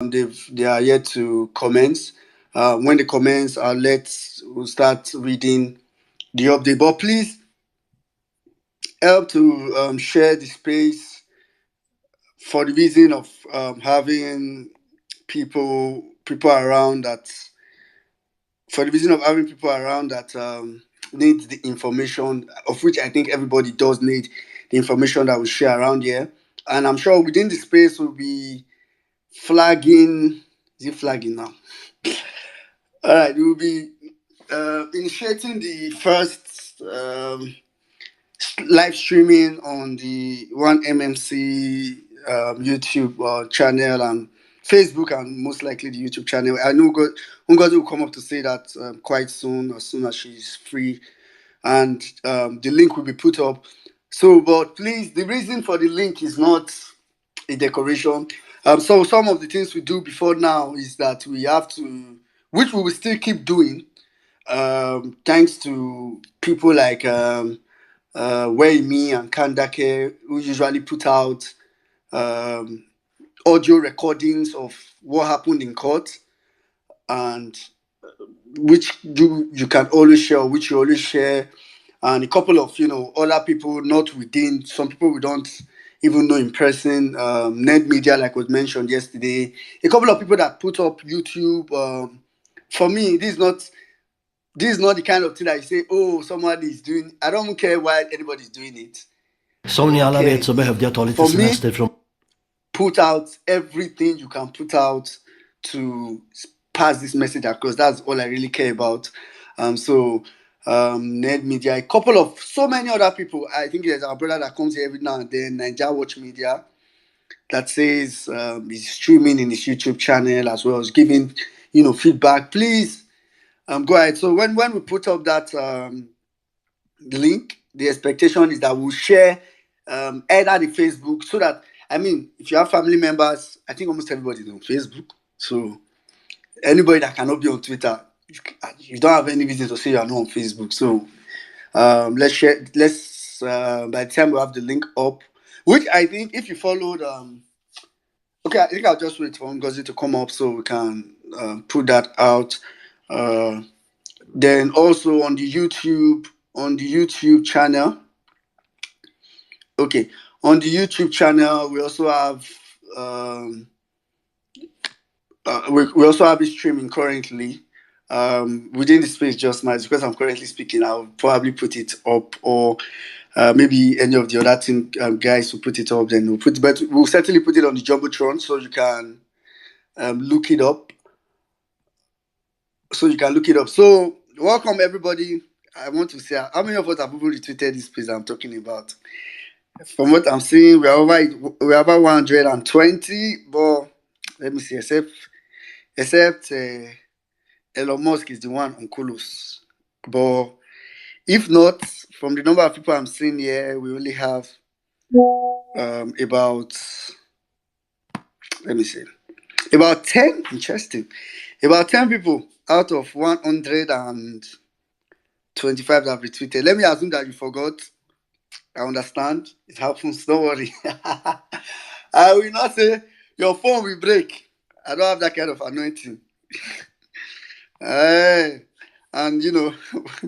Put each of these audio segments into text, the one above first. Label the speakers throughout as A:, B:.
A: They are yet to commence. When they commence, we'll start reading the update. But please help to share the space for the reason of having people around that for the reason of having people around that need the information, of which I think everybody does need the information that we share around here. And I'm sure within the space we'll be flagging. Is it flagging now? All right, we'll be initiating the first live streaming on the One MMC YouTube channel and Facebook, and most likely the YouTube channel. I know Ngozi will come up to say that quite soon, as soon as she's free, and the link will be put up. So, but please, the reason for the link is not a decoration. So some of the things we do before now is that we have to, which we will still keep doing, thanks to people like Wei Me and Kandake, who usually put out um, audio recordings of what happened in court, and which you can always share, which you always share, and a couple of other people not within. Some people we don't even know in person. Net media, like was mentioned yesterday. A couple of people that put up YouTube. For me, this is not the kind of thing that you say, oh, somebody is doing. I don't care why anybody's doing it.
B: Som ni alla vet så behövde jag ta lite
A: For me,
B: semester från...
A: put out everything you can put out to pass this message across. That's all I really care about. Ned Media, a couple of so many other people. I think there's our brother that comes here every now and then, Niger Watch Media, that says he's streaming in his YouTube channel as well as giving feedback. Please go ahead. So when we put up that the link, the expectation is that we'll share either the Facebook, so that, I mean, if you have family members, I think almost everybody is on Facebook. So anybody that cannot be on Twitter, you don't have any reason to say you are not on Facebook. So let's share. Let's by the time we have the link up, which I think if you followed, okay, I think I'll just wait for Ngozi to come up so we can put that out. Then also on the YouTube channel. Okay, on the YouTube channel, we also have we also have it streaming currently. Within the space just now, because I'm currently speaking, I'll probably put it up, or maybe any of the other team guys will put it up. Then but we'll certainly put it on the jumbotron so you can look it up. So welcome everybody. I want to say, how many of us have even retweeted this page I'm talking about? From what I'm seeing, we're over 120, but let me see, except Elon Musk is the one on Kulos. But if not, from the number of people I'm seeing here, we only have about, let me see, about 10, interesting, about 10 people out of 125 that have retweeted. Let me assume that you forgot. I understand. It happens. Don't worry. I will not say your phone will break. I don't have that kind of anointing. Hey, and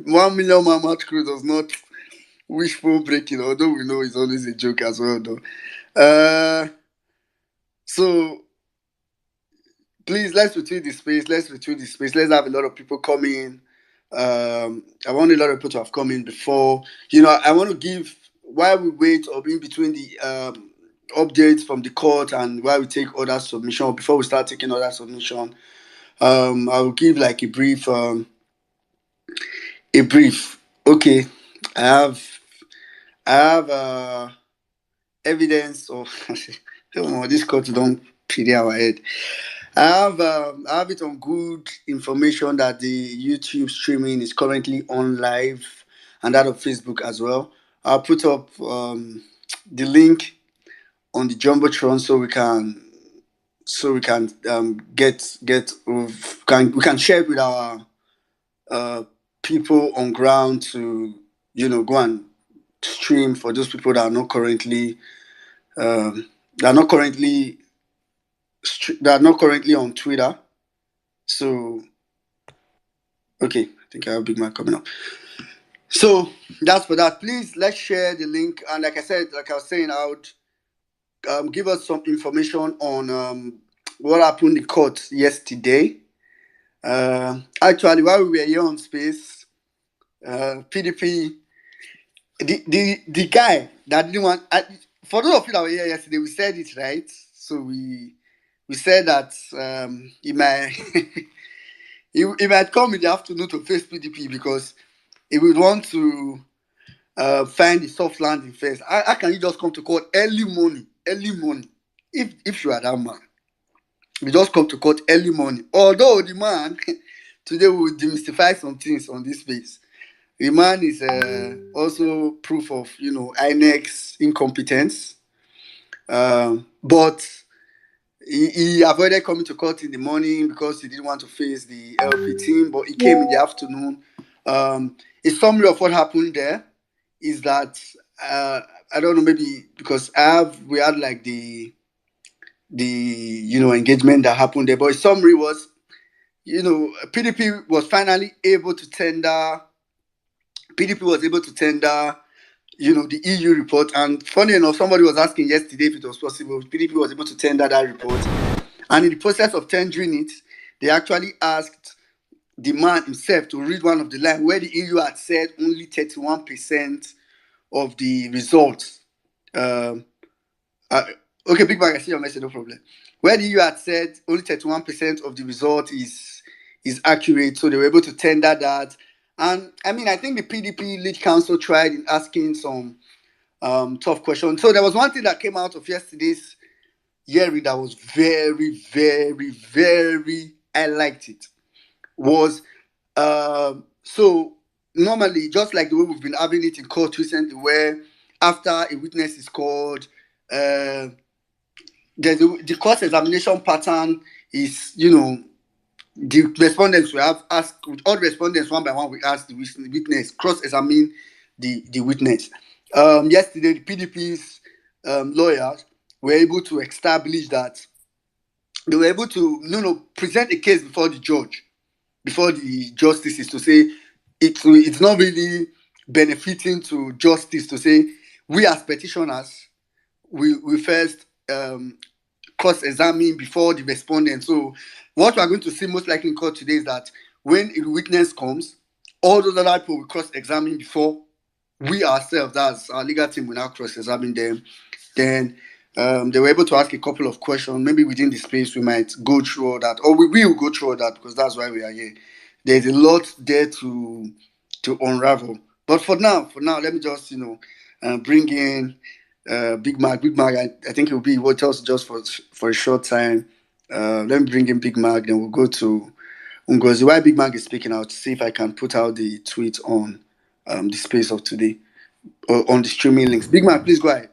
A: 1 million man match crew does not wish for breaking, although we know it's always a joke as well, though. So please, let's retweet the space. Let's have a lot of people come in. I want a lot of people to have come in before. I want to give, while we wait, or in between the updates from the court and while we take other submission, before we start taking other submission, I will give like a brief. Okay, I have evidence of this court don't pity our head. I have it on good information that the YouTube streaming is currently on live, and that of Facebook as well. I'll put up the link on the jumbotron so we can we can share it with our people on ground to go and stream for those people that are not currently that are not currently on Twitter. So okay, I think I have Big Mac coming up. So that's for that. Please let's share the link. And like I said, like I was saying, I would give us some information on what happened in court yesterday. Actually, while we were here on space, PDP, the guy that didn't want. For those of you that were here yesterday, we said it right. So we said that he might he might come in the afternoon to face PDP because he would want to find the soft landing first. How can you just come to court early morning? Early morning. If you are that man, you just come to court early morning. Although the man today we will demystify some things on this space. The man is also proof of INEC's incompetence. But he avoided coming to court in the morning because he didn't want to face the LP team. But he came in the afternoon. A summary of what happened there is that I don't know, maybe because we had like the engagement that happened there. But a summary was, PDP was finally able to tender. PDP was able to tender, the EU report. And funny enough, somebody was asking yesterday if it was possible. PDP was able to tender that report. And in the process of tendering it, they actually asked the man himself to read one of the lines where the EU had said only 31% of the results. Okay, Big Bang, I see your message, no problem. Where the EU had said only 31% of the result is accurate, so they were able to tender that. And I mean, I think the PDP lead council tried in asking some tough questions. So there was one thing that came out of yesterday's hearing that was very, very, very, I liked it. Was so normally, just like the way we've been having it in court recently, where after a witness is called, the court examination pattern is, the respondents will have asked, with all respondents one by one, we ask the witness, cross-examine the witness. Yesterday, the PDP's lawyers were able to establish that they were able to present a case before the judge, before the justices, to say it's not really benefiting to justice to say we as petitioners we first cross-examine before the respondent. So what we are going to see most likely in court today is that when a witness comes, all those other people will cross-examine before we ourselves, as our legal team, will now cross-examine them. Then they were able to ask a couple of questions. Maybe within the space we might go through all that, or we will go through all that because that's why we are here. There's a lot there to unravel. But for now, let me just bring in Big Mac. Big Mac, I think he'll be with us just for a short time. Let me bring in Big Mac, then we'll go to Ngozi. While Big Mac is speaking, I'll see if I can put out the tweet on the space of today or on the streaming links. Big Mac, please go ahead.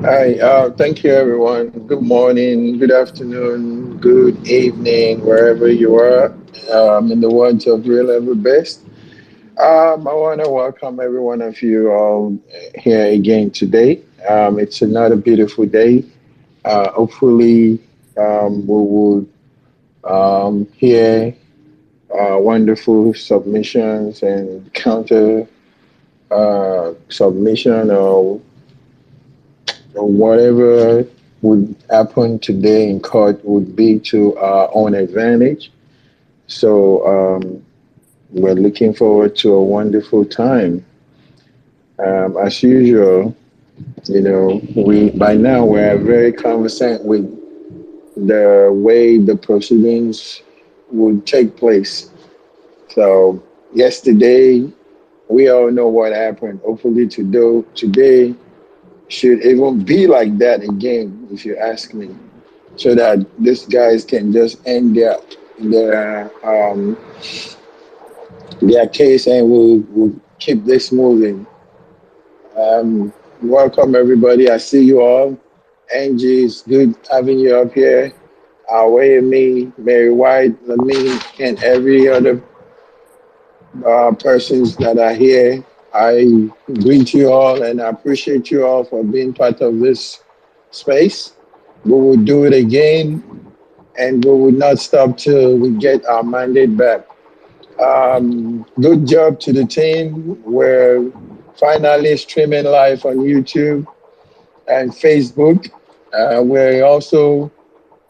C: Hi, thank you everyone. Good morning, good afternoon, good evening, wherever you are. In the words of Real Ever Best, I want to welcome every one of you all here again today. It's another beautiful day. Hopefully, we will hear wonderful submissions and counter submission or whatever would happen today in court would be to our own advantage. So we're looking forward to a wonderful time. As usual, we by now we're very conversant with the way the proceedings would take place. So yesterday, we all know what happened. Hopefully today should even be like that again, if you ask me, so that these guys can just end their case and we'll keep this moving. Um, Welcome everybody. I see you all. Angie, it's good having you up here. Me, Mary White, Lamine, and every other persons that are here. I greet you all and I appreciate you all for being part of this space. We will do it again, and we will not stop till we get our mandate back. Good job to the team. We're finally streaming live on YouTube and Facebook. We're also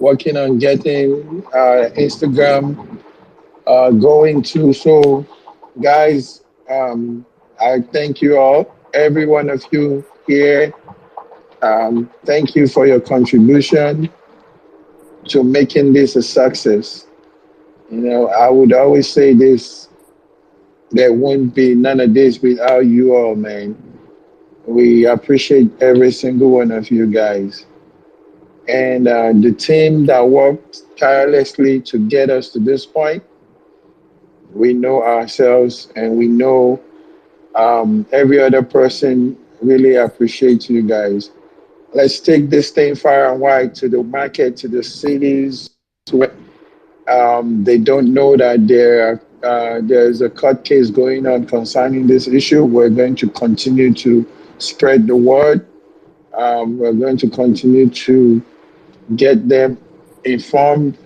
C: working on getting Instagram going too. So, guys, I thank you all, every one of you here. Thank you for your contribution to making this a success. I would always say this: there wouldn't be none of this without you all, man. We appreciate every single one of you guys. And the team that worked tirelessly to get us to this point, we know ourselves and we know every other person really appreciates you guys. Let's take this thing far and wide to the market, to the cities where they don't know that there's a court case going on concerning this issue. We're going to continue to spread the word. We're going to continue to get them informed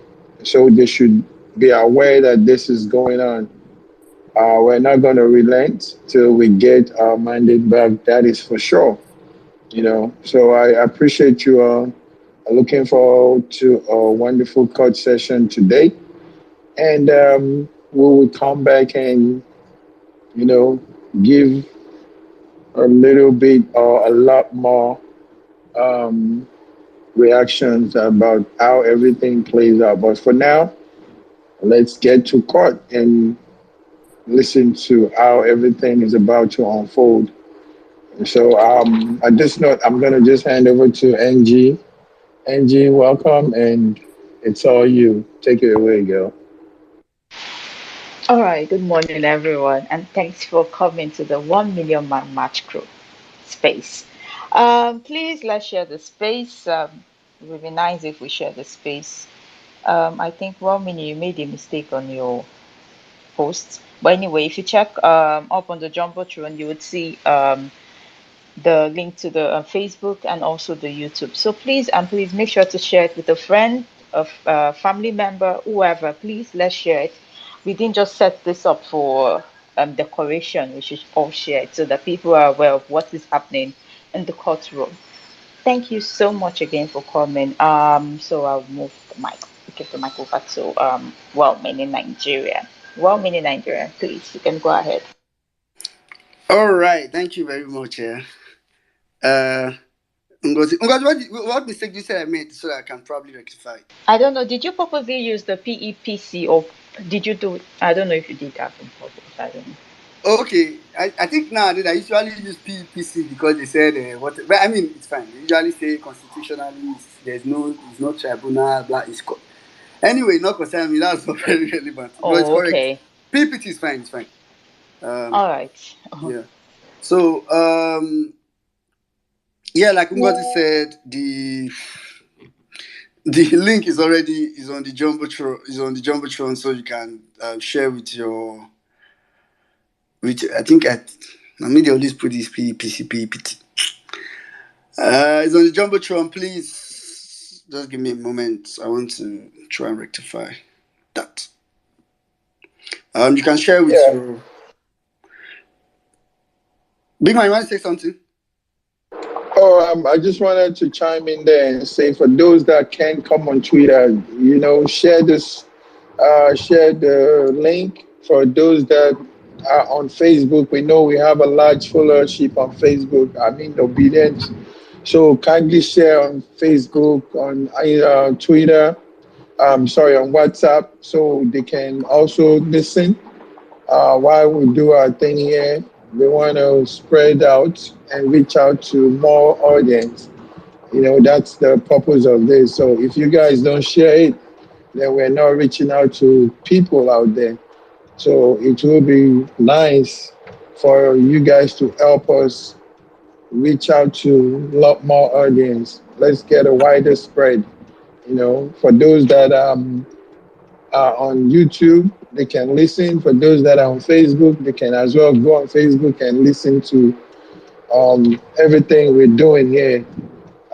C: so they should be aware that this is going on. We're not going to relent till we get our mandate back. That is for sure. So I appreciate you all. Looking forward to a wonderful court session today, and we will come back and you know give a little bit or a lot more um, reactions about how everything plays out. But for now, let's get to court and listen to how everything is about to unfold. So at this note, I'm gonna just hand over to NG. NG, welcome, and it's all you. Take it away, girl.
D: All right, good morning, everyone, and thanks for coming to the 1 Million Man Match Crew space. Please let's share the space. It would be nice if we share the space. I think 1 minute you made a mistake on your post, but anyway, if you check up on the jumbotron, you would see the link to the Facebook and also the YouTube. So please make sure to share it with a friend, a family member, whoever. Please let's share it. We didn't just set this up for decoration. We should all share it so that people are aware of what is happening in the courtroom. Thank you so much again for coming. So I'll move the mic, give the mic over to well, meaning Nigeria. Well, meaning Nigeria, please, you can go ahead.
A: All right, thank you very much. Uh, Ngozi, what mistake did you say I made so that I can probably rectify?
D: I don't know. Did you purposely use the PEPC or did you do? I don't know if you did that on purpose. I don't know.
A: Okay, I think nowadays I usually use PPC because they said what. But I mean, it's fine. They usually say constitutionally it's no tribunal. Blah. Anyway, not concerning me. That's not very relevant. No, it's
D: Oh,
A: correct.
D: okay.
A: PPT is fine. It's fine. Um,
D: All right.
A: yeah. So yeah, like Ngozi said, the link is on the jumbotron, so you can share with your I think I mean they always put this PPT. It's on the jumbotron. Please just give me a moment. I want to try and rectify that. You can share with
C: Yeah.
A: your big man. You want to say something?
C: Oh, I just wanted to chime in there and say for those that can come on Twitter, share this, share the link. For those that are on Facebook, we know we have a large followership on Facebook. I mean, obedience. So kindly share on Facebook, on Twitter. Sorry, on WhatsApp, so they can also listen while we do our thing here. We want to spread out and reach out to more audience. That's the purpose of this. So if you guys don't share it, then we're not reaching out to people out there. So it will be nice for you guys to help us reach out to a lot more audience. Let's get a wider spread. For those that are on YouTube, they can listen. For those that are on Facebook, they can as well go on Facebook and listen to everything we're doing here.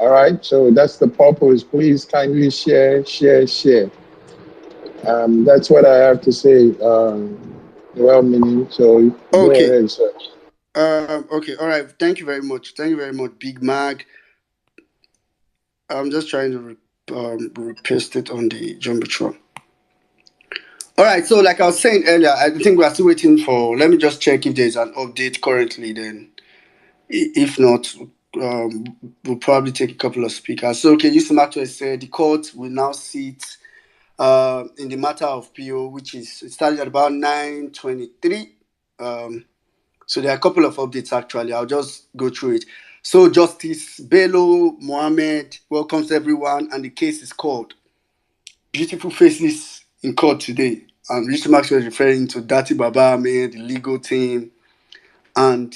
C: All right, so that's the purpose. Please kindly share, share, share. That's what I have to say. Well, meaning. So go
A: Okay.
C: ahead, sir.
A: Okay. All right. Thank you very much. Thank you very much, Big Mag. I'm just trying to paste it on the jumbotron. All right. So, like I was saying earlier, I think we are still waiting for. Let me just check if there's an update currently. Then, if not, we'll probably take a couple of speakers. So, okay, Yusuf Maxwell said the court will now sit in the matter of PO, which is it started at about 9:23. So there are a couple of updates actually. I'll just go through it. So Justice Bello Mohammed welcomes everyone, and the case is called Beautiful Faces in Court today. And Richard Maxwell is referring to Dati Baba Ahmed, the legal team, and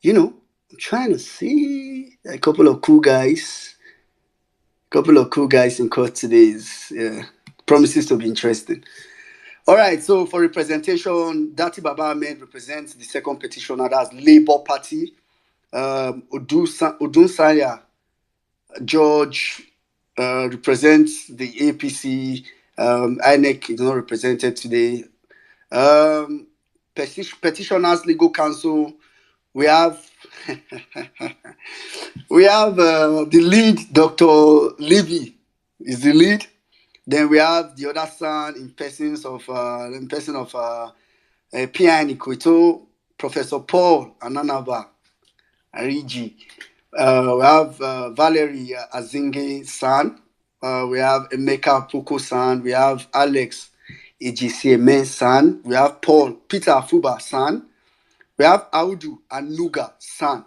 A: I'm trying to see a couple of cool guys. In court today promises to be interesting. All right, so for representation, Dati Baba Ahmed represents the second petitioner, that's Labour Party. Odunsanya George represents the APC. INEC is not represented today. Petitioners Legal Counsel, we have the lead, Dr. Levy is the lead. Then we have the other son in person of PI Nikwito, Professor Paul Ananaba Ariji. We have Valerie Azinge San. We have Emeka Poko San. We have Alex Ejisieme San. We have Paul Peter Afuba San. We have Audu Anuga San.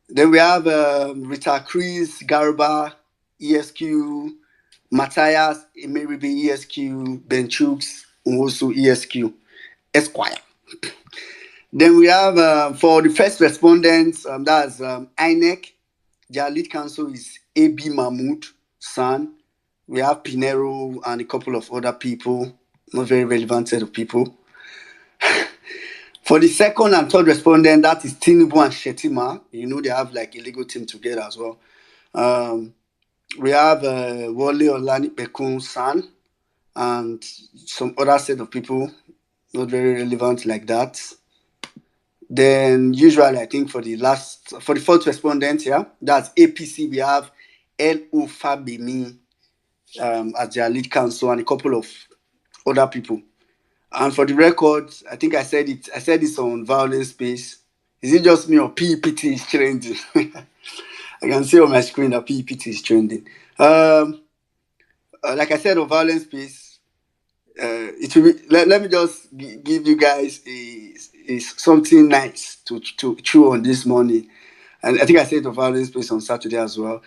A: Then we have Rita Chris Garba ESQ, Matthias Emeribe ESQ, Ben Chooks also ESQ Esquire. Then we have for the first respondents, that's INEC. Their lead counsel is AB Mahmoud San. We have Pinero and a couple of other people, not very relevant set of people. For the second and third respondent, that is Tinubu and Shetima. They have like a legal team together as well. We have Wole Olani Pekun San and some other set of people, not very relevant like that. Then usually I think for the fourth respondent, that's APC, we have L.O. Fabimi as their lead counsel and a couple of other people. And for the record, I think I said this on Violence Space. Is it just me or PEPT is trending? I can see on my screen that PEPT is trending. Like I said on Violence Space, it will be, let me just give you guys something nice to chew on this morning. And I think I said on Violence Space on Saturday as well.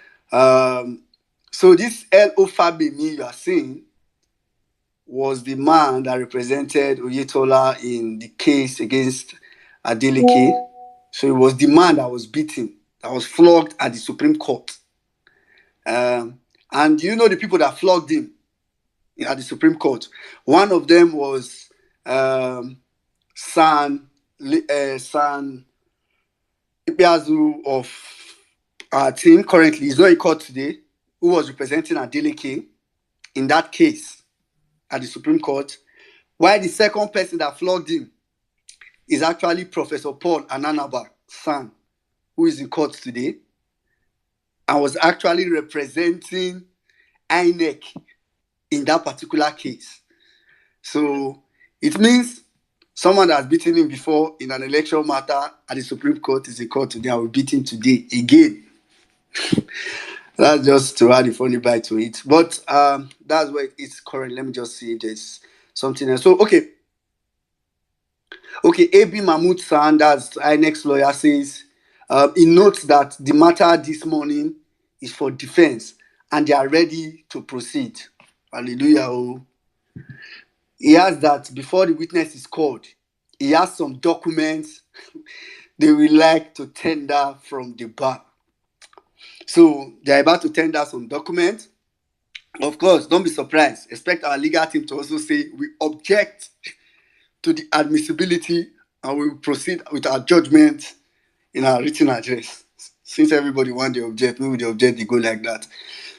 A: So this L.O. Fabimi you are seeing was the man that represented Oyetola in the case against Adeleke. So it was the man that was beaten, that was flogged at the Supreme Court. And the people that flogged him at the Supreme Court? One of them was San Ipiazu of our team. Currently, he's not in court today, who was representing Adeleke in that case at the Supreme Court, while the second person that flogged him is actually Professor Paul Ananaba San, who is in court today and was actually representing INEC in that particular case. So it means someone that has beaten him before in an election matter at the Supreme Court is in court today and will beat him today again. That's just to add a funny bite to it. But that's where it's current. Let me just see if there's something else. So, okay, AB Mahmoud San, that's INEX lawyer, says he notes that the matter this morning is for defense and they are ready to proceed. Hallelujah. Oh. He has that before the witness is called, he has some documents they will like to tender from the bar. So they're about to tender some documents. Of course, don't be surprised. Expect our legal team to also say we object to the admissibility and we will proceed with our judgment in our written address. Since everybody want the object, maybe the object they go like that.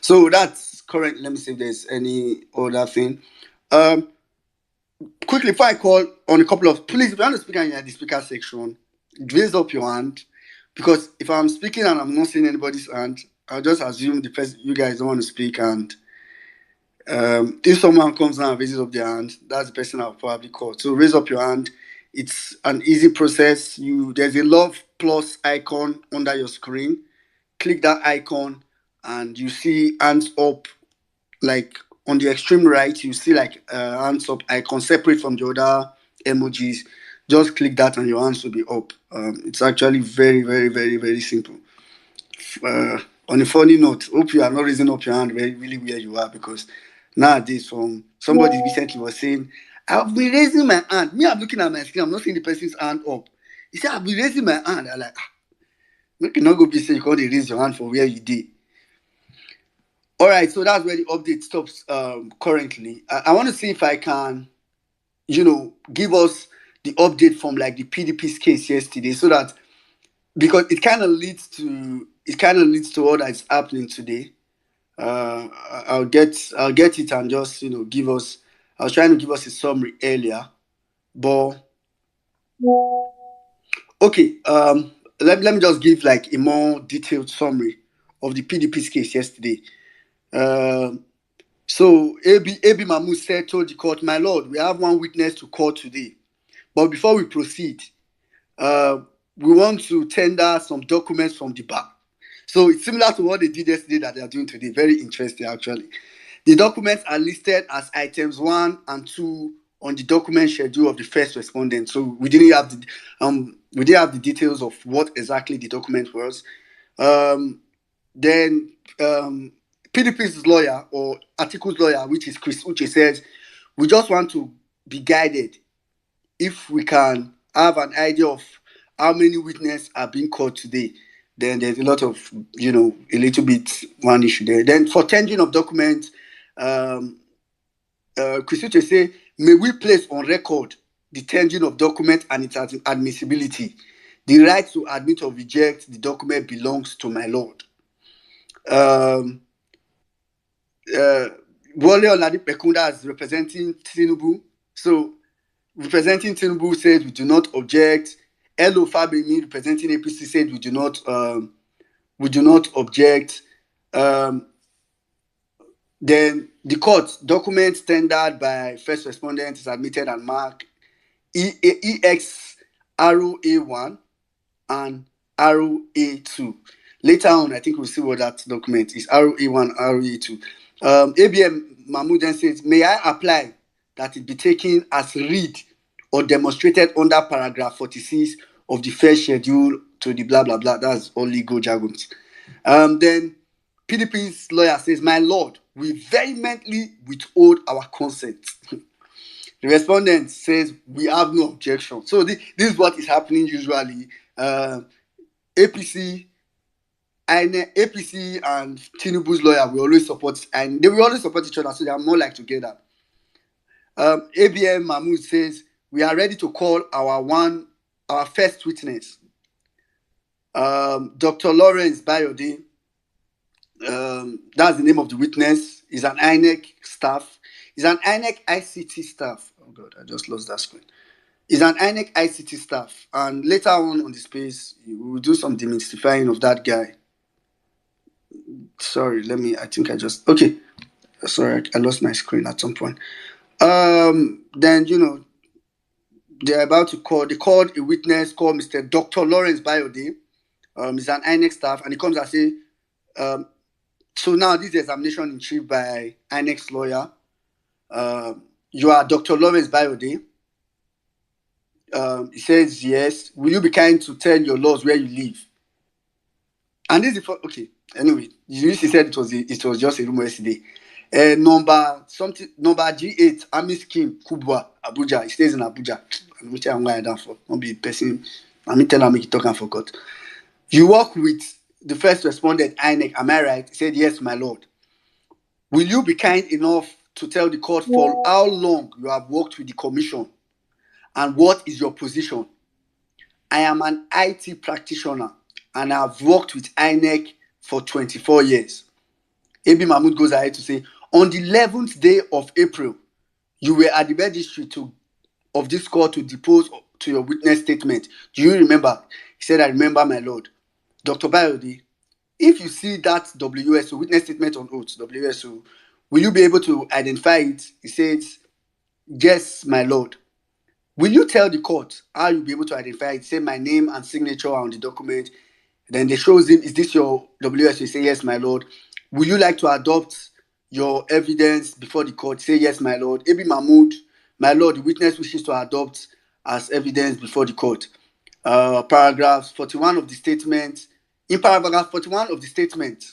A: So that's current. Let me see if there's any other thing. Um, Quickly, before I call on a couple of, please, if you want to speak and you're in the speaker section, raise up your hand, because if I'm speaking and I'm not seeing anybody's hand, I'll just assume the person you guys don't want to speak, and if someone comes down and raises up their hand, that's the person I'll probably call. So raise up your hand. It's an easy process. There's a love plus icon under your screen. Click that icon, and you see hands up. Like on the extreme right, you see like hands up icon separate from the other emojis. Just click that, and your hands will be up. It's actually very, very, very, very simple. On a funny note, hope you are not raising up your hand very really where you are, because nowadays, from somebody recently was saying, I've been raising my hand. Me, I'm looking at my screen, I'm not seeing the person's hand up. He said, I've been raising my hand. I'm like, make you not go be say you can't raise your hand for where you did. All right, so that's where the update stops currently. I want to see if I can, give us the update from like the PDP's case yesterday, so that, because it kind of leads to what is happening today. Uh, I'll get it and just give us. I was trying to give us a summary earlier, but okay. Let me just give like a more detailed summary of the PDP's case yesterday. Um, so AB Mahmoud told the court, "My lord, we have one witness to court today, but before we proceed, uh, we want to tender some documents from the bar." So it's similar to what they did yesterday that they are doing today. Very interesting, actually. The documents are listed as items 1 and 2 on the document schedule of the first respondent. So we didn't have the details of what exactly the document was. Then PDP's lawyer, or Atiku's lawyer, which is Chris Uche, says we just want to be guided if we can have an idea of how many witnesses are being called today. Then there's a lot of, a little bit one issue there. Then for tendering of documents, Chris Uche say, may we place on record the tendering of document and its admissibility. The right to admit or reject the document belongs to my lord. Wole Oladipekunda is representing Tinubu. So representing Tinubu said we do not object. Elo Fabemi representing APC said we do not object. Then the court document tendered by first respondent is admitted and marked EX ROA1 and ROA2. Later on, I think we'll see what that document is. ROA1, ROA2. ABM Mahmoud then says, may I apply that it be taken as read or demonstrated under paragraph 46 of the first schedule to the blah, blah, blah. That's all legal jargons. Then PDP's lawyer says, my lord, we vehemently withhold our consent. The respondent says, we have no objection. So this is what is happening usually. APC and Tinubu's lawyer will always support, and they will always support each other, so they are more like together. ABM Mahmoud says, we are ready to call our first witness. Dr. Lawrence Bayode, that's the name of the witness. He's an INEC staff. He's an INEC ICT staff. Oh God, I just lost that screen. He's an INEC ICT staff. And later on the space, we will do some demystifying of that guy. Sorry, okay. Sorry, I lost my screen at some point. Then, they're about to they called a witness called Mr. Dr. Lawrence Bayode. He's an INEC staff, and he comes and say, so now this is examination in chief by INEC's lawyer. You are Dr. Lawrence Bayode. He says, yes. Will you be kind to tell your laws where you live? And this is okay. Anyway, he said it was just a rumor yesterday. Number G8, Army Scheme, Kubwa, Abuja. He stays in Abuja. I'm which I'm going down for. Not be a person. I mean, tell him make it talk and forgot. You work with the first respondent, INEC. Am I right? He said, yes, my lord. Will you be kind enough to tell the court for how long you have worked with the commission and what is your position? I am an IT practitioner and I've worked with INEC for 24 years. AB Mahmood goes ahead to say, on the 11th day of April, you were at the registry of this court to depose to your witness statement. Do you remember? He said, I remember, my lord. Dr. Bayode, if you see that WSO, witness statement on oath, WSO, will you be able to identify it? He says, yes, my lord. Will you tell the court how you'll be able to identify it? Say my name and signature on the document. Then they shows him, is this your WSO? He say, yes, my lord. Will you like to adopt your evidence before the court? Say, yes, my lord. AB Mahmood, my lord, the witness wishes to adopt as evidence before the court. Paragraph 41 of the statement. In paragraph 41 of the statement,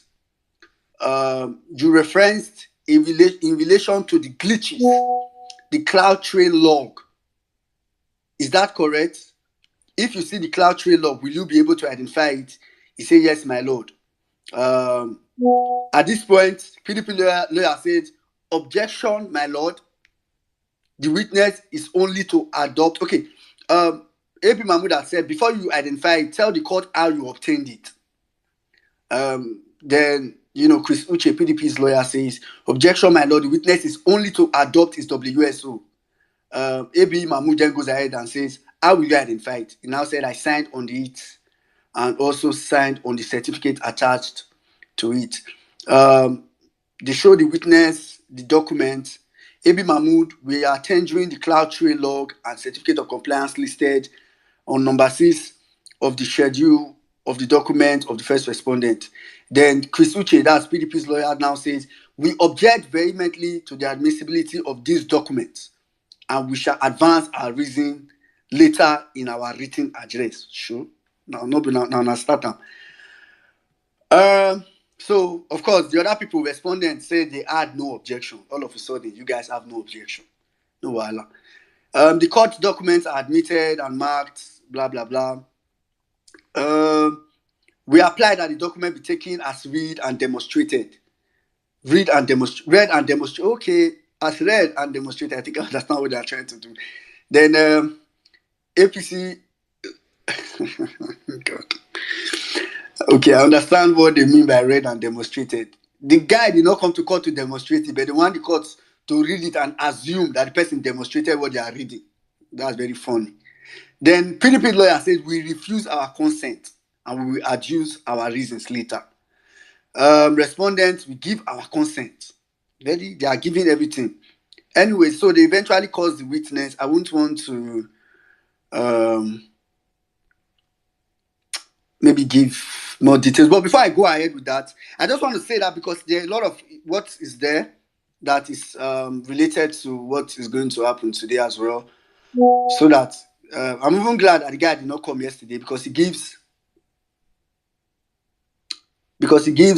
A: you referenced in relation to the glitches, the cloud trail log. Is that correct? If you see the cloud trail log, will you be able to identify it? He said, yes, my lord. At this point, PDP lawyer said, objection, my lord. The witness is only to adopt. Okay. AB Mahmood has said, before you identify it, tell the court how you obtained it. Then, Chris Uche, PDP's lawyer, says, objection, my lord. The witness is only to adopt his WSO. AB Mahmood then goes ahead and says, how will you identify it? He now said, I signed on it and also signed on the certificate attached to it. They show the witness the document. AB Mahmood, we are tendering the cloud trail log and certificate of compliance listed on number 6 of the schedule of the document of the first respondent. Then Chris Uche, that's PDP's lawyer, now says, we object vehemently to the admissibility of these documents, and we shall advance our reason later in our written address. Sure. Now start them. So, of course, the other people, respondents, said they had no objection. All of a sudden, you guys have no objection. No wala. The court documents are admitted and marked, blah, blah, blah. We apply that the document be taken as read and demonstrated. Read and demonstrate. Okay, as read and demonstrated. I think I understand what they are trying to do. Then APC. God. Okay, I understand what they mean by read and demonstrated. The guy did not come to court to demonstrate it, but they want the court to read it and assume that the person demonstrated what they are reading. That's very funny. Then PDP lawyer says we refuse our consent and we will adduce our reasons later. Respondents, we give our consent. They are giving everything. Anyway, so they eventually calls the witness. I wouldn't want to maybe give more details. But before I go ahead with that, I just want to say that because there are a lot of what is there that is related to what is going to happen today as well. So that I'm even glad that the guy did not come yesterday because he gives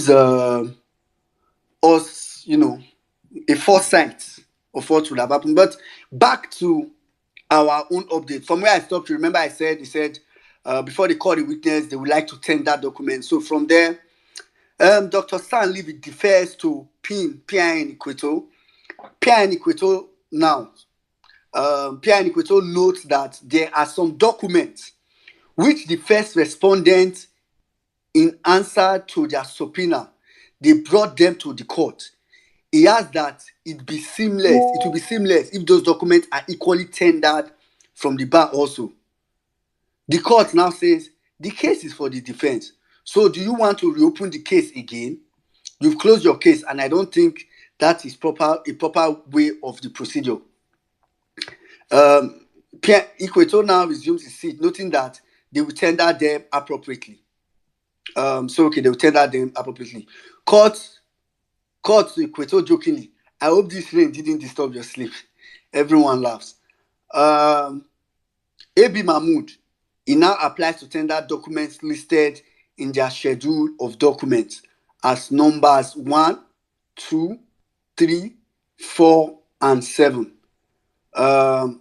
A: us, a foresight of what would have happened. But back to our own update. From where I stopped, remember he said before they call the witness, they would like to tender documents. So from there, Dr. Stanley defers to PIN Equator. PIN Equator now. PIN Equator notes that there are some documents which the first respondent, in answer to their subpoena, they brought them to the court. He asked that it will be seamless if those documents are equally tendered from the bar also. The court now says, the case is for the defense. So do you want to reopen the case again? You've closed your case, and I don't think that is a proper way of the procedure. Equator now resumes his seat, noting that they will tender them appropriately. They will tender them appropriately. Court to Equator jokingly, I hope this rain didn't disturb your sleep. Everyone laughs. AB Mahmood, he now applies to tender documents listed in their schedule of documents as numbers 1, 2, 3, 4, and 7. The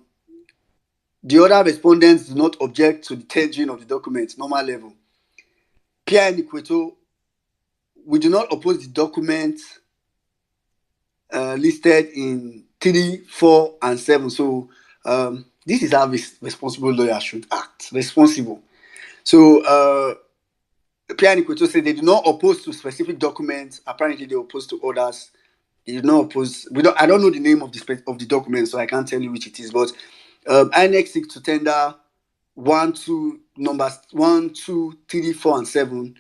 A: other respondents do not object to the tendering of the documents, normal level. PIN Equator, we do not oppose the documents listed in 3, 4, and 7. So this is how responsible lawyers should act. Responsible. So Pierre and Ikweto said they do not oppose to specific documents. Apparently, they oppose to others. They do not oppose. I don't know the name of the document, so I can't tell you which it is. But INEC seeks to tender numbers 1, 2, 3, 4, and 7.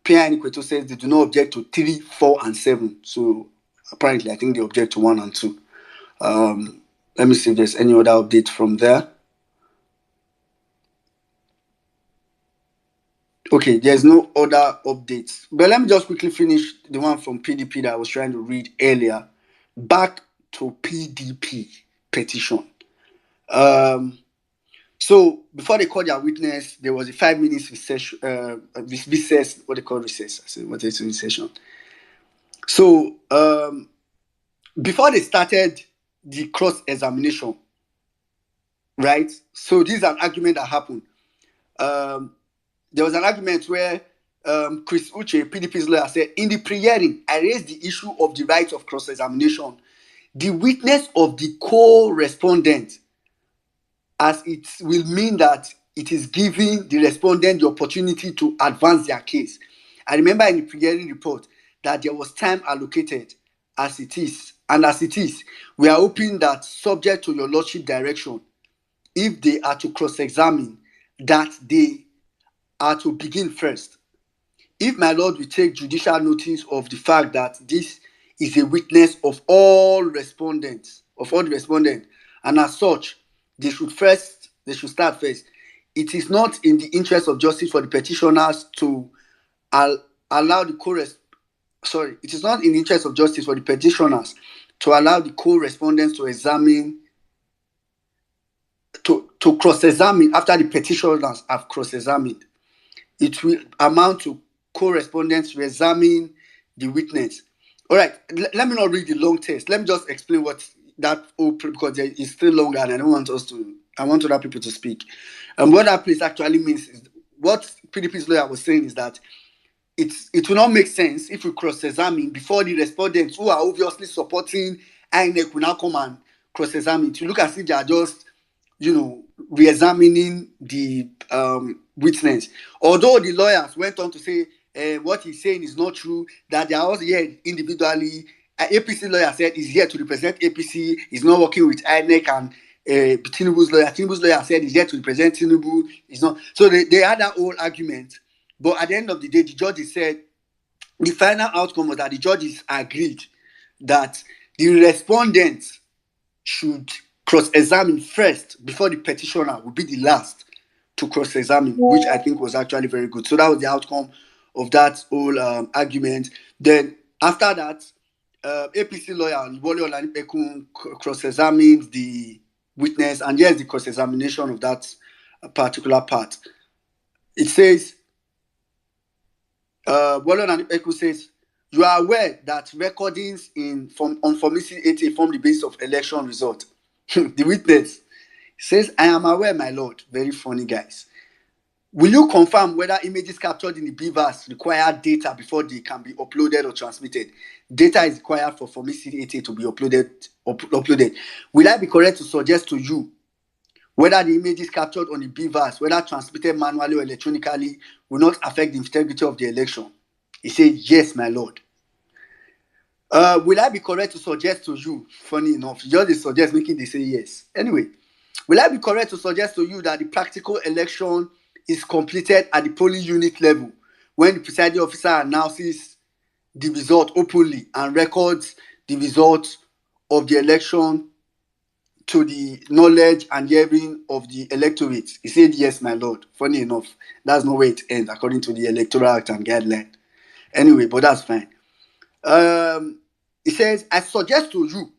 A: Pierre and Ikweto says they do not object to 3, 4, and 7. So apparently, I think they object to 1 and 2. Let me see if there's any other update from there. Okay, there's no other updates. But let me just quickly finish the one from PDP that I was trying to read earlier. Back to PDP petition. So before they called their witness, there was a 5 minutes recess. What they call recess? I said, what is recession? So before they started the cross-examination, right? So this is an argument that happened. There was an argument where Chris Uche, PDP's lawyer, said, in the pre-hearing, I raised the issue of the right of cross-examination. The witness of the co-respondent, as it will mean that it is giving the respondent the opportunity to advance their case. I remember in the pre-hearing report that there was time allocated as it is. And as it is, we are hoping that, subject to your lordship direction, if they are to cross-examine, that they are to begin first. If my lord will take judicial notice of the fact that this is a witness of all the respondents, and as such, they should start first. It is not in the interest of justice for the petitioners to allow the it is not in the interest of justice for the petitioners to allow the co-respondents to examine, to cross-examine after the petitioners have cross-examined. It will amount to co-respondents to examine the witness. All right, let me not read the long text. Let me just explain what that because it's still longer, and I want other people to speak. What that place actually means is, what PDP's lawyer was saying is that it will not make sense if we cross-examine before the respondents who are obviously supporting INEC will now come and cross-examine. To look as if they are just, re-examining the witness. Although the lawyers went on to say what he's saying is not true, that they are also here individually. APC lawyer said he's here to represent APC, he's not working with INEC, and Tinubu's lawyer said he's here to represent Tinubu. He's not. So they had that whole argument. But at the end of the day, the judges said the final outcome was that the judges agreed that the respondents should cross-examine first before the petitioner would be the last to cross-examine, which I think was actually very good. So that was the outcome of that whole argument. Then after that, APC lawyer Wole Olanipekun cross-examined the witness, and here's the cross-examination of that particular part. It says, Wole Olanipekun says, you are aware that recordings on Formation 80 form the basis of election result. The witness says, I am aware, my lord. Very funny, guys. Will you confirm whether images captured in the BVAS require data before they can be uploaded or transmitted? Data is required for Formation 80 to be uploaded. Will I be correct to suggest to you whether the images captured on the BVAS, whether transmitted manually or electronically, will not affect the integrity of the election? He said, yes, my lord. Will I be correct to suggest to you, funny enough, just suggest making they say yes. Anyway, will I be correct to suggest to you that the practical election is completed at the polling unit level when the presiding officer announces the result openly and records the result of the election to the knowledge and hearing of the electorate? He said, yes, my lord. Funny enough, that's not where it ends according to the Electoral Act and guideline. Anyway, but that's fine. He says, I suggest to you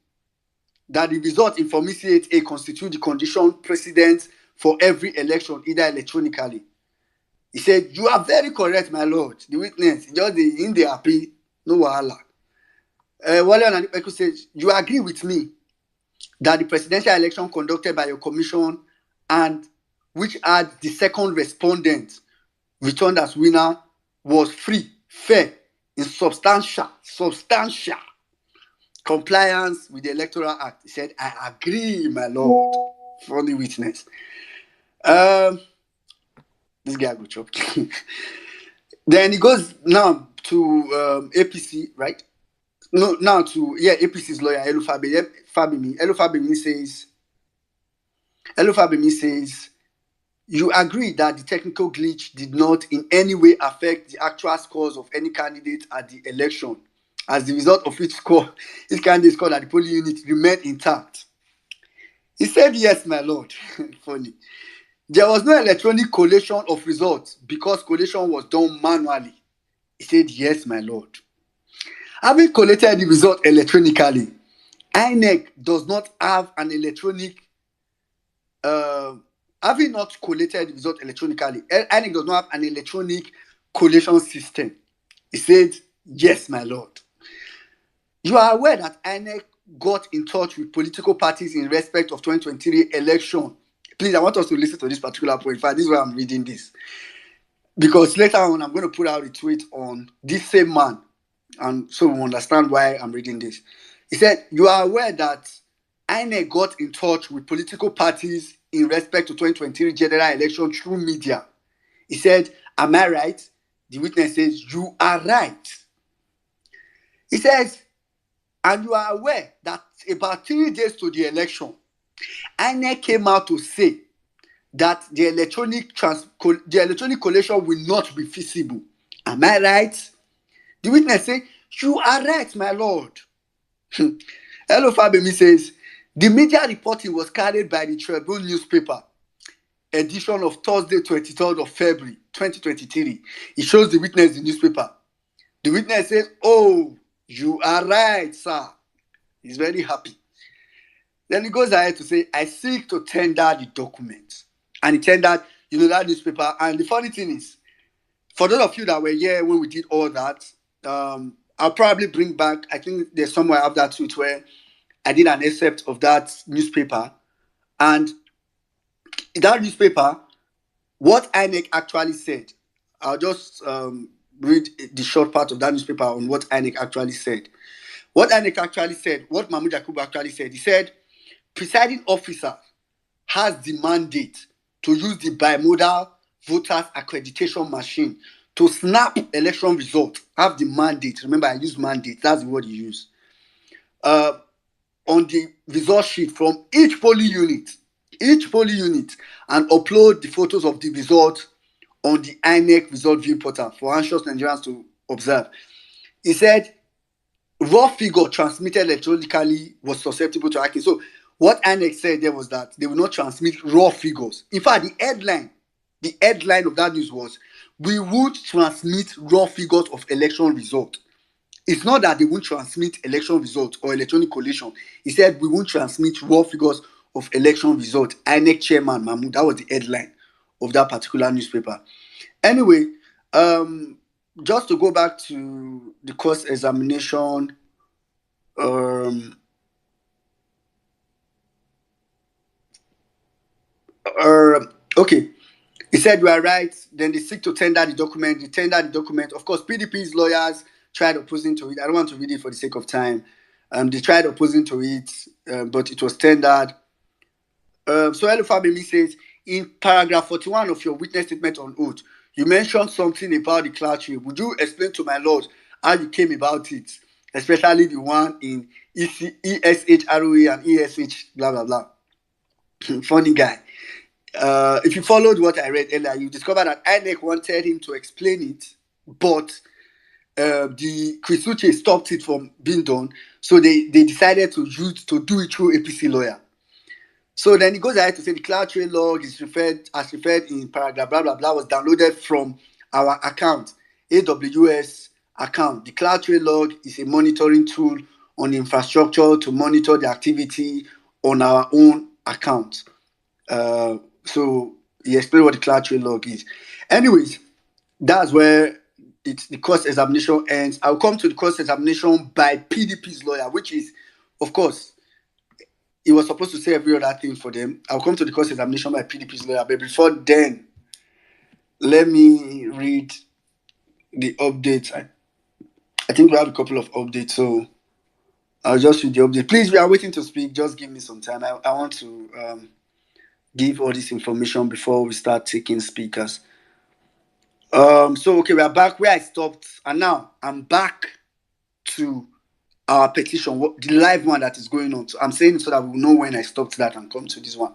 A: that the result in Formation 8A constitute the condition precedent for every election, either electronically. He said, you are very correct, my lord. The witness, just in the appeal, no wahala. Wole Olanipekun says, you agree with me that the presidential election conducted by your commission and which had the second respondent returned as winner was free, fair, in substantial compliance with the Electoral Act. He said, I agree, my lord. Funny witness. This guy go chop. Then it goes now to APC, right? No, now to APC's lawyer Elufabimi says you agree that the technical glitch did not in any way affect the actual scores of any candidate at the election, as the result of each candidate score at the polling unit remained intact. He said, yes, my lord. Funny. There was no electronic collation of results because collation was done manually. He said, yes, my lord. Having collated the result electronically, INEC does not have an electronic, having not collated the result electronically, INEC does not have an electronic collation system. He said, yes, my lord. You are aware that INEC got in touch with political parties in respect of 2023 election. Please, I want us to listen to this particular point. In fact, this is why I'm reading this. Because later on, I'm going to put out a tweet on this same man. And so we understand why I'm reading this. He said, you are aware that INEC got in touch with political parties in respect to 2023 general election through media. He said, am I right? The witness says, you are right. He says, and you are aware that about 3 days to the election, INEC came out to say that the electronic collation will not be feasible. Am I right? The witness says, you are right, my lord. Hello Fabemi says, the media reporting was carried by the Tribune newspaper, edition of Thursday, 23rd of February, 2023. It shows the witness the newspaper. The witness says, oh, you are right, sir. He's very happy. Then he goes ahead to say, I seek to tender the document. And he tendered, that newspaper. And the funny thing is, for those of you that were here when we did all that, I'll probably bring back, I think there's somewhere I have that tweet where I did an excerpt of that newspaper. And in that newspaper, what INEC actually said, I'll just read the short part of that newspaper on what INEC actually said. What INEC actually said, what Mahmoud Yakubu actually said, he said, presiding officer has the mandate to use the bimodal voters accreditation machine to snap election results. Have the mandate. Remember, I use mandate. That's the word you use. On the result sheet from each polling unit, and upload the photos of the result on the INEC result viewing portal for anxious Nigerians to observe. He said, raw figure transmitted electronically was susceptible to hacking. So what INEC said there was that they will not transmit raw figures. In fact, the headline of that news was, we would transmit raw figures of election result. It's not that they won't transmit election results or electronic collation. He said we won't transmit raw figures of election result. INEC chairman Mahmoud, that was the headline of that particular newspaper. Anyway, just to go back to the course examination, okay. He said, we are right. Then they seek to tender the document. They tender the document. Of course, PDP's lawyers tried opposing to it. I don't want to read it for the sake of time. They tried opposing to it, but it was tendered. So Elufabemi says, in paragraph 41 of your witness statement on oath, you mentioned something about the cloud trade. Would you explain to my lord how you came about it, especially the one in ESHROE and ESH blah, blah, blah. Funny guy. If you followed what I read earlier, you discovered that INEC wanted him to explain it, but the Krisuche stopped it from being done. So they decided to do it through APC lawyer. So then he goes ahead to say the cloud trade log is referred in paragraph blah blah blah was downloaded from our account, AWS account. The cloud trade log is a monitoring tool on infrastructure to monitor the activity on our own account. So he explained what the cloud trade log is. Anyways, that's where the course examination ends. I'll come to the course examination by PDP's lawyer, which is, of course, he was supposed to say every other thing for them. I'll come to the course examination by PDP's lawyer. But before then, let me read the updates. I think we have a couple of updates, so I'll just read the update. Please, we are waiting to speak. Just give me some time. I want to give all this information before we start taking speakers. So okay, we are back where I stopped, and now I'm back to our petition, the live one that is going on. So I'm saying it so that we will know when I stopped that and come to this one.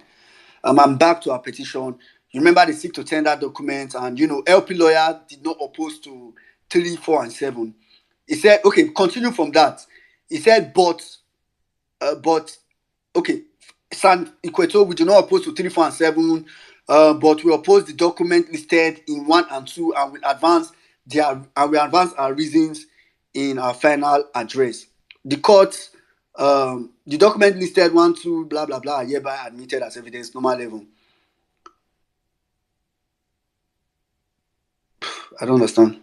A: I'm back to our petition. You remember the seek to tender document, and LP lawyer did not oppose to 3, 4, and 7. He said, okay, continue from that. He said, but okay, San Equator, we do not oppose to 3, 4, and 7, but we oppose the document listed in 1 and 2, and we advance our reasons in our final address. The court, the document listed 1, 2, blah blah blah, hereby admitted as evidence, normal level. I don't understand.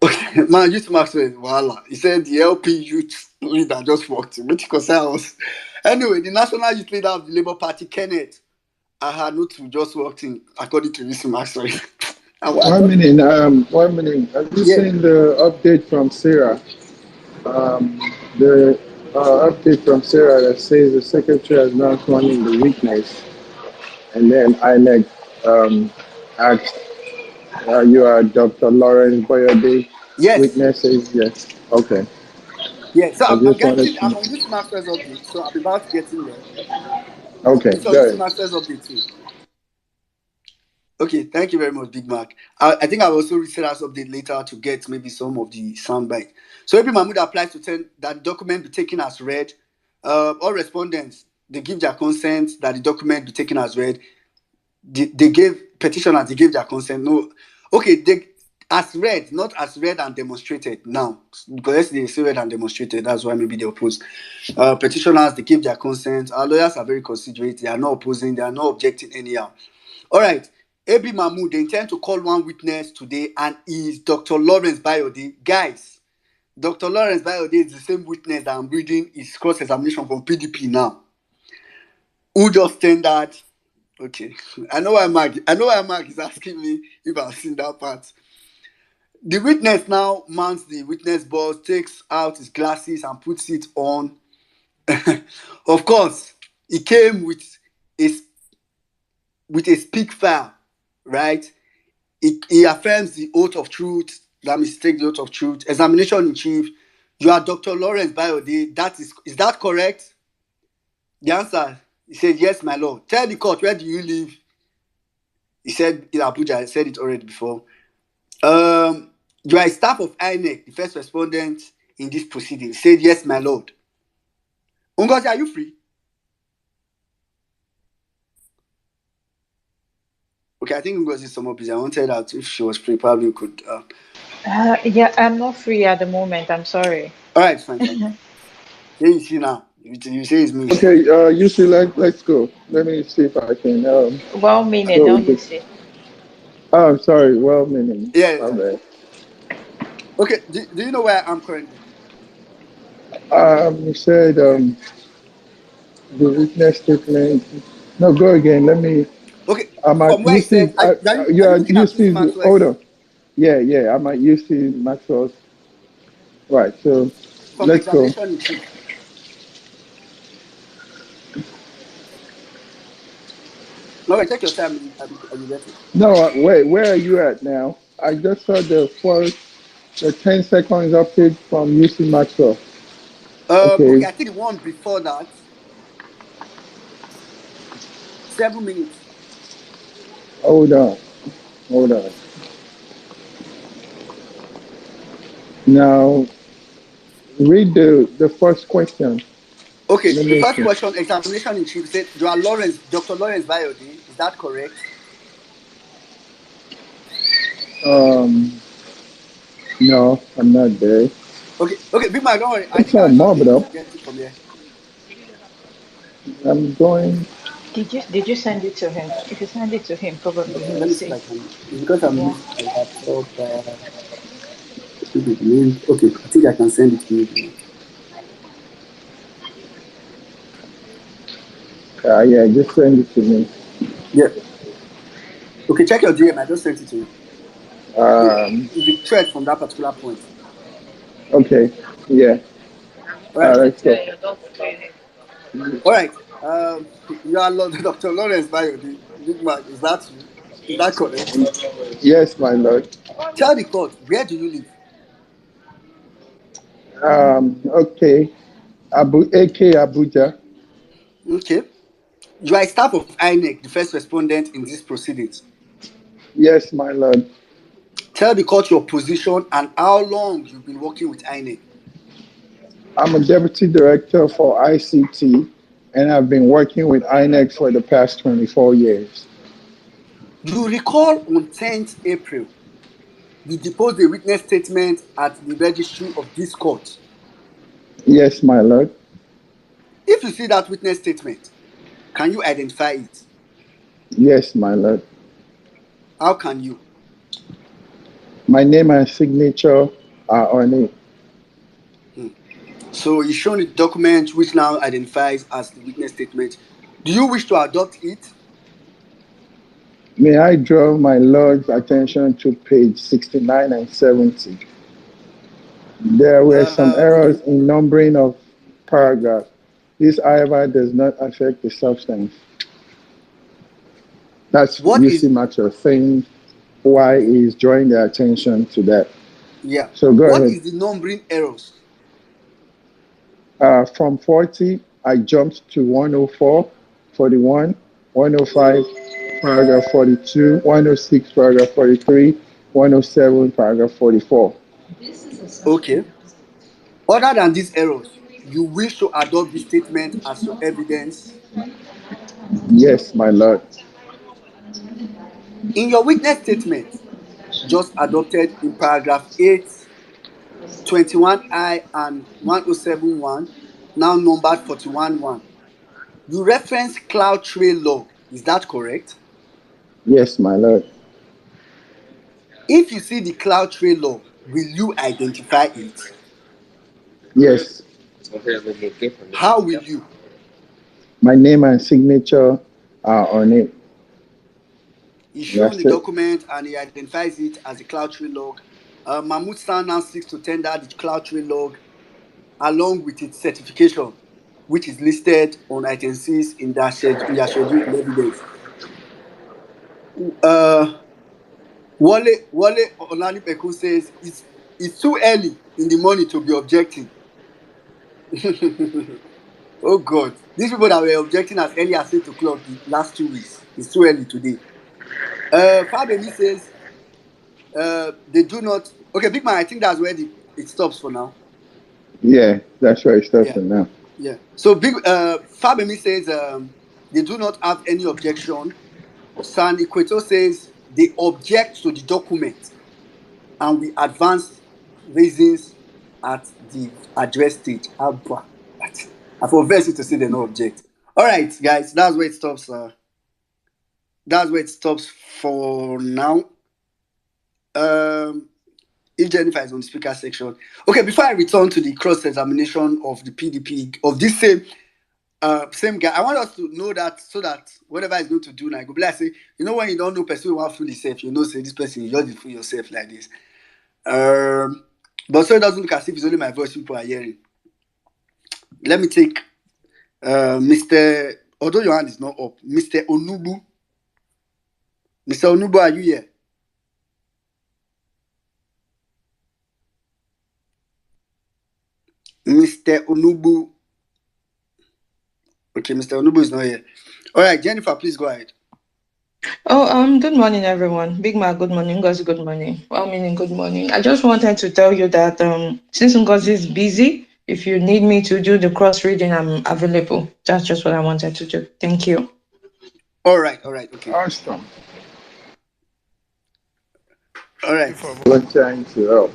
A: Okay, man, youth Maxwell, voila. He said the LP youth leader just walked in, which concern us. Anyway, the national youth leader of the Labour Party, Kenneth Ahanutu, just walked in, according to Mr. Maxwell.
C: 1 minute. 1 minute. Have you seen the update from Sarah? The update from Sarah that says the secretary has now finding the weakness, and then INEC asked, "You are Dr. Lawrence Boyode."
A: Yes.
C: Witnesses, yes. Okay.
A: Yeah, so
C: I
A: I'm
C: just wanted
A: getting, I'm
C: to.
A: on Youth Maxwell's update, so I'm about to get in there.
C: Okay,
A: It's on
C: go
A: Youth
C: ahead.
A: Maxwell's update too. Okay, thank you very much, Big Mac. I think I'll also read Sarah's update later to get maybe some of the soundbite. So every Mahmoud applies to send that document be taken as read. All respondents, they give their consent that the document be taken as read. They gave petitioners, they gave their consent. No, okay, they as read, not as read and demonstrated now. Because they say read and demonstrated, that's why maybe they oppose. Petitioners, they give their consent. Our lawyers are very considerate, they are not opposing, they are not objecting anyhow. All right. AB Mahmoud, they intend to call one witness today, and is Dr. Lawrence Bayode. Guys, Dr. Lawrence Bayode is the same witness that I'm reading his cross-examination from PDP now. Who just tendered? Okay. I know why Mark is asking me if I've seen that part. The witness now mounts the witness box, takes out his glasses and puts it on. Of course, he came with a speak file, right? He affirms the oath of truth. That means take the oath of truth. Examination in chief. You are Dr. Lawrence Bayode. Is that correct? The answer, he said, yes, my lord. Tell the court, where do you live? He said in Abuja. I said it already before. You are a staff of INEC, the first respondent in this proceeding. He said, yes, my lord. Ngozi, are you free? Okay, I think Ngozi is somewhat busy. I wanted out if she was free, probably could.
D: Yeah, I'm not free at the moment. I'm sorry.
A: All right, fine. Here you see now. You say it's me.
C: Okay, you see, let's go. Let me see if I can
D: Well meaning,
C: go
D: no,
C: with
D: you
C: this.
D: see.
C: Oh, I'm sorry. Well meaning.
A: Yeah.
C: My bad.
A: Okay, do you know where I am currently?
C: You said the witness statement. No, go again. Let me.
A: Okay,
C: I'm at
A: from where he said,
C: UC. You
A: are you
C: are
A: looking at UC
C: UC. Hold
A: Maxwell's?
C: on. Yeah. I'm at UC Maxwell's. Right. So
A: From
C: let's go.
A: examination in chief. No, take your time and you get it.
C: No, wait. Where are you at now? I just saw the 10 seconds update from UC Maxwell.
A: Okay,
C: Okay.
A: I think the one before that, 7 minutes.
C: Hold on. Hold on. Now read the first question.
A: Okay,
C: Let
A: the
C: me
A: first
C: see.
A: question, examination in chief said, you are Dr. Lawrence Bayode. Is that correct?
C: Um. No, I'm not there.
A: Okay, Big Mike, don't worry. I
C: It's
A: think
C: not
A: I'll be
C: mobbed
A: able
C: up.
A: to get it from here.
C: I'm going.
D: Did you send it to him? If you send it to him, probably he will
A: Let me see if
D: see.
A: I can. It's because I'm
D: Yeah.
A: using my laptop. Okay, I think I can send it to you.
C: Yeah, just send it to me.
A: Yeah. Okay, check your DM. I just sent it to you.
C: Um.
A: It's the thread from that particular point.
C: Okay. Yeah.
A: All right.
C: Let's go.
A: All right. You are Lord Dr. Lawrence Bayode. Big Mac, is that you? Is that correct?
C: Yes, my lord.
A: Tell the court, where do you live?
C: Okay. AK Abuja.
A: Okay. You are a staff of INEC, the first respondent in these proceedings.
C: Yes, my lord.
A: Tell the court your position and how long you've been working with INEC.
C: I'm a deputy director for ICT, and I've been working with INEC for the past 24 years.
A: You recall on 10th April, you deposed a witness statement at the registry of this court.
C: Yes, my lord.
A: If you see that witness statement, can you identify it?
C: Yes, my lord.
A: How can you?
C: My name and signature are on it.
A: Hmm. So you shown the document which now identifies as the witness statement. Do you wish to adopt it?
C: May I draw my lord's attention to page 69 and 70? There were some
A: Okay.
C: errors in numbering of paragraphs. This, however, does not affect the substance. That's
A: What is
C: UC Maxwell saying why he's drawing their attention to that.
A: yeah?
C: So go
A: What
C: ahead.
A: is the numbering errors?
C: From 40, I jumped to 104, 41, 105, paragraph 42, 106, paragraph 43, 107, paragraph 44.
A: Okay. Other than these errors, you wish to adopt this statement as your evidence.
C: Yes, my lord.
A: In your witness statement, just adopted in paragraph 8, 21I and 1071, now numbered 41.1, you reference cloud trail log. Is that correct?
C: Yes, my lord.
A: If you see the cloud trail log, will you identify it?
C: Yes.
A: How will you?
C: My name and signature are on it.
A: He's shown the
C: That's it.
A: document and he identifies it as a cloud tree log. Mahmoud Stan now seeks to tender the cloud tree log along with its certification, which is listed on item 6 in their schedule in evidence. Uh, Wale Olanipeku says it's too early in the morning to be objecting. Oh God, these people that were objecting as early as 8 o'clock the last 2 weeks, it's too early today. Fabemi says they do not. Okay, Big Man, I think that's where it stops for now.
C: Yeah, that's where it starts
A: Yeah,
C: from now.
A: yeah. So Fabemi says they do not have any objection. San Equator says they object to the document and we advance reasons at the address stage. Abba. I for verse to say they no object. All right, guys, that's where it stops. That's where it stops for now. Um, if Jennifer is on the speaker section. Okay, before I return to the cross-examination of the PDP of this same guy, I want us to know that so that whatever he's going to do now, go be like say, when you don't know person who want fool yourself, say this person you just fool yourself like this. But so it doesn't look as if it's only my voice people are hearing. Let me take Mr. Although your hand is not up, Mr. Onubu. Mr. Onubu, are you here? Mr. Onubu. Okay, Mr. Onubu is not here. All right, Jennifer, please go ahead.
E: Oh, good morning, everyone. Big Ma, good morning. Ngozi, good morning. Well, meaning good morning. I just wanted to tell you that since Ngozi is busy, if you need me to do the cross reading, I'm available. That's just what I wanted to do. Thank you.
A: All right, okay.
C: Awesome.
A: All right.
C: Volunteering to help.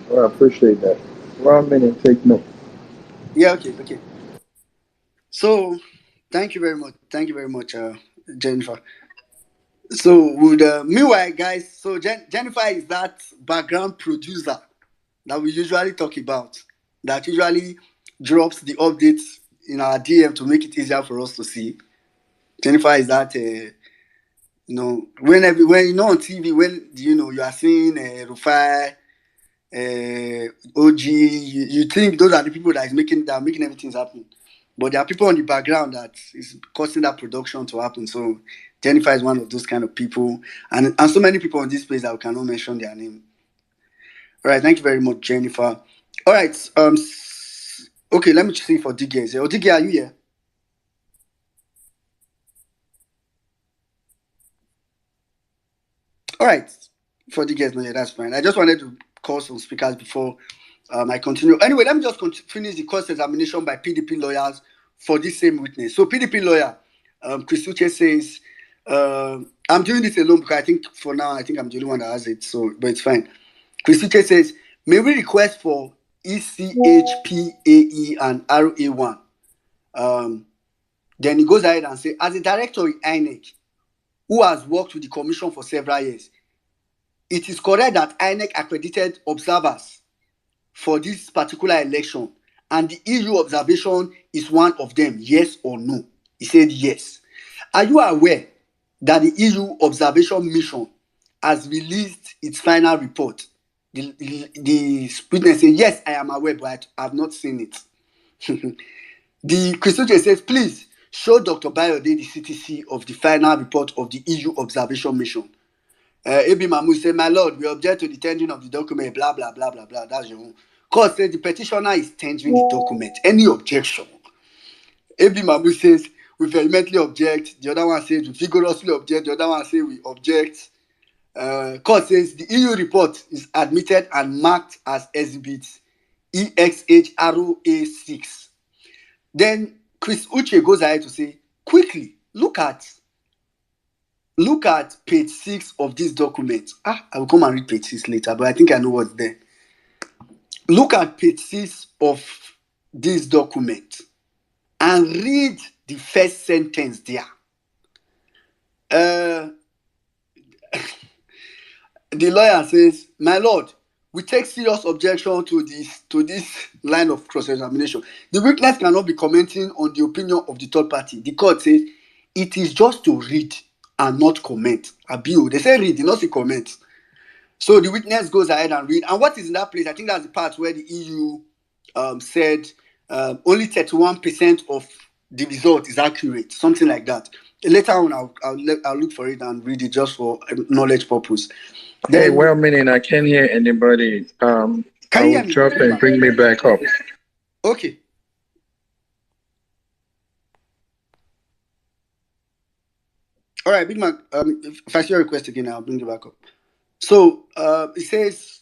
C: Well, I appreciate that. 1 minute, take note.
A: Yeah, okay. So, thank you very much. Thank you very much, Jennifer. So, meanwhile, guys, so Jennifer is that background producer that we usually talk about, that usually drops the updates in our DM to make it easier for us to see. Jennifer is that, when on TV, when you are seeing Rufai, OG, you think those are the people that are making everything happen. But there are people on the background that is causing that production to happen. So Jennifer is one of those kind of people, and so many people on this page that we cannot mention their name. All right, thank you very much, Jennifer. All right, okay, let me see for DG. Oh, DG, are you here? All right, for DG, no, yeah, that's fine. I just wanted to call some speakers before I continue. Anyway, let me just finish the cross-examination by PDP lawyers for this same witness. So PDP lawyer, Chris Uche says, I'm doing this alone because I think for now, I think I'm the only one that has it, so but it's fine. Chris Uche says, may we request for ECHPAE and RA1? Then he goes ahead and says, as a director in INEC, who has worked with the commission for several years, it is correct that INEC accredited observers for this particular election, and the EU observation is one of them, yes or no? He said yes. Are you aware that the EU observation mission has released its final report? The witness said, yes, I am aware, but I have not seen it. The Christian says, please show Dr. Bayode the CTC of the final report of the EU observation mission. Abi Mahmoud said, my lord, we object to the tendering of the document, blah, blah, blah, blah, blah. That's your own. Court said the petitioner is tendering the document. Any objection? Abi Mahmoud says, we vehemently object. The other one says, we vigorously object. The other one says, we object. Court says the EU report is admitted and marked as exhibit EXHROA6. Then Chris Uche goes ahead to say, quickly, look at page 6 of this document. I will come and read page 6 later, but I think I know what's there. Look at page 6 of this document and read the first sentence there. The lawyer says, my lord, we take serious objection to this line of cross-examination. The witness cannot be commenting on the opinion of the third party. The court says it is just to read and not comment. They say read, they not say comment. So the witness goes ahead and read. And what is in that place? I think that's the part where the EU said only 31% of the result is accurate, something like that. Later on, I'll look for it and read it just for knowledge purpose.
C: Hey, well, meaning I can't hear anybody.
A: Can
C: I
A: you
C: will
A: hear me?
C: drop and bring me back up.
A: Okay. All right, Big Man. If I see your request again, I'll bring you back up. So it says,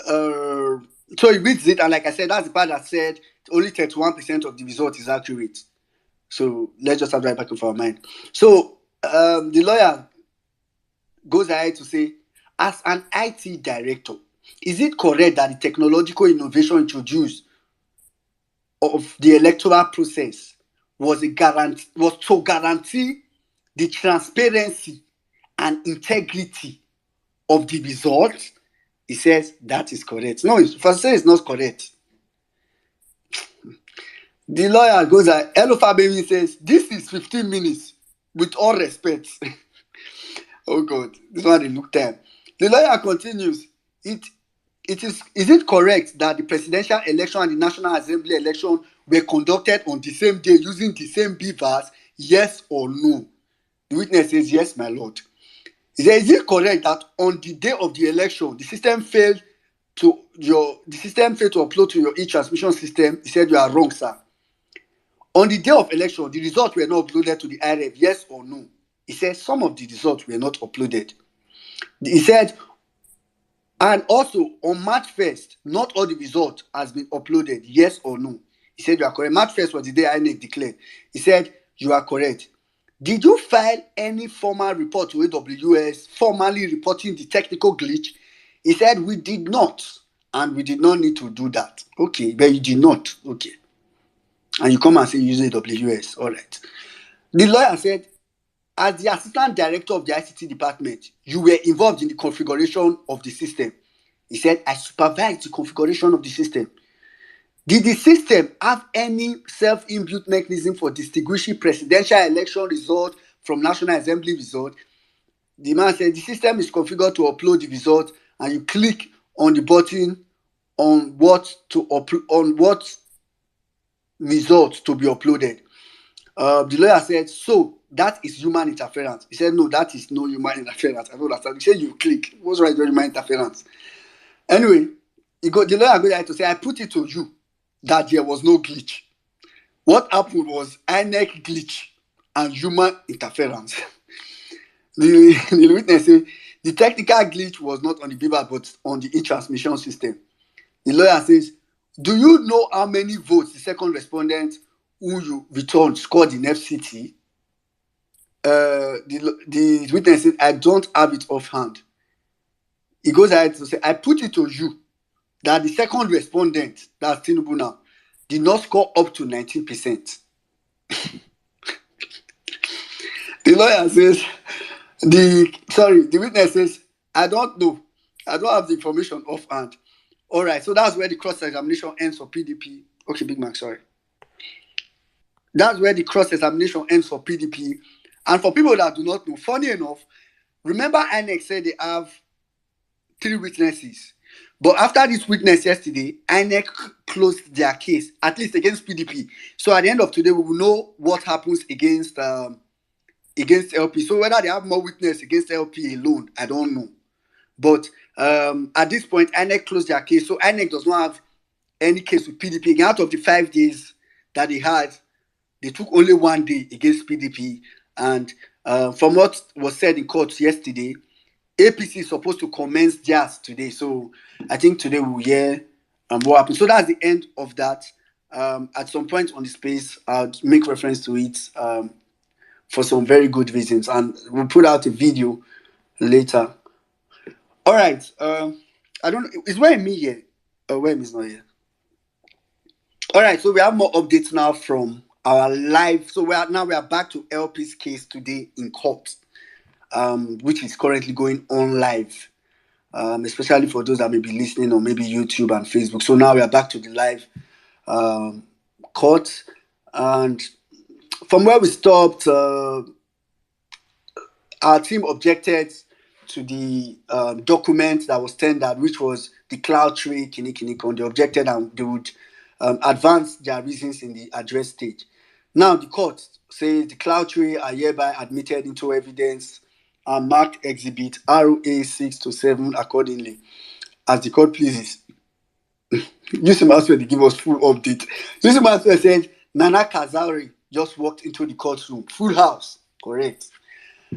A: so he reads it, and like I said, that's the part that said only 31% of the result is accurate. So let's just have that back in our mind. So the lawyer goes ahead to say, as an IT director, is it correct that the technological innovation introduced of the electoral process was to guarantee the transparency and integrity of the results? He says that is correct. No, first say it's not correct. The lawyer goes ahead. Hello Fabian says this is 15 minutes with all respect. Oh God, this one they look time. The lawyer continues. Is it correct that the presidential election and the National Assembly election were conducted on the same day using the same beavers? Yes or no? The witness says yes, my lord. He says, is it correct that on the day of the election the system failed to upload to your e-transmission system? He said you are wrong, sir. On the day of election, the results were not uploaded to the IRF, yes or no? He said some of the results were not uploaded. He said, and also on March 1st, not all the results has been uploaded, yes or no? He said you are correct. March 1st was the day INEC declared. He said you are correct. Did you file any formal report to AWS formally reporting the technical glitch? He said we did not, and we did not need to do that. Okay, but you did not. Okay. And you come and say use AWS. All right. The lawyer said, as the assistant director of the ICT department, you were involved in the configuration of the system. He said, I supervised the configuration of the system. Did the system have any self-imbued mechanism for distinguishing presidential election result from National Assembly result? The man said, the system is configured to upload the result, and you click on the button on what results to be uploaded. The lawyer said, so that is human interference. He said, no, that is no human interference. I don't understand. He said, you click. What's right with human interference? Anyway, the lawyer go there to say, I put it to you that there was no glitch. What happened was INEC glitch and human interference. the witness said the technical glitch was not on the BIBA but on the e-transmission system. The lawyer says, do you know how many votes the second respondent who you returned scored in FCT? The witness said, I don't have it offhand. He goes ahead to say, I put it to you that the second respondent, that's Tinubu now, did not score up to 19%. The lawyer says, the witness says, I don't know. I don't have the information offhand. All right, so that's where the cross-examination ends for PDP. Okay, Big Mac, sorry. That's where the cross-examination ends for PDP. And for people that do not know, funny enough, remember INEC said they have 3 witnesses. But after this witness yesterday, INEC closed their case, at least against PDP. So at the end of today, we will know what happens against LP. So whether they have more witness against LP alone, I don't know. But at this point, INEC closed their case. So INEC does not have any case with PDP. Again, out of the 5 days that they had, they took only 1 day against PDP. And from what was said in court yesterday, APC is supposed to commence theirs today. So I think today we'll hear what happened. So that's the end of that. At some point on the space, I'll make reference to it for some very good reasons. And we'll put out a video later. All right. I don't know. Is Wayne here? Wayne is not here. All right. So we have more updates now from our live. So we are back to LP's case today in court, which is currently going on live, especially for those that may be listening on maybe YouTube and Facebook. So now we are back to the live court. And from where we stopped, our team objected to the document that was tendered, which was the cloud tree, Kini. They objected and they would advance their reasons in the address stage. Now, the court says the cloud tree are hereby admitted into evidence and marked exhibit ROA 6 to 7 accordingly, as the court pleases. Yusuf Maswe, they give us full update. Yusuf Maswe said Nana Kazari just walked into the courtroom. Full house. Correct.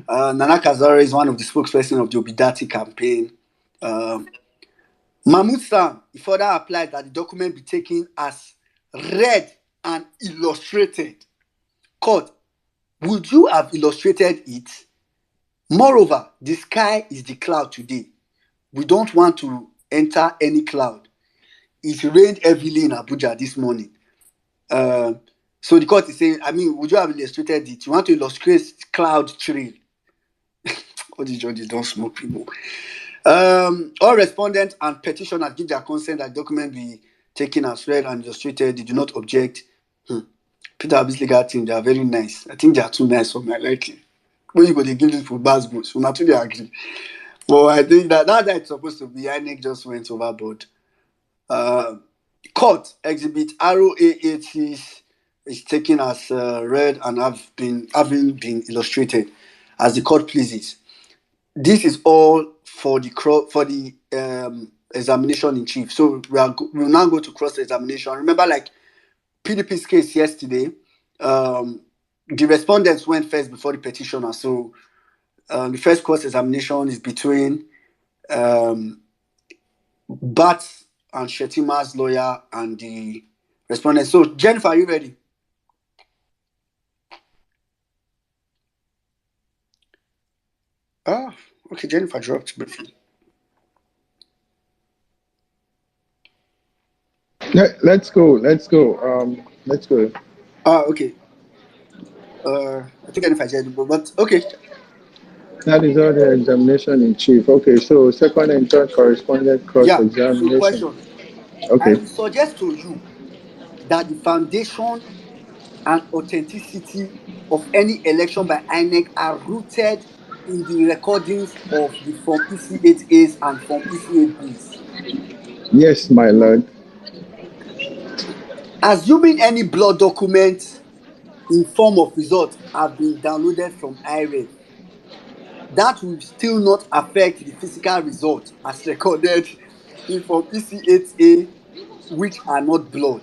A: Nana Kazari is one of the spokespersons of the Obidati campaign. Mahmoud Sam, he further applied that the document be taken as read and illustrated. Court, would you have illustrated it? Moreover, the sky is the cloud today. We don't want to enter any cloud. It rained heavily in Abuja this morning. So the court is saying, would you have illustrated it? You want to illustrate cloud trail. All these judges don't smoke people. All respondents and petitioners give their consent that the document be taken as read and illustrated. They do not object. Peter Abby's legal team, they are very nice. I think they are too nice for my liking. When you go, they give this for bad goods. So naturally I agree. But I think that it's supposed to be. INEC just went overboard. Court exhibit ROA80 is taken as read and having been illustrated as the court pleases. This is all for the examination in chief. So we'll now go to cross examination. Remember, like PDP's case yesterday, the respondents went first before the petitioner. So the first cross examination is between Bat and Shetima's lawyer and the respondent. So Jennifer, are you ready? Oh, okay. Jennifer dropped briefly.
C: Let's go. Let's go.
A: Okay. I think Jennifer said, but okay.
C: That is all the examination in chief. Okay, so second and third correspondent cross-examination.
A: So question.
C: Okay.
A: I will suggest to you that the foundation and authenticity of any election by INEC are rooted in the recordings of the Form PC8As and Form PC8Bs.
C: Yes, my lord.
A: Assuming any blood document in form of results have been downloaded from iRef, that will still not affect the physical result as recorded in Form EC8A, which are not blood.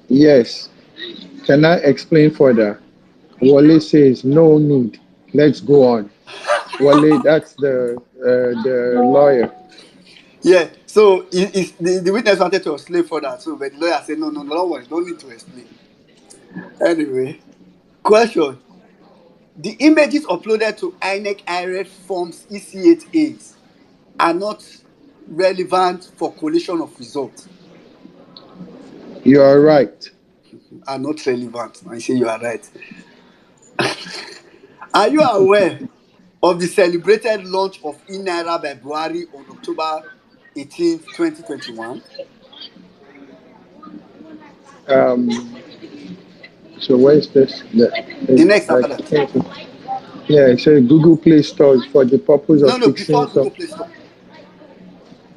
C: Yes. Can I explain further? Wale says no need. Let's go on. Wale, that's the lawyer.
A: Yeah, so the witness wanted to explain further, so but the lawyer said, no, don't worry, don't need to explain. Anyway, question. The images uploaded to INEC IREF forms EC8As are not relevant for collation of results.
C: You are right.
A: Are not relevant. I say you are right. Are you aware of the celebrated launch of eNaira by Buhari on October 18th, 2021?
C: Um, so where's this?
A: The next after that.
C: Yeah, it says Google Play Stores for the purpose of
A: No,
C: fixing
A: before
C: some.
A: Google Play Store.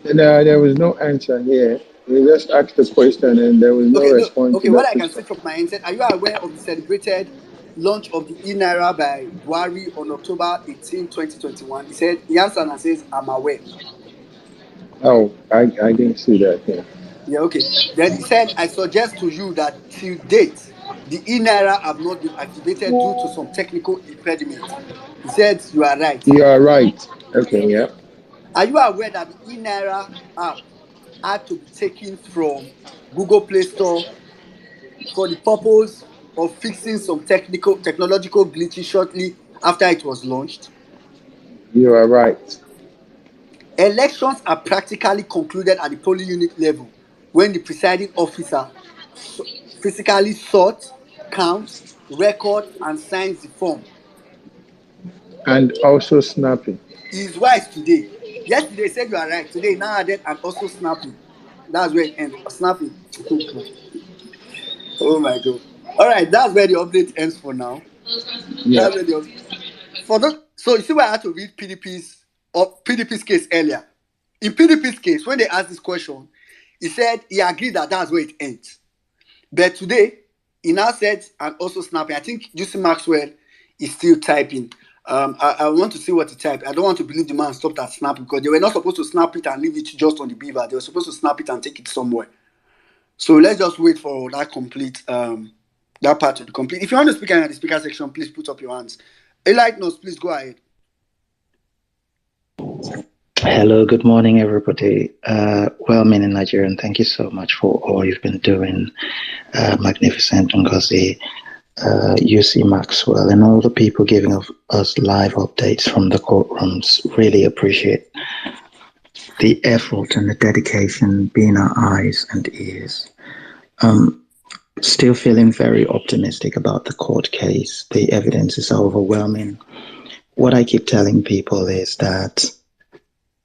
C: And, there was no answer here. We just asked the question and there was no
A: Okay, no,
C: response to
A: okay. What
C: that
A: I can say
C: question.
A: from my end, are you aware of the celebrated launch of the eNaira by Buhari on October 18th, 2021? He said, he answered and says, I'm aware.
C: Oh, I didn't see that here.
A: Yeah, okay. Then he said, I suggest to you that till date, the eNaira have not been activated due to some technical impediment. He said, you are right.
C: You are right. Okay, yeah.
A: Are you aware that the eNaira app had to be taken from Google Play Store for the purpose of fixing some technological glitches shortly after it was launched?
C: You are right.
A: Elections are practically concluded at the polling unit level when the presiding officer physically sorts, counts, records, and signs the form.
C: And also snapping.
A: He is wise today. Yesterday he said you are right. Today now added and also snapping. That's where it ends. Snapping. Oh God. Oh my God. All right, that's where the update ends for now.
C: Yeah.
A: That's where the for those, so you see why I had to read PDP's case earlier. In PDP's case, when they asked this question, he said he agreed that that's where it ends. But today, he now said and also snapping. I think Justin Maxwell is still typing. I want to see what he typed. I don't want to believe the man stopped at snap because they were not supposed to snap it and leave it just on the beaver. They were supposed to snap it and take it somewhere. So let's just wait for that complete that part to be complete. If you want to speak in the speaker section, please put up your hands. Elite Nose, please go ahead.
F: Hello, good morning, everybody. Well-meaning Nigerian, thank you so much for all you've been doing. Magnificent Ngozi, UC Maxwell, and all the people giving us live updates from the courtrooms. Really appreciate the effort and the dedication being our eyes and ears. Still feeling very optimistic about the court case. The evidence is overwhelming. What I keep telling people is that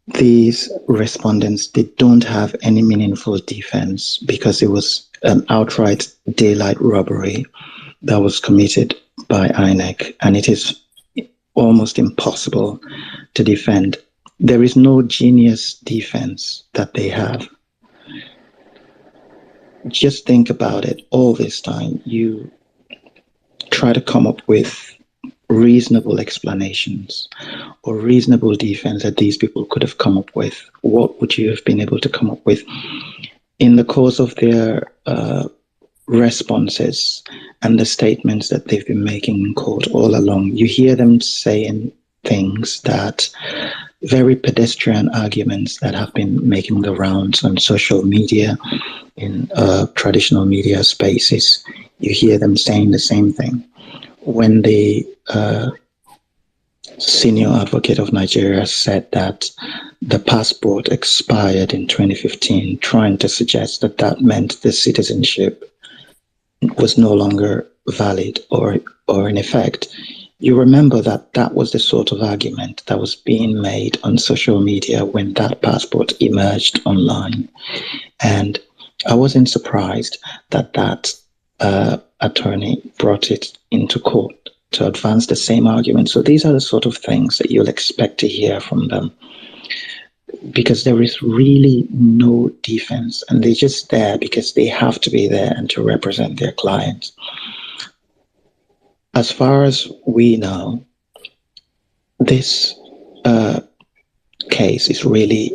F: these respondents, they don't have any meaningful defense because it was an outright daylight robbery that was committed by INEC, and it is almost impossible to defend. There is no genius defense that they have. Just think about it. All this time, you try to come up with reasonable explanations or reasonable defense that these people could have come up with. What would you have been able to come up with? In the course of their responses and the statements that they've been making in court all along, you hear them saying things that very pedestrian arguments that have been making the rounds on social media, in traditional media spaces. You hear them saying the same thing. When the senior advocate of Nigeria said that the passport expired in 2015, trying to suggest that that meant the citizenship was no longer valid or in effect, you remember that that was the sort of argument that was being made on social media when that passport emerged online. And I wasn't surprised that that attorney brought it into court to advance the same argument. So these are the sort of things that you'll expect to hear from them, because there is really no defense and they're just there because they have to be there and to represent their clients. as far as we know, this case is really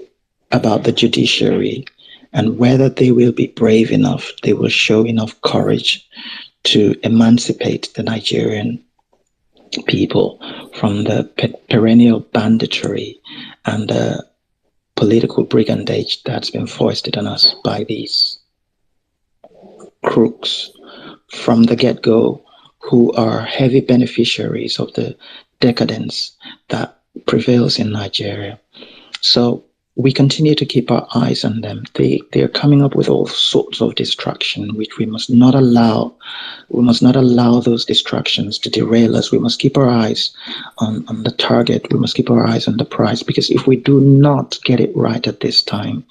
F: about the judiciary and whether they will be brave enough, they will show enough courage to emancipate the Nigerian people from the perennial banditry and the political brigandage that's been foisted on us by these crooks from the get-go, who are heavy beneficiaries of the decadence that prevails in Nigeria. So we continue to keep our eyes on them. They're coming up with all sorts of distraction, which we must not allow. We must not allow those distractions to derail us. We must keep our eyes on the target. We must keep our eyes on the prize, because if we do not get it right at this time,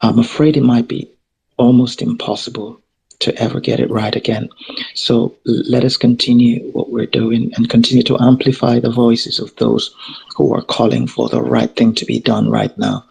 F: I'm afraid it might be almost impossible to ever get it right again. So let us continue what we're doing and continue to amplify the voices of those who are calling for the right thing to be done right now.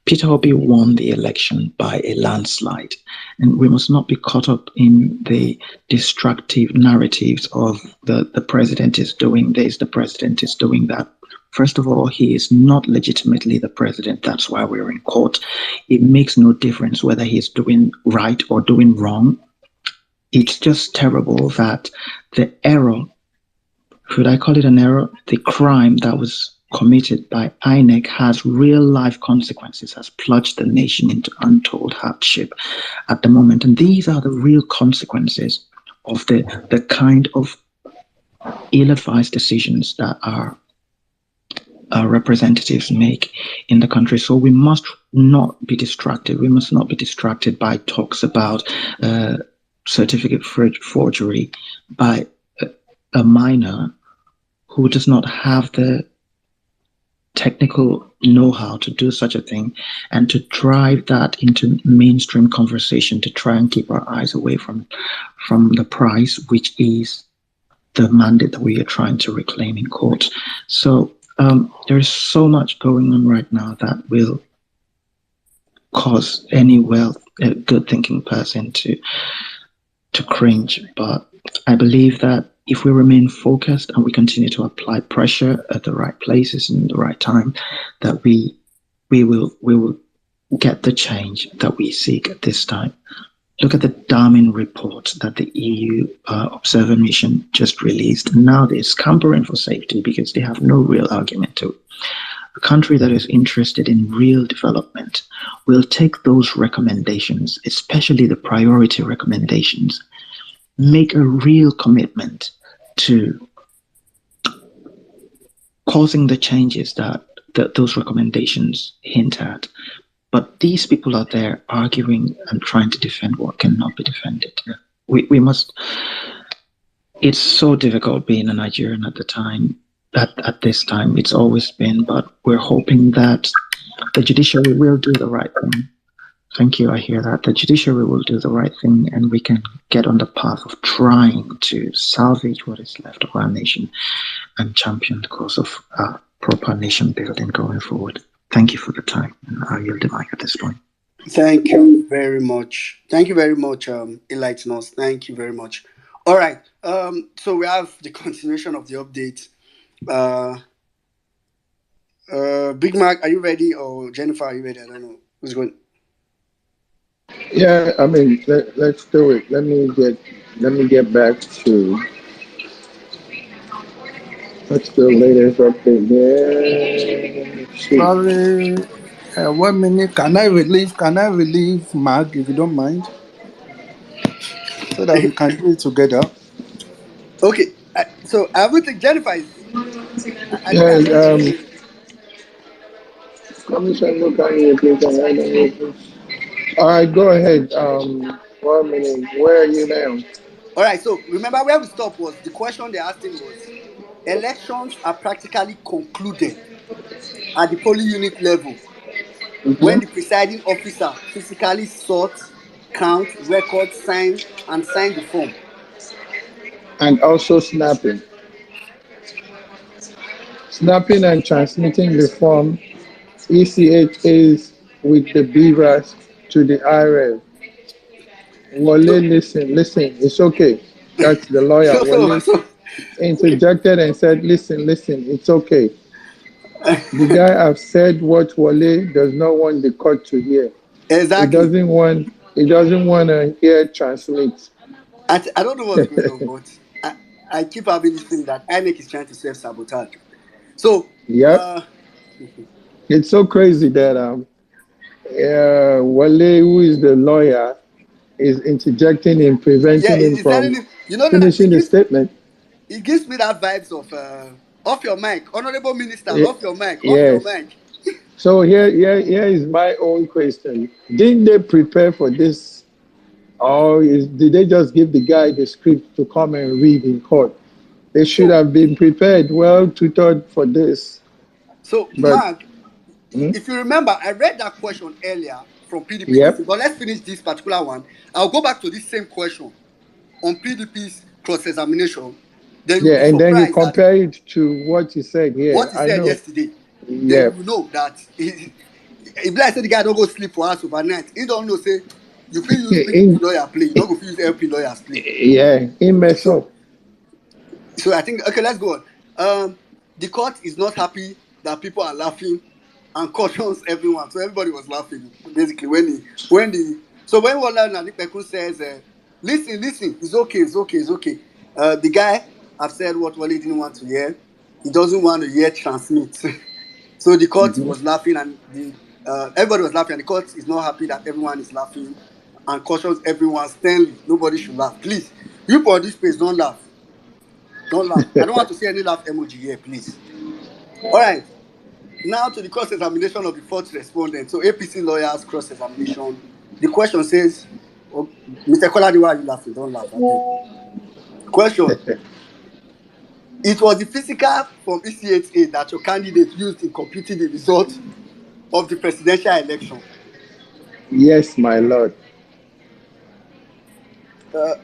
F: Peter Obi won the election by a landslide, and we must not be caught up in the destructive narratives of the president is doing this, the president is doing that. First of all, he is not legitimately the president. That's why we're in court. It makes no difference whether he's doing right or doing wrong. It's just terrible that the error, should I call it an error? The crime that was committed by INEC has real life consequences, has plunged the nation into untold hardship at the moment. And these are the real consequences of the kind of ill-advised decisions that our representatives make in the country. So we must not be distracted. We must not be distracted by talks about certificate forgery by a minor who does not have the technical know-how to do such a thing, and to drive that into mainstream conversation to try and keep our eyes away from the prize, which is the mandate that we are trying to reclaim in court. So there's so much going on right now that will cause any good thinking person to cringe. But I believe that if we remain focused and we continue to apply pressure at the right places and the right time, that we will get the change that we seek at this time. Look at the damning report that the EU observer mission just released. Now they're scampering for safety because they have no real argument to it. A country that is interested in real development will take those recommendations, especially the priority recommendations, make a real commitment to causing the changes that those recommendations hint at. But these people are there arguing and trying to defend what cannot be defended. We must. It's so difficult being a Nigerian at the time. At this time, it's always been. But we're hoping that the judiciary will do the right thing. Thank you. I hear that the judiciary will do the right thing, and we can get on the path of trying to salvage what is left of our nation and champion the cause of proper nation building going forward. Thank you for the time, and I'll yield the mic at this point.
A: Thank you very much. Thank you very much, Enlighten Us. Thank you very much. All right. So we have the continuation of the update. Big Mac, are you ready? Or Jennifer, are you ready? I don't know. Who's going?
C: Yeah, I mean, let's do it. Let me get back to what's the latest update there.
G: Sorry, 1 minute. Can I relieve Mag, if you don't mind, so that we can do it together?
A: Okay. So I would think Jennifer is. I think I
C: Yeah,
A: heard you.
C: Commissioner, can you please? All right, go ahead. 1 minute. Where are you now?
A: All right. So remember where we stopped was the question they asked him was: elections are practically concluded at the polling unit level when the presiding officer physically sort, count, record, sign the form.
C: And also snapping and transmitting the form ECHAs with the beavers to the IRL. Wale,
A: So
C: listen, it's okay. That's the lawyer.
A: so so
C: Wale,
A: so
C: interjected and said, listen, it's okay. The guy have said what Wale does not want the court to hear.
A: Exactly.
C: He doesn't want to hear transmit.
A: I don't know what's going on, but I keep having this feeling that INEC is trying to self sabotage. So,
C: Yep. It's so crazy that Wale, who is the lawyer, is interjecting and
A: yeah,
C: preventing him
A: he's telling
C: from
A: him, you know, that
C: finishing the statement.
A: it gives me that vibes of off your mic, honorable minister,
C: Ye-
A: off your mic, off your
C: Yes.
A: mic.
C: So here is my own question. Didn't they prepare for this, or did they just give the guy the script to come and read in court? They should
A: So,
C: have been prepared, well tutored for this. But
A: Mark,
C: hmm,
A: if you remember, I read that question earlier from PDP this
C: yep,
A: thing, but let's finish this particular one. I'll go back to this same question on PDP's cross examination. Then you'll be
C: yeah, and then you
A: surprised that
C: compare it to what you said
A: what
C: here.
A: he
C: I
A: said
C: know.
A: yesterday. Then
C: Yep.
A: you know that if like say the guy don't go sleep for us overnight, he don't know say you feel use PDP
C: In,
A: lawyer play, you don't go feel use LP lawyers play.
C: yeah, he mess
A: So
C: up.
A: so I think okay, let's go on. The court is not happy that people are laughing and cautions everyone. So everybody was laughing basically when Wala Nanipekun says, listen, it's okay. The guy have said what Wale didn't want to hear. He doesn't want to hear transmit. So the court
C: Mhm.
A: was laughing and the everybody was laughing and the court is not happy that everyone is laughing and cautions everyone sternly. Nobody should laugh. Please, you for this space, don't laugh. Don't laugh. I don't want to see any laugh emoji here, please. All right. Now to the cross-examination of the fourth respondent. So APC lawyers cross-examination. The question says, oh, Mr. Koladi, why are you laughing? Don't laugh, okay? Question. It was the physical from ECHA that your candidate used in computing the result of the presidential election.
C: Yes, my lord.
A: Uh,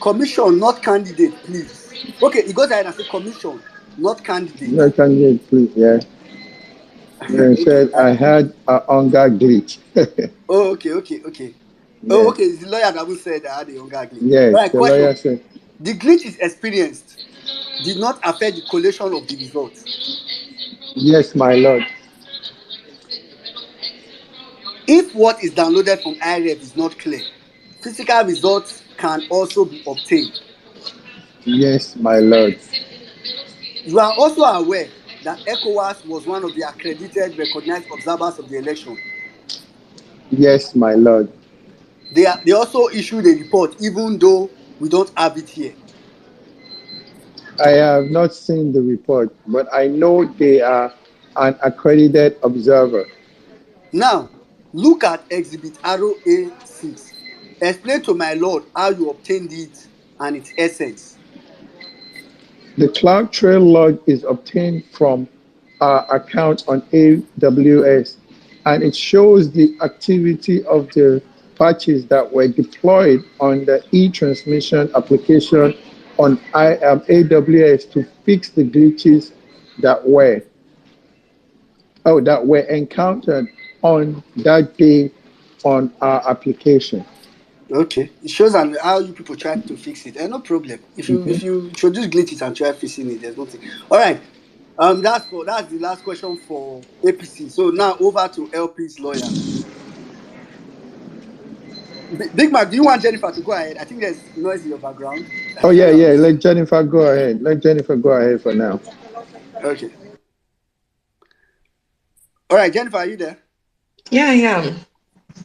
A: Commission, not candidate, please. Okay, he goes ahead and say commission, not candidate.
C: No, can you please? Yeah. And
A: Okay.
C: said I had a hunger glitch.
A: Oh, okay. Oh,
C: Yes.
A: okay. It's the lawyer that will say that I had a younger glitch. All
C: Yes.
A: right,
C: The lawyer
A: question.
C: said,
A: The glitch is experienced did not affect the collation of the results.
C: yes, my lord.
A: If what is downloaded from IREV is not clear, physical results can also be obtained.
C: Yes, my lord.
A: You are also aware that ECOWAS was one of the accredited, recognized observers of the election.
C: Yes, my lord.
A: They also issued a report, even though we don't have it here.
C: I have not seen the report, but I know they are an accredited observer.
A: Now, look at Exhibit ROA6. Explain to my lord how you obtained it and its essence.
C: The cloud trail log is obtained from our account on AWS, and it shows the activity of the patches that were deployed on the e-transmission application on AWS to fix the glitches that were encountered on that day on our application.
A: Okay, it shows how you people try to fix it. No problem.
C: Mhm.
A: If you introduce glitches and try fixing it, there's nothing. All right. That's the last question for APC. So now over to LP's lawyer. Big Mac, do you want Jennifer to go ahead? I think there's noise in your background. I
C: Oh
A: feel
C: yeah,
A: I'm
C: yeah. Let
A: listening.
C: Jennifer go ahead. Let Jennifer go ahead for now.
A: Okay. All right, Jennifer, are you there?
E: Yeah, I am.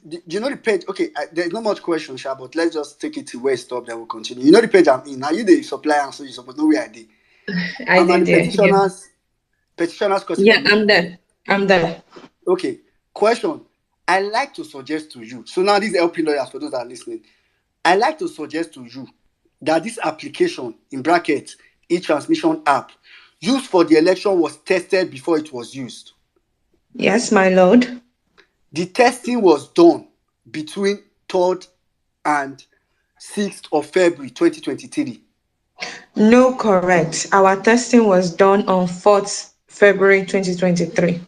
A: Do you know the page? Okay, there's not much question, Sha, but let's just take it to where it stopped. Then we'll continue. You know the page I'm in. Now you the supplier, so you supposed to know where I did.
E: I
A: I'm at
E: did
A: the
E: there. Yeah.
A: petitioners cross
E: Yeah, I'm
A: examination.
E: there. I'm there.
A: Okay, question. I like to suggest to you. So now these LP lawyers for those that are listening. I like to suggest to you that this application in brackets e-transmission app used for the election was tested before it was used.
E: Yes, my lord.
A: The testing was done between 3rd and 6th of February 2023.
E: No, correct. Our testing was done on 4th February 2023.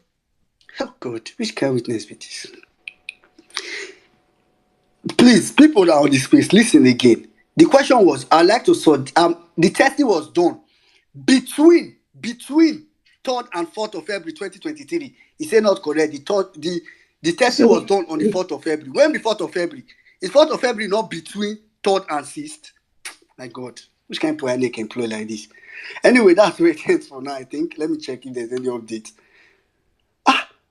A: Oh God, which kind of witness be this? Please, people that are on this space, listen again. The question was, I'd like to sort. The testing was done between 3rd and 4th of February 2023. He said not correct. The testing was done on the 4th of February. When the 4th of February? Is 4th of February not between 3rd and 6th? My God, which kind of poetic employ like this? Anyway, that's where it ends for now, I think. Let me check if there's any update.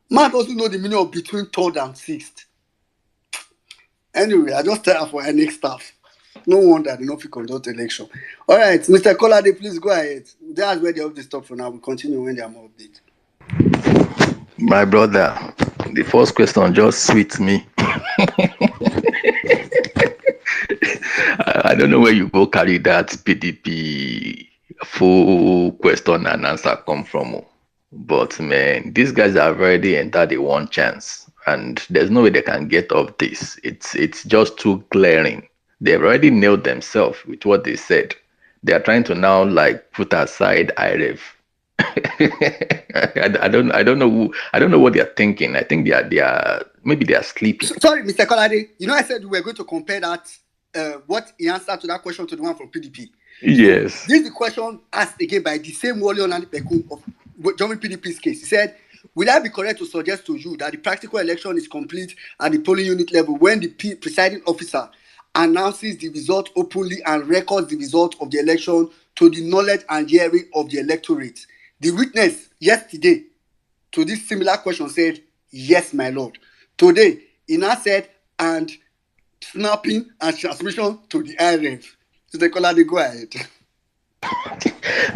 A: Man doesn't know the meaning of between 3rd and 6th. Anyway, I just tell her for our next staff. No wonder they don't fit conduct election. All right, Mr. Kolade, please go ahead. That's where the update stop for now. We'll continue when there are more updates.
H: My brother, the first question just sweet me. I don't know where you go carry that PDP full question and answer come from. But man, these guys have already entered the one chance, and there's no way they can get off this. It's just too glaring. They've already nailed themselves with what they said. They are trying to now like put aside IREV. I don't know what they are thinking. I think they are maybe they are sleeping.
A: Sorry, Mr. Kolade. You know I said we were going to compare that what he answered to that question to the one from PDP.
H: Yes.
A: So, this is the question asked again by the same Wally Onanipeku of German PDP's case. He said, will I be correct to suggest to you that the practical election is complete at the polling unit level when the presiding officer announces the result openly and records the result of the election to the knowledge and hearing of the electorate? The witness yesterday to this similar question said, yes, my lord. Today, he now said, and snapping and transmission to the IRF. So they call her, they go ahead.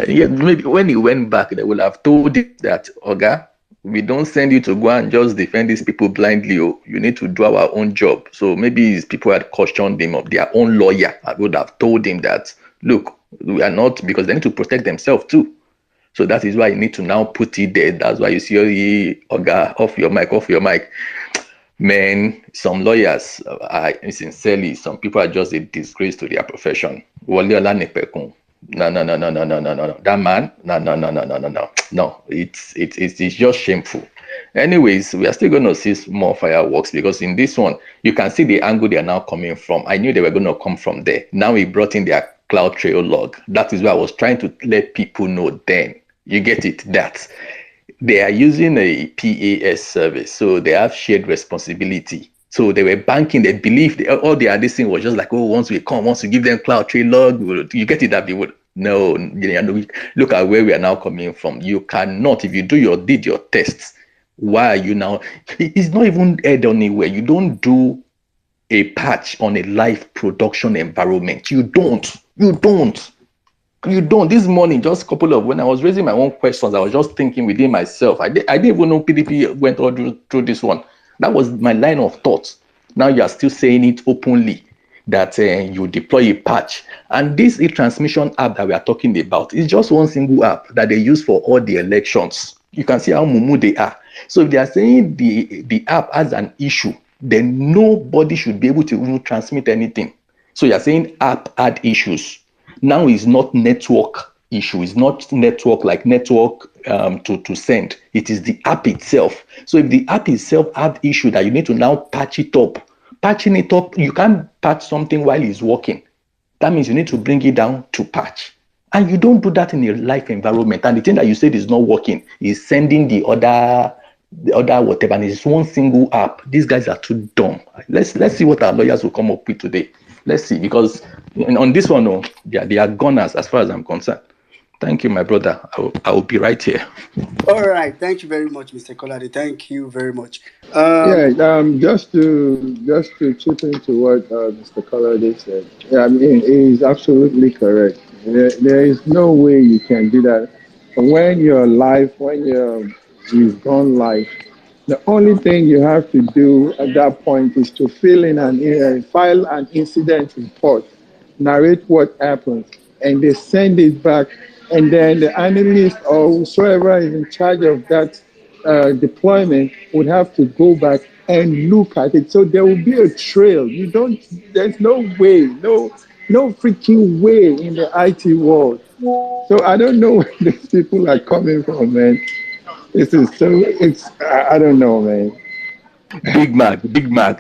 H: Yeah, maybe when he went back, they will have told him that, Oga, we don't send you to go and just defend these people blindly. Oh, you need to do our own job. So maybe his people had cautioned him of their own lawyer. I would have told him that, look, we are not, because they need to protect themselves too. So that is why you need to now put it there. That's why you see, Oga, off your mic. Man, some lawyers, sincerely, some people are just a disgrace to their profession. Wale Olanipekun. No. That man, no. It's just shameful. Anyways, we are still going to see more fireworks because in this one, you can see the angle they are now coming from. I knew they were going to come from there. Now we brought in their cloud trail log. That is why I was trying to let people know then. You get it? That they are using a PAS service, so they have shared responsibility. So they were banking, they believed all the other thing was just like, oh, once we give them cloud trail log, you get it that we would. No, look at where we are now coming from. You cannot, if you did your tests, why are you now? It's not even aired anywhere. You don't do a patch on a live production environment. You don't. This morning, just a couple of when I was raising my own questions, I was just thinking within myself. I didn't even know PDP went all through this one. That was my line of thought. Now you are still saying it openly that you deploy a patch. And this e-transmission app that we are talking about is just one single app that they use for all the elections. You can see how mumu they are. So if they are saying the app has an issue, then nobody should be able to even transmit anything. So you are saying app had issues. Now it's not network issue. It's not network to send. It is the app itself. So if the app itself had issue that you need to now patch it up, patching it up, you can't patch something while it's working. That means you need to bring it down to patch. And you don't do that in a live environment. And the thing that you said is not working is sending the other whatever. And it's one single app. These guys are too dumb. Let's see what our lawyers will come up with today. Let's see, because on this one, they are gunners as far as I'm concerned. Thank you, my brother. I will be right here.
A: All right. Thank you very much, Mr. Kolade. Thank you very much.
C: Just to chip into what Mr. Colade said. Yeah, I mean, he's absolutely correct. There is no way you can do that. When you've gone live, the only thing you have to do at that point is to file an incident report, narrate what happened, and they send it back. And then the analyst or whoever is in charge of that deployment would have to go back and look at it. So there will be a trail. There's no way, no freaking way in the IT world. So I don't know where these people are coming from, man. I don't know, man.
H: Big Mac.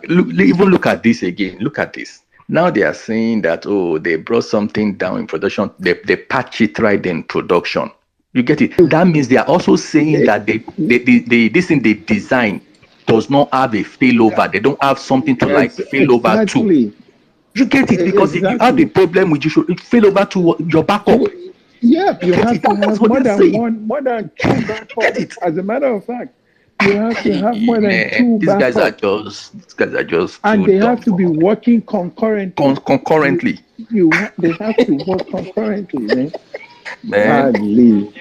H: Look at this again. Look at this. Now they are saying that, oh, they brought something down in production. They patch it right in production. You get it? That means they are also saying that this thing they design does not have a failover. They don't have something to like fail over to.
C: Exactly.
H: You get it? Because if you have a
C: Exactly.
H: problem with you, it fail over to your backup.
C: Yeah, you
H: get
C: have
H: it?
C: to
H: That's
C: have
H: what
C: more
H: they're
C: than
H: saying.
C: more than two
H: Get
C: backups.
H: it?
C: As a matter of fact, you have to have more than
H: Man,
C: two
H: these guys are
C: backups,
H: just
C: and
H: too
C: they
H: dumb
C: have to
H: for
C: be working concurrently.
H: concurrently.
C: They have to work concurrently, man.
H: Man,
C: Hardly.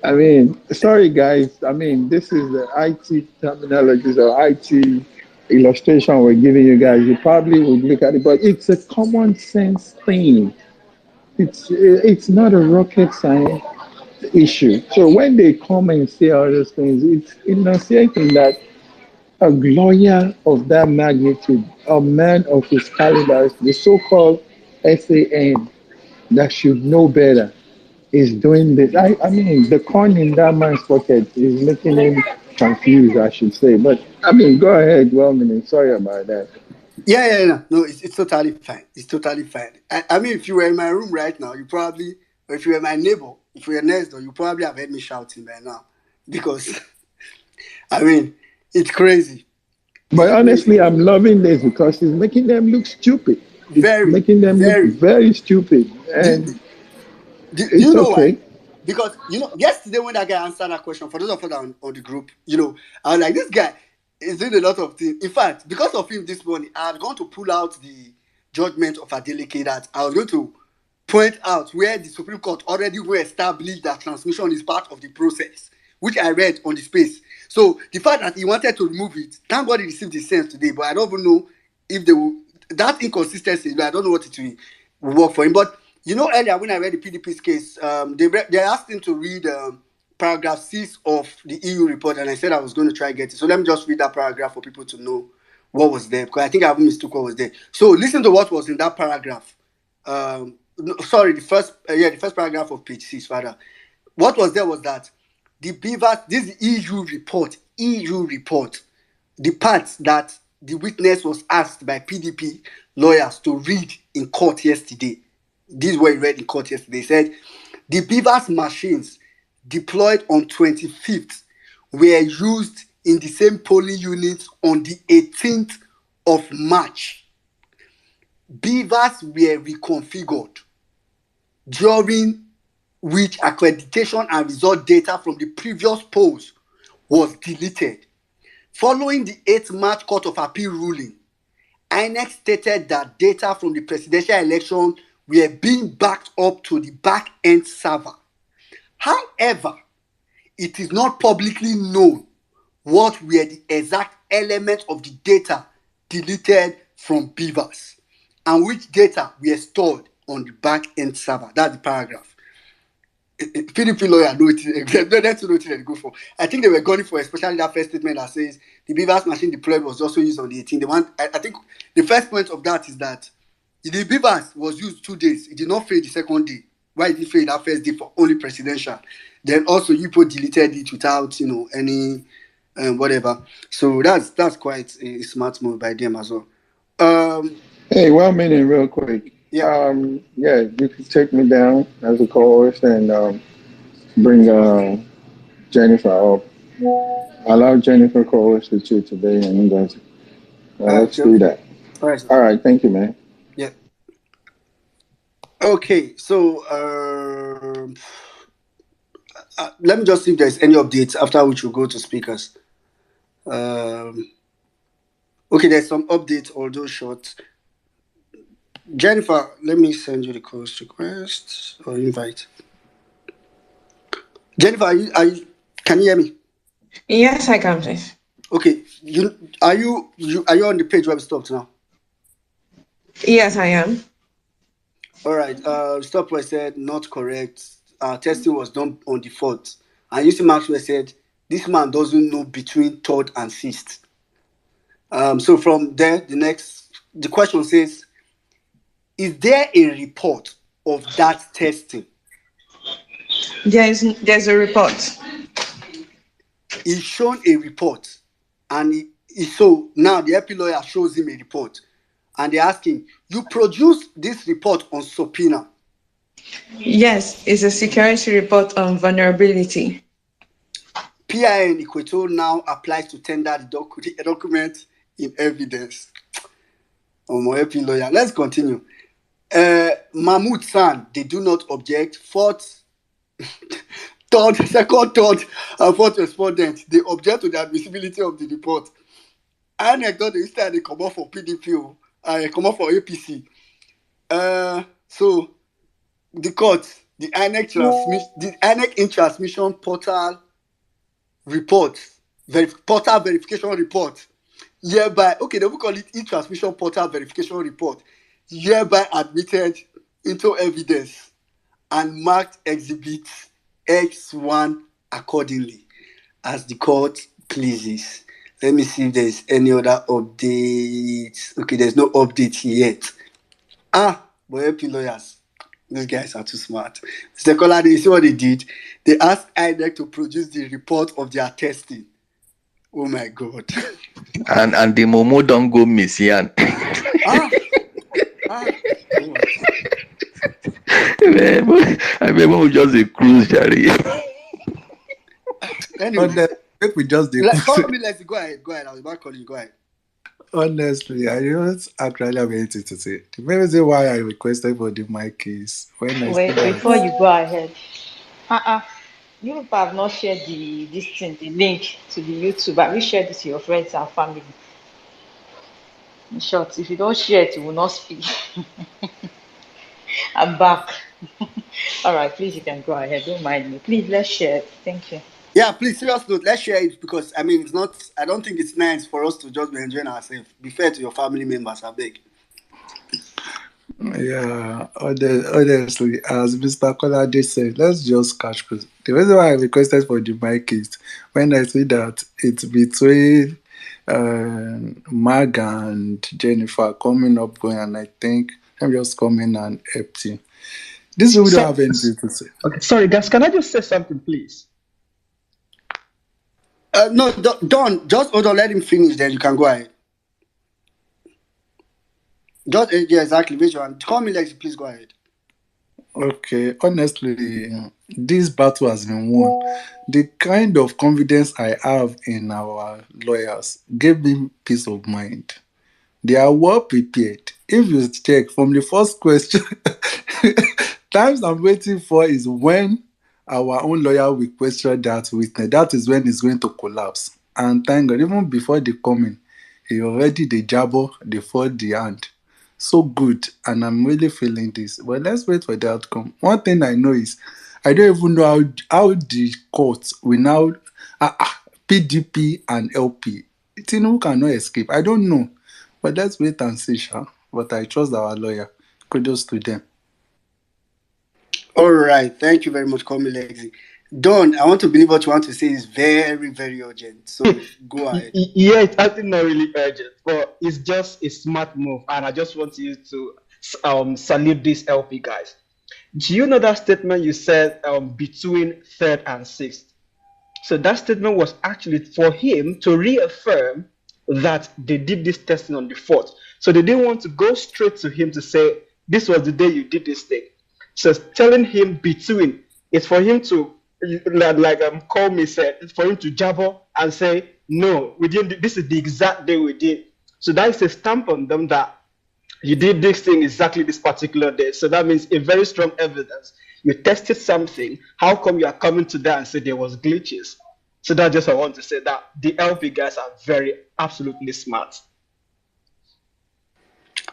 C: I mean, sorry guys. I mean, this is the IT terminologies or IT illustration we're giving you guys. You probably would look at it, but it's a common sense thing. It's not a rocket science issue. So when they come and say all those things, it's enunciating that a lawyer of that magnitude, a man of his caliber, the so-called SAN, that should know better, is doing this. I mean, the coin in that man's pocket is making him confused, I should say. But I mean, go ahead, well, sorry about that.
A: Yeah. No, it's totally fine. It's totally fine. I mean, if you were in my room right now, you probably, or if you were my neighbor, if you were next door, you probably have heard me shouting by now. Because, I mean, it's crazy.
C: But honestly, I'm loving this because it's making them look stupid. It's
A: Very,
C: making them look
A: very.
C: very stupid,
A: Do,
C: and
A: do
C: it's
A: you know why?
C: okay.
A: Because, yesterday when that guy answered that question, for those of us on the group, I was like, this guy is doing a lot of things. In fact, because of him this morning, I had gone to pull out the judgment of Adeleke that I was going to point out where the Supreme Court already were established that transmission is part of the process, which I read on the space. So the fact that he wanted to remove it, thank God he received the sense today, but I don't even know if they will, that inconsistency, I don't know what it will work for him. But earlier when I read the PDP's case, they asked him to read paragraph 6 of the EU report, and I said I was going to try get it. So let me just read that paragraph for people to know what was there, because I think I haven't mistook what was there. So listen to what was in that paragraph. The first paragraph of page 6, rather. What was there was that the beavers, this EU report, the part that the witness was asked by PDP lawyers to read in court yesterday. This is what he read in court yesterday. He said, the beavers machines deployed on 25th were used in the same polling units on the 18th of March. Beavers were reconfigured, during which accreditation and result data from the previous polls was deleted. Following the 8th March Court of Appeal ruling, INEC stated that data from the presidential election were being backed up to the back-end server. However, it is not publicly known what were the exact elements of the data deleted from Beavers and which data were stored on the back-end server. That's the paragraph. PDP lawyer know it. That's what they go for. I think they were going for, especially that first statement that says the Beavers machine deployed was also used on the 18th. I think the first point of that is that the Beavers was used 2 days. It did not fail the second day. Why did it fail that first day for only presidential? Then also UPO deleted it without any whatever. So that's quite a smart move by them as well.
C: Hey, 1 minute, real quick.
A: Yeah.
C: Yeah, you can take me down as a co-host and bring Jennifer up. Allow Jennifer co-host with you today, and you guys, let's
A: Sure.
C: do that.
A: All right.
C: All right, thank you, man.
A: Yeah. Okay, so let me just see if there's any updates, after which we'll go to speakers. Okay, there's some updates, although short. Jennifer, let me send you the course request or invite. Jennifer, can you hear me?
E: Yes, I can, please.
A: Okay, are you on the page where we stopped now?
E: Yes, I am.
A: All right. Stopwell said not correct. Testing was done on the 4th, and you see Maxwell said this man doesn't know between 3rd and 6th. So from there, the question says, is there a report of that testing?
E: There's a report.
A: He's shown a report, and so now the EP lawyer shows him a report, and they're asking, you produced this report on subpoena.
E: Yes, it's a security report on vulnerability.
A: PIN Equator now applies to tender the document in evidence. My helping lawyer. Let's continue. Mahmoud San, they do not object. Fourth, third, and fourth respondent, they object to the admissibility of the report. INEC don dey instead they come off for PDP, come off for APC. So the court, the INEC in transmission portal report, portal verification report, hereby, okay, they will call it e-transmission portal verification report, hereby admitted into evidence and marked exhibit X1 accordingly, as the court pleases. Let me see if there's any other updates. Okay, there's no update yet. But helping lawyers, these guys are too smart. Sekola, you see what they did? They asked INEC to produce the report of their testing. Oh my God.
H: And the Momo don't go miss Yan.
A: God.
H: I mean, we just a cruise, Jerry.
A: Anyway,
G: if we just did.
A: Call me, let's go ahead. I was about calling you. Go ahead.
G: Honestly, I don't actually have anything to say. The main reason why I requested for the mic is when I
D: Wait,
G: said
D: before you go ahead. You have not shared the link to the YouTube. Have you shared this to your friends and family? In short, if you don't share it, you will not speak. I'm back. All right, please, you can go ahead. Don't mind me. Please, let's share it. Thank you.
A: Yeah, please, serious note, let's share it, because I mean, it's not, I don't think it's nice for us to just be enjoying ourselves. Be fair to your family members, I beg.
G: Yeah, honestly, as Mr. Kolade said, let's just catch cruise. The reason why I requested for the mic is when I see that it's between Mag and Jennifer coming up, and I think I'm just coming and empty. This we don't have anything to say.
I: Okay, sorry, guys, can I just say something, please?
A: No, don't. Just hold on, let him finish, then you can go ahead. Just, yeah, exactly. Which one? Call me, Lexi, please go ahead.
G: Okay, honestly, this battle has been won. The kind of confidence I have in our lawyers gave me peace of mind. They are well prepared. If you check from the first question, times I'm waiting for is when our own lawyer will question that witness. That is when it's going to collapse. And thank God, even before they come in, he already the jabber, they fold the hand. So good, and I'm really feeling this. But let's wait for the outcome. One thing I know is I don't even know how the courts will now PDP and LP. Tinubu cannot escape. I don't know. But let's wait and see, Sha. But I trust our lawyer. Kudos to them.
A: All right. Thank you very much, Call me, Lexi. Don, I want to believe what you want to say is very, very urgent. So go ahead.
I: Yeah, it's actually not really urgent, but it's just a smart move. And I just want you to salute these LP guys. Do you know that statement you said between third and sixth? So that statement was actually for him to reaffirm that they did this testing on the fourth. So they didn't want to go straight to him to say, this was the day you did this thing. So telling him between, it's for him to, like Call Me said, it's for him to jabber and say, no, we didn't. This is the exact day we did. So that is a stamp on them that you did this thing exactly this particular day. So that means a very strong evidence. You tested something. How come you are coming to that and say there was glitches? So that's just what I want to say, that the LP guys are very, absolutely smart.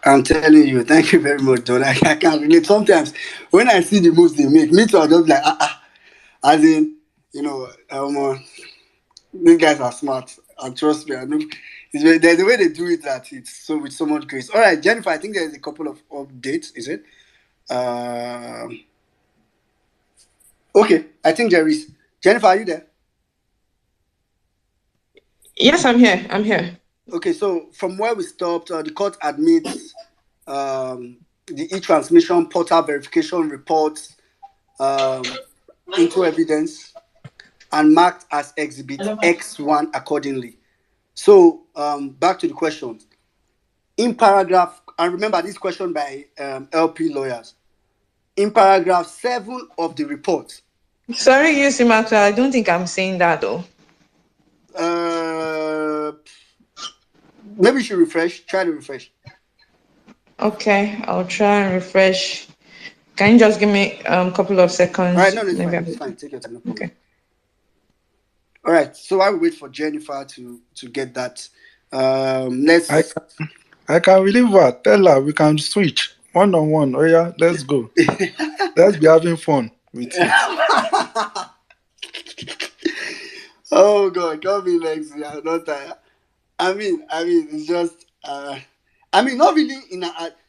A: I'm telling you, thank you very much, Don. I can't relate. Sometimes when I see the moves they make, me too, I just like, as in, you know, these guys are smart. And trust me, I know there's a way they do it that it's so with so much grace. All right, Jennifer, I think there's a couple of updates, is it? Okay, I think there is. Jennifer, are you there?
E: Yes, I'm here.
A: Okay, so from where we stopped, the court admits the e-transmission portal verification reports into evidence and marked as exhibit X1 accordingly. So back to the question. In paragraph and remember this question by LP lawyers. In paragraph 7 of the report.
E: Sorry, UC Maxwell, I don't think I'm saying that though.
A: Maybe you should refresh. Try to refresh.
E: Okay, I'll try and refresh. Can you just give me a couple of seconds?
A: All right, no, it's
E: Maybe
A: fine. It's fine. Take your time, no problem.
E: Okay.
A: All right, so I will wait for Jennifer to get that. Let's.
G: I can relieve her. Tell her we can switch one-on-one. Oh yeah, let's go. Let's be having fun with it.
A: Oh God, come in, Lexi. I'm not tired. I mean, it's just. Not really.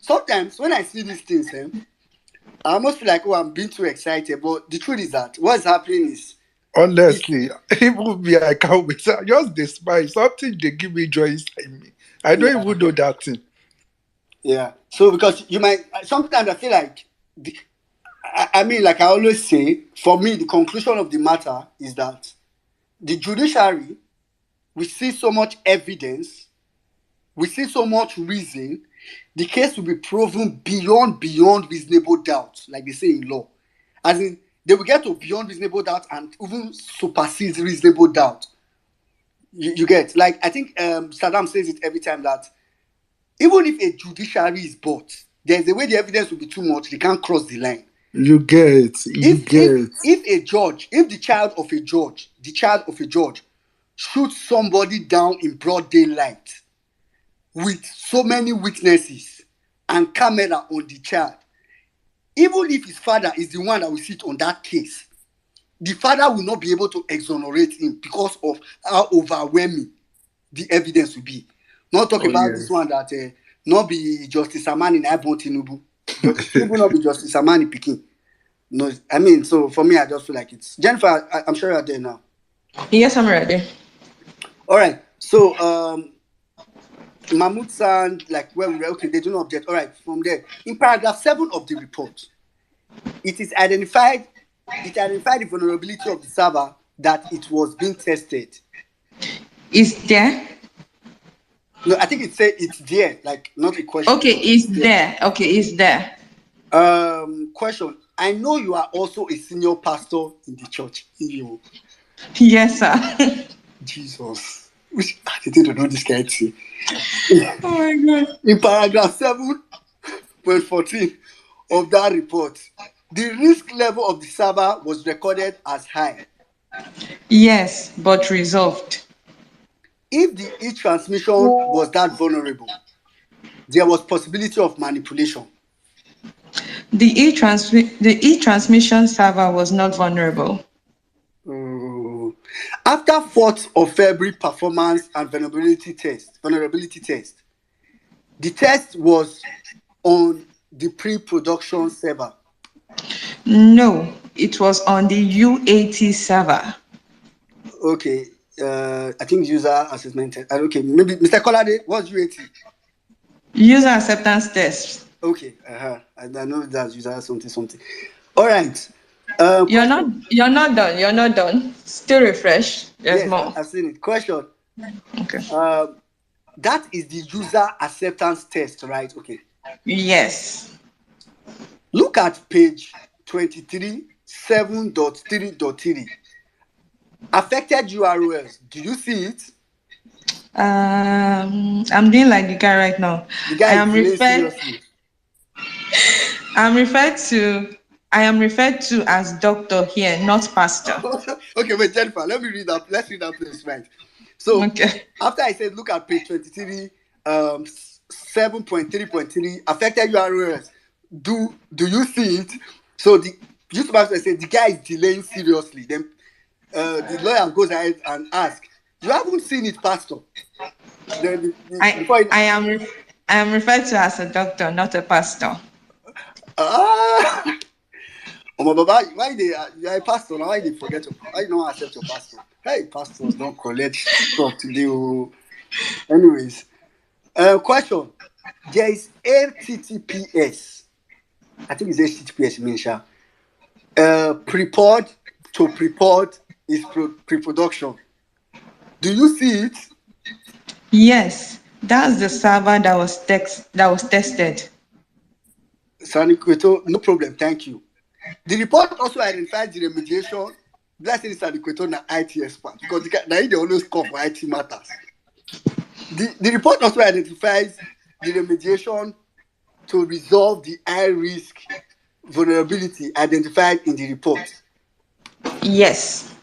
A: Sometimes when I see these things, I almost feel like, I'm being too excited. But the truth is that what's happening is.
G: Honestly, even me, I can't wait. I just despise something. They give me joy inside me. I don't even know that thing.
A: Yeah. So because you might sometimes I feel like like I always say, for me, the conclusion of the matter is that the judiciary, we see so much evidence, we see so much reason, the case will be proven beyond reasonable doubt, like they say in law. As in, they will get to beyond reasonable doubt and even supersede reasonable doubt. You get, like, I think Saddam says it every time that even if a judiciary is bought, there's a way the evidence will be too much, they can't cross the line.
G: You get.
A: If the child of a judge shoots somebody down in broad daylight with so many witnesses and camera on the child, even if his father is the one that will sit on that case, the father will not be able to exonerate him because of how overwhelming the evidence will be. Not talk about this one that not be Justice Amani in Ibon Tinubu. Tinubu not be Justice Amani picking. No, I mean, so for me, I just feel like it's Jennifer. I'm sure you're there now.
E: Yes, I'm ready.
A: All right. So Mahmoud San, like when we okay, they do not object. All right, from there, in paragraph 7 of the report, it identified the vulnerability of the server that it was being tested.
E: Is there?
A: No, I think it said it's there, like not a question.
E: Okay, it's there. Okay, it's there.
A: Question. I know you are also a senior pastor in the church.
E: Yes, sir.
A: Jesus. I didn't know this guy too.
E: Oh my God.
A: In paragraph 7.14 of that report, the risk level of the server was recorded as high.
E: Yes, but resolved.
A: If the e-transmission was that vulnerable, there was possibility of manipulation.
E: The e-transmission server was not vulnerable.
A: After 4th of February performance and vulnerability test, the test was on the pre-production server.
E: No, it was on the UAT server.
A: Okay, I think user assessment. Okay, maybe Mr. Kolade, what's UAT?
E: User acceptance test.
A: Okay, I know that's user something. All right.
E: You're not done. Still refresh. There's more.
A: I've seen it. Question.
E: Okay.
A: That is the user acceptance test, right? Okay.
E: Yes.
A: Look at page 23, 7.3.3. Affected URLs. Do you see it?
E: I'm doing like the guy right now.
A: The guy is delaying seriously.
E: I am referred to as doctor here, not pastor.
A: Okay, wait, Jennifer, let me read that. Let's read that place, right? So, after I said, look at page 23, 7.3.3, affected URLs. Do you see it? So, the pastor said, the guy is delaying seriously. Then the lawyer goes ahead and asks, you haven't seen it, pastor? Then
E: I am referred to as a doctor, not a pastor.
A: Oh my Baba, why you are a pastor now? Why they forget why you don't accept your pastor? Hey, pastors don't collect stuff today. Anyways, question. There is HTTPS. I think it's HTTPS, Minsha. Pre-pod to pre-pod is pre-production. Do you see it?
E: Yes, That's the server that was tested.
A: Sani Kweto, no problem, thank you. The report also identifies the remediation. Blessing Sani Kweto na IT expert because they always call for IT matters. The report also identifies the remediation to resolve the high risk vulnerability identified in the report.
E: Yes.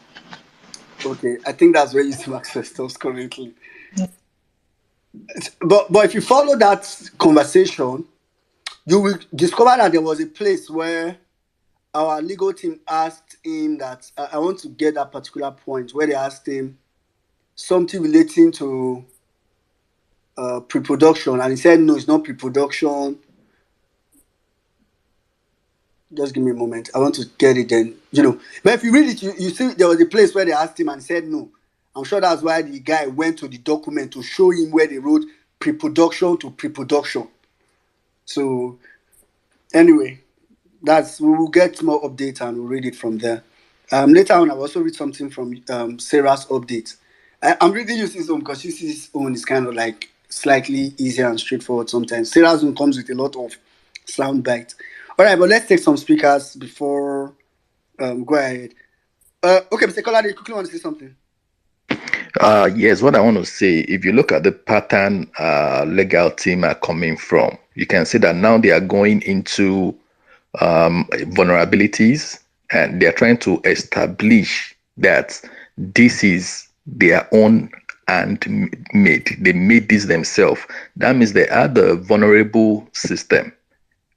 A: Okay, I think that's where you see access stores currently. But if you follow that conversation, you will discover that there was a place where our legal team asked him that I want to get that particular point where they asked him something relating to pre-production, and he said no, it's not pre-production. Just give me a moment. I want to get it then. But if you read it, you see there was a place where they asked him and he said no. I'm sure that's why the guy went to the document to show him where they wrote pre-production to pre-production. So anyway, we will get more updates and we'll read it from there. Later on, I'll also read something from Sarah's update. I'm reading Yusi's own because Yusi's own is kind of like slightly easier and straightforward sometimes. Sarah's own comes with a lot of sound bites. All right, but let's take some speakers before go ahead. Okay, Mr. Kola, do you quickly want to say something?
H: Yes, what I want to say, if you look at the pattern legal team are coming from, you can see that now they are going into vulnerabilities and they're trying to establish that this is their own and made. They made this themselves. That means they had a vulnerable system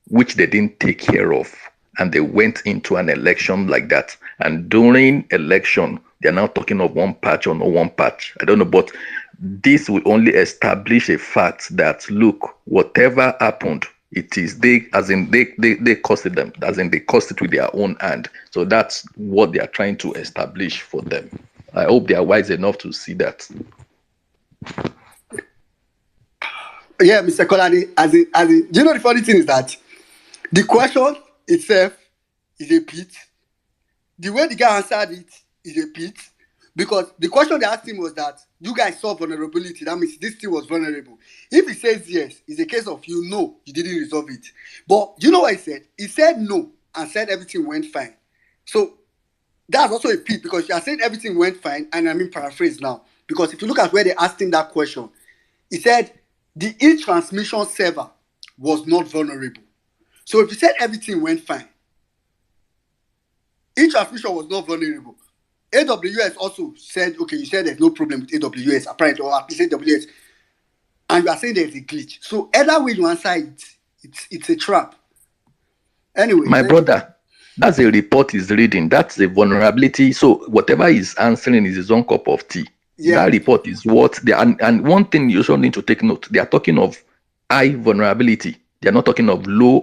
H: which they didn't take care of, and they went into an election like that. And during election, they're now talking of one patch or no one patch. I don't know, but this will only establish a fact that look, whatever happened, it is they caused it them, as in they caused it with their own hand. So that's what they are trying to establish for them. I hope they are wise enough to see that.
A: Yeah, Mr. Kolade, as in, do you know the funny thing is that the question itself is a pit. The way the guy answered it is a pit. Because the question they asked him was that you guys saw vulnerability. That means this thing was vulnerable. If he says yes, it's a case of you didn't resolve it. But you know what he said? He said no and said everything went fine. So that's also a pit because you are saying everything went fine, and I mean paraphrase now. Because if you look at where they asked him that question, he said the e-transmission server was not vulnerable. So if you said everything went fine, e-transmission was not vulnerable. AWS also said, okay, you said there's no problem with AWS, apparently, or at least AWS, and you are saying there's a glitch. So either way you answer it, it's a trap. Anyway.
H: My brother, that's a report he's reading. That's a vulnerability. So whatever he's answering is his own cup of tea. Yeah. That report is what they are. And one thing you also need to take note, they are talking of high vulnerability. They're not talking of low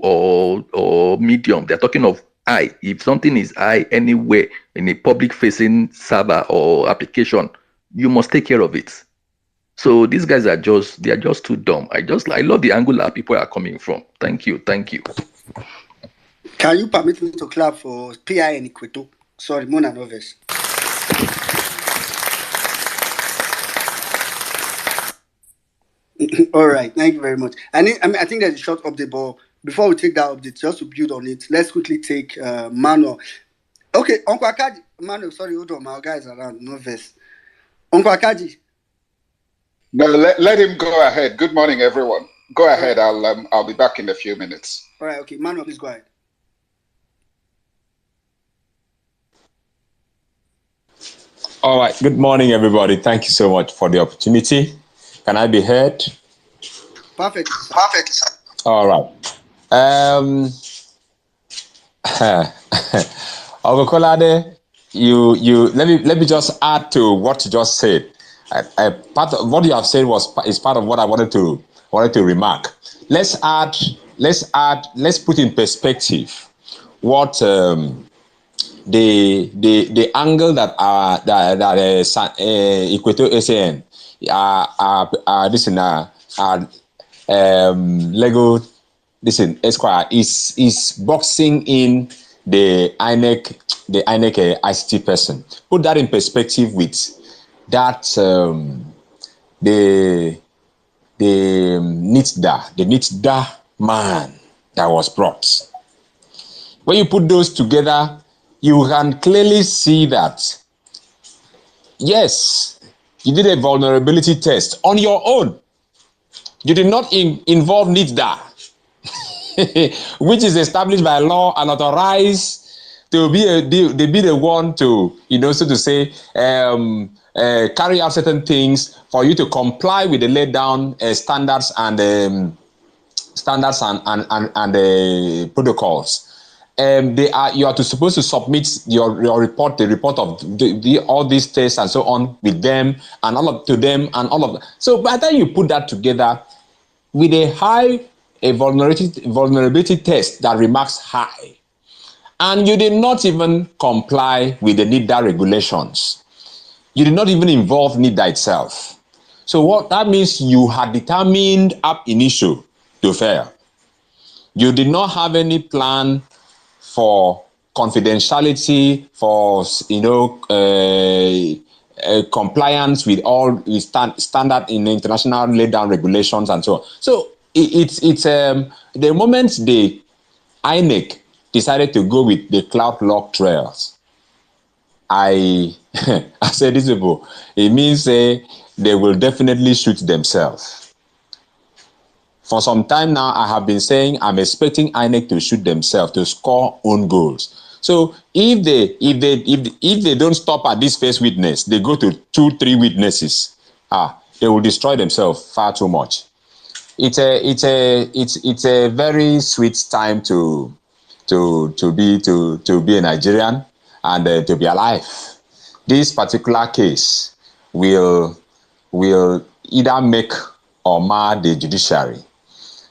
H: or medium. They're talking of high. If something is high anywhere in a public facing server or application, you must take care of it. So these guys are just too dumb. I love the angle that people are coming from. Thank you.
A: Can you permit me to clap for PI and Equito? Sorry, Mona Noves. All right, thank you very much. I think there's a short update, but before we take that update, just to build on it, let's quickly take Manuel. Okay, Uncle Akaji. Manuel, sorry, hold on, my guys around, Noves. Uncle Akaji.
J: No, let him go ahead. Good morning, everyone. Go ahead. Right. I'll be back in a few minutes.
A: All right, okay, Manuel, please go ahead.
K: All right. Good morning, everybody. Thank you so much for the opportunity. Can I be heard?
A: Perfect.
K: All right. Ogokolade, you let me just add to what you just said. Part of what you have said is part of what I wanted to remark. Let's put in perspective what the angle that Equator SAN Lego Esquire is boxing in the INEC ICT person. Put that in perspective with that the the NITDA man that was brought. When you put those together, you can clearly see that, yes, you did a vulnerability test on your own. You did not involve NITDA, which is established by law and authorized to be the one to, so to say, carry out certain things for you to comply with the laid down standards and protocols. You are supposed to submit your report, the report of all these tests and so on with them and all of to them and all of that. So by the time you put that together with a vulnerability test that remarks high, and you did not even comply with the NITDA regulations, you did not even involve NITDA itself. So what that means, you had determined ab initio to fail. You did not have any plan for confidentiality, for compliance with all standard in international laid down regulations and so on. So it's the moment the INEC decided to go with the cloud lock trails, I said this people, it means they will definitely shoot themselves. For some time now, I have been saying I'm expecting INEC to shoot themselves to score own goals. So if they don't stop at this first witness, they go to 2-3 witnesses. They will destroy themselves far too much. It's a very sweet time to be a Nigerian and to be alive. This particular case will either make or mar the judiciary.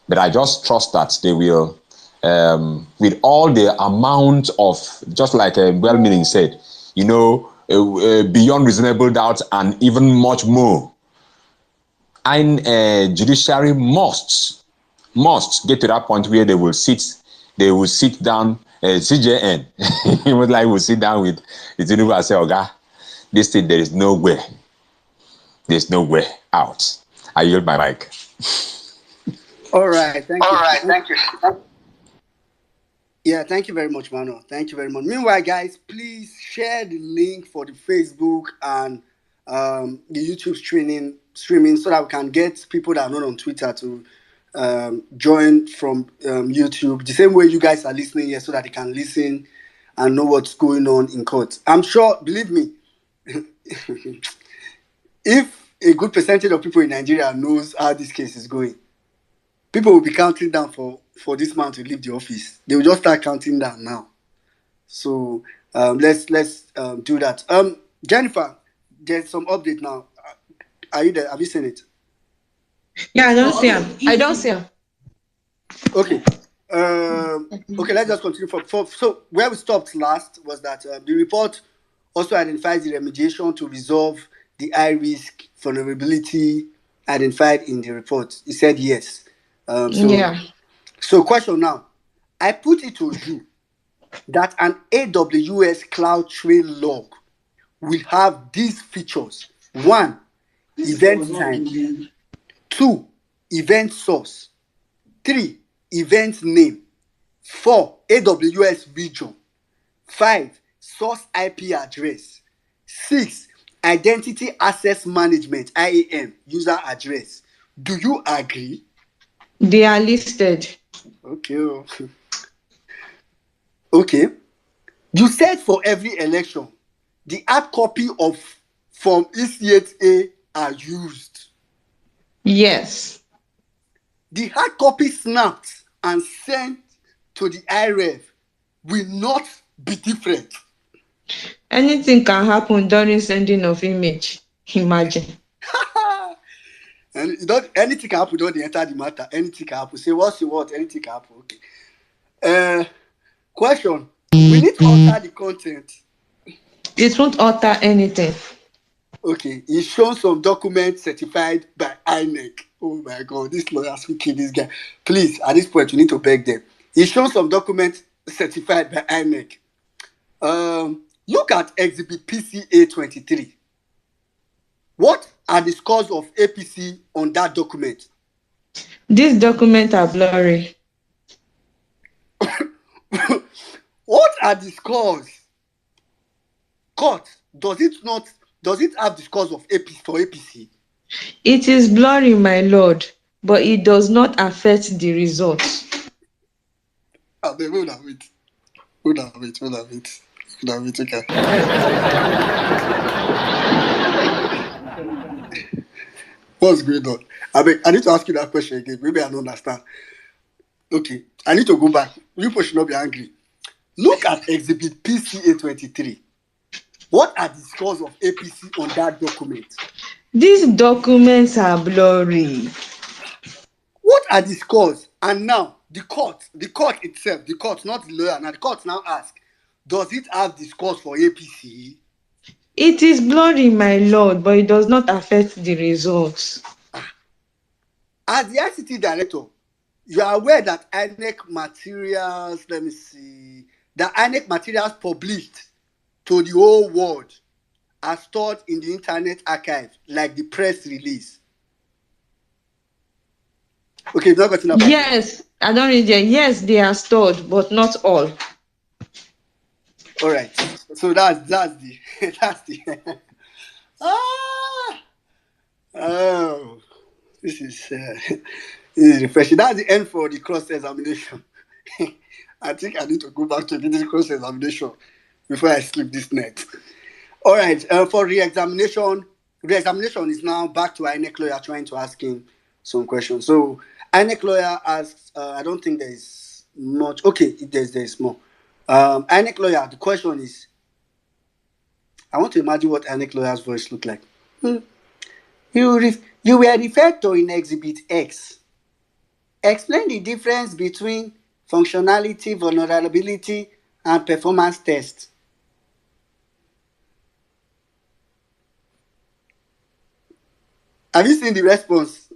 K: But I just trust that they will, with all the amount of, just like well-meaning said, beyond reasonable doubt and even much more, and judiciary must get to that point where they will sit down, CJN, even like will sit down with the Tinubu and say, "Oga, this thing, there's no way out." I yield my mic.
A: All right, thank you. Yeah, thank you very much, Mano. Thank you very much. Meanwhile, guys, please share the link for the Facebook and the YouTube streaming so that we can get people that are not on Twitter to join from YouTube. The same way you guys are listening here, so that they can listen and know what's going on in court. I'm sure, believe me, if a good percentage of people in Nigeria knows how this case is going, people will be counting down for this man to leave the office. They will just start counting down now. So let's do that. Jennifer, there's some update now. Are you there? Have you seen it?
E: Yeah, I don't see him.
A: Okay. Okay, let's just continue. So where we stopped last was that the report also identifies the remediation to resolve the high risk vulnerability identified in the report. It said yes. So question now. I put it to you that an AWS cloud train log will have these features. 1, event time. 2, event source. 3, event name. 4, AWS region. 5, source IP address. 6, identity access management, IAM, user address. Do you agree?
E: They are listed.
A: Okay. You said for every election, the hard copy of Form EC8A are used.
E: Yes.
A: The hard copy snapped and sent to the IREV will not be different.
E: Anything can happen during sending of image. Imagine.
A: And anything can happen, don't enter the matter. Anything can happen. Say what you want, anything can happen. Okay. Question. We need to alter the content.
E: It won't alter anything.
A: Okay. It shows some documents certified by INEC. Oh my God, these lawyers will kill this guy. Please, at this point, you need to beg them. It shows some documents certified by INEC. Look at Exhibit PCA 23. What are the scores of APC on that document?
E: These documents are blurry.
A: What are the scores? Court, does it have the scores of APC for APC?
E: It is blurry, my lord, but it does not affect the results.
A: Wait. Okay. What's going on? I need to ask you that question again. Maybe I don't understand. Okay, I need to go back. You should not be angry. Look at Exhibit PCA 23. What are the scores of APC on that document?
E: These documents are blurry.
A: What are the scores? And now, the court itself, not the lawyer, now the court now ask, does it have the scores for APC?
E: It is blurry, my lord, but it does not affect the results.
A: As the ICT director, you are aware that INEC materials, the INEC materials published to the whole world are stored in the Internet Archive, like the press release. Okay, you've not gotten about
E: Yes, I don't read it. Yes, they are stored, but not all.
A: All right. So that's the oh, this is refreshing. That's the end for the cross examination. I think I need to go back to this cross examination before I sleep this night. All right. For re-examination is now back to INEC lawyer trying to ask him some questions. So INEC lawyer asks, I don't think there's much. Okay, there's more. INEC lawyer, the question is, I want to imagine what INEC lawyer's voice looked like. You were referred to in Exhibit X. Explain the difference between functionality, vulnerability, and performance test. Have you seen the response?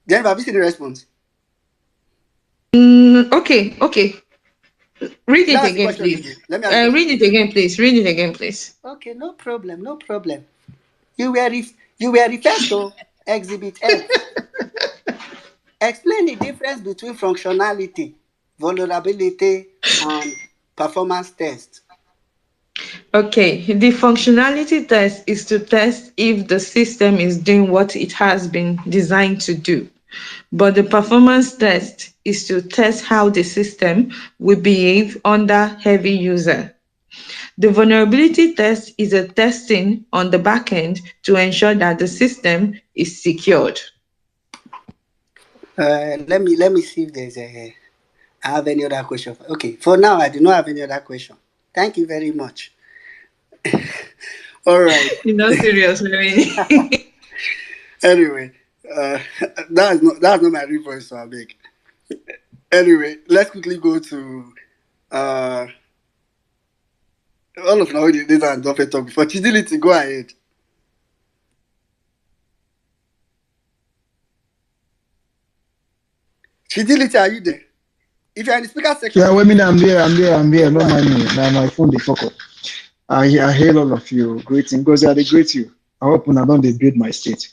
A: Jennifer, have you seen the response?
E: Okay. Read it again, please. Read it again, please.
A: Okay, no problem. You were referred to Exhibit X. Explain the difference between functionality, vulnerability, and performance test.
E: Okay, the functionality test is to test if the system is doing what it has been designed to do. But the performance test is to test how the system will behave under heavy user. The vulnerability test is a testing on the back end to ensure that the system is secured.
A: Let me see if I have any other question. Okay, for now I do not have any other question. Thank you very much. All right.
E: You're not serious, really.
A: Anyway, that's not my real voice, so I beg. Anyway, let's quickly go to all of now the data and Duffet talk before. Chidility, go ahead. Chidility, are you there? If you're in the speaker section.
L: Yeah, I'm there. No money. Now my phone they fuck up. I hail all of you. Greeting, because they greet you. I hope when I don't degrade my state.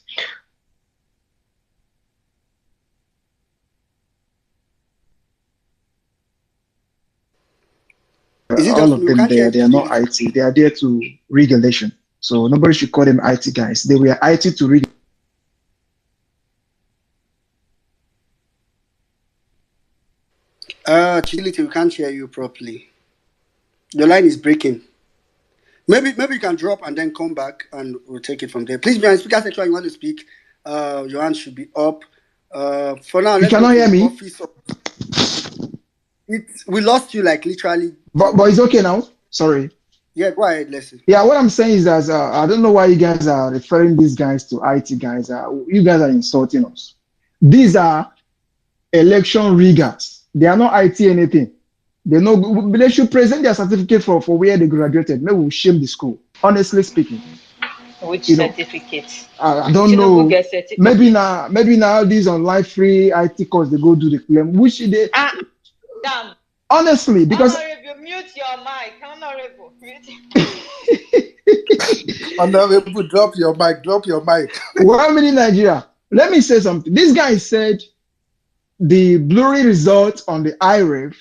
L: All of them there, they are not IT. They are there to regulation. So nobody should call them IT guys. They were IT to regulation.
A: Chidility, we can't hear you properly. Your line is breaking. Maybe you can drop and then come back and we'll take it from there. Please be on speaker section. You want to speak? Your hand should be up. For now,
L: you cannot hear me.
A: We lost you like literally.
L: But it's okay now. Sorry.
A: Yeah, go ahead, listen.
L: Yeah, what I'm saying is that I don't know why you guys are referring these guys to IT guys. You guys are insulting us. These are election riggers. They are not IT anything. They should present their certificate for where they graduated. Maybe we'll shame the school. Honestly speaking.
D: Which certificate?
L: I don't know. Maybe now these online free IT course they go do the claim. Which they
D: damn.
L: Honestly, because
D: Honorable, mute your mic. Honorable,
G: Honorable, drop your mic.
L: Well, I'm in Nigeria. Let me say something. This guy said the blurry result on the IREV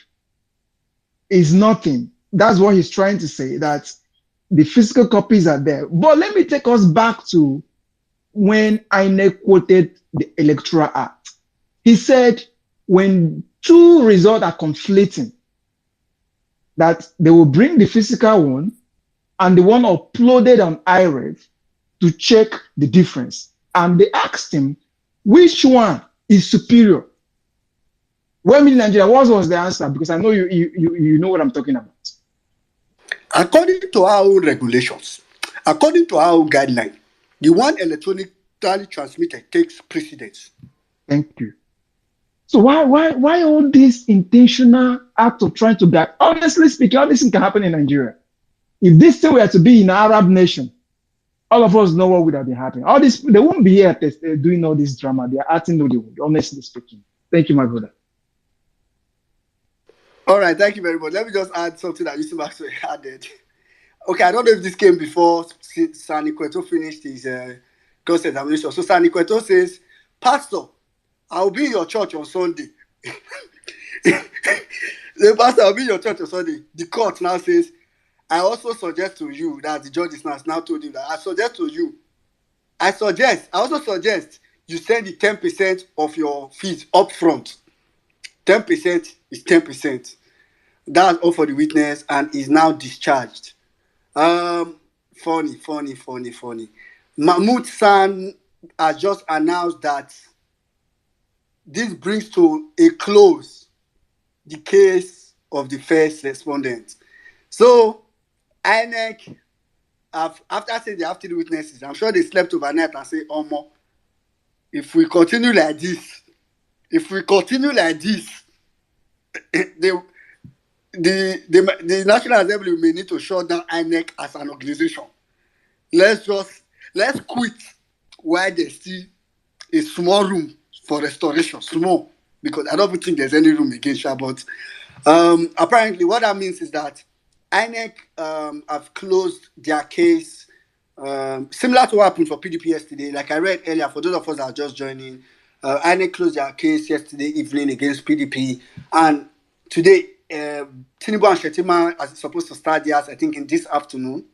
L: is nothing. That's what he's trying to say, that the physical copies are there. But let me take us back to when INEC quoted the Electoral Act. He said when two results are conflicting, that they will bring the physical one and the one uploaded on IREV to check the difference. And they asked him, which one is superior? Well, in Nigeria, what was the answer? Because I know you know what I'm talking about.
A: According to our own regulations, according to our own guideline, the one electronically transmitted takes precedence.
L: Thank you. So why all this intentional act of trying to guide? Honestly speaking, all this thing can happen in Nigeria. If this thing were to be in an Arab nation, all of us know what would have been happening. All this, they won't be here doing all this drama. They are acting Nollywood, honestly speaking. Thank you, my brother.
A: All right, thank you very much. Let me just add something that Yusuf Maxwell added. Okay, I don't know if this came before Sani Kweto finished his cross examination. So Sani Kweto says, Pastor, I'll be in your church on Sunday. The pastor, I'll be in your church on Sunday. The court now says, I also suggest to you, that the judge is now told him that I also suggest you send the 10% of your fees up front. 10% is 10%. That's all for the witness and is now discharged. Funny. Mahmoud San has just announced that this brings to a close the case of the first respondent. So, INEC, after saying they have 3 witnesses, I'm sure they slept overnight and say, Omo, if we continue like this, the National Assembly may need to shut down INEC as an organization. Let's quit while there's still a small room for restoration, small, because I don't even think there's any room again, but apparently what that means is that INEC have closed their case, similar to what happened for PDP yesterday. Like I read earlier, for those of us that are just joining, INEC closed their case yesterday evening against PDP, and today Tinubu and Shetima are supposed to start theirs, I think, in this afternoon.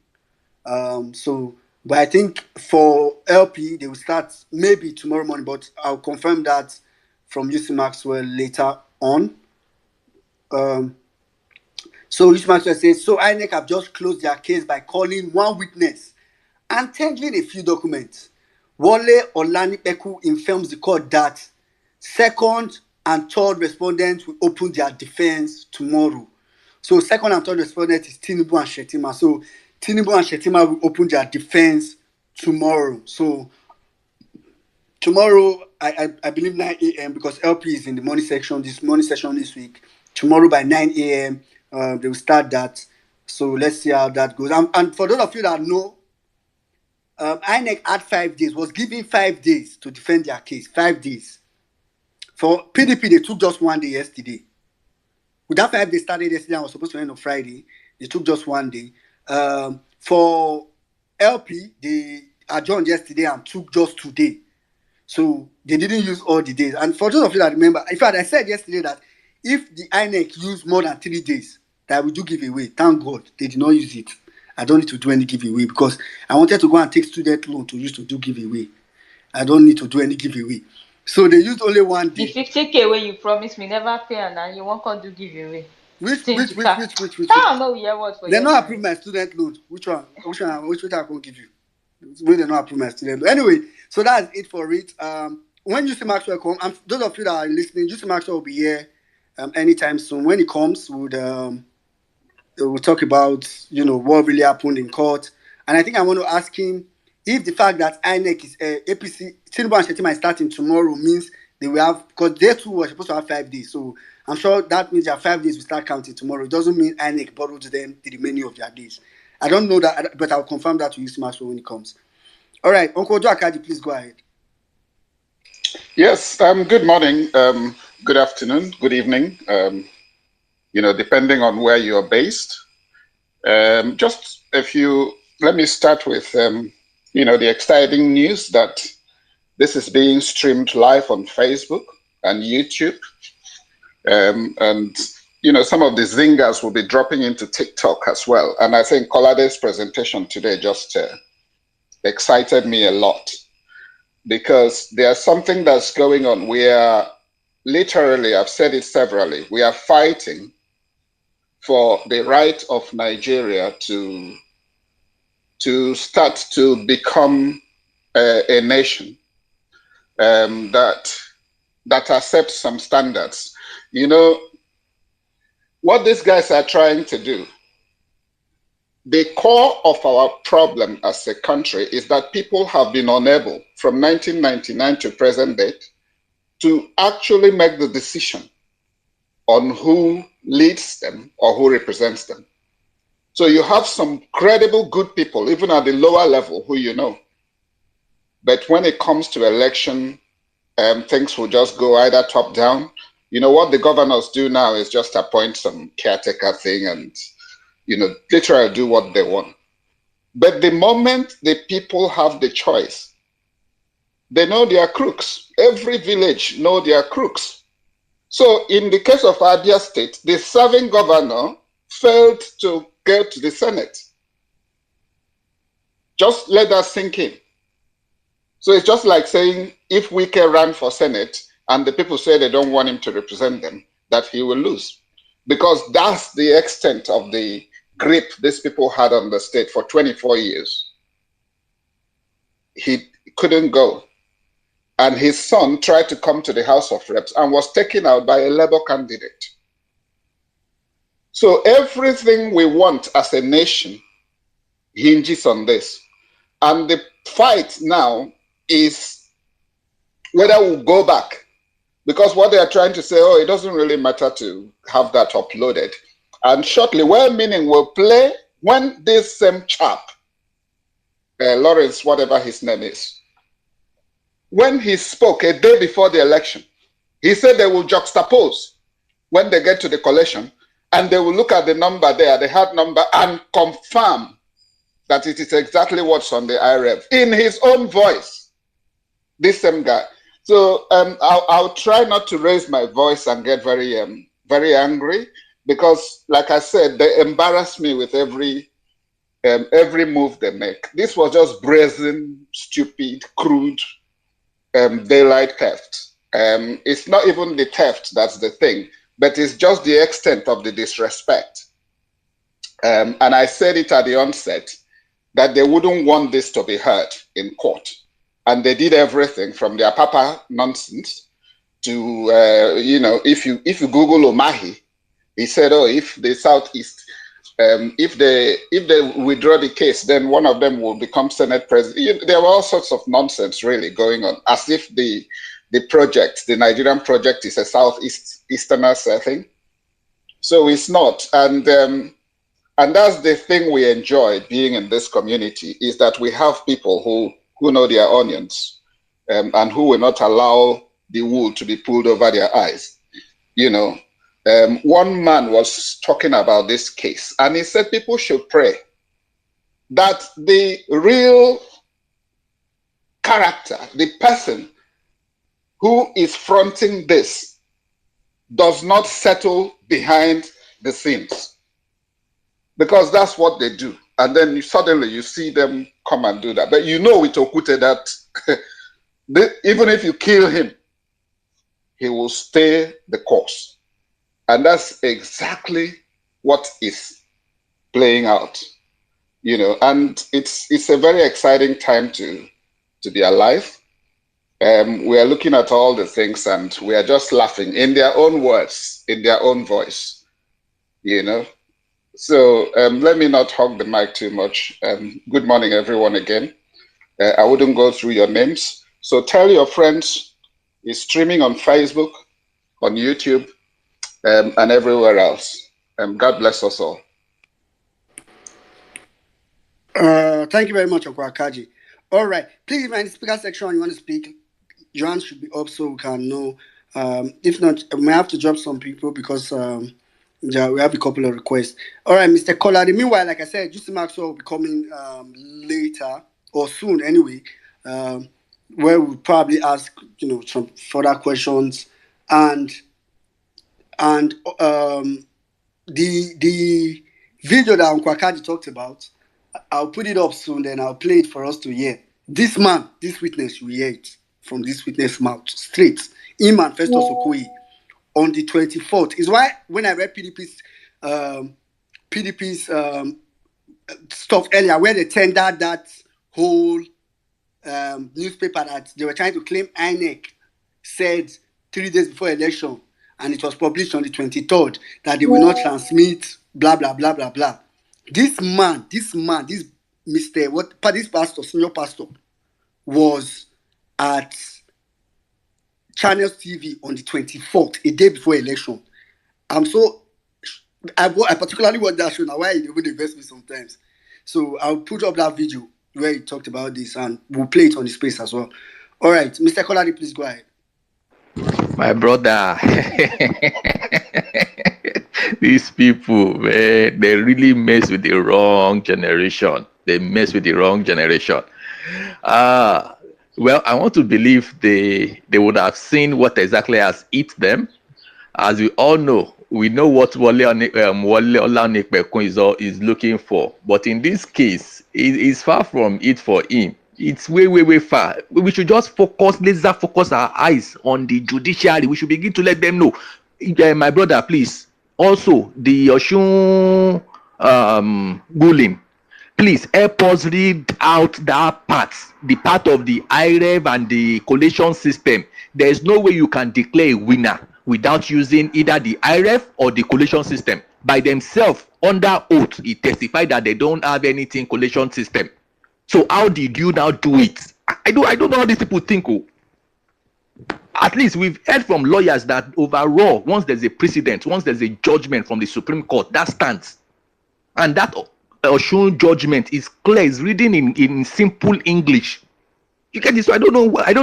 A: But I think for LP, they will start maybe tomorrow morning, but I'll confirm that from UC Maxwell later on. So UC Maxwell says, so INEC have just closed their case by calling one witness and tendering a few documents. Wole Olanipeku informs the court that second and third respondents will open their defense tomorrow. So second and third respondent is Tinubu and Shetima. So Tinubu and Shetima will open their defense tomorrow. So tomorrow, I believe 9 a.m. because LP is in the morning session this week. Tomorrow by 9 a.m. They will start that. So let's see how that goes. And for those of you that know, INEC had 5 days, was given 5 days to defend their case. 5 days. For PDP, they took just 1 day yesterday. With that 5 days started yesterday and was supposed to end on Friday, they took just 1 day. For LP, they adjourned yesterday and took just today. So they didn't use all the days. And for those of you that remember, in fact, I said yesterday that if the INEC used more than 3 days, that we do give away. Thank God they did not use it. I don't need to do any giveaway because I wanted to go and take student loan to use to do giveaway. I don't need to do any giveaway. So they used only 1 day.
D: The 50K when you promised me never pay and now you won't come do giveaway.
A: Which?
D: I don't know your word for
A: they not approve my student loan. Which one I can give you? When they not approve my student loan. Anyway, so that's it for it. When UC Maxwell come, those of you that are listening, UC Maxwell will be here anytime soon. When he comes, we'll talk about what really happened in court. And I think I want to ask him if the fact that INEC is APC, Tinubu and Shetima is starting tomorrow means they will have, because they too were supposed to have 5 days. So I'm sure that means their 5 days will start counting tomorrow. It doesn't mean INEC borrowed them the remaining of their days. I don't know that, but I'll confirm that to UC Maxwell when it comes. All right, Uncle Ojo Akadi, please go ahead.
J: Yes, good morning, good afternoon, good evening, depending on where you're based. Let me start with, the exciting news that This is being streamed live on Facebook and YouTube. And some of the zingers will be dropping into TikTok as well. And I think Kolade's presentation today just excited me a lot, because there's something that's going on. We are literally, I've said it severally, we are fighting for the right of Nigeria to start to become a nation that accepts some standards. What these guys are trying to do, the core of our problem as a country is that people have been unable from 1999 to present date to actually make the decision on who leads them or who represents them. So you have some credible good people, even at the lower level, who you know. But when it comes to election, things will just go either top down. What the governors do now is just appoint some caretaker thing and, literally do what they want. But the moment the people have the choice, they know they are crooks. Every village know they are crooks. So in the case of Abia State, the serving governor failed to get to the Senate. Just let that sink in. So it's just like saying if Wike ran for Senate and the people say they don't want him to represent them, that he will lose. Because that's the extent of the grip these people had on the state for 24 years. He couldn't go. And his son tried to come to the House of Reps and was taken out by a Labour candidate. So everything we want as a nation hinges on this. And the fight now is whether we'll go back. Because what they are trying to say, it doesn't really matter to have that uploaded. And shortly, well-meaning will play when this same chap, Lawrence, whatever his name is, when he spoke a day before the election, he said they will juxtapose when they get to the collation, and they will look at the number there, the hard number, and confirm that it is exactly what's on the IREV in his own voice. This same guy. So I'll try not to raise my voice and get very, very angry, because, like I said, they embarrass me with every move they make. This was just brazen, stupid, crude daylight theft. It's not even the theft that's the thing, but it's just the extent of the disrespect. And I said it at the onset that they wouldn't want this to be heard in court. And they did everything from their papa nonsense to, if you Google Omahi, he said, if the Southeast, if they withdraw the case, then one of them will become Senate president. There were all sorts of nonsense really going on, as if the project, the Nigerian project, is a Southeasterners thing. So it's not. And that's the thing we enjoy being in this community, is that we have people who know their onions, and who will not allow the wool to be pulled over their eyes. One man was talking about this case, and he said people should pray that the real character, the person who is fronting this, does not settle behind the scenes, because that's what they do. And then suddenly you see them come and do that. But with Okute that even if you kill him, he will stay the course. And that's exactly what is playing out, and it's a very exciting time to be alive. We are looking at all the things and we are just laughing in their own words, in their own voice, So let me not hog the mic too much. Good morning, everyone, again. I wouldn't go through your names. So tell your friends, it's streaming on Facebook, on YouTube, and everywhere else. God bless us all.
A: Thank you very much, Okwakaji. All right. Please, if you're in the speaker section, you want to speak, your hand should be up so we can know. If not, we may have to drop some people because we have a couple of requests. All right, Mr. Collard. Meanwhile, like I said, Juicy Maxwell will be coming later or soon anyway. where we'll probably ask, some further questions, and the video that Unkwakadi talked about, I'll put it up soon, then I'll play it for us to hear. This man, this witness, you hear it from this witness mouth, straight. Him and Festus Okoye on the 24th. Is why when I read PDP's stuff earlier, where they tendered that whole newspaper that they were trying to claim INEC said 3 days before election, and it was published on the 23rd, that they will not transmit, blah, blah, blah, blah, blah. This man, this this pastor, senior pastor, was at Channels TV on the 24th, a day before election. I particularly watch that show now, why it would invest me sometimes. So I'll put up that video where he talked about this, and we'll play it on the space as well. All right, Mr. Koladi, please go ahead.
H: My brother, these people, man, they really mess with the wrong generation. They mess with the wrong generation. Well, I want to believe they would have seen what exactly has hit them. As we all know, we know what Wale Olanipekun is looking for. But in this case, it is far from it for him. It's way, way, way far. We should just laser focus our eyes on the judiciary. We should begin to let them know. My brother, please. Also, the Oshun ruling. Please help us read out that part, the part of the IREV and the collation system. There is no way you can declare a winner without using either the IREV or the collation system. By themselves, under oath, it testified that they don't have anything collation system. So how did you now do it? I don't know how these people think. Oh. At least we've heard from lawyers that overall, once there's a precedent, once there's a judgment from the Supreme Court, that stands. And that Oshun judgment is clear, is written in simple English. You get this? So I don't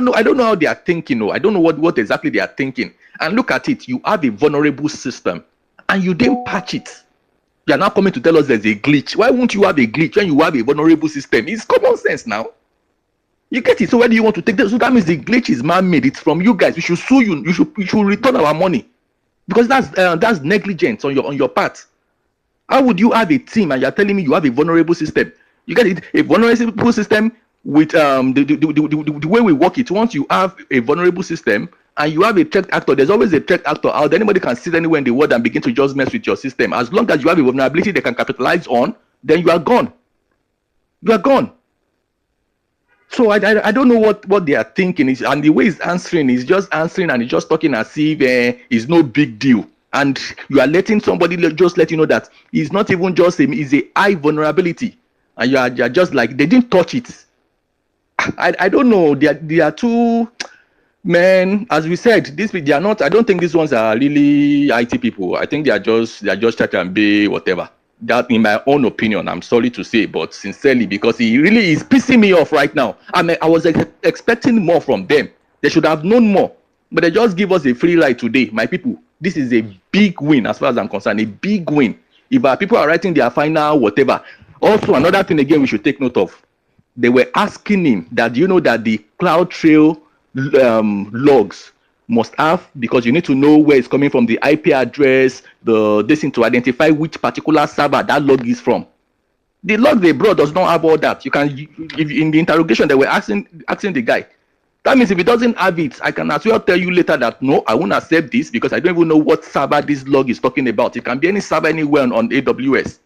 H: know how they are thinking. I don't know what exactly they are thinking. And look at it, you have a vulnerable system and you didn't patch it. You are now coming to tell us there's a glitch. Why won't you have a glitch when you have a vulnerable system? It's common sense now. You get it? So where do you want to take that? So that means the glitch is man-made. It's from you guys. We should sue you. You should return our money, because that's negligence on your part. How would you have a team and you're telling me you have a vulnerable system? You get it? A vulnerable system with the way we work it. Once you have a vulnerable system and you have a threat actor, there's always a threat actor out there. Anybody can sit anywhere in the world and begin to just mess with your system. As long as you have a vulnerability they can capitalize on, then you are gone. You are gone. So I don't know what they are thinking is, and the way he's answering is just answering and he's just talking as if it's no big deal. And you are letting somebody just let you know that it's not even just it's a high vulnerability, and you are just like they didn't touch it. I don't know. They are too, man. As we said, they are not. I don't think these ones are really IT people. I think they are just trying to be whatever. That, in my own opinion, I'm sorry to say, but sincerely, because he really is pissing me off right now. I mean, I was expecting more from them. They should have known more, but they just give us a free ride today, my people. This is a big win as far as I'm concerned, a big win. If our people are writing their final whatever. Also, another thing again we should take note of. They were asking him that, you know, that the CloudTrail logs must have, because you need to know where it's coming from, the IP address, this thing to identify which particular server that log is from. The log they brought does not have all that. You can, if in the interrogation they were asking the guy. That means if he doesn't have it, I can as well tell you later that no, I won't accept this because I don't even know what server this log is talking about. It can be any server anywhere on AWS.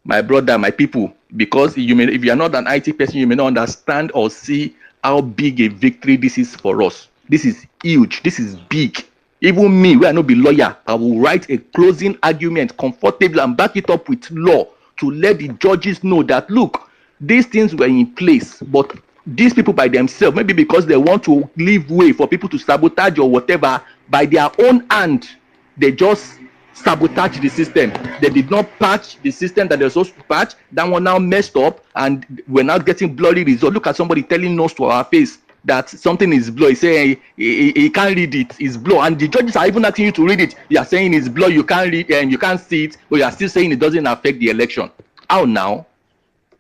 H: My brother, my people, because if you are not an IT person, you may not understand or see how big a victory this is for us. This is huge. This is big. Even me, where I not be lawyer, I will write a closing argument comfortably and back it up with law to let the judges know that, look, these things were in place, but these people by themselves, maybe because they want to leave way for people to sabotage or whatever, by their own hand, they just sabotage the system. They did not patch the system that they're supposed to patch. That one now messed up, and we're now getting blurry results. Look at somebody telling us to our face that something is blur. He's saying he can't read it, it's blur, and the judges are even asking you to read it. You are saying it's blur, you can't read and you can't see it, but you are still saying it doesn't affect the election. How now?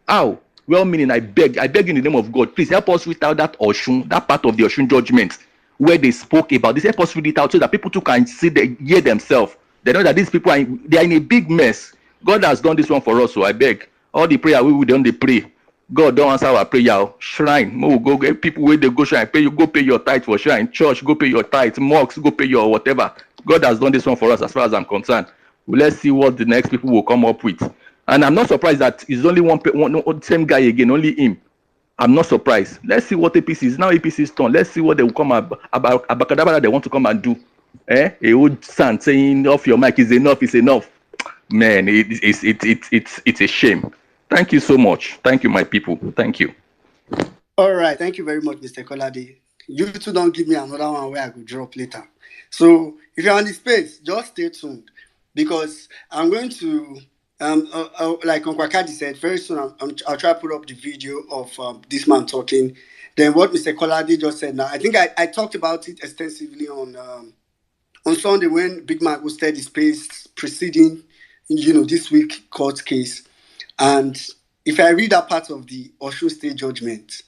H: How? well-meaning, I beg in the name of God, please help us read out that Oshun, that part of the Oshun judgment where they spoke about this. Help us read it out so that people too can hear themselves. They know that these people they are in a big mess. God has done this one for us, so I beg. All the prayer we don't they pray. God don't answer our prayer. Shrine, go get people where they go shrine, go pay your tithe for shrine. Church, go pay your tithe. Mosques, go pay your whatever. God has done this one for us, as far as I'm concerned. Well, let's see what the next people will come up with. And I'm not surprised that it's only one same guy again, only him. I'm not surprised. Let's see what APC is now. APC's turn. Let's see what they will come about Abacadabra they want to come and do. A old son saying off your mic is enough. It's enough. Man, it's a shame. Thank you so much. Thank you, my people. Thank you.
A: All right. Thank you very much, Mr. Kolade. You two don't give me another one where I could drop later. So if you're on the space, just stay tuned because I'm going to, like Uncle Kadi said, very soon I'll try to put up the video of this man talking. Then what Mr. Kolade just said now, I think I talked about it extensively on Sunday when Big Mac hosted the space preceding, this week court case. And if I read that part of the Osho State judgment,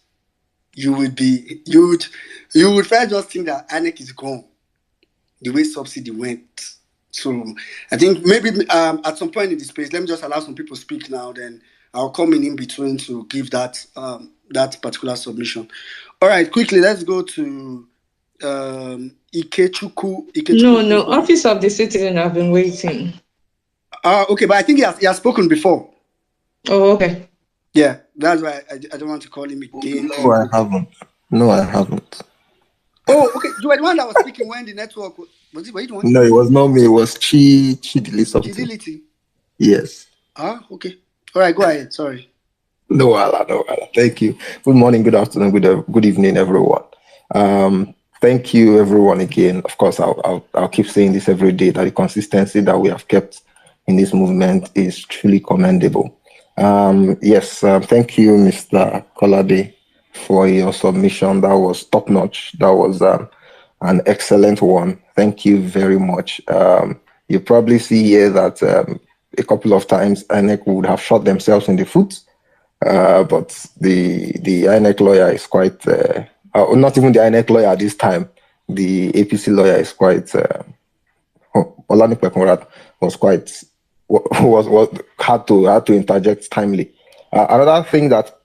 A: you would first just think that INEC is gone the way subsidy went. So I think maybe at some point in the space, let me just allow some people to speak now, then I'll come in between to give that particular submission. All right, quickly, let's go to Ikechukwu.
E: No, Office of the Citizen, I've been waiting.
A: Okay, but I think he has spoken before.
E: Oh, okay.
A: Yeah, that's why I don't want to call him again.
M: No, I haven't.
A: Oh, okay. You were the one that was speaking when the network was it? Were you the one?
M: No, it was not me. It was Chidili something.
A: Chidility.
M: Yes.
A: Okay. All right, go ahead. Sorry.
M: No, thank you. Good morning, good afternoon, good evening, everyone. Thank you, everyone, again. Of course, I'll keep saying this every day, that the consistency that we have kept in this movement is truly commendable. Yes, thank you, Mr. Kolade, for your submission. That was top notch. That was an excellent one. Thank you very much. You probably see here that a couple of times INEC would have shot themselves in the foot, but the INEC lawyer is quite, not even the INEC lawyer at this time, the APC lawyer is quite, Olani Pekunrat was quite, had to interject timely. Another thing that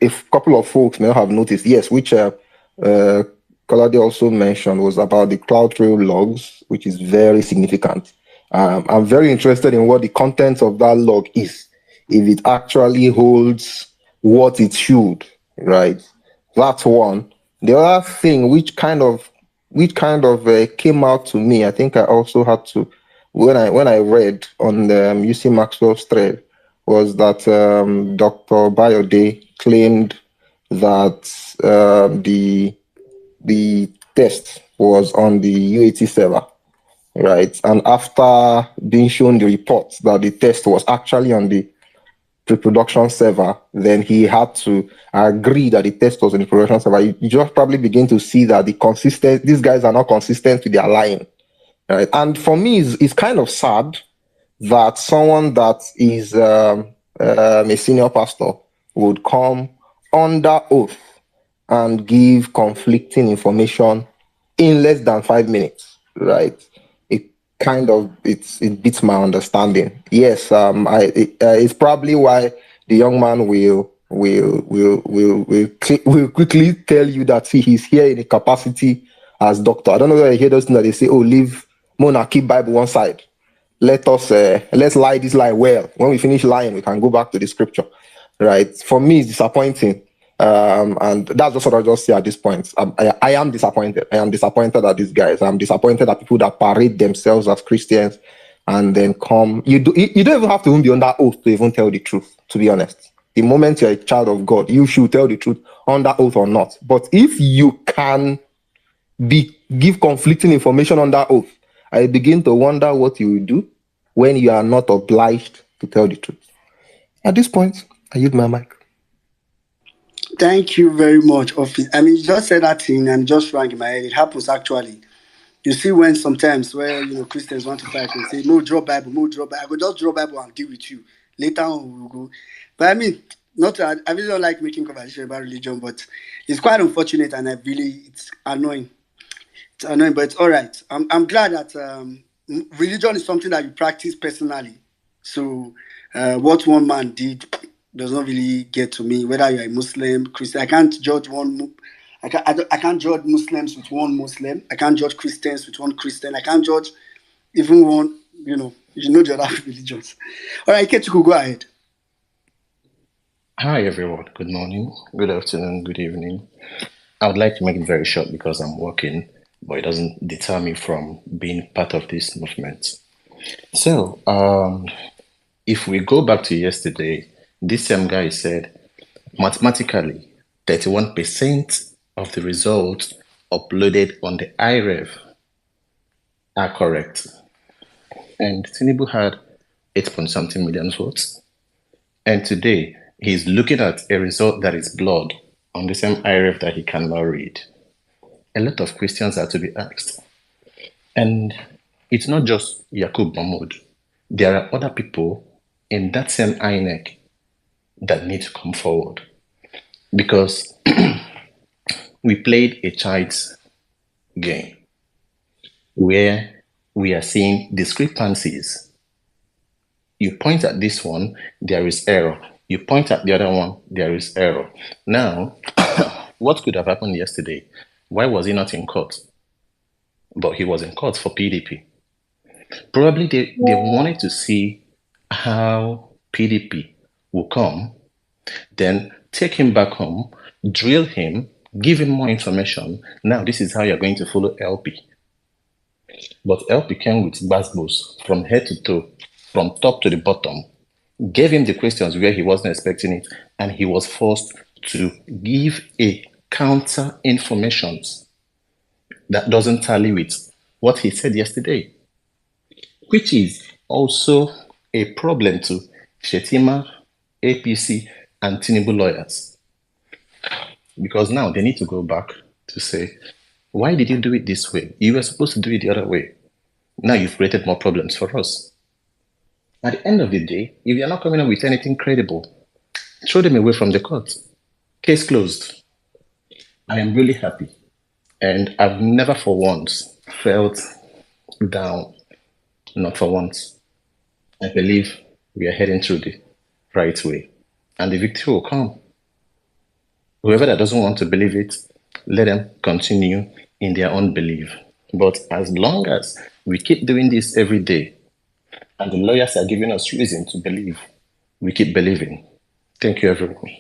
M: a couple of folks may have noticed, yes, which Kolade also mentioned, was about the CloudTrail logs, which is very significant. I'm very interested in what the content of that log is, if it actually holds what it should, right? That's one. The other thing, which kind of came out to me, I think I also had to, when I read on the UC Maxwell's thread, was that Dr. Bayode claimed that the test was on the UAT server, right? And after being shown the report that the test was actually on the pre-production server, then he had to agree that the test was on the production server. You just probably begin to see that these guys are not consistent with their lying, right? And for me, it's kind of sad that someone that is a senior pastor would come under oath and give conflicting information in less than 5 minutes, right? It beats my understanding. Yes, it's probably why the young man will quickly tell you that he's here in a capacity as doctor. I don't know whether you hear those things that they say, leave Mona, keep Bible one side. Let's lie this lie well. When we finish lying, we can go back to the scripture, right? For me, it's disappointing. And that's just what I just say at this point. I am disappointed. I am disappointed at these guys. I'm disappointed at people that parade themselves as Christians and then come. You don't even have to even be under oath to even tell the truth, to be honest. The moment you're a child of God, you should tell the truth, under oath or not. But if you can give conflicting information under oath, I begin to wonder what you will do when you are not obliged to tell the truth. At this point, I use my mic.
A: Thank you very much, Office. I mean, you just said that thing and just rang in my head. It happens actually. You see when sometimes where Christians want to fight and say, no, drop Bible. I go just drop Bible and deal with you. Later on we will go. But I mean, not I really don't like making conversation about religion, but it's quite unfortunate, and it's annoying. It's annoying, but it's all right. I'm glad that religion is something that you practice personally. So what one man did does not really get to me. Whether you're a Muslim, Christian, I can't judge I can't judge Muslims with one Muslim. I can't judge Christians with one Christian. I can't judge even one. The other religions. All right, Ketuku, go ahead.
N: Hi everyone, good morning, good afternoon, good evening. I would like to make it very short because I'm working, but it doesn't deter me from being part of this movement. So, if we go back to yesterday, this same guy said mathematically 31% of the results uploaded on the IREV are correct. And Tinubu had 8 point something million votes. And today, he's looking at a result that is blood on the same IREF that he cannot read. A lot of questions are to be asked. And it's not just Yakub Mahmoud. There are other people in that same INEC that need to come forward. Because we played a child's game where we are seeing discrepancies. You point at this one, there is error. You point at the other one, there is error. Now, what could have happened yesterday? Why was he not in court? But he was in court for PDP. Probably they wanted to see how PDP will come, then take him back home, drill him, give him more information. Now, this is how you're going to follow LP. But LP came with basbos from head to toe, from top to the bottom, gave him the questions where he wasn't expecting it, and he was forced to give a counter information that doesn't tally with what he said yesterday, which is also a problem to Shetima, APC, and Tinubu lawyers. Because now they need to go back to say, why did you do it this way? You were supposed to do it the other way. Now you've created more problems for us. At the end of the day, if you're not coming up with anything credible, throw them away from the court. Case closed. I am really happy. And I've never for once felt down. Not for once. I believe we are heading through the right way. And the victory will come. Whoever that doesn't want to believe it, let them continue in their own belief. But as long as we keep doing this every day, and the lawyers are giving us reason to believe, we keep believing. Thank you, everyone.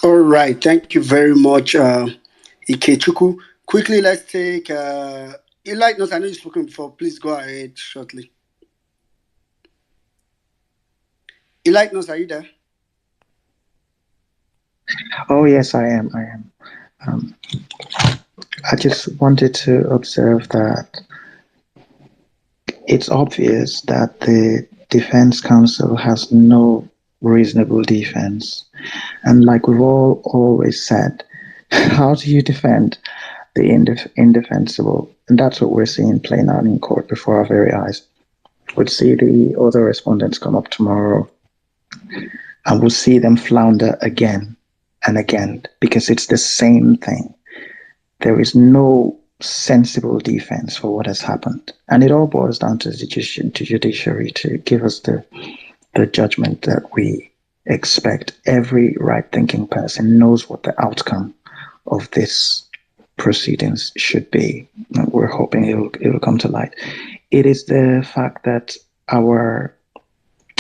A: All right. Thank you very much, Ikechukwu. Quickly, let's take Enlighten us. I know you've spoken before. Please go ahead shortly. Enlighten us, are you there?
F: Oh, yes, I am. I just wanted to observe that it's obvious that the Defense Council has no reasonable defense. And like we've all always said, how do you defend the indefensible? And that's what we're seeing playing out in court before our very eyes. We'll see the other respondents come up tomorrow, and we'll see them flounder again and again, because it's the same thing. There is no sensible defense for what has happened. And it all boils down to the judiciary to give us the judgment that we expect. Every right-thinking person knows what the outcome of this proceedings should be. We're hoping it'll come to light. It is the fact that our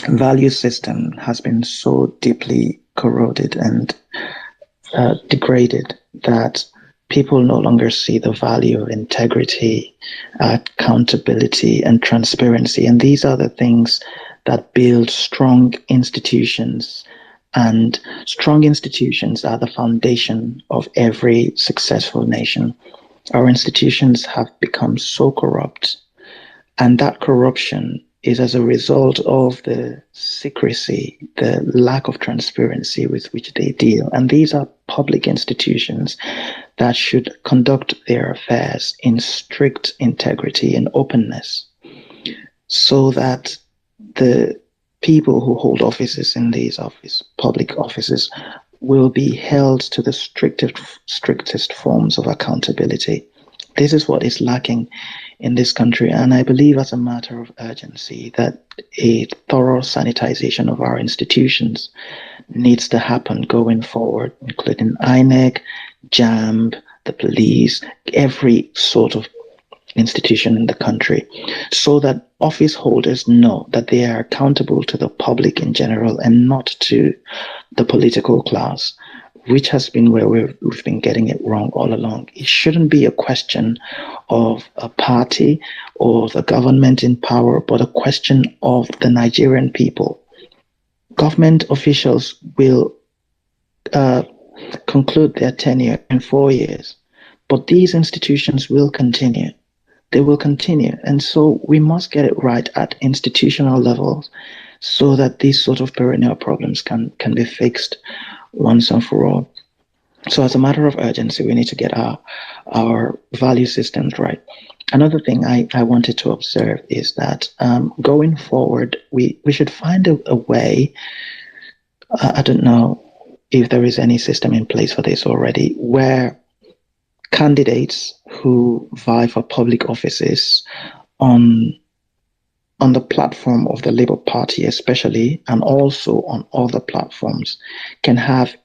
F: value system has been so deeply corroded and degraded that people no longer see the value of integrity, accountability, and transparency. And these are the things that build strong institutions. And strong institutions are the foundation of every successful nation. Our institutions have become so corrupt, and that corruption is as a result of the secrecy, the lack of transparency with which they deal. And these are public institutions that should conduct their affairs in strict integrity and openness, so that the people who hold offices in these public offices will be held to the strictest forms of accountability. This is what is lacking in this country, and I believe as a matter of urgency that a thorough sanitization of our institutions needs to happen going forward, including INEC, JAMB, the police, every sort of institution in the country, so that office holders know that they are accountable to the public in general and not to the political class, which has been where we've been getting it wrong all along. It shouldn't be a question of a party or the government in power, but a question of the Nigerian people. Government officials will conclude their tenure in 4 years, but these institutions will continue. They will continue. And so we must get it right at institutional levels so that these sort of perennial problems can be fixed once and for all. So as a matter of urgency, we need to get our value systems right. Another thing I wanted to observe is that going forward, we should find a way, I don't know if there is any system in place for this already, where candidates who vie for public offices on the platform of the Labour Party especially, and also on other platforms, can have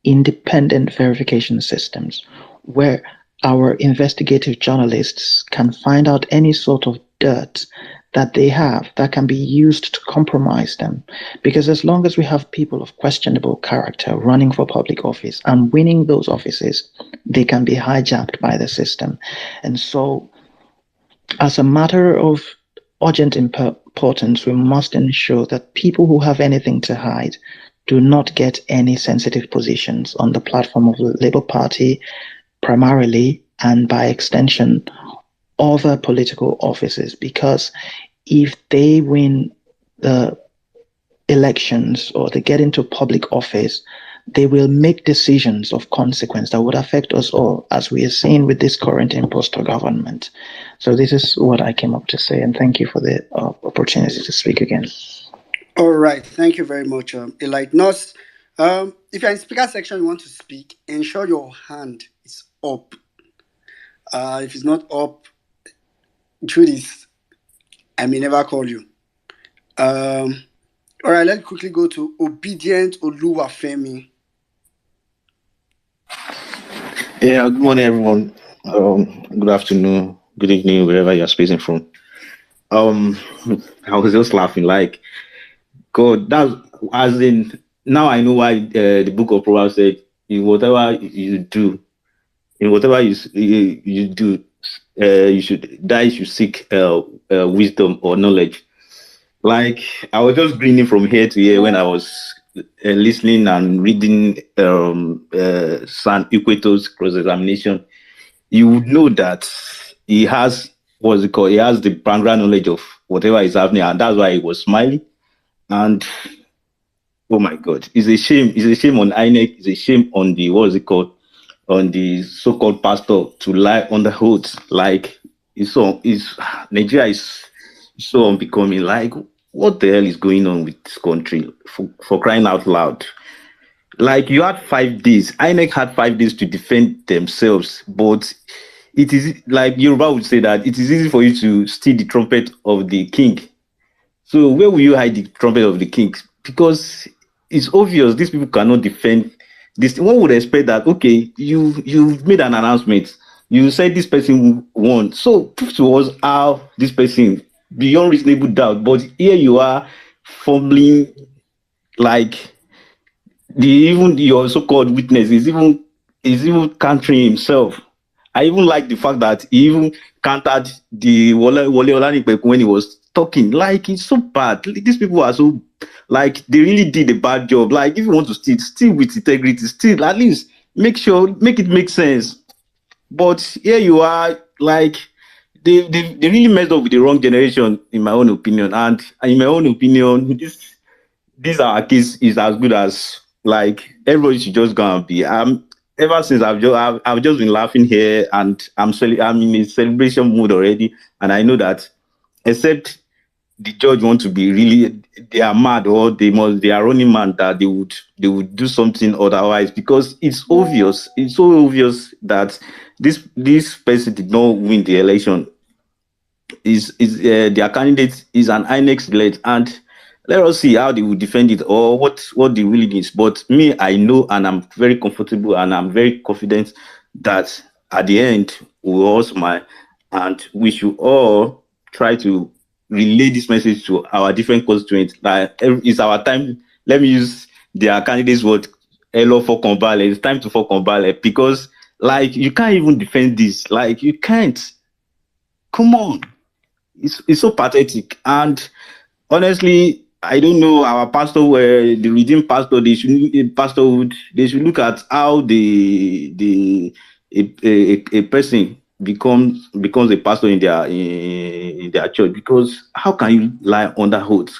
F: independent verification systems where our investigative journalists can find out any sort of dirt that they have that can be used to compromise them. Because as long as we have people of questionable character running for public office and winning those offices, they can be hijacked by the system. And so, as a matter of urgent importance, we must ensure that people who have anything to hide do not get any sensitive positions on the platform of the Labour Party, primarily, and by extension, other political offices, because if they win the elections or they get into public office, they will make decisions of consequence that would affect us all, as we are seeing with this current impostor government. So this is what I came up to say, and thank you for the opportunity to speak again.
A: All right, thank you very much, Elite Nos. If you're in speaker section, you want to speak, ensure your hand is up. If it's not up, through this, I may never call you. All right, let's quickly go to Obedient Oluwafemi.
O: Yeah, good morning, everyone. Good afternoon, good evening, wherever you're speaking from. I was just laughing, like, God, that's as in, now I know why the book of Proverbs said, in whatever you do, in whatever you do, you should seek wisdom or knowledge. Like, I was just grinning from here to here when I was listening and reading San Equato's cross-examination. You would know that he has what's it called? He has the background knowledge of whatever is happening, and that's why he was smiling. And oh my God, it's a shame. It's a shame on INEC. It's a shame on the on the so-called pastor to lie on the oath. Like Nigeria is so unbecoming. Like, what the hell is going on with this country? For crying out loud. Like, you had 5 days. INEC had 5 days to defend themselves, but it is like Yoruba would say that it is easy for you to steal the trumpet of the king. So where will you hide the trumpet of the king? Because it's obvious these people cannot defend this. One would expect that, okay, you've made an announcement. You said this person won. So prove to us how this person, beyond reasonable doubt. But here you are fumbling, like even your so-called witness is even countering himself. I even like the fact that he even countered the Wole Olanipeku when he was talking. Like, it's so bad. These people are so, like, they really did a bad job. Like, if you want to steal with integrity, still at least make it make sense. But here you are, like, they really messed up with the wrong generation, in my own opinion. And in my own opinion, this our case is as good as, like, everybody should just go and be. Ever since I've just been laughing here, and I'm in a celebration mood already, and I know that except the judge want to be really, they are mad, or they are running mad that they would do something otherwise, because it's obvious, it's so obvious that this person did not win the election. Is their candidate is an INEC select, and let us see how they will defend it, or what the ruling is. But me, I know, and I'm very comfortable, and I'm very confident that at the end we will all smile, and we should all try to relay this message to our different constituents that it's our time. Let me use their candidates word, hello for Kombale. It's time to for Kombale, because like you can't even defend this. Like you can't. Come on. It's so pathetic. And honestly, I don't know, our pastor, where the redeemed pastor, pastorhood, they should look at how a person becomes a pastor in their church, because how can you lie under oath?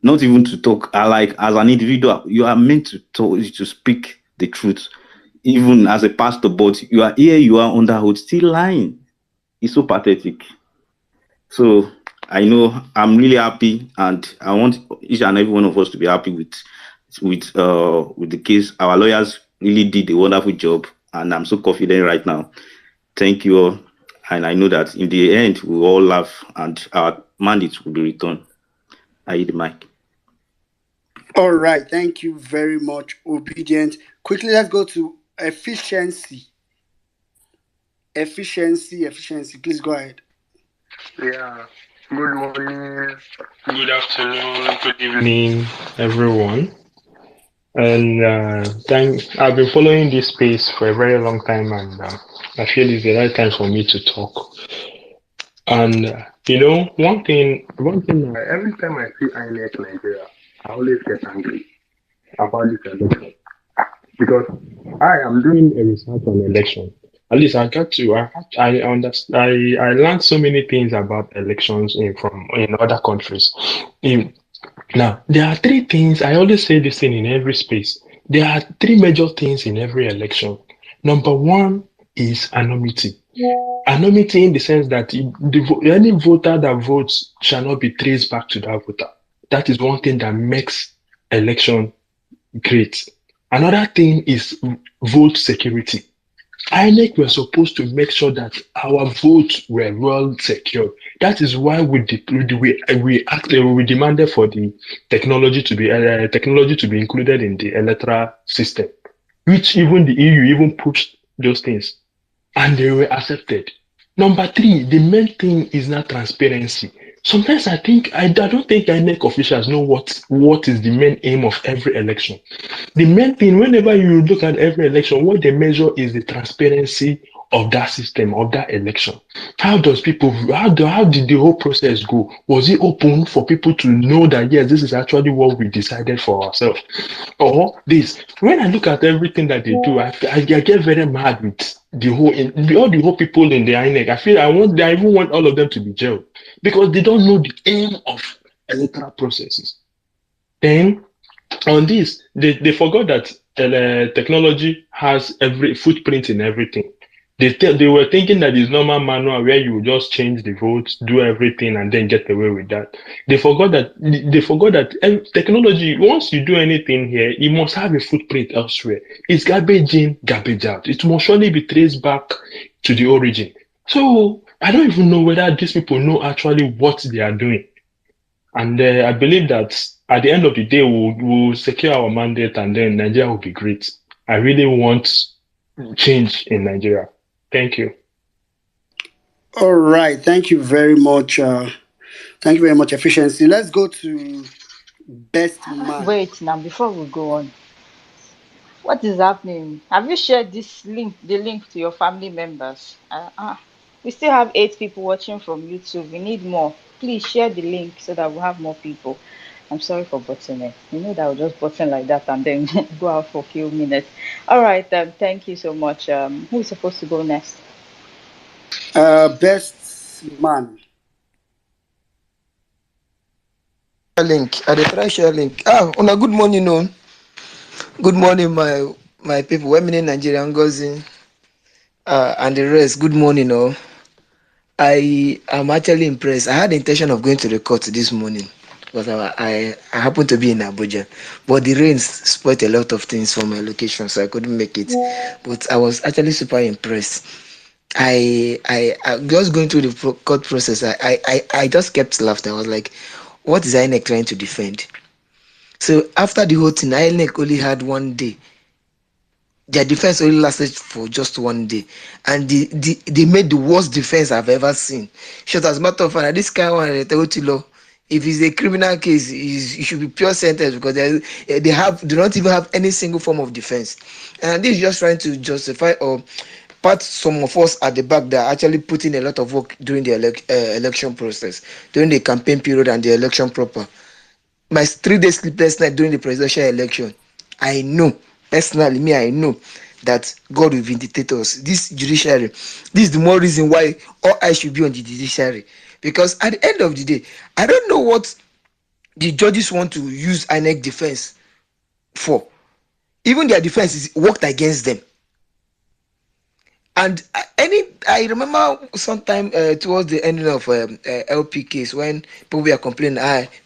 O: Not even to talk, like as an individual, you are meant to talk, to speak the truth, even as a pastor, but you are here, you are under oath, still lying. It's so pathetic. So I know I'm really happy, and I want each and every one of us to be happy with the case. Our lawyers really did a wonderful job, and I'm so confident right now. Thank you all, and I know that in the end we will all laugh, and our mandate will be returned. I hit the mic.
A: All right, thank you very much, Obedient. Quickly, let's go to efficiency. Efficiency. Please go ahead.
P: Yeah. Good morning, good afternoon, good evening, everyone. And I've been following this space for a very long time, and I feel it's the right time for me to talk. And one thing, every time I see INEC Nigeria, I always get angry about this election, because I am doing a research on election. At least I understand, I learned so many things about elections in other countries. Now, there are three things. I always say this thing in every space. There are three major things in every election. Number one is anonymity. Anonymity in the sense that any voter that votes shall not be traced back to that voter. That is one thing that makes election great. Another thing is vote security. INEC were supposed to make sure that our votes were well secured. That is why we demanded for the technology to be included in the electoral system, which even the EU even pushed those things, and they were accepted. Number three, the main thing is not transparency. Sometimes I don't think INEC officials know what is the main aim of every election. The main thing, whenever you look at every election, what they measure is the transparency of that system, of that election. How did the whole process go? Was it open for people to know that, yes, this is actually what we decided for ourselves? Or this, when I look at everything that they do, I get very mad with all the whole people in the INEC. I even want all of them to be jailed, because they don't know the aim of electoral processes. Then on this, they forgot that technology has every footprint in everything. They were thinking that it's normal manual where you just change the votes, do everything, and then get away with that. They forgot that technology, once you do anything here, it must have a footprint elsewhere. It's garbage in, garbage out. It must surely be traced back to the origin. So I don't even know whether these people know actually what they are doing. And I believe that at the end of the day, we'll secure our mandate, and then Nigeria will be great. I really want change in Nigeria. Thank you.
A: All right, thank you very much. Thank you very much, efficiency. Let's go to best man.
D: Wait, now before we go on, what is happening? Have you shared the link to your family members? We still have 8 people watching from YouTube. We need more. Please share the link so that we'll have more people. I'm sorry for buttoning. You know that I'll just button like that and then go out for a few minutes. All right, thank you so much. Who is supposed to go next?
A: Best man.
Q: Link. I dey try share link. Good morning, no. Good morning, my people. Women in Nigeria, Ngozi, and the rest. Good morning, no. I am actually impressed. I had the intention of going to the court this morning, but I happened to be in Abuja. But the rain spoiled a lot of things for my location, so I couldn't make it. But I was actually super impressed. I just going through the court process. I just kept laughing. I was like, what is INEC trying to defend? So after the whole thing, INEC only had 1 day. Their defense only lasted for just 1 day, and they made the worst defense I've ever seen. Short as a matter of fact, this kind of one, law, if it's a criminal case, it should be pure sentence because they don't even have any single form of defense, and this is just trying to justify or part some of us at the back that are actually put in a lot of work during the election process, during the campaign period and the election proper. My 3 days sleepless night during the presidential election, I know personally, I know that God will vindicate us. This judiciary, this is the more reason why all eyes should be on the judiciary, because at the end of the day, I don't know what the judges want to use INEC defense for. Even their defense is worked against them. And I remember sometime towards the ending of LP case when people were complaining,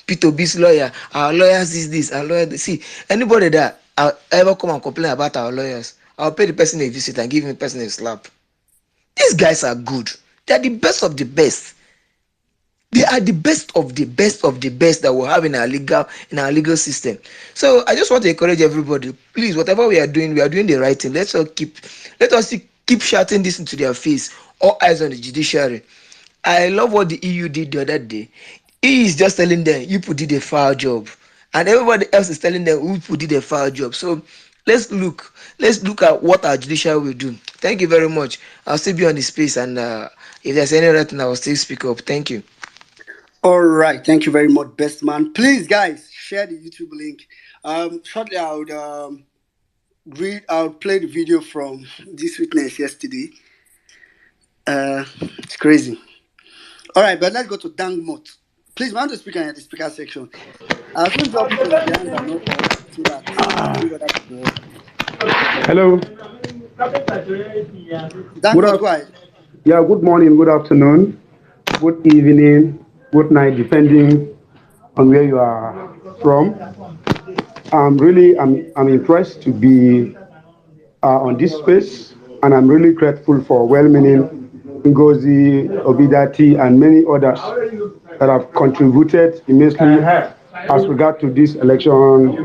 Q: P2B's lawyer, our lawyers is this, our lawyer. See, anybody that ever come and complain about our lawyers, I'll pay the person a visit and give him the person a slap. These guys are good. They are the best of the best. They are the best of the best of the best that we have in our legal system. So I just want to encourage everybody, please, whatever we are doing the right thing. Let us keep shouting this into their face. All eyes on the judiciary. I love what the EU did the other day. He is just telling them, you people did a foul job, and everybody else is telling them, you people did a foul job. So let's look at what our judiciary will do. Thank you very much. I'll still be on the space, and if there's any other thing, I will still speak up. Thank you.
A: All right, thank you very much, best man. Please, guys, share the YouTube link. Shortly, I'll play the video from this witness yesterday. It's crazy. All right, but let's go to Dangmot. Please, want to speak in the speaker section. I'll soon drop because the hands are not up so that we bring other people up.
R: Hello.
A: Dangmot, go ahead.
R: Yeah, good morning, good afternoon, good evening, good night, depending on where you are from. I'm impressed to be on this space, and I'm really grateful for well-meaning Ngozi, Obidati, and many others that have contributed immensely as regard to this election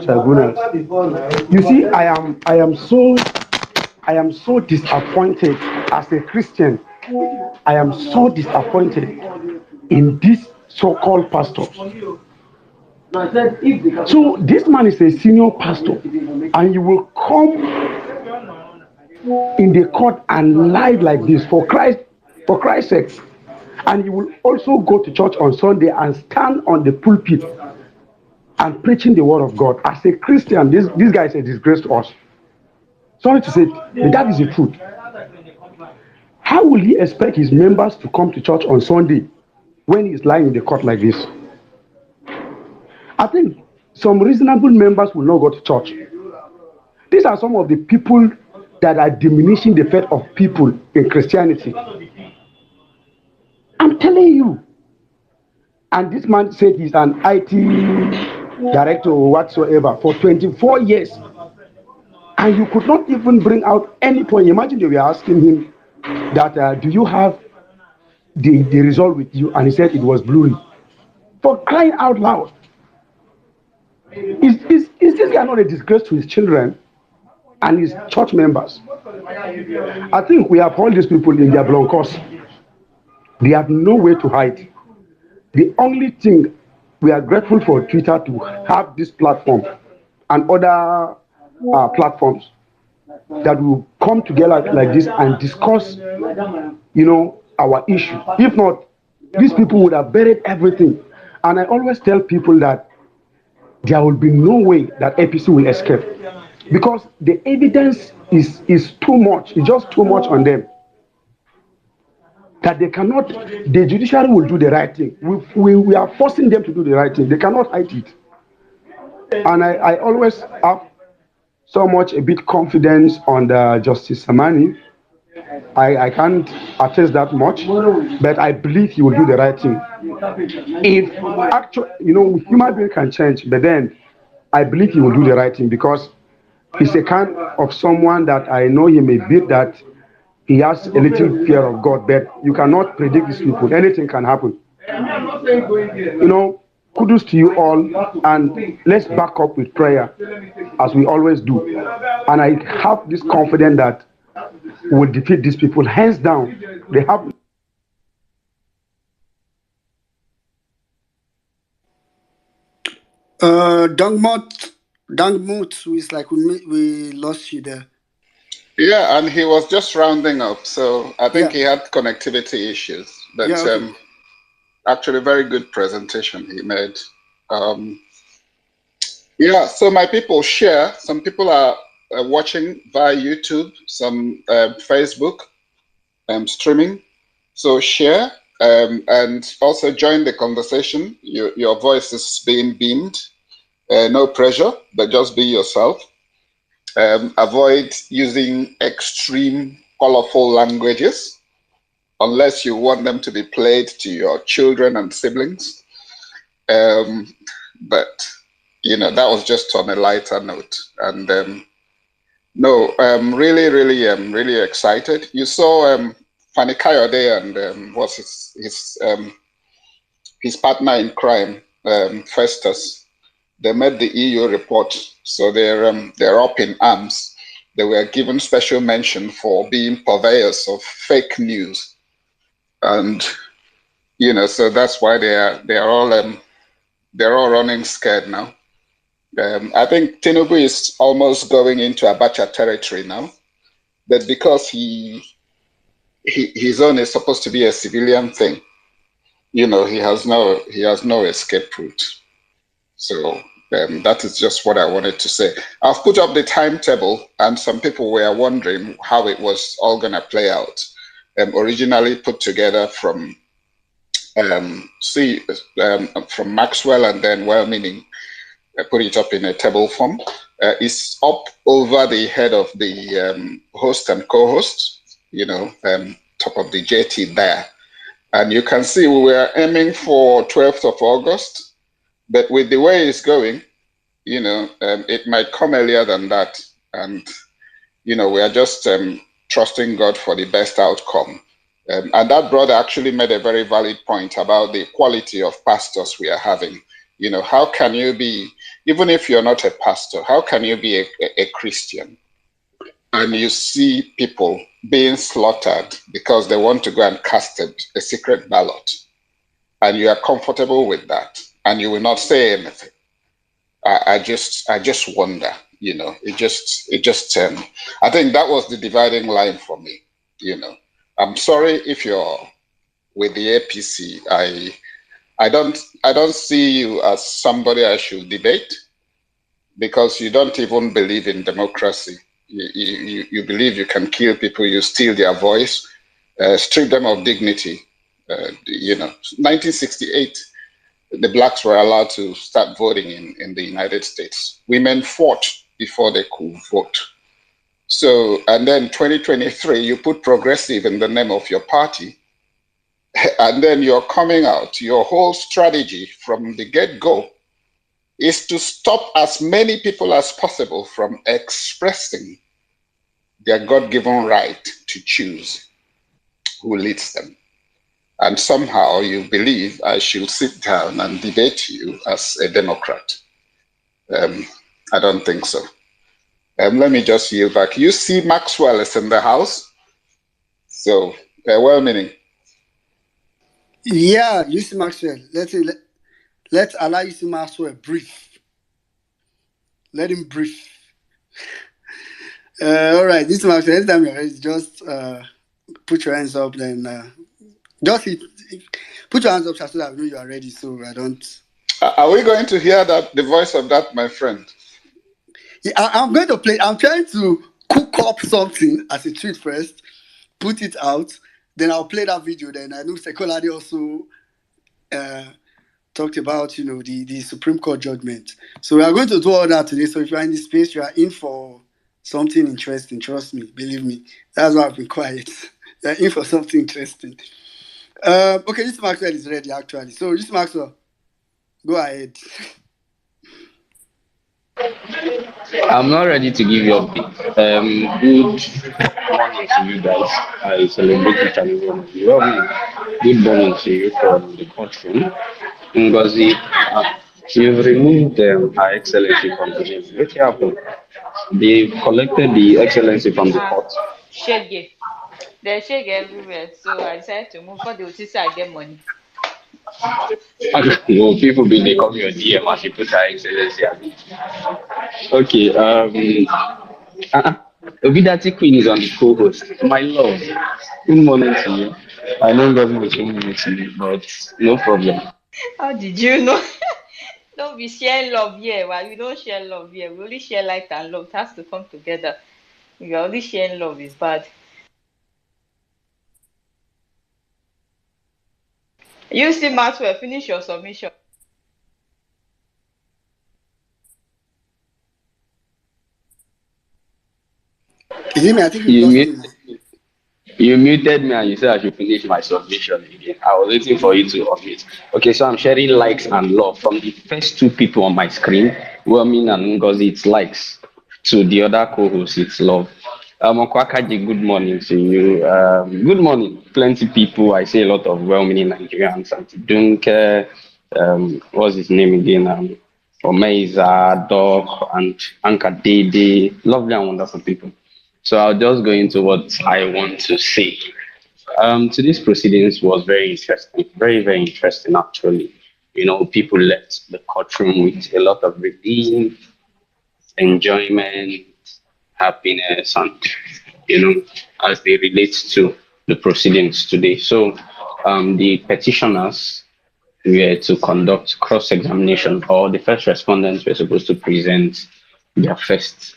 R: tribunals. You see, I am so disappointed as a Christian. I am so disappointed in this so-called pastor. So this man is a senior pastor, and you will come in the court and lie like this for Christ's sake. And you will also go to church on Sunday and stand on the pulpit and preaching the word of God. As a Christian, this guy is a disgrace to us. Sorry to say, but that is the truth. How will he expect his members to come to church on Sunday when he's lying in the court like this? I think some reasonable members will not go to church. These are some of the people that are diminishing the faith of people in Christianity. I'm telling you. And this man said he's an IT director or whatsoever for 24 years. And you could not even bring out any point. Imagine they were asking him that, do you have the result with you? And he said it was blurry. For crying out loud. Is this guy not a disgrace to his children and his church members? I think we have all these people in their blankos. They have no way to hide. The only thing we are grateful for Twitter to have this platform and other platforms that will come together like this and discuss, our issue. If not, these people would have buried everything. And I always tell people that there will be no way that APC will escape because the evidence is too much. It's just too much on them. That they cannot, the judiciary will do the right thing. We are forcing them to do the right thing. They cannot hide it. And I always have so much a bit confidence on the Justice Samani I can't attest that much, but I believe he will do the right thing. If actually, human being can change, but then I believe he will do the right thing because he's a kind of someone that I know he may be that he has a little fear of God, but you cannot predict these people. Anything can happen. Kudos to you all, and let's back up with prayer as we always do. And I have this confidence that we will defeat these people hands down. They have.
A: Dangmut, who is like we lost you there.
J: Yeah, and he was just rounding up, so I think he had connectivity issues. But actually, very good presentation he made. So my people share. Some people are watching via YouTube, some Facebook streaming. So share and also join the conversation. Your voice is being beamed. No pressure, but just be yourself. Avoid using extreme, colorful languages unless you want them to be played to your children and siblings. But that was just on a lighter note. And really, really, really excited. You saw Fanny Kayode and what's his partner in crime, Festus. They made the EU report, so they're up in arms. They were given special mention for being purveyors of fake news, and so that's why they're all running scared now. I think Tinubu is almost going into Abacha territory now, but because his own is supposed to be a civilian thing, he has no escape route. So that is just what I wanted to say. I've put up the timetable, and some people were wondering how it was all going to play out. Originally put together from Maxwell and then Well-Meaning, put it up in a table form. It's up over the head of the host and co-host, top of the JT there. And you can see we were aiming for 12th of August. But with the way it's going, it might come earlier than that. And, we are just trusting God for the best outcome. And that brother actually made a very valid point about the quality of pastors we are having. How can you be, even if you're not a pastor, how can you be a Christian and you see people being slaughtered because they want to go and cast a secret ballot, and you are comfortable with that? And you will not say anything. I just wonder, it just I think that was the dividing line for me. I'm sorry if you're with the APC. I don't see you as somebody I should debate, because you don't even believe in democracy. You believe you can kill people, you steal their voice, strip them of dignity. 1968. The blacks were allowed to start voting in the United States. Women fought before they could vote. So, and then 2023, you put progressive in the name of your party, and then you're coming out. Your whole strategy from the get-go is to stop as many people as possible from expressing their God-given right to choose who leads them. And somehow you believe I should sit down and debate you as a Democrat. I don't think so. Let me just yield back. You see Maxwell is in the house. So, Well-Meaning.
A: Yeah, you see Maxwell. Let's allow you see Maxwell breathe. Let him breathe. All right, this Maxwell, anytime you're ready, just put your hands up, then just put your hands up so that I know you are ready, so I don't...
J: Are we going to hear the voice of that, my friend?
A: Yeah, I'm going to play. I'm trying to cook up something as a tweet first, put it out, then I'll play that video. Then I know Sekolade also talked about, the Supreme Court judgment. So we are going to do all that today. So if you are in this space, you are in for something interesting. Trust me, believe me. That's why I've been quiet. They're in for something interesting. Okay, this Maxwell is ready actually. So this Maxwell, go ahead.
S: I'm not ready to give you update. Good morning to you guys. I celebrate each and every one of you. Good morning to you from the country. Ngozi, you've removed Her Excellency from the name. What happened? They've collected the Excellency from the court.
D: Shege. There's shege everywhere. So I decided to move for the Otisa I get money.
S: No, people be they come your DM as you put Her Excellency. Okay, Obidati Queen is on the co-host. My love, good morning to you. I know Ngozi was coming to you, but no problem.
D: How did you know? Don't be sharing love here. Well, we don't share love here. We only share light and love. It has to come together. If you're only sharing love, is bad. You see, Maxwell, finish your submission.
A: Is it me? I think we've
S: You
A: lost him.
S: muted, you muted me and you said I should finish my submission again. I was waiting for you to unmute. Okay, so I'm sharing likes and love from the first two people on my screen. Wilmin and Ngozi, it's likes. To the other co-hosts, it's love. Okwakaji, good morning to you. Good morning. Plenty people. I see a lot of well-meaning Nigerians. Dunke, what's his name again? Omeiza, Doc, and Anka Dede. Lovely and wonderful people. So I'll just go into what I want to say. Today's proceedings was very interesting, very, very interesting actually. You know, people left the courtroom with a lot of relief, enjoyment, happiness, and as they relate to the proceedings today. So the petitioners were to conduct cross-examination, or the first respondents were supposed to present their first,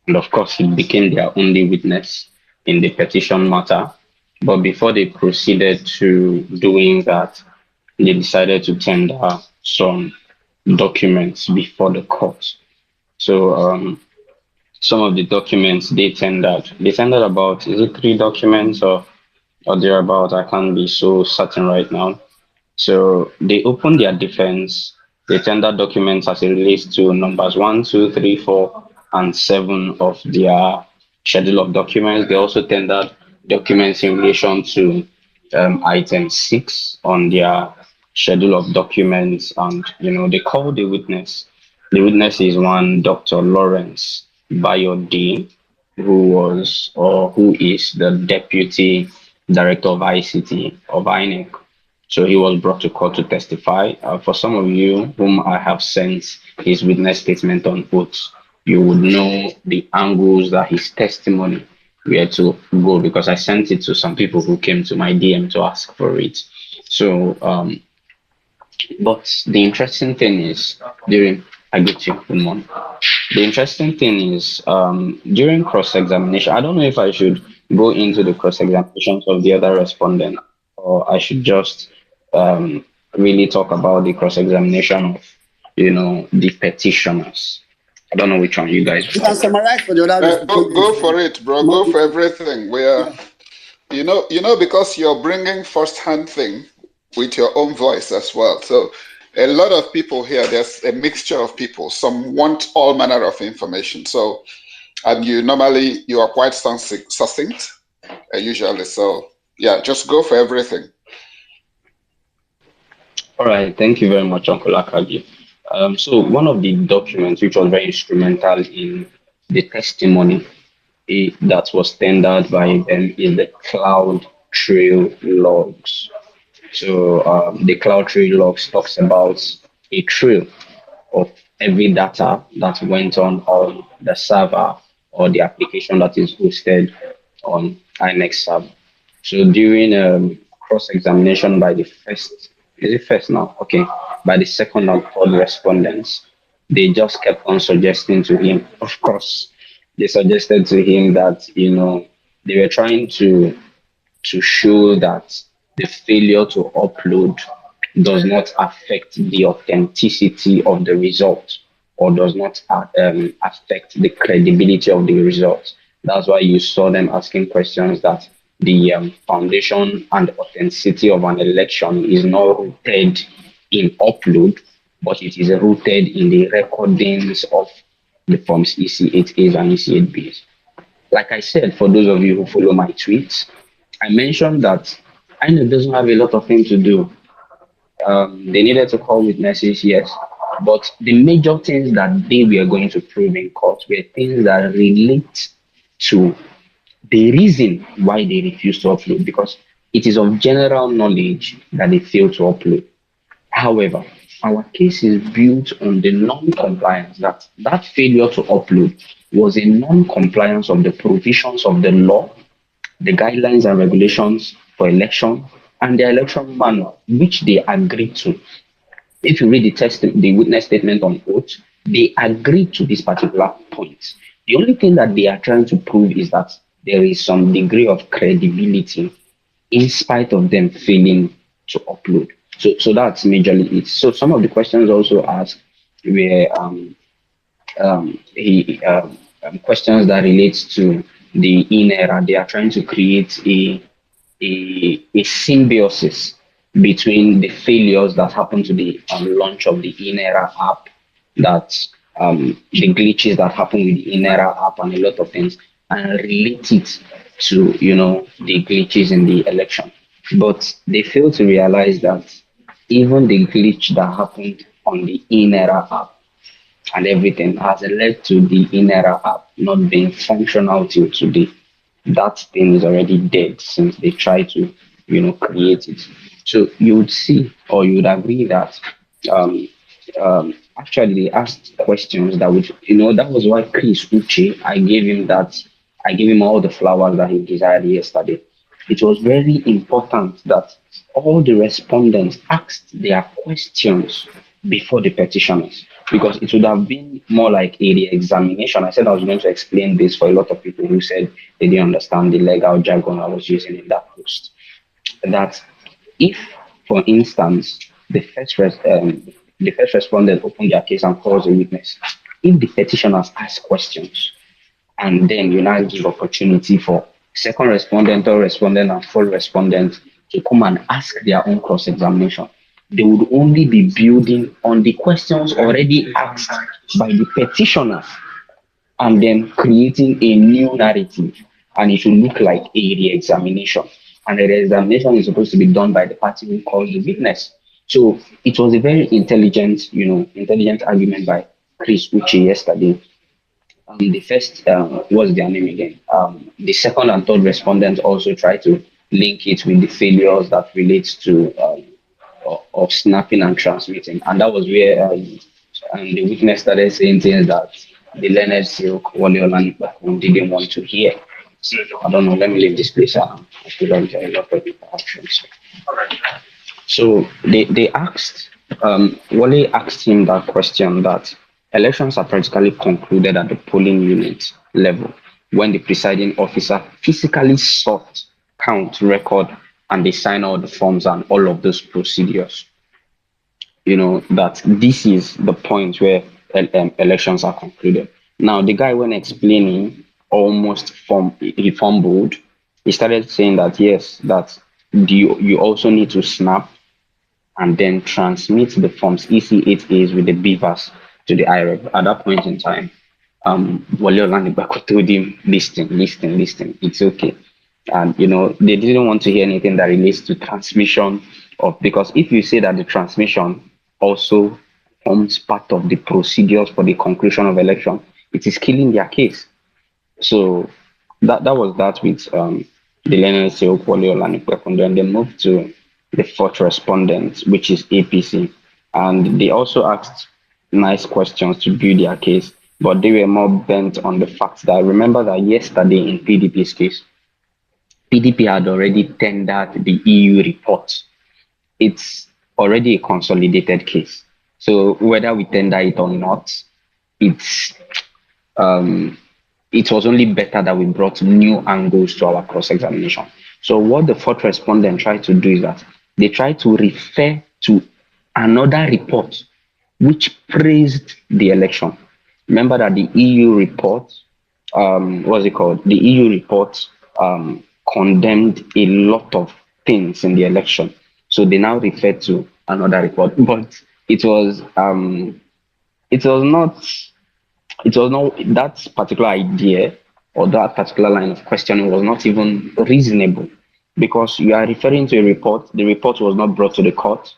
S: and of course he became their only witness in the petition matter. But before they proceeded to doing that, they decided to tender some documents before the court. So some of the documents they tendered about, is it 3 documents or thereabout? I can't be so certain right now. So they opened their defense. They tendered documents as it relates to numbers 1, 2, 3, 4, and 7 of their schedule of documents. They also tendered documents in relation to item 6 on their schedule of documents, and they called the witness. The witness is one Dr. Lawrence Bayode, who was or who is the deputy director of ICT of INEC. So he was brought to court to testify. For some of you whom I have sent his witness statement on oath, you would know the angles that his testimony were to go, because I sent it to some people who came to my DM to ask for it. So, but the interesting thing is I get you, good morning. The interesting thing is during cross-examination, I don't know if I should go into the cross-examinations of the other respondent, or I should just really talk about the cross-examination of, the petitioners. I don't know which one you guys
A: You can summarize for the other
J: go for it, bro. Go for everything. We are, because you're bringing first-hand thing with your own voice as well. So a lot of people here, there's a mixture of people. Some want all manner of information. So, and you are quite succinct usually. So yeah, just go for everything.
S: All right, thank you very much, Uncle Akagi. So one of the documents which was very instrumental in the testimony that was tendered by them is the cloud trail logs. So the cloud trail logs talks about a trail of every data that went on the server or the application that is hosted on INEX server. So during cross-examination by the first, is it first now? Okay, by the second and third respondents, they just kept on suggesting to him, of course, they suggested to him that, they were trying to show that the failure to upload does not affect the authenticity of the result, or does not affect the credibility of the result. That's why you saw them asking questions that the foundation and authenticity of an election is not rooted in upload, but it is rooted in the recordings of the forms EC8As and EC8Bs. Like I said, for those of you who follow my tweets, I mentioned that INEC doesn't have a lot of things to do. They needed to call witnesses, yes, but the major things that they were going to prove in court were things that relate to the reason why they refused to upload, because it is of general knowledge that they failed to upload. However, our case is built on the non-compliance, that failure to upload was a non-compliance of the provisions of the law, the guidelines and regulations for election, and the election manual, which they agreed to. If you read the witness statement on oath, they agreed to this particular point. The only thing that they are trying to prove is that there is some degree of credibility in spite of them failing to upload. So that's majorly it. So some of the questions also asked were questions that relate to the in era. They are trying to create a symbiosis between the failures that happened to the launch of the in-era app, that the glitches that happened with the in-era app and a lot of things, and relate it to the glitches in the election. But they fail to realize that even the glitch that happened on the in-era app and everything has led to the in-era app not being functional till today. That thing is already dead since they tried to, create it. So you would see, or you would agree that actually they asked questions that would, that was why Chris Uche, I gave him all the flowers that he desired yesterday. It was very important that all the respondents asked their questions before the petitioners, because it would have been more like a re-examination. I said I was going to explain this for a lot of people who said they didn't understand the legal jargon I was using in that post. That if, for instance, the first respondent opened their case and calls a witness, if the petitioners ask questions, and then you now give opportunity for second respondent, third respondent, and fourth respondent to come and ask their own cross-examination, they would only be building on the questions already asked by the petitioners and then creating a new narrative, and it will look like a re-examination. And the re-examination is supposed to be done by the party who calls the witness. So it was a very intelligent argument by Chris Uche yesterday. The first, what's their name again? The second and third respondents also try to link it with the failures that relates to of snapping and transmitting, and that was where the witness started saying things that the learned Silk Wale didn't want to hear. So, I don't know. Let me leave this place. I feel like there are a lot of interactions. So they asked, Wale asked him that question, that elections are practically concluded at the polling unit level when the presiding officer physically sought, count, record, and they sign all the forms and all of those procedures. That this is the point where elections are concluded. Now, the guy, when explaining, he fumbled. He started saying that, yes, that you also need to snap and then transmit the forms EC8As with the beavers to the IREB. At that point in time, Wale Olanibako told him, listen, it's okay. And they didn't want to hear anything that relates to transmission because if you say that the transmission also forms part of the procedures for the conclusion of election, it is killing their case. So that was that with the Leonard Seok Wale Olanibako. And then they moved to the fourth respondent, which is APC. And they also asked nice questions to build their case, but they were more bent on the fact that, remember that yesterday in PDP's case, PDP had already tendered the EU report. It's already a consolidated case. So whether we tender it or not, it was only better that we brought new angles to our cross-examination. So what the fourth respondent tried to do is that they tried to refer to another report which praised the election. Remember that the EU report, what's it called? The EU report condemned a lot of things in the election. So they now refer to another report, but it was it was not it was not that particular idea or that particular line of questioning was not even reasonable because you are referring to a report. The report was not brought to the court.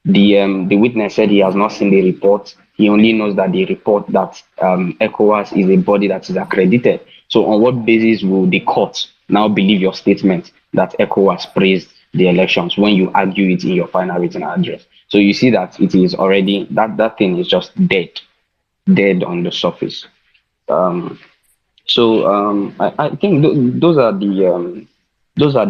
S: The witness said he has not seen the report. He only knows that the report that ECOWAS is a body that is accredited. So on what basis will the court now believe your statement that ECOWAS praised the elections when you argue it in your final written address? So you see that it is already that thing is just dead on the surface. Um, I think those are the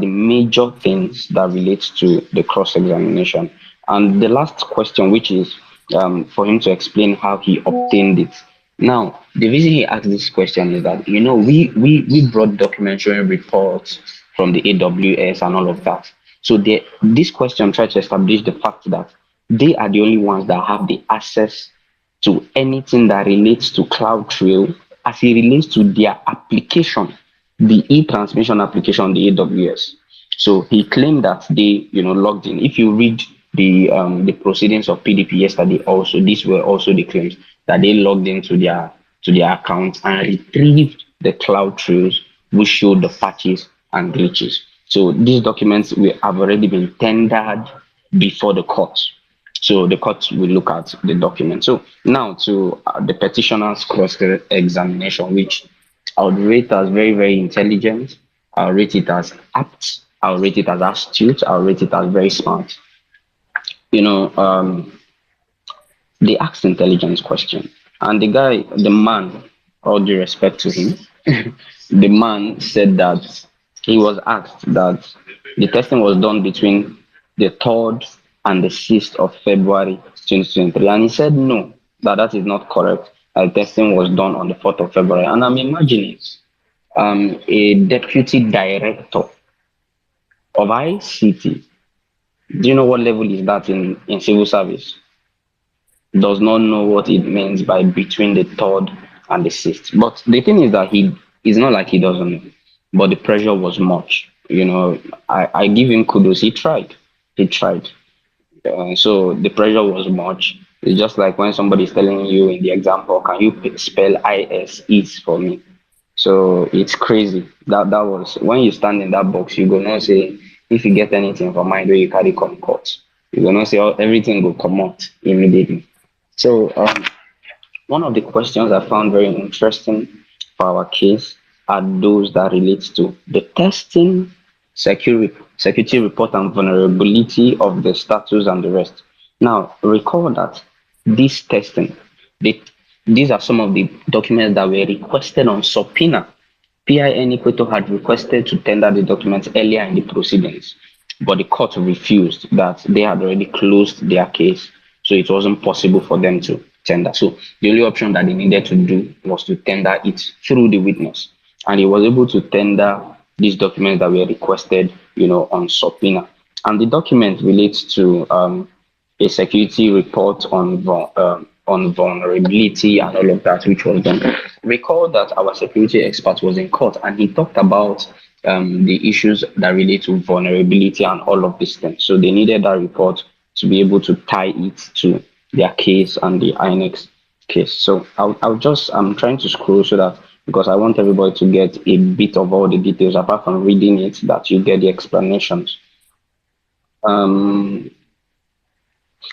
S: major things that relates to the cross examination. And the last question, which is for him to explain how he obtained it. Now, the reason he asked this question is that we brought documentary reports from the AWS and all of that. So this question tried to establish the fact that they are the only ones that have the access to anything that relates to CloudTrail as it relates to their application, the e-transmission application on the AWS. So he claimed that they, logged in. If you read the proceedings of PDP yesterday, also these were also the claims that they logged into their account and retrieved the cloud trails which showed the patches and glitches. So these documents have already been tendered before the court. So the court will look at the document. So now to the petitioner's cross-examination, which I would rate as very, very intelligent. I'll rate it as apt. I'll rate it as astute. I'll rate it as very smart. They asked intelligence question. And the man, all due respect to him, the man said that he was asked that the testing was done between the 3rd and the 6th of February 2023. And he said no, that is not correct. The testing was done on the 4th of February. And I'm imagining a deputy director of ICT. Do you know what level is that in civil service? Does not know what it means by between the 3rd and the 6th. But the thing is that it's not like he doesn't know, but the pressure was much. I give him kudos. He tried. So the pressure was much. It's just like when somebody is telling you in the example, can you spell is for me? So it's crazy. That was when you stand in that box, you go not say if you get anything from mind where you carry come court. You go not say everything will come out immediately. So one of the questions I found very interesting for our case are those that relates to the testing, security report and vulnerability of the status and the rest. Now, recall that this testing, these are some of the documents that were requested on subpoena. PIN Equator had requested to tender the documents earlier in the proceedings, but the court refused that they had already closed their case, so it wasn't possible for them to tender. So the only option that they needed to do was to tender it through the witness, and he was able to tender these documents that were requested, on subpoena. And the document relates to a security report on vulnerability and all of that, which was done. Recall that our security expert was in court and he talked about the issues that relate to vulnerability and all of these things. So they needed that report to be able to tie it to their case and the INEX case. So I'm trying to scroll so that, because I want everybody to get a bit of all the details apart from reading it, that you get the explanations.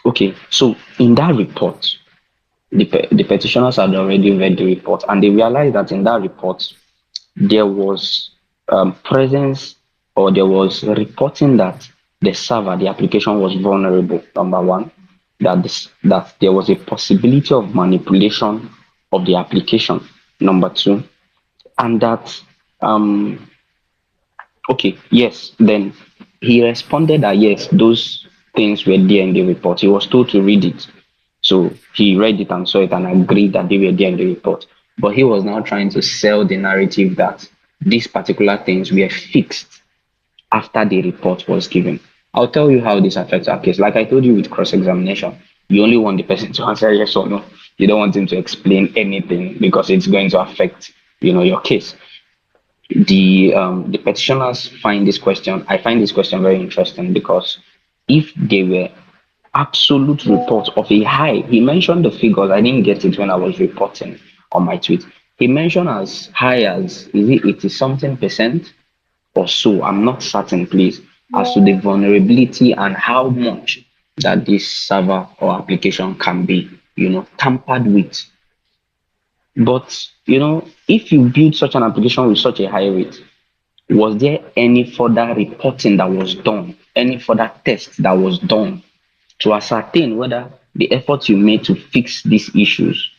S: Okay, so in that report, the petitioners had already read the report and they realized that in that report, there was presence, or there was reporting that the server, the application was vulnerable, number one, that there was a possibility of manipulation of the application, number two, and that, okay, yes, then he responded that yes, those things were there in the report. He was told to read it. So he read it and saw it and agreed that they were there in the report. But he was now trying to sell the narrative that these particular things were fixed after the report was given. I'll tell you how this affects our case. Like I told you with cross-examination, you only want the person to answer yes or no. You don't want him to explain anything because it's going to affect, your case. the petitioners find this question. I find this question very interesting because if they were absolute reports of a high, he mentioned the figures. I didn't get it when I was reporting on my tweet. He mentioned as high as is it 80 something percent or so. I'm not certain, please, as to the vulnerability and how much that this server or application can be, tampered with. But if you build such an application with such a high rate, was there any further reporting that was done, any further test that was done to ascertain whether the efforts you made to fix these issues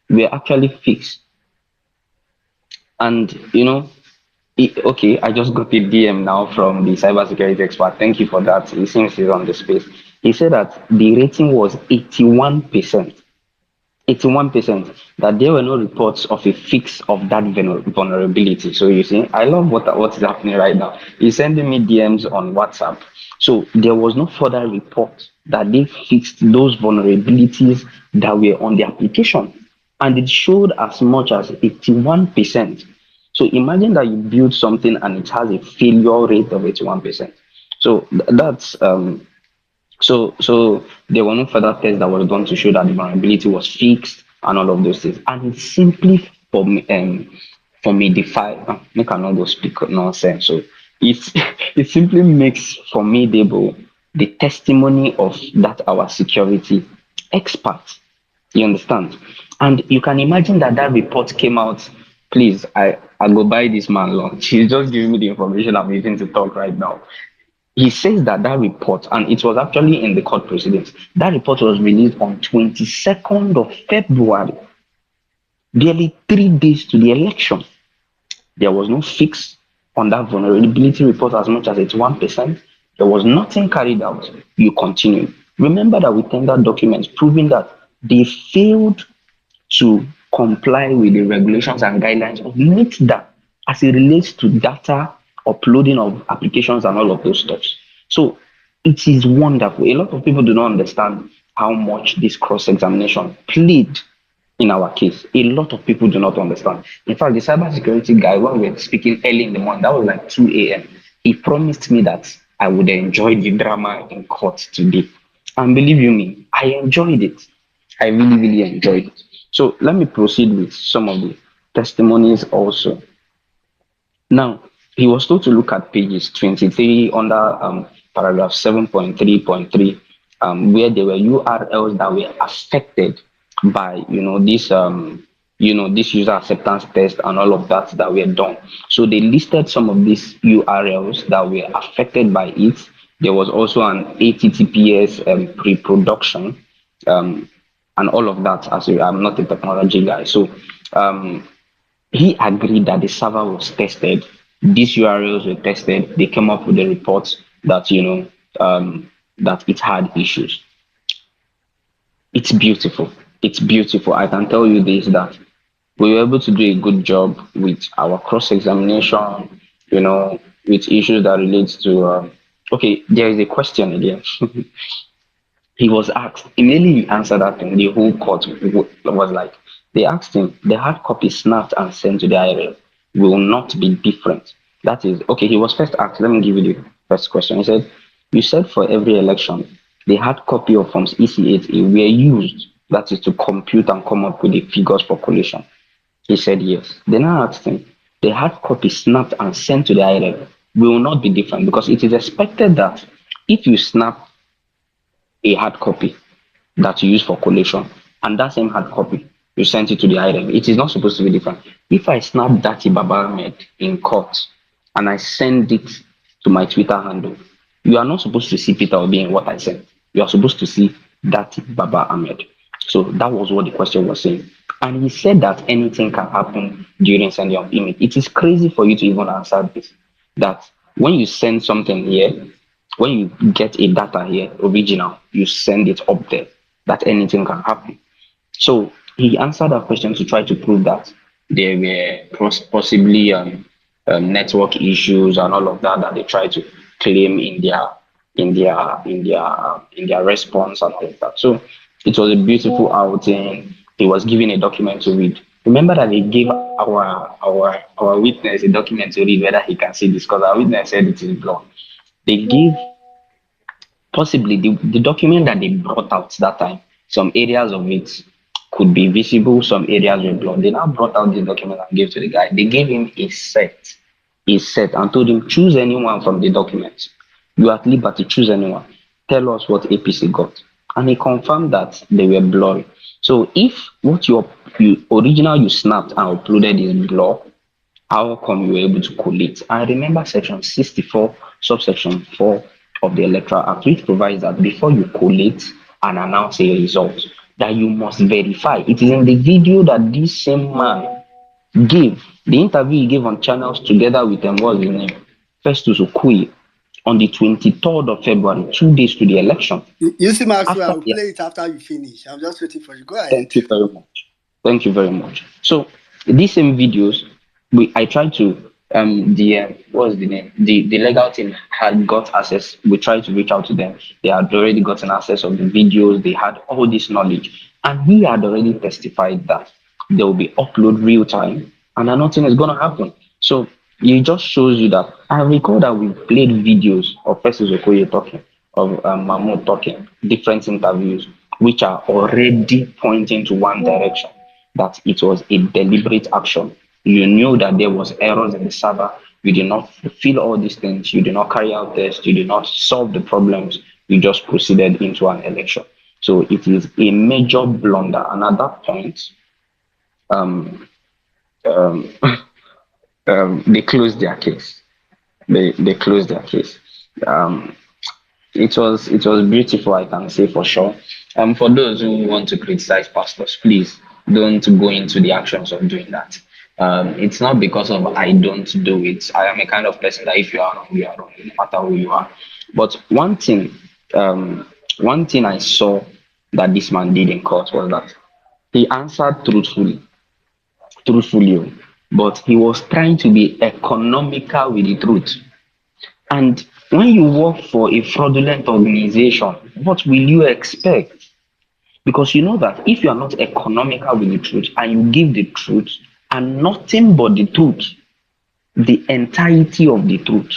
S: were actually fixed? And okay, I just got a DM now from the cybersecurity expert. Thank you for that. He seems he's on the space. He said that the rating was 81%. 81%, that there were no reports of a fix of that vulnerability. So you see, I love what is happening right now. He's sending me DMs on WhatsApp. So there was no further report that they fixed those vulnerabilities that were on the application. And it showed as much as 81%. So imagine that you build something and it has a failure rate of 81%. So that's so there were no further tests that were done to show that the vulnerability was fixed and all of those things. And it's simply for me defy make I not go speak nonsense. So it's it simply makes formidable the testimony of that our security expert. You understand? And you can imagine that report came out. Please, I go buy this man lunch. He's just giving me the information I'm using to talk right now. He says that report, and it was actually in the court proceedings, that report was released on 22nd of February, barely 3 days to the election. There was no fix on that vulnerability report as much as it's 1%. There was nothing carried out. You continue. Remember that we tendered documents proving that they failed to comply with the regulations and guidelines of NITDA as it relates to data uploading of applications and all of those stuff. So it is wonderful. A lot of people do not understand how much this cross-examination played in our case. A lot of people do not understand. In fact, the cybersecurity guy, when we were speaking early in the morning, that was like 2 a.m., he promised me that I would enjoy the drama in court today. And believe you me, I enjoyed it. I really, really enjoyed it. So let me proceed with some of the testimonies also. Now, he was told to look at pages 23 under paragraph 7.3.3, where there were URLs that were affected by this user acceptance test and all of that were done. So they listed some of these URLs that were affected by it. There was also an HTTPS pre-production and all of that. I'm not a technology guy, so he agreed that the server was tested. These URLs were tested. They came up with a report that that it had issues. It's beautiful. It's beautiful. I can tell you this, that we were able to do a good job with our cross-examination, with issues that relates to okay, there is a question again. He was asked, immediately he answered that thing, the whole court was like, they asked him, the hard copy snapped and sent to the IRL will not be different. That is, okay, he was first asked, let me give you the first question. He said, you said for every election, the hard copy of forms EC8A were used, that is to compute and come up with the figures for collation. He said yes. Then I asked him, the hard copy snapped and sent to the IRL will not be different because it is expected that if you snap a hard copy that you use for collation and that same hard copy you sent it to the item, it is not supposed to be different. If I snap that Baba Ahmed in court and I send it to my Twitter handle, you are not supposed to see Peter Obi in what I sent. You are supposed to see that Baba Ahmed. So that was what the question was saying. And he said that anything can happen during sending of image. It is crazy for you to even answer this. That when you send something here, when you get a data here, original, you send it up there, that anything can happen. So he answered that question to try to prove that there were possibly network issues and all of that they try to claim in their response and all of that. So it was a beautiful outing. He was given a document to read. Remember that they gave our witness a document to read whether he can see this, because our witness said it is blood. They gave possibly the document that they brought out that time, some areas of it could be visible, some areas were blood. They now brought out this document and gave to the guy. They gave him a set and told him, choose anyone from the documents. You are at liberty, choose anyone. Tell us what APC got. And he confirmed that they were blurry. So if what you original you snapped and uploaded is blur, how come you were able to collate? I remember section 64, subsection 4 of the Electoral Act, which provides that before you collate and announce a result, that you must verify. It is in the video that this same man gave, the interview he gave on channels together with them, what's his name? Festus Okoye, on the 23rd of February, 2 days to the election.
A: You see, Maxwell,
S: After
A: I'll play it after you finish. I'm just waiting for you. Go ahead.
S: Thank you very much. Thank you very much. So these same videos, I tried to what's the name? The legal team had got access. We tried to reach out to them. They had already gotten access of the videos. They had all this knowledge, and he had already testified that they will be upload real time, and that nothing is gonna happen. So it just shows you that I recall that we played videos of Festus Okoye talking, of Mahmoud talking, different interviews, which are already pointing to one direction, that it was a deliberate action. You knew that there was errors in the server. You did not fulfill all these things. You did not carry out tests. You did not solve the problems. You just proceeded into an election. So it is a major blunder. And at that point, um, um, they closed their case. They closed their case. Um, it was beautiful, I can say for sure. For those who want to criticize pastors, please don't go into the actions of doing that. It's not because of I don't do it. I am a kind of person that if you are wrong, you are wrong, no matter who you are. But one thing I saw that this man did in court was that he answered truthfully, but he was trying to be economical with the truth. And when you work for a fraudulent organization, what will you expect? Because you know that if you are not economical with the truth and you give the truth and nothing but the truth, the entirety of the truth.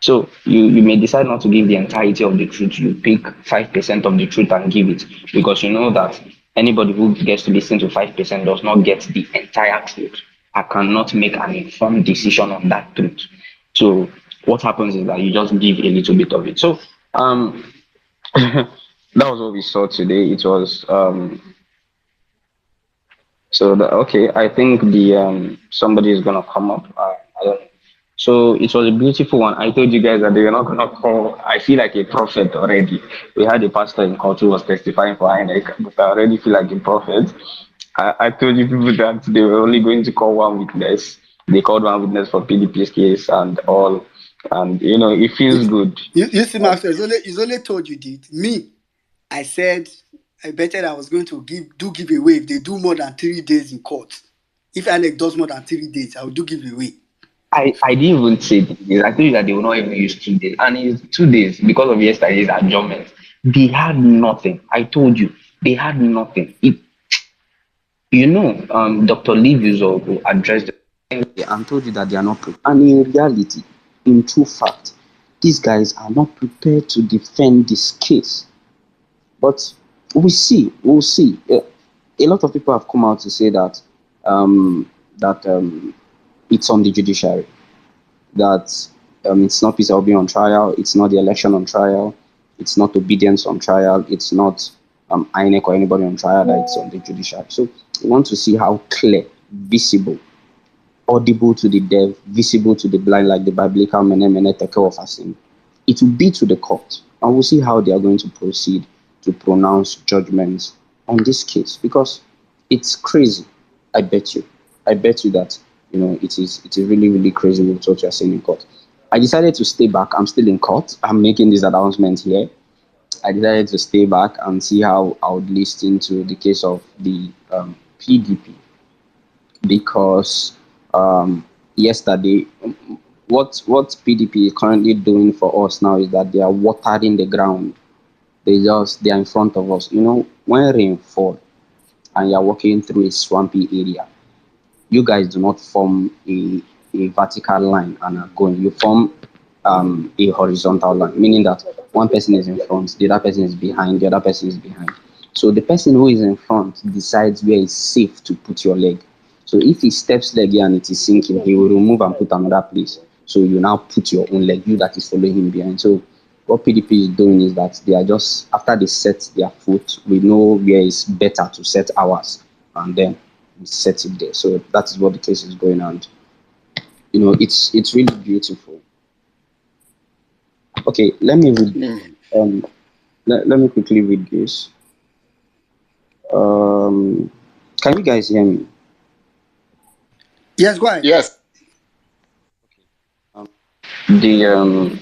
S: So you may decide not to give the entirety of the truth. You pick 5% of the truth and give it, because you know that anybody who gets to listen to 5% does not get the entire truth. I cannot make an informed decision on that truth. So what happens is that you just give a little bit of it. So that was what we saw today. It was okay. I think the somebody is gonna come up. I don't know. So it was a beautiful one. I told you guys that they were not gonna call. I feel like a prophet already. We had a pastor in court who was testifying for INEC, but I already feel like a prophet. I told you people that they were only going to call one witness. They called one witness for PDP's case and all. And it feels good.
A: You see, Maxwell, it's only told you did. Me, I said I betted I was going to give away if they do more than 3 days in court. If INEC does more than 3 days, I will do give away.
S: I didn't even say 3 days. I told you that they will not even use 2 days. And it's 2 days because of yesterday's adjournment. They had nothing. I told you, they had nothing. Dr. Livizo addressed and told you that they are not prepared. And in reality, in true fact, these guys are not prepared to defend this case. But we'll see. A lot of people have come out to say that it's on the judiciary, that it's not Peter Obi on trial, it's not the election on trial, it's not obedience on trial, it's not INEC or anybody on trial, that it's on the judiciary. So we want to see how clear, visible, audible to the deaf, visible to the blind, like the biblical mene tekel of Asim. It will be to the court, and we'll see how they are going to proceed to pronounce judgments on this case, because it's crazy. I bet you that it is really, really crazy with what you're saying in court. I decided to stay back. I'm still in court. I'm making this announcement here. I decided to stay back and see how I would listen to the case of the PDP, because yesterday, what PDP is currently doing for us now is that they are watering the ground. They are in front of us. When rain falls and you're walking through a swampy area, you guys do not form a vertical line and are going. You form a horizontal line, meaning that one person is in front, the other person is behind, the other person is behind. So the person who is in front decides where it's safe to put your leg. So if he steps leg here and it is sinking, he will remove and put another place. So you now put your own leg, you that is following him behind. So what PDP is doing is that they are just, after they set their foot, we know where it's better to set ours, and then we set it there. So that is what the case is going on. You know, it's really beautiful. Okay, let me read. Let me quickly read this. Can you guys hear me?
A: Yes, go ahead.
J: Yes.
S: The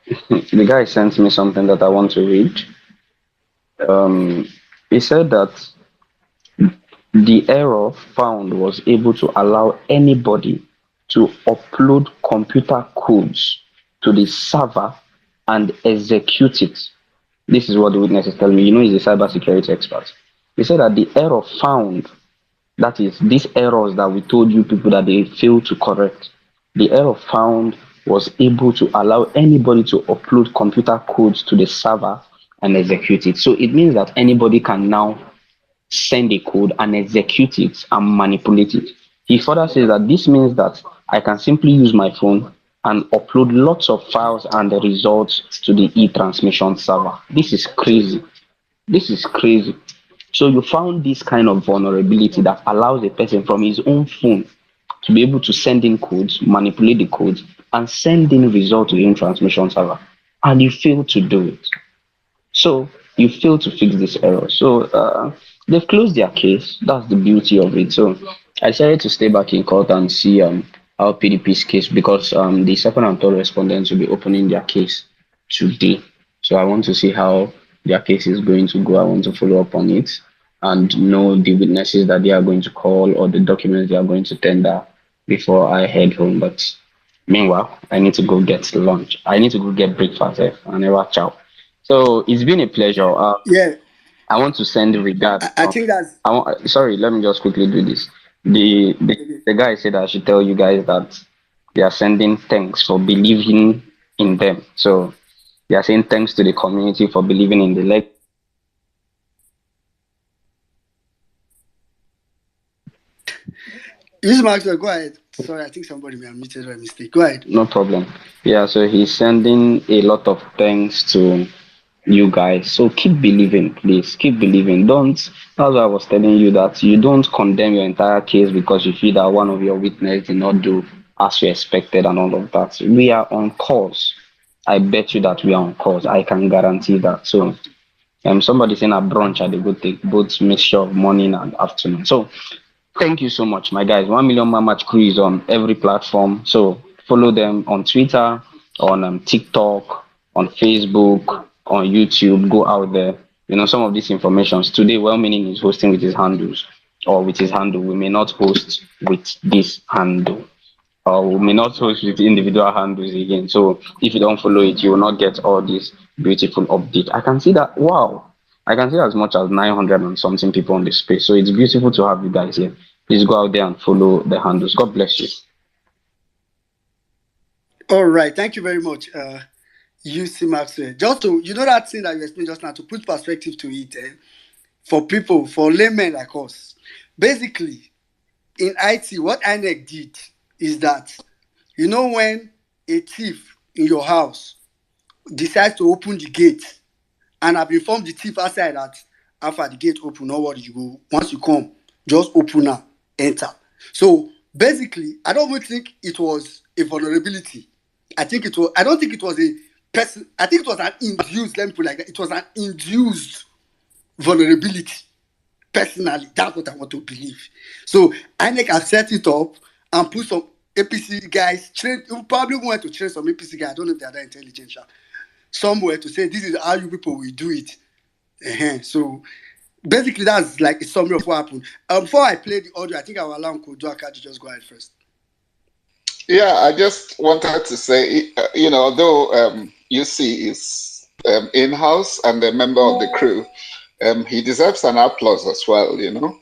S: the guy sent me something that I want to read. He said that the error found was able to allow anybody to upload computer codes to the server and execute it. This is what the witness is telling me. You know, he's a cybersecurity expert. He said that the error found, that is, these errors that we told you people that they failed to correct, the error found was able to allow anybody to upload computer codes to the server and execute it. So it means that anybody can now send a code and execute it and manipulate it. He further says that this means that I can simply use my phone and upload lots of files and the results to the e-transmission server. This is crazy. This is crazy. So you found this kind of vulnerability that allows a person from his own phone to be able to send in codes, manipulate the codes, and send in results to the e-transmission server. And you fail to do it. So you fail to fix this error. So they've closed their case. That's the beauty of it. So I decided to stay back in court and see how PDP's case, because the second and third respondents will be opening their case today. So I want to see how their case is going to go. I want to follow up on it and know the witnesses that they are going to call or the documents they are going to tender before I head home. But meanwhile, I need to go get lunch. I need to go get breakfast. I never chow. So it's been a pleasure.
A: Yeah,
S: I want to send regards
A: I
S: from.
A: think that's
S: Sorry, let me just quickly do this. The guy said I should tell you guys that they are sending thanks for believing in them. So they are saying thanks to the community for believing in the leg.
A: Use Maxwell. Go ahead. Sorry, I think somebody may have muted by mistake. Go ahead.
S: No problem. Yeah, so he's sending a lot of thanks to you guys. So keep believing, please. Keep believing. Don't. That's why I was telling you that you don't condemn your entire case because you feel that one of your witnesses did not do as you expected and all of that. We are on course. I bet you that we are on course. I can guarantee that. So somebody saying a brunch at the good take both mixture of morning and afternoon. So thank you so much, my guys. 1 million man match crew is on every platform. So follow them on Twitter, on TikTok, on Facebook, on YouTube. Go out there. You know, some of these informations. Today, well meaning is hosting with his handles or with his handle. We may not host with this handle. Or we may not host with individual handles again. So if you don't follow it, you will not get all this beautiful update. I can see that. Wow. I can see as much as 900 and something people on the space. So it's beautiful to have you guys here. Please go out there and follow the handles. God bless you.
A: All right. Thank you very much, UC Maxwell. Just to, you know that thing that you explained just now, to put perspective to it, for people, for laymen like us. Basically, in IT, what INEC did is that, you know, when a thief in your house decides to open the gate and I've informed the thief outside that after the gate open, no worry, you go. Once you come, just open now, enter. So basically, I don't even think it was a vulnerability. I don't think it was a person. I think it was an induced. Let me put it like that. It was an induced vulnerability. Personally, that's what I want to believe. So INEC have set it up and put some APC guys train. You probably want to train some APC guys. I don't know if they are that intelligent. Somewhere to say this is how you people will do it. So basically, that's like a summary of what happened. Before I play the audio, I think I will allow Koduaka to just go ahead first.
J: Yeah, I just wanted to say, you know, although UC is in-house and a member of the crew, he deserves an applause as well, you know.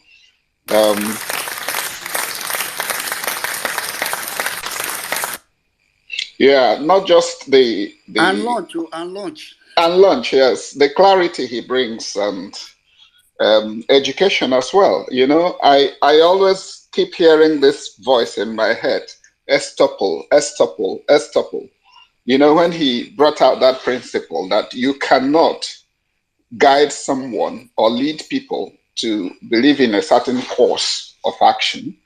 J: Yeah, not just
A: and launch.
J: And lunch, yes, the clarity he brings and education as well. You know, I always keep hearing this voice in my head, estoppel, estoppel, estoppel. You know, when he brought out that principle that you cannot guide someone or lead people to believe in a certain course of action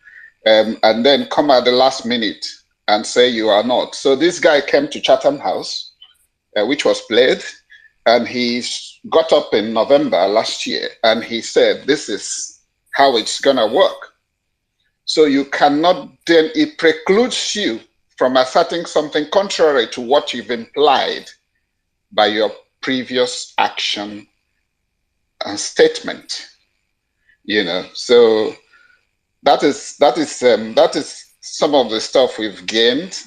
J: and then come at the last minute and say you are not. So this guy came to Chatham House, which was played, and he got up in November last year and he said, this is how it's going to work. So you cannot, then it precludes you from asserting something contrary to what you've implied by your previous action and statement. You know, so that is some of the stuff we've gained,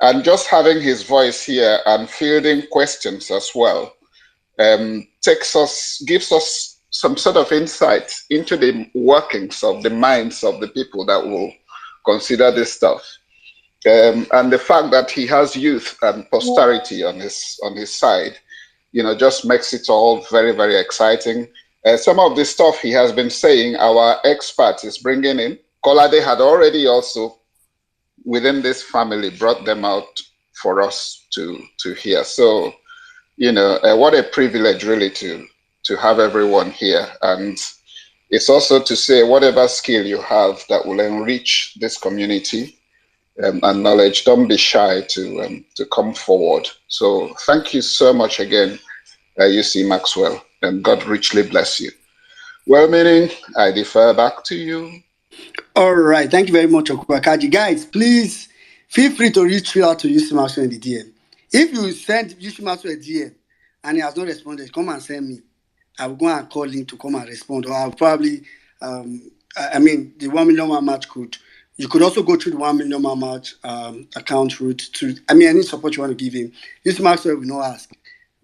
J: and just having his voice here and fielding questions as well gives us some sort of insight into the workings of the minds of the people that will consider this stuff. And the fact that he has youth and posterity on his side, you know, just makes it all very, very exciting. Some of the stuff he has been saying, our expert is bringing in. Kolade had already also, within this family, brought them out for us to hear. So, you know, what a privilege really to have everyone here. And it's also to say whatever skill you have that will enrich this community and knowledge, don't be shy to come forward. So thank you so much again, UC Maxwell, and God richly bless you. Well, meaning, I defer back to you.
A: All right. Thank you very much, Okwakaji. Guys, please feel free to reach out to UC Maxwell in the DM. If you send UC Maxwell a DM and he has not responded, come and send me. I will go and call him to come and respond. Or I'll probably, the 1 million man match code. You could also go through the 1 million man match account route to, any support you want to give him. UC Maxwell will not ask.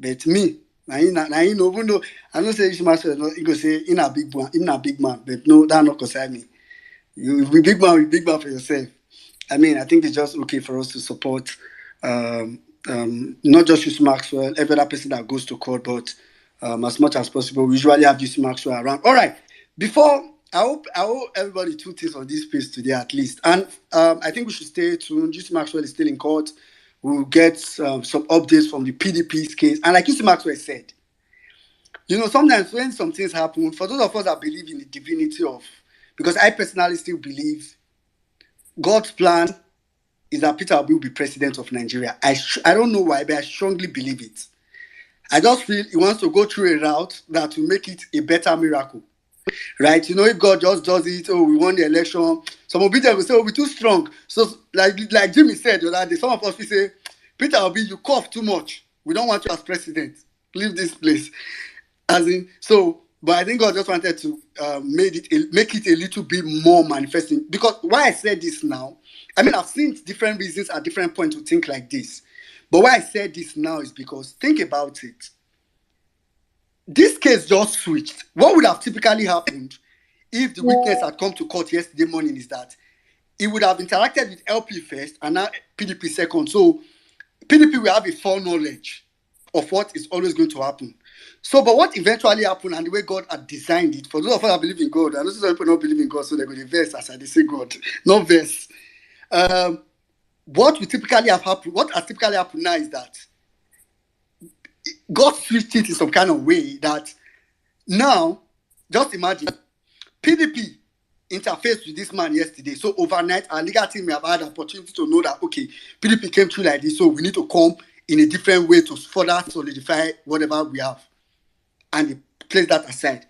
A: But me, even though I don't say UC Maxwell, he go say, in a big man. But no, that not concern me. You be big man for yourself. I think it's just okay for us to support not just UC Maxwell, every other person that goes to court, but as much as possible. We usually have UC Maxwell around. All right. Before, I hope everybody 2 things on this page today at least. And I think we should stay tuned. UC Maxwell is still in court. We'll get some updates from the PDP's case. And like UC Maxwell said, you know, sometimes when some things happen, for those of us that believe in the divinity of, because I personally still believe God's plan is that Peter Obi will be president of Nigeria. I don't know why, but I strongly believe it. I just feel he wants to go through a route that will make it a better miracle. Right? You know, if God just does it, we won the election, some of people will say, we're too strong. So, like Jimmy said the other day, some of us will say, Peter Obi, you cough too much. We don't want you as president. Leave this place. But I think God just wanted to make it a little bit more manifesting. Because why I said this now, I've seen different reasons at different points to think like this. But why I said this now is because, think about it. This case just switched. What would have typically happened if the witness had come to court yesterday morning is that he would have interacted with LP first and now PDP second. So PDP will have a foreknowledge of what is always going to happen. So, but what eventually happened and the way God had designed it, for those of us that believe in God, I know some people don't believe in God, so they're going to verse as they say God, not verse. What has typically happened now is that God switched it in some kind of way that now, just imagine, PDP interfaced with this man yesterday. So overnight, our legal team may have had an opportunity to know that, okay, PDP came through like this, so we need to come in a different way to further solidify whatever we have. And they place that aside.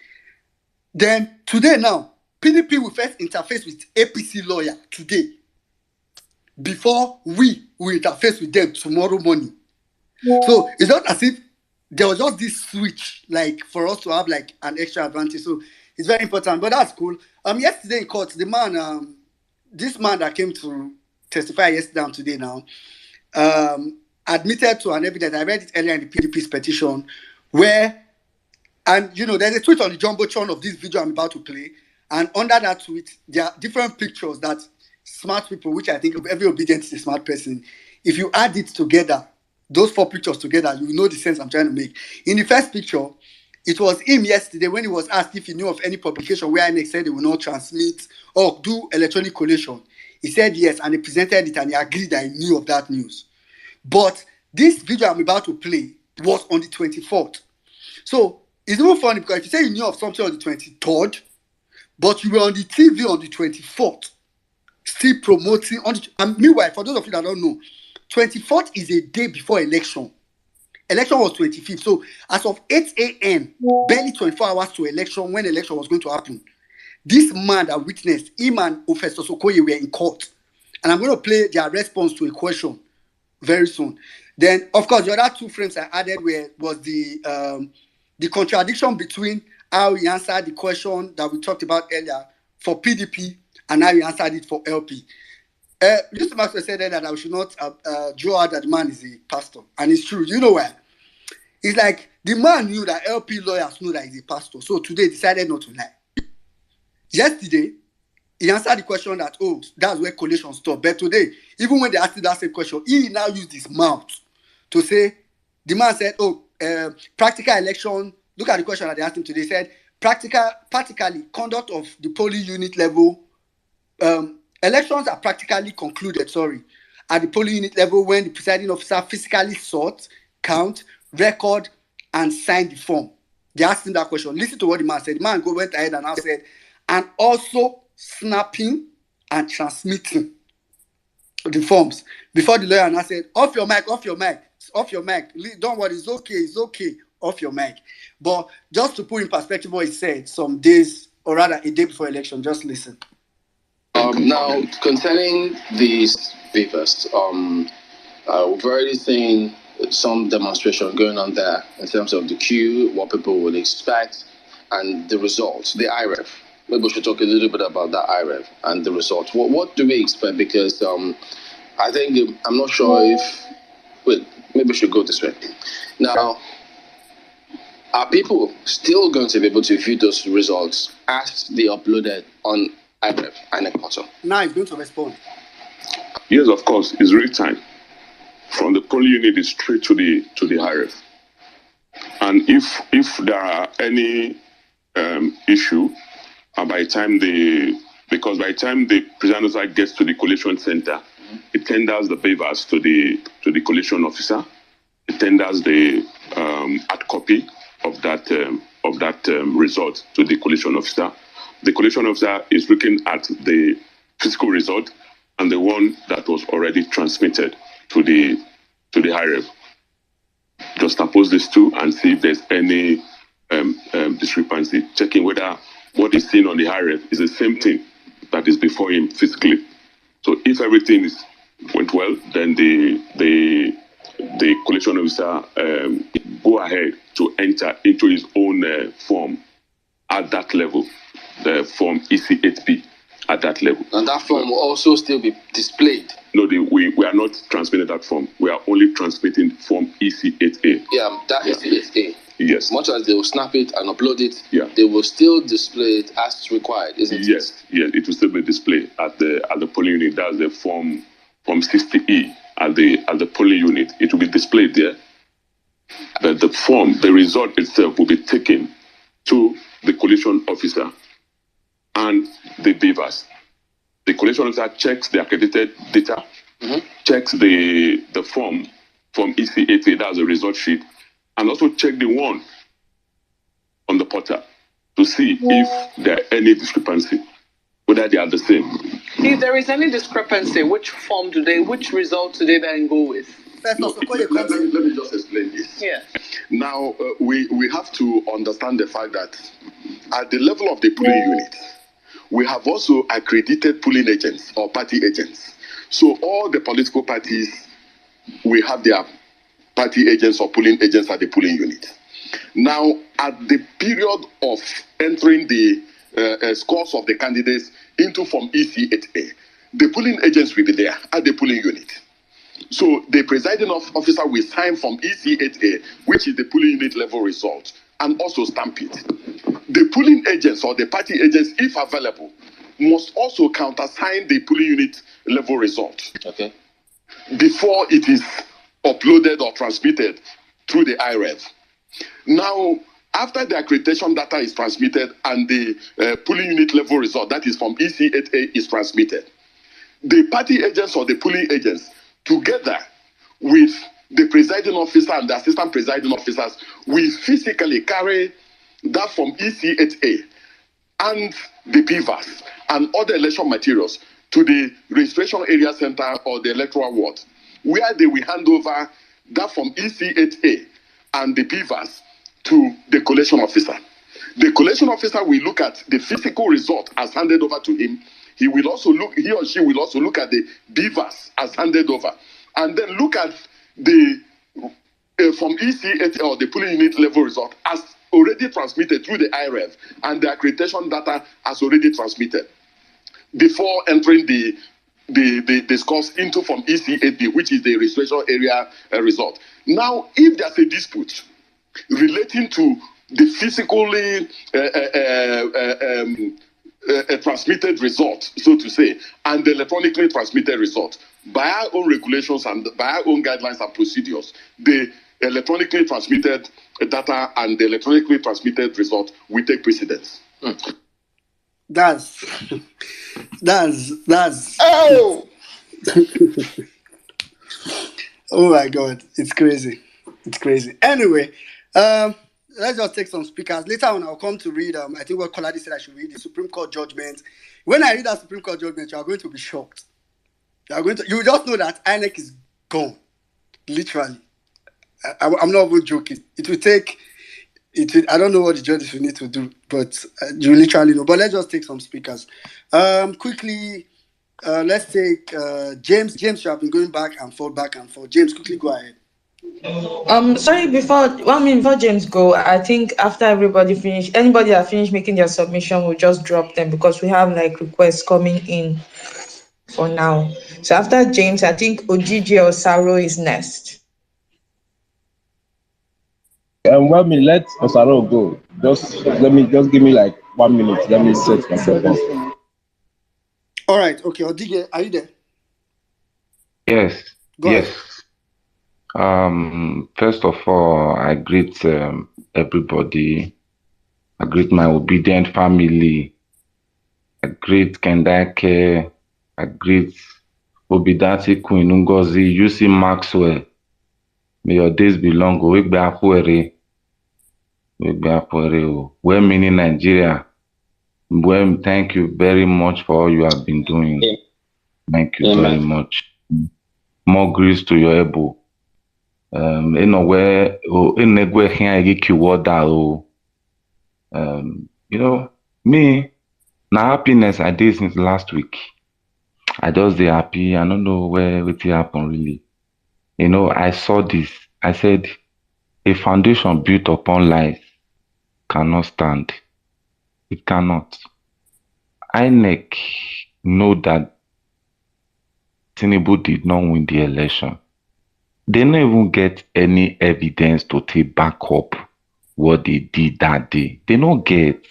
A: Then today now, PDP will first interface with APC lawyer today before we will interface with them tomorrow morning. So it's not as if there was just this switch, like for us to have like an extra advantage. So it's very important, but that's cool. Yesterday in court, the man, this man that came to testify yesterday and today now, admitted to an evidence. I read it earlier in the PDP's petition, where, and you know, there's a tweet on the jumbotron of this video I'm about to play, and under that tweet, there are different pictures that smart people, which I think every obedient is a smart person, if you add it together, those 4 pictures together, you know the sense I'm trying to make. In the first picture, it was him yesterday when he was asked if he knew of any publication where INEC said they will not transmit or do electronic collation. He said yes, and he presented it, and he agreed that he knew of that news. But this video I'm about to play was on the 24th. So it's even funny because if you say you knew of something on the 23rd, but you were on the TV on the 24th, still promoting on the, and meanwhile, for those of you that don't know, 24th is a day before election. Election was 25th. So as of 8 a.m., barely 24 hours to election, when election was going to happen, this man that witnessed, him and Professor Sokoye were in court. And I'm going to play their response to a question very soon. Then, of course, the other 2 frames I added was the contradiction between how he answered the question that we talked about earlier for PDP and how he answered it for LP. Mr. Maxwell said that I should not draw out that the man is a pastor. And it's true. You know why? It's like the man knew that LP lawyers knew that he's a pastor. So today he decided not to lie. Yesterday, he answered the question that, oh, that's where collation stopped. But today, even when they asked him that same question, he now used his mouth to say, the man said, oh, practical election. Look at the question that they asked him today. He said, practically, conduct of the polling unit level, elections are practically concluded, at the polling unit level when the presiding officer physically sort, count, record, and sign the form. They asked him that question. Listen to what the man said. The man went ahead and now said, and also snapping and transmitting the forms. Before the lawyer now said, off your mic, off your mic, off your mic. Don't worry, it's okay, off your mic. But just to put in perspective what he said some days, or rather a day before election, just listen.
T: Now, concerning these papers, we've already seen some demonstration going on there in terms of the queue, what people would expect, and the results, the IREF. Maybe we should talk a little bit about that IREF and the results. What do we expect? Because I think, I'm not sure if, wait, maybe we should go this way. Now, are people still going to be able to view those results as they uploaded on IREF and portal?
A: Now he's going to respond.
U: Yes, of course, it's real time. From the polling unit is straight to the IREF. And if there are any issue, by the time by the time the presenter gets to the collation center, it tenders the papers to the collation officer. It tenders the hard copy of that result to the collation officer. The collation officer is looking at the physical result and the one that was already transmitted to the IREF. Just oppose these two and see if there's any discrepancy, checking whether what is seen on the IREF is the same thing that is before him physically. So if everything went well, then the collation officer go ahead to enter into his own form at that level, the form EC8P at that level.
T: And that form will also still be displayed?
U: No, we are not transmitting that form. We are only transmitting form EC8A.
T: Yeah, that EC8A.
U: Yes.
T: Much as they will snap it and upload it, they will still display it as required, isn't it?
U: Yes, it will still be displayed at the polling unit. That's the form 60E at the polling unit. It will be displayed there. But the form, the result itself will be taken to the collation officer and the beavers. The collation officer checks the accredited data, checks the form from EC8A, that's the result sheet, and also check the one on the portal to see if there are any discrepancy, whether they are the same.
V: If there is any discrepancy, which result do they then go with?
U: No, let me just explain this.
V: Yeah.
U: Now, we have to understand the fact that at the level of the polling unit, we have also accredited polling agents or party agents. So all the political parties, we have their party agents or polling agents at the polling unit. Now, at the period of entering the scores of the candidates into Form EC8A, the polling agents will be there at the polling unit. So the presiding officer will sign Form EC8A, which is the polling unit level result, and also stamp it. The polling agents or the party agents, if available, must also countersign the polling unit level result.
T: Okay.
U: Before it is uploaded or transmitted through the IREV. Now, after the accreditation data is transmitted and the polling unit level result, that is from EC8A, is transmitted, the party agents or the polling agents, together with the presiding officer and the assistant presiding officers, will physically carry that from EC8A and the PVAS and other election materials to the registration area center or the electoral ward, where they will hand over that from EC8A and the PVAS to the collation officer. The collation officer will look at the physical result as handed over to him. He or she will also look at the BVAS as handed over, and then look at the from EC8 or the polling unit level result as already transmitted through the IREV, and the accreditation data as already transmitted before entering the scores into from EC8B, which is the registration area result. Now, if there's a dispute relating to the physically transmitted result, so to say, and the electronically transmitted result, by our own regulations and by our own guidelines and procedures, the electronically transmitted data and the electronically transmitted result will take precedence.
A: That's
U: oh
A: oh my God, it's crazy. It's crazy. Anyway, let's just take some speakers. Later on, I'll come to read, I think what Koladi said I should read, the Supreme Court judgment. When I read that Supreme Court judgment, you are going to be shocked. You just know that INEC is gone. Literally. I'm not even joking. I don't know what the judges will need to do, but you literally know. But let's just take some speakers. Quickly, let's take James. James, you have been going back and forth. James, quickly go ahead.
E: Sorry, before James go, I think after anybody that finished making their submission will just drop them because we have like requests coming in for now. So after James, I think Ojiji or Saro is next.
B: Well, let Osaro go. Just give me like 1 minute. Let me set myself up.
A: All right. Okay. Odige, are you there?
C: Yes.
A: Go ahead.
C: First of all, I greet everybody. I greet my obedient family. I greet Kendake. I greet Obidati Queen Ngozi, UC Maxwell. May your days be long. Well meaning Nigeria. Well, thank you very much for all you have been doing. Thank you very much. More grace to your elbow. Me, now happiness I did since last week. I just dey happy. I don't know where it happened really. I saw this. I said, a foundation built upon lies cannot stand. It cannot. INEC know that Tinubu did not win the election. They don't even get any evidence to take back up what they did that day. They don't get.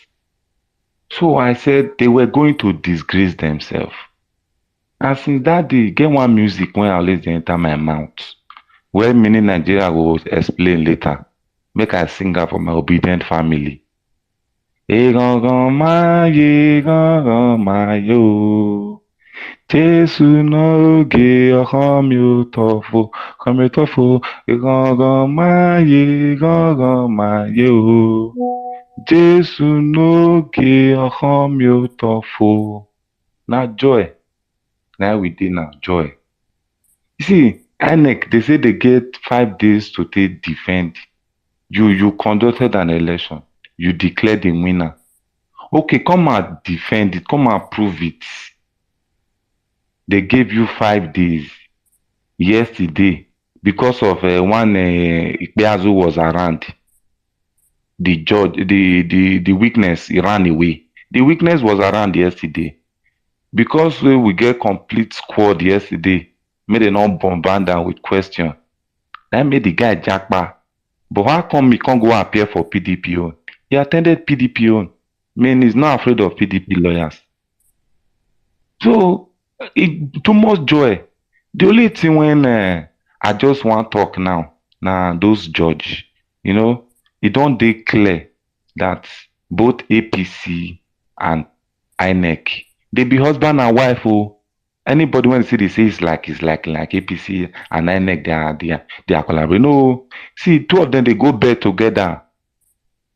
C: So I said they were going to disgrace themselves. And since that day, get one music when I always enter my mouth. Well, meaning Nigeria will explain later. Make I sing her for my obedient family. Jesu n'oge ọghọm ụtọfụ kọmetọfụ ịghọghọmaye o. Jesu n'oge ọghọm ụtọfụ. Na joy. Now we did now joy. You see, INEC, they say they get 5 days to defend. You conducted an election. You declared the winner. Okay, come and defend it. Come and prove it. They gave you 5 days yesterday because of one Ikpeazu was around. The judge, the weakness, he ran away. The weakness was around yesterday. Because we get complete squad yesterday, made they not bombard down with question. That made the guy jackpot. But how come he can't go appear for PDP own? He attended PDP own. Man, he's not afraid of PDP lawyers. So too much joy. The only thing when I just want talk now, those judge, it don't dey clear that both APC and INEC, they be husband and wife. Oh, anybody when see they say it's like APC and INEC, they are collaborating. No, see, two of them they go bed together.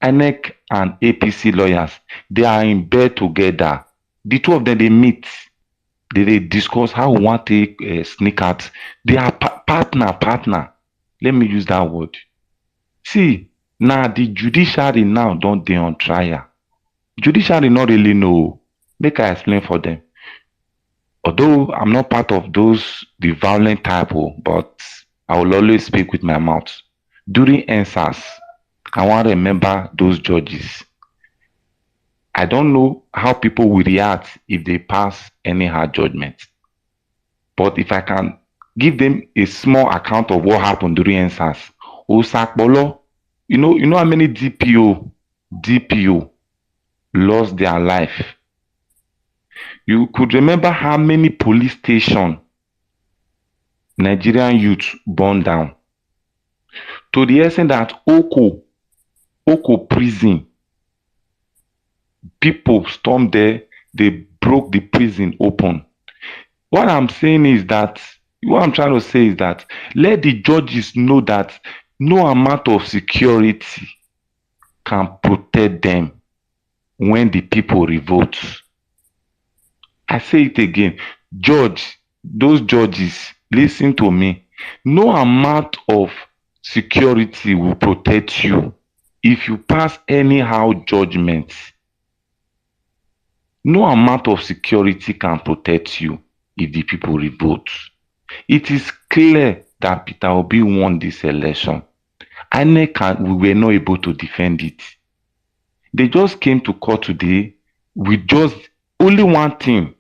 C: INEC and APC lawyers, they are in bed together. The two of them they meet. They discuss how we want to take sneak out. They are partner. Let me use that word. See, now the judiciary now don't they on trial. Judiciary not really know. Make I explain for them. Although I'm not part of the violent type, but I will always speak with my mouth. During NSAS, I want to remember those judges. I don't know how people will react if they pass any hard judgment. But if I can give them a small account of what happened during NSAS, Osakpolo, you know how many DPO lost their life. You could remember how many police stations Nigerian youth burned down. To the extent that Oko prison, people stormed there, they broke the prison open. What I'm trying to say is that let the judges know that no amount of security can protect them when the people revolt. I say it again. Those judges, listen to me. No amount of security will protect you if you pass anyhow judgment. No amount of security can protect you if the people revolt. It is clear that Peter Obi won this election. INEC, we were not able to defend it. They just came to court today with just only one thing,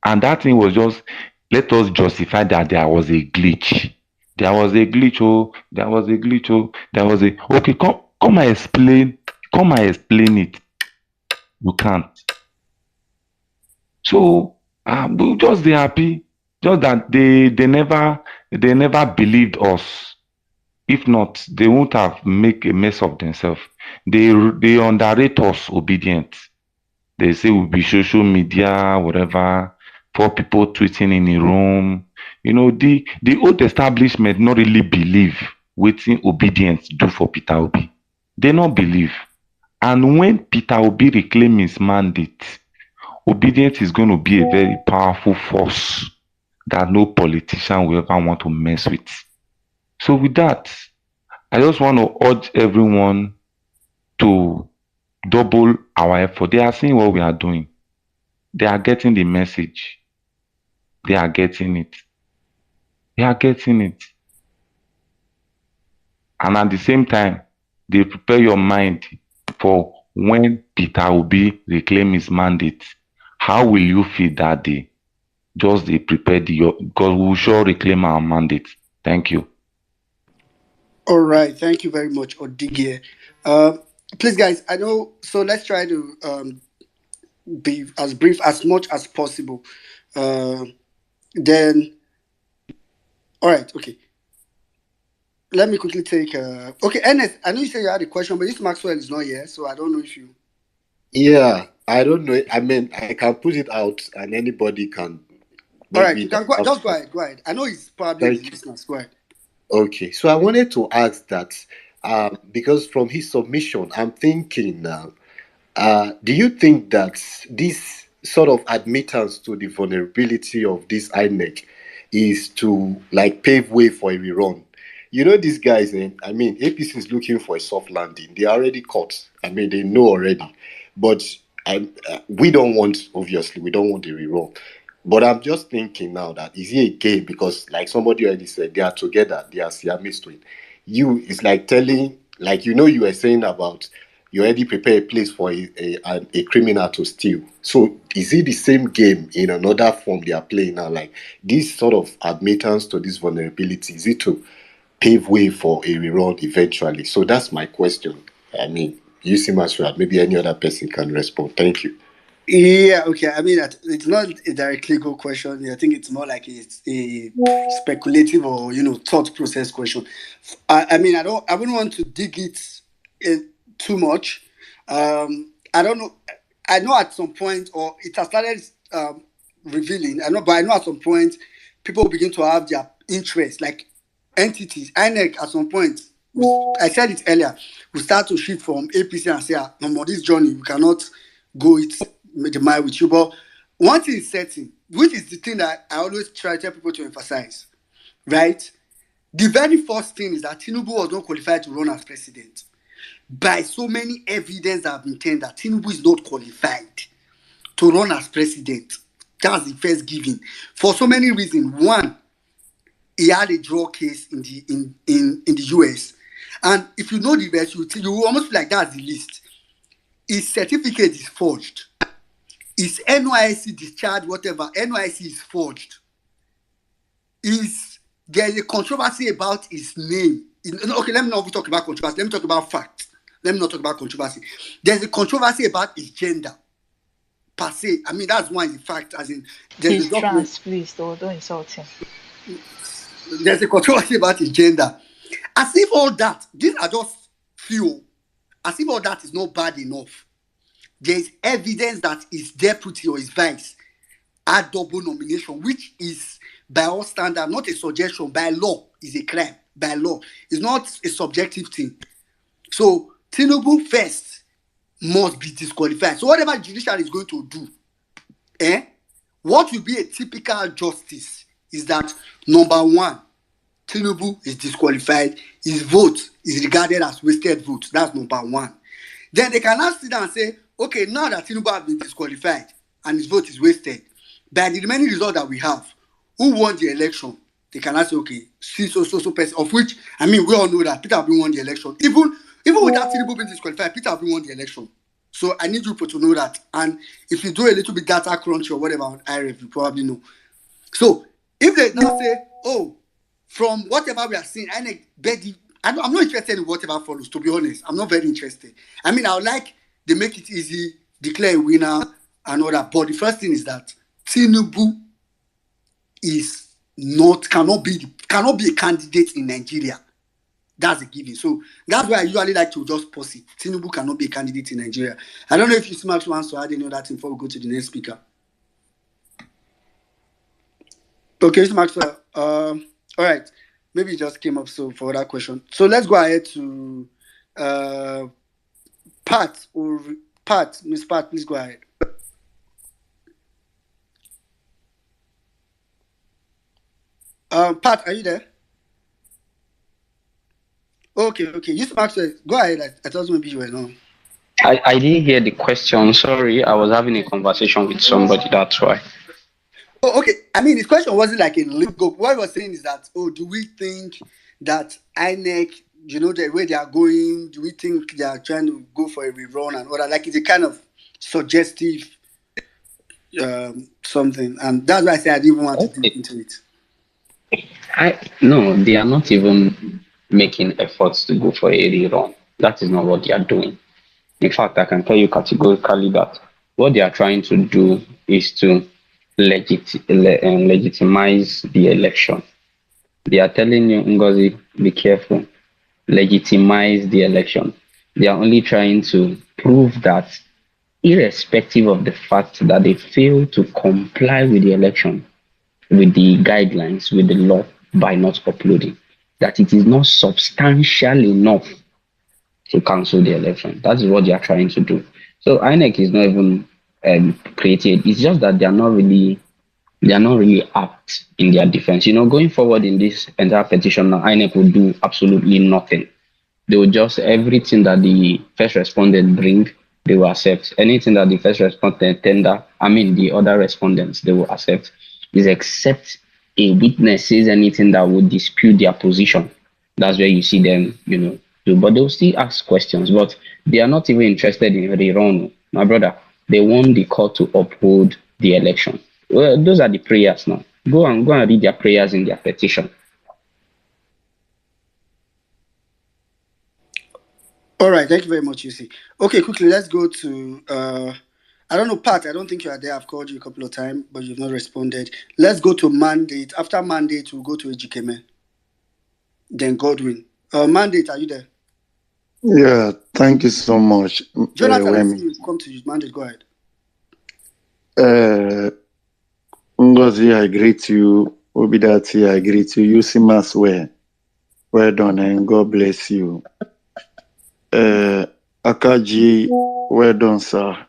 C: and that thing was just let us justify that there was a glitch. There was a glitch, okay, come and explain it. You can't. So we just dey happy, just that they never believed us. If not, they won't have make a mess of themselves. They underrate us obedient. They say we'll be social media, whatever, for people tweeting in the room. The old establishment not really believe wetin obedience do for Peter Obi. They not believe. And when Peter Obi reclaim his mandate, obedience is going to be a very powerful force that no politician will ever want to mess with. So with that, I just want to urge everyone to double our effort. They are seeing what we are doing. They are getting the message. They are getting it. And at the same time, they prepare your mind for when Peter Obi reclaim his mandate. How will you feel that day? Just they prepare because we will sure reclaim our mandate. Thank you.
A: All right, thank you very much, Odige. Please, guys, I know. So let's try to be as brief as much as possible. Then, all right, okay. Let me quickly take. Okay, Ernest, I know you said you had a question, but this Maxwell is not here, so I don't know if you.
I: Yeah, I don't know. I mean, I can put it out, and anybody can.
A: All right, you can go. Just go ahead. I know it's probably the listeners. Go ahead.
I: Okay, so I wanted to ask that because from his submission, I'm thinking now, do you think that this sort of admittance to the vulnerability of this INEC is to like pave way for a rerun? These guys, I mean, APC is looking for a soft landing. They are already caught. I mean, they know already. But we don't want, obviously, we don't want a rerun. But I'm just thinking now that is it a game? Because like somebody already said, they are together, they are Siamese twin. It's like telling, like you were saying about you already prepare a place for a criminal to steal. So is it the same game in another form they are playing now? Like this sort of admittance to this vulnerability, is it to pave way for a rerun eventually? So that's my question. I mean, you see Masra, maybe any other person can respond. Thank you.
A: Yeah, okay. I mean, it's not a directly good question. I think it's more like it's a speculative or thought process question. I mean, I wouldn't want to dig it too much. I don't know. I know at some point, or it has started revealing. I know, but I know at some point, people begin to have their interest, like entities. INEC at some point. I said it earlier. We start to shift from APC and say, no more this journey. We cannot go it the mile with you. But one thing is certain, which is the thing that I always try to tell people to emphasize, right? The very first thing is that Tinubu was not qualified to run as president. By so many evidence that have been tendered, Tinubu is not qualified to run as president. That's the first given. For so many reasons. One, he had a draw case in the US. And if you know the rest, you will almost feel like that's the list. His certificate is forged. His NYC discharge, whatever, NYC is forged. There's a controversy about his name. Okay, let me not talk about controversy. Let me talk about fact. Let me not talk about controversy. There's a controversy about his gender, per se. I mean, that's one is the fact. As in, there's
D: He's trans, please, don't insult him.
A: There's a controversy about his gender. As if all that, these are just few. As if all that is not bad enough. There is evidence that his deputy or his vice had double nomination, which is by all standards not a suggestion. By law, is a crime. By law, it's not a subjective thing. So Tinubu first must be disqualified. So whatever judiciary is going to do, what will be a typical justice is that number one, Tinubu is disqualified. His vote is regarded as wasted vote. That's number one. Then they can now sit down and say, okay, now that Tinubu has been disqualified and his vote is wasted, by the remaining result that we have, who won the election? They can now say, okay, see so person, of which, I mean, we all know that Peter Obi won the election. Even without Tinubu being disqualified, Peter Obi won the election. So I need you to know that. And if you do a little bit data crunch or whatever on IRF, you probably know. So if they now say, oh, from whatever we are seeing, I'm not interested in whatever follows, to be honest. I'm not very interested. I mean, I would like they make it easy, declare a winner and all that. But the first thing is that Tinubu cannot be a candidate in Nigeria. That's a given. So that's why I usually like to just pause it. Tinubu cannot be a candidate in Nigeria. I don't know if Ismail wants to add any other thing before we go to the next speaker. Okay, Ismail. All right. Maybe it just came up so for that question. So let's go ahead to Pat. Miss Pat, please go ahead. Pat, are you there? Okay. Yusuf Maxwell, go ahead. I thought maybe you were on.
S: I didn't hear the question. Sorry, I was having a conversation with somebody. That's why.
A: Oh, okay. I mean, his question wasn't like a legal. What I was saying is that, do we think that INEC, the way they are going, do we think they are trying to go for a rerun and all that? Like, it's a kind of suggestive something. And that's why I said I didn't even want to dig into it.
S: No, they are not even making efforts to go for a rerun. That is not what they are doing. In fact, I can tell you categorically that what they are trying to do is to legitimize the election. They are telling you, Ngozi, be careful, legitimize the election. They are only trying to prove that, irrespective of the fact that they fail to comply with the election, with the guidelines, with the law, by not uploading, that it is not substantial enough to cancel the election. That is what they are trying to do. So INEC is not even created. It's just that they are not really apt in their defense. Going forward in this entire petition now, INEC will do absolutely nothing. They will just, everything that the first respondent bring, they will accept. Anything that the first respondent the other respondents, they will accept. Is except a witness says anything that would dispute their position. That's where you see them, do. But they will still ask questions. But they are not even interested in rerun. My brother, they want the court to uphold the election. Well, those are the prayers now. Go and read their prayers in their petition.
A: All right, thank you very much, UC. Okay, quickly, let's go to I don't know, Pat. I don't think you are there. I've called you a couple of times, but you've not responded. Let's go to mandate. After mandate, we'll go to Ejikeme. Then Godwin. Mandate, are you there?
G: Yeah, thank you so much,
A: Jonathan, I see
G: Wemi.
A: you. Come to you. Mandate, go ahead.
G: Ngozi, I greet you. Obidati, I greet you. You seem as well done, and God bless you. Akaji, well done, sir.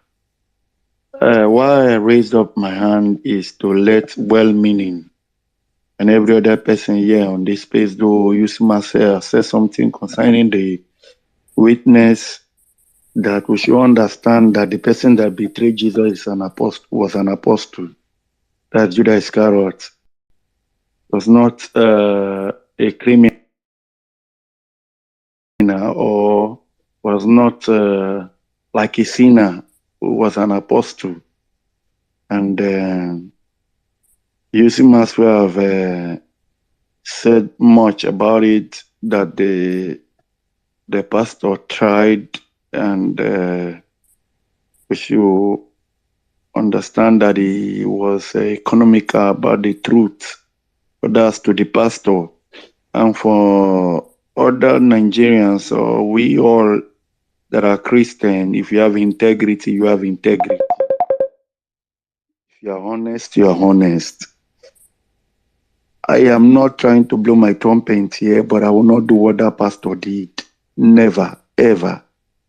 G: Why I raised up my hand is to let well-meaning and every other person here on this space do use myself say something concerning the witness that we should understand that the person that betrayed Jesus is was an apostle. That Judas Iscariot was not a criminal or was not like a sinner who was an apostle. And Eusebius have said much about it, that the pastor tried, and we should understand that he was economical about the truth. But that's to the pastor. And for other Nigerians, or we all that are Christian, if you have integrity, you have integrity. If you are honest, you are honest. I am not trying to blow my trumpet here, but I will not do what that pastor did. Never, ever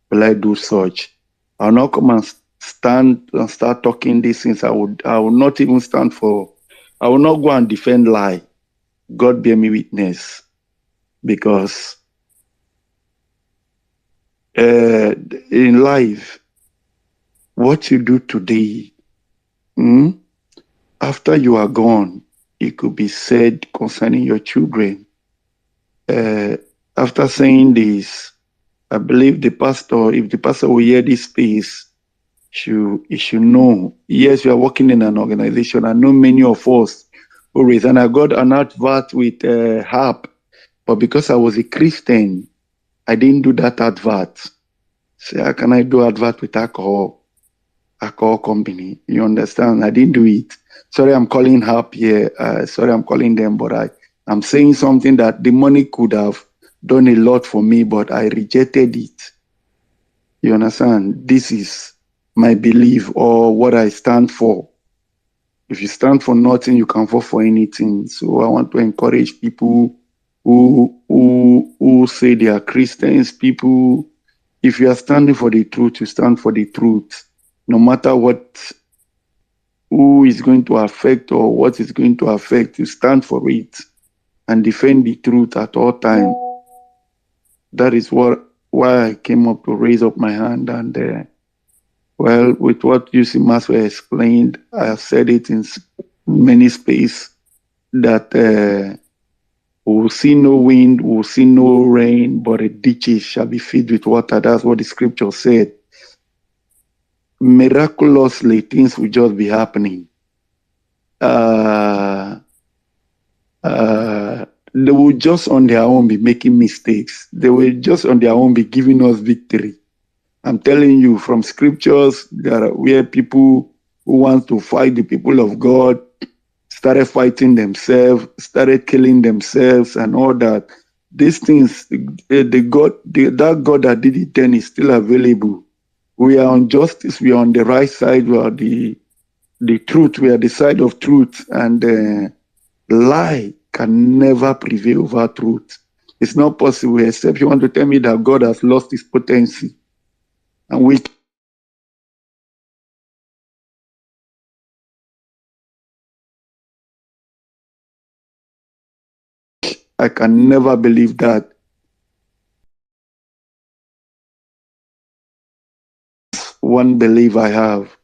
G: will I do such. I will not come and stand and start talking these things. I will not even stand for, I will not go and defend lie. God bear me witness. Because in life, what you do today, after you are gone, it could be said concerning your children. After saying this, I believe the pastor, if the pastor will hear this space, he should know. Yes, you are working in an organization. I know many of us who reason. I got an advert with HAP, but because I was a Christian, I didn't do that advert. So how can I do advert with alcohol company? You understand? I didn't do it. Sorry, I'm calling HAP here. Sorry, I'm calling them, but I'm saying something that the money could have done a lot for me, but I rejected it. You understand? This is my belief or what I stand for. If you stand for nothing, you can fall for anything. So I want to encourage people who say they are Christians, people. If you are standing for the truth, you stand for the truth. No matter who is going to affect or what is going to affect, you stand for it and defend the truth at all times. That is why I came up to raise up my hand. And well, with what you see Maswell explained, I have said it in many spaces that we'll see no wind, we'll see no rain, but the ditches shall be filled with water. That's what the scripture said. Miraculously, things will just be happening. They will just on their own be making mistakes. They will just on their own be giving us victory. I'm telling you from scriptures that where people who want to fight the people of God started fighting themselves, started killing themselves and all that. These things, that God that did it then is still available. We are on justice, we are on the right side, we are the truth, we are the side of truth, and lie can never prevail over truth. It's not possible, except you want to tell me that God has lost his potency. And we I can never believe that. One belief I have.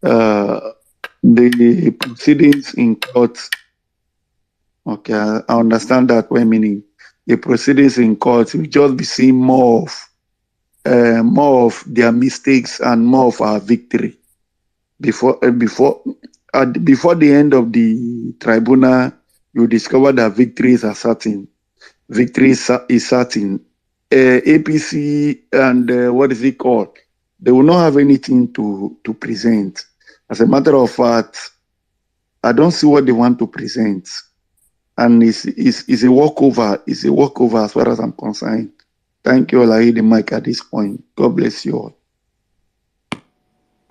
G: The proceedings in court. Okay, I understand that way, meaning the proceedings in court will just be seeing more of their mistakes and more of our victory. Before the end of the tribunal, you discover that victories are certain. Victory is certain. APC and what is it called? they will not have anything to present. As a matter of fact, I don't see what they want to present. And it's a walkover. It's a walkover as far as I'm concerned. Thank you all. I hit the mic at this point. God bless you all.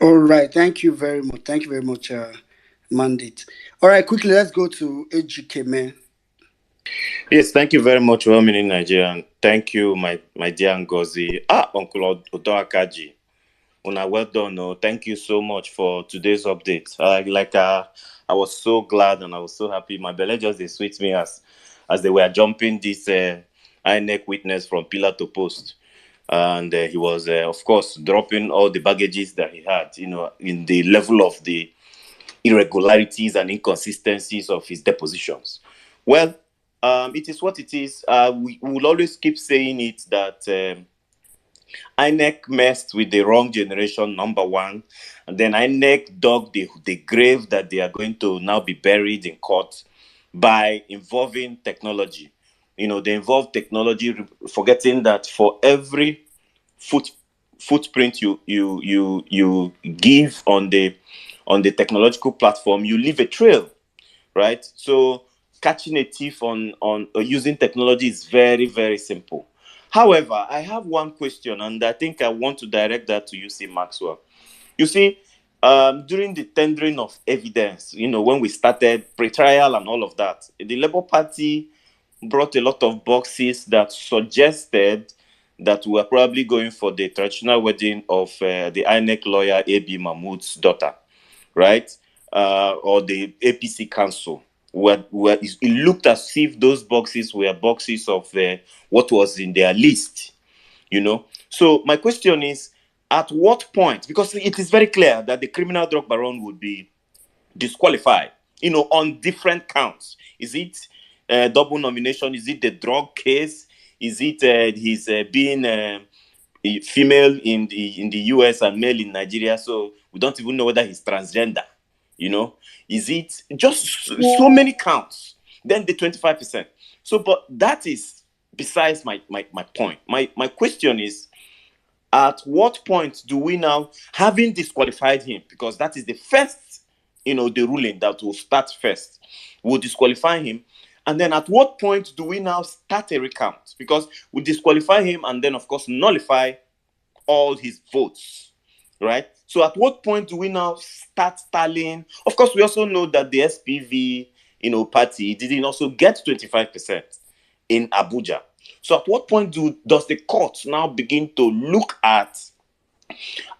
A: All right. Thank you very much. Thank you very much, Mandate. All right. Quickly, let's go to AGK, man.
K: Yes, thank you very much, Well Meaning Nigerian. Thank you, my dear Ngozi. Uncle Odoakaji. Una, well done. No, thank you so much for today's update. I was so glad and I was so happy. My belly just they sweet me as they were jumping this INEC witness from pillar to post. And he was, of course, dropping all the baggages that he had, in the level of the irregularities and inconsistencies of his depositions. Well, it is what it is. We will always keep saying it that INEC messed with the wrong generation, number one. And then INEC dug the grave that they are going to now be buried in court by involving technology. They involve technology, forgetting that for every footprint you give on the technological platform, you leave a trail, right? So catching a thief on using technology is very, very simple. However, I have one question, and I think I want to direct that to you, C. Maxwell. You see, during the tendering of evidence, when we started pre-trial and all of that, the Labour Party brought a lot of boxes that suggested that we are probably going for the traditional wedding of the INEC lawyer A.B. Mahmoud's daughter, right? Or the APC council. Where it looked as if those boxes were boxes of what was in their list, So my question is, at what point, because it is very clear that the criminal drug baron would be disqualified, on different counts. Is it double nomination? Is it the drug case? Is it his being female in the US and male in Nigeria? So we don't even know whether he's transgender. Is it just so many counts? Then the 25%. So, but that is besides my point. My question is, at what point do we now, having disqualified him, because that is the first, the ruling that will start first, will disqualify him. And then at what point do we now start a recount? Because we disqualify him and then, of course, nullify all his votes, right? So at what point do we now start tallying? Of course, we also know that the SPV, party didn't also get 25% in Abuja. So at what point does the court now begin to look at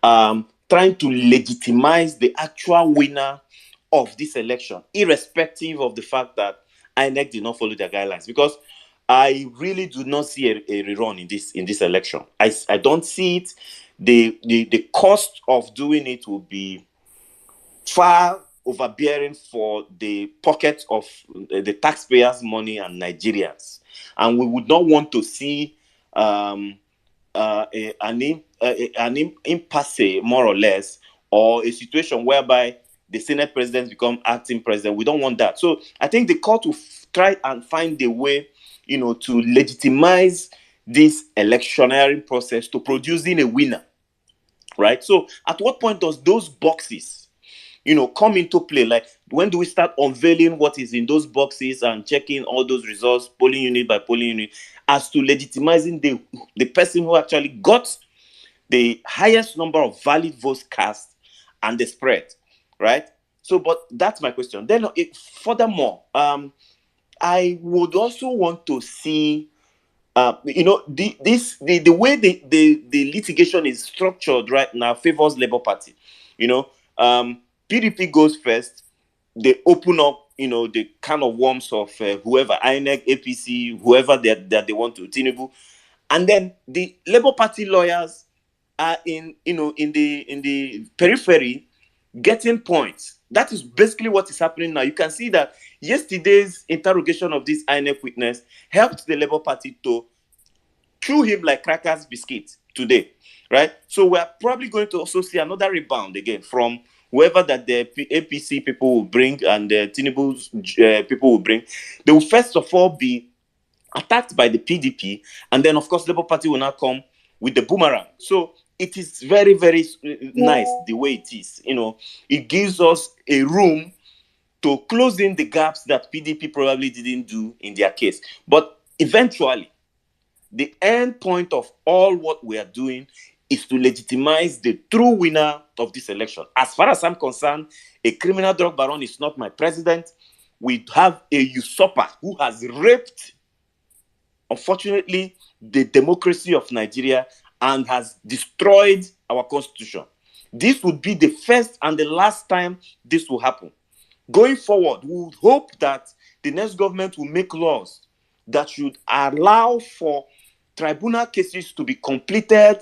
K: trying to legitimize the actual winner of this election, irrespective of the fact that INEC did not follow their guidelines? Because I really do not see a rerun in this election. I don't see it. The cost of doing it will be far overbearing for the pockets of the taxpayers' money and Nigerians. And we would not want to see an impasse, more or less, or a situation whereby the Senate president become acting president. We don't want that. So I think the court will try and find a way, to legitimize this electioneering process to producing a winner, right? So at what point does those boxes, come into play? Like, when do we start unveiling what is in those boxes and checking all those results, polling unit by polling unit, as to legitimizing the person who actually got the highest number of valid votes cast and the spread, right? So, but that's my question. Then, furthermore, I would also want to see, the way the litigation is structured right now favors Labour Party. PDP goes first. They open up, the can of worms of whoever, INEC, APC, whoever that they want to, Tinubu, and then the Labour Party lawyers are in the periphery getting points. That is basically what is happening now. You can see that yesterday's interrogation of this INEC witness helped the Labour Party to chew him like crackers biscuit today, right? So we're probably going to also see another rebound again from whoever that the APC people will bring and the Tinubu's people will bring. They will first of all be attacked by the PDP, and then of course Labour Party will now come with the boomerang. So it is very, very nice the way it is. It gives us a room to close in the gaps that PDP probably didn't do in their case. But eventually, the end point of all what we are doing is to legitimize the true winner of this election. As far as I'm concerned, a criminal drug baron is not my president. We have a usurper who has raped, unfortunately, the democracy of Nigeria and has destroyed our constitution. This would be the first and the last time this will happen. Going forward, we would hope that the next government will make laws that should allow for tribunal cases to be completed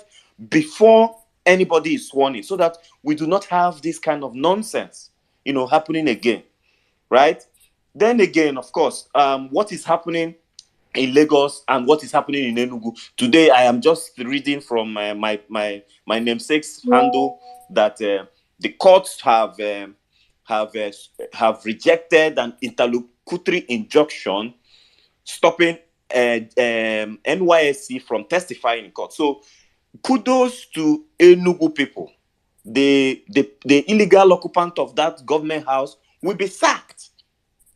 K: before anybody is sworn in, so that we do not have this kind of nonsense, happening again, right? Then again, of course, what is happening in Lagos and what is happening in Enugu. Today, I am just reading from my namesake's handle that the courts have rejected an interlocutory injunction stopping NYSC from testifying in court. So kudos to Enugu people. The illegal occupant of that government house will be sacked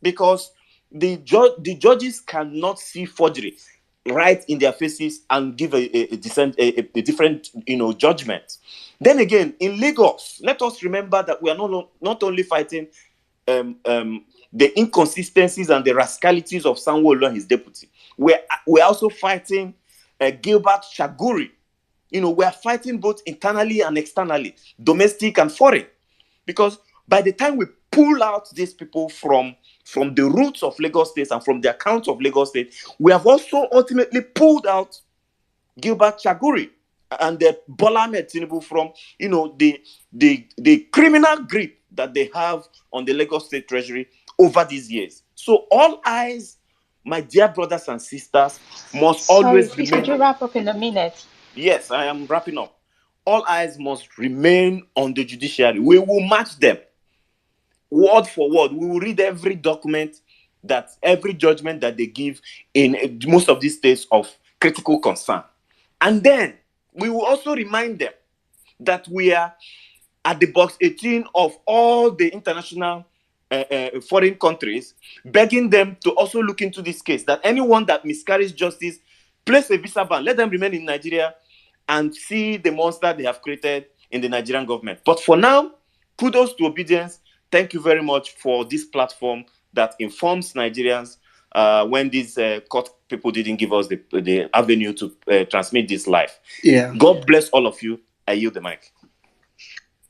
K: because the judges cannot see forgery right in their faces and give a different judgment. Then again, in Lagos, let us remember that we are not only fighting the inconsistencies and the rascalities of Sanwo-Olu and his deputy. We're also fighting Gilbert Chaguri. We are fighting both internally and externally, domestic and foreign. Because by the time we pull out these people from the roots of Lagos State and from the accounts of Lagos State, we have also ultimately pulled out Gilbert Chaguri and the Bola Ahmed Tinubu from, the criminal grip that they have on the Lagos State Treasury over these years. So all eyes, my dear brothers and sisters, must always
D: please,
K: remain.
D: could you wrap up in a minute?
K: Yes, I am wrapping up. All eyes must remain on the judiciary. We will match them word for word. We will read every document, every judgment that they give in most of these states of critical concern. And then we will also remind them that we are at the box 18 of all the international foreign countries, begging them to also look into this case, that anyone that miscarries justice, place a visa ban, let them remain in Nigeria and see the monster they have created in the Nigerian government. But for now, kudos to Obedience. Thank you very much for this platform that informs Nigerians when these court people didn't give us the avenue to transmit this live.
A: Yeah.
K: God bless all of you. I yield the mic.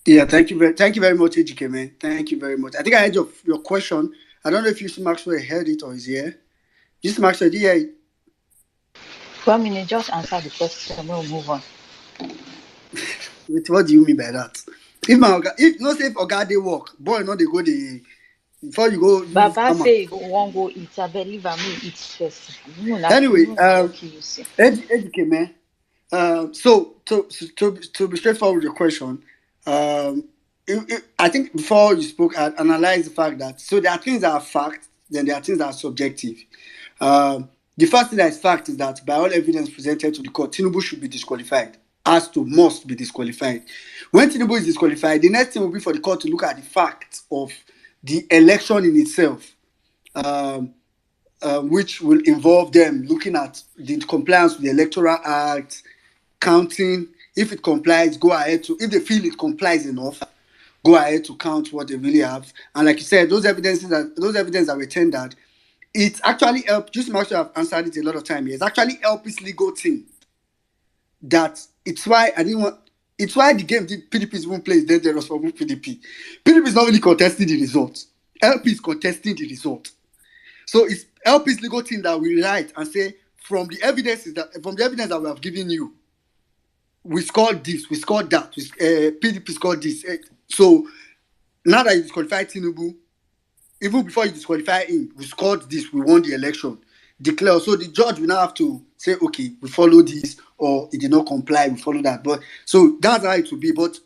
A: Yeah, thank you very much, AGK, man. Thank you very much. I think I heard your question. I don't know if Yusuf Maxwell heard it or is here. Yusuf Maxwell, did you hear it?
D: 1 minute, just answer the question, we'll move on.
A: Wait, what do you mean by that? If not say if Oga dey work, boy, no they go the before you go.
D: Baba say you won't go eat. I believe I mean eat first.
A: Anyway, AGK, man. So to be straightforward with your question, I think before you spoke, I analyzed the fact that there are things that are fact, then there are things that are subjective. The first thing that is fact is that by all evidence presented to the court, Tinubu should be disqualified. Must be disqualified. When Tinubu is disqualified, the next thing will be for the court to look at the facts of the election in itself, which will involve them looking at the compliance with the Electoral Act, counting. If it complies, go ahead if they feel it complies enough, go ahead to count what they really have. And like you said, those evidence that were tendered, it's actually helped. Just much have answered it a lot of time. It's actually helped this legal team. It's why the game PDP is even plays dangerous for PDP. PDP is not really contesting the result. LP is contesting the result. So it's LP's legal team that will write and say, from the evidence that we have given you, we scored this, we scored that, PDP scored this. So now that you disqualify Tinubu, even before you disqualify him, we scored this, we won the election. Declare. So the judge will now have to say, okay, we follow this, or it did not comply, we follow that. But so that's how it will be. But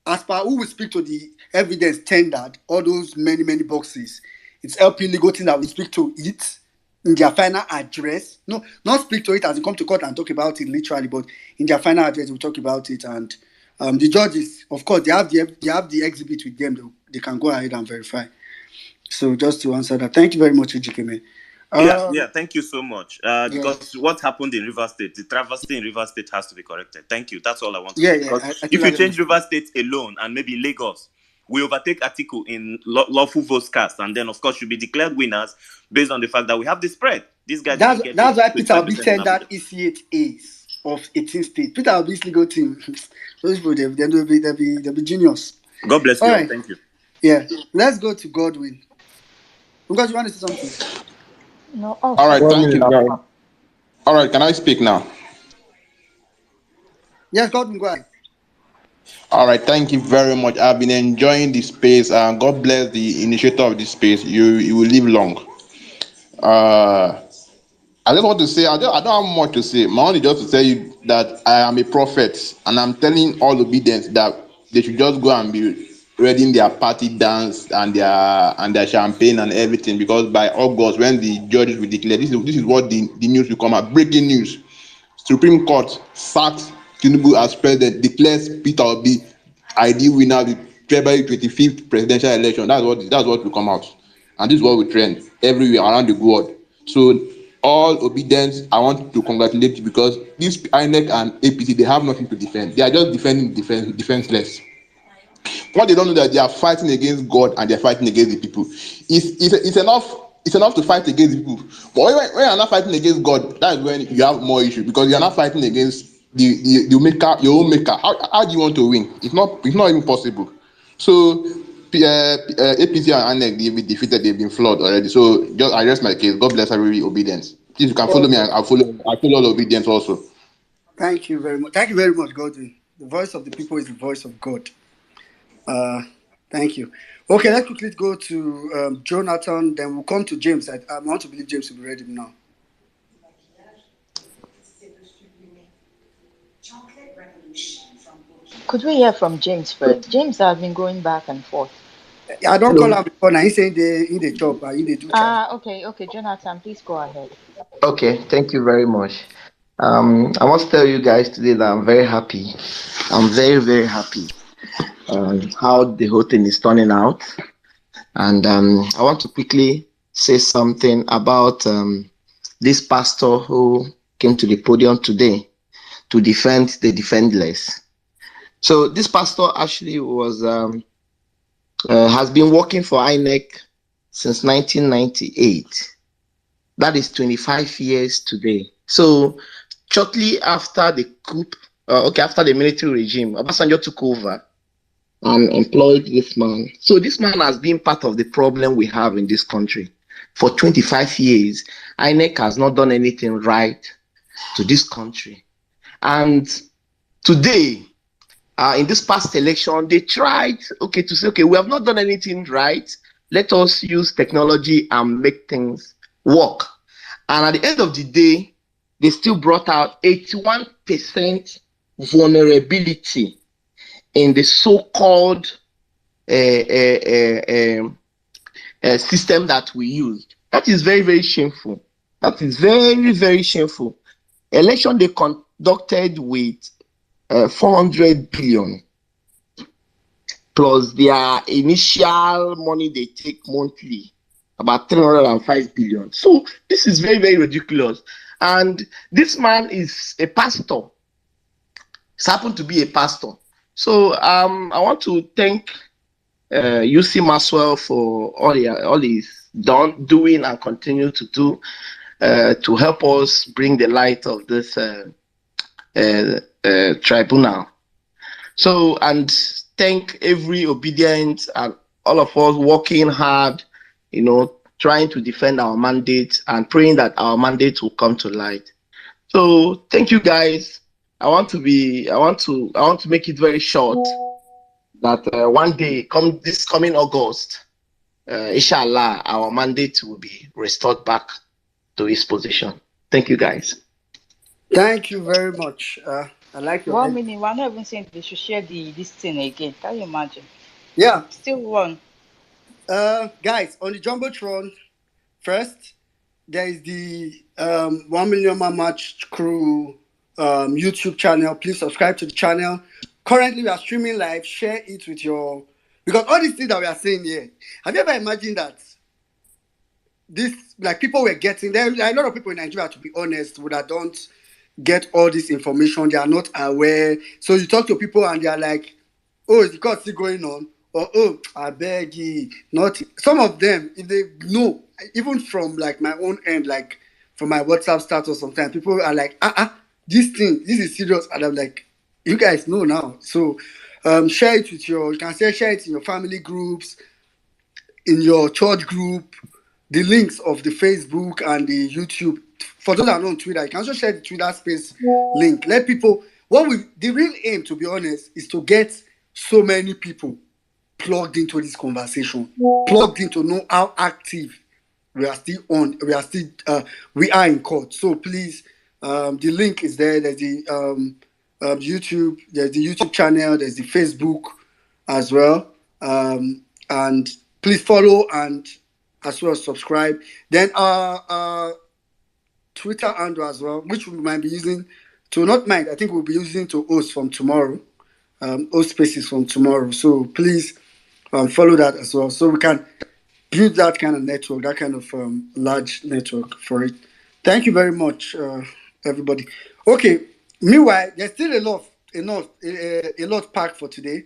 A: as per who will speak to the evidence tendered, all those many boxes, it's LP legal team that will speak to it in their final address. No, not speak to it as they come to court and talk about it literally, but in their final address, we'll talk about it and The judges, of course, they have the exhibit with them. They can go ahead and verify. So just to answer that, thank you very much, Ejikeme.
K: Yeah, thank you so much.
A: Yeah,
K: Because what happened in River State, the travesty in River State has to be corrected. Thank you. That's all I want to
A: yeah,
K: say.
A: yeah.
K: Because
A: I
K: if you
A: totally
K: change
A: understand.
K: River State alone and maybe Lagos, we overtake Atiku in lawful votes cast, and then of course should be declared winners based on the fact that we have the spread. This guy
A: That's
K: didn't get
A: that's why Peter Obi
K: 25% in
A: tendered
K: Abuja.
A: ECHAs of 18 states. Peter Obi's legal team. Those people, they'll be genius.
K: God bless
A: All
K: you all.
A: right.
K: Thank you.
A: Yeah. Let's go to Godwin. Because you want to say something?
D: No,
H: All right,
D: okay.
B: One
H: thank
B: minute
H: you.
B: now.
H: All right, can I speak now?
A: Yes, Godwin, go ahead.
H: All right, thank you very much. I've been enjoying this space, and God bless the initiator of this space. You will live long. Uh, I just want to say I don't have much to say. My only just to tell you that I am a prophet, and I'm telling all obedience that they should just go and be reading their party dance and their champagne and everything, because by August when the judges will declare, this is what the news will come out. Breaking news: Supreme Court sacks Tinubu as president, declares Peter Obi ideal winner of the February 25th presidential election. That's what will come out, and this is what will trend everywhere around the world. So all obedience, I want to congratulate you, because this INEC and APC, they have nothing to defend. They are just defending defenseless. What they don't know, that they are fighting against God and they are fighting against the people. It's enough to fight against the people. But when you're not fighting against God, that's when you have more issue, because you're not fighting against the maker, your own maker. How do you want to win? It's not even possible. So APC and INEC, they've been defeated, they've been flawed already. So just I rest my case. God bless every obedience. If you can follow me,
A: Okay.
H: I follow all obedience also.
A: Thank you very much. Thank you very much, Godwin. The voice of the people is the voice of God. Uh, Thank you. Okay, let's quickly go to Jonathan. Then we'll come to James. I want to believe James will be ready now.
D: Could we hear from James first? James has been going back and forth.
A: I don't call
S: Hello.
A: him before now. He's saying in the chop, in the do charge.
D: Okay, Jonathan, please go ahead.
S: Okay, thank you very much. I want to tell you guys today that I'm very happy. I'm very, very happy how the whole thing is turning out. And I want to quickly say something about this pastor who came to the podium today to defend the defendless. So this pastor actually has been working for INEC since 1998. That is 25 years today. So shortly after the coup, after the military regime, Obasanjo took over and employed this man. So this man has been part of the problem we have in this country. For 25 years, INEC has not done anything right to this country. And today, in this past election, they tried, to say, we have not done anything right. Let us use technology and make things work. And at the end of the day, they still brought out 81% vulnerability in the so-called system that we used. That is very, very shameful. That is very, very shameful. Election they conducted with 400 billion plus their initial money they take monthly, about 305 billion. So this is very, very ridiculous. And this man is a pastor. He's happened to be a pastor. So I want to thank UC Maxwell for all he's doing and continue to do to help us bring the light of this tribunal. So, and thank every obedient and all of us working hard, trying to defend our mandate and praying that our mandate will come to light. So, thank you guys. I want to make it very short that one day, this coming August, inshallah, our mandate will be restored back to its position. Thank you, guys.
A: Thank you very much. I like your
D: 1
A: head.
D: minute, we're not even saying they should share this thing again. Can you imagine?
A: Yeah.
D: Still one.
A: Guys, on the Jumbotron, first, there is the 1 Million Man Match Crew YouTube channel. Please subscribe to the channel. Currently, we are streaming live. Share it with your, because all these things that we are saying here. Have you ever imagined that this, like, people were getting there? Are a lot of people in Nigeria, to be honest, would have don't get all this information. They are not aware. So you talk to people and they are like, "Oh, is the court still going on?" Or, "Oh, I beg you." Not some of them, if they know, even from like my own end, like from my WhatsApp status, sometimes people are like, this is serious," and I'm like, "You guys know now." So share it with your. You can share it in your family groups, in your church group, the links of the Facebook and the YouTube. For those that are not on Twitter, you can also share the Twitter space link. Let people, the real aim, to be honest, is to get so many people plugged into this conversation, plugged in to know how active we are still on, we are in court. So please, the link is there. There's the YouTube, there's the YouTube channel, there's the Facebook as well. And please follow and as well as subscribe. Then our Twitter handle as well, which we might be using to, not mind, I think we'll be using to host from tomorrow. Host spaces from tomorrow. So please follow that as well, so we can build that kind of network, that kind of large network for it. Thank you very much, everybody. Okay. Meanwhile, there's still a lot packed for today.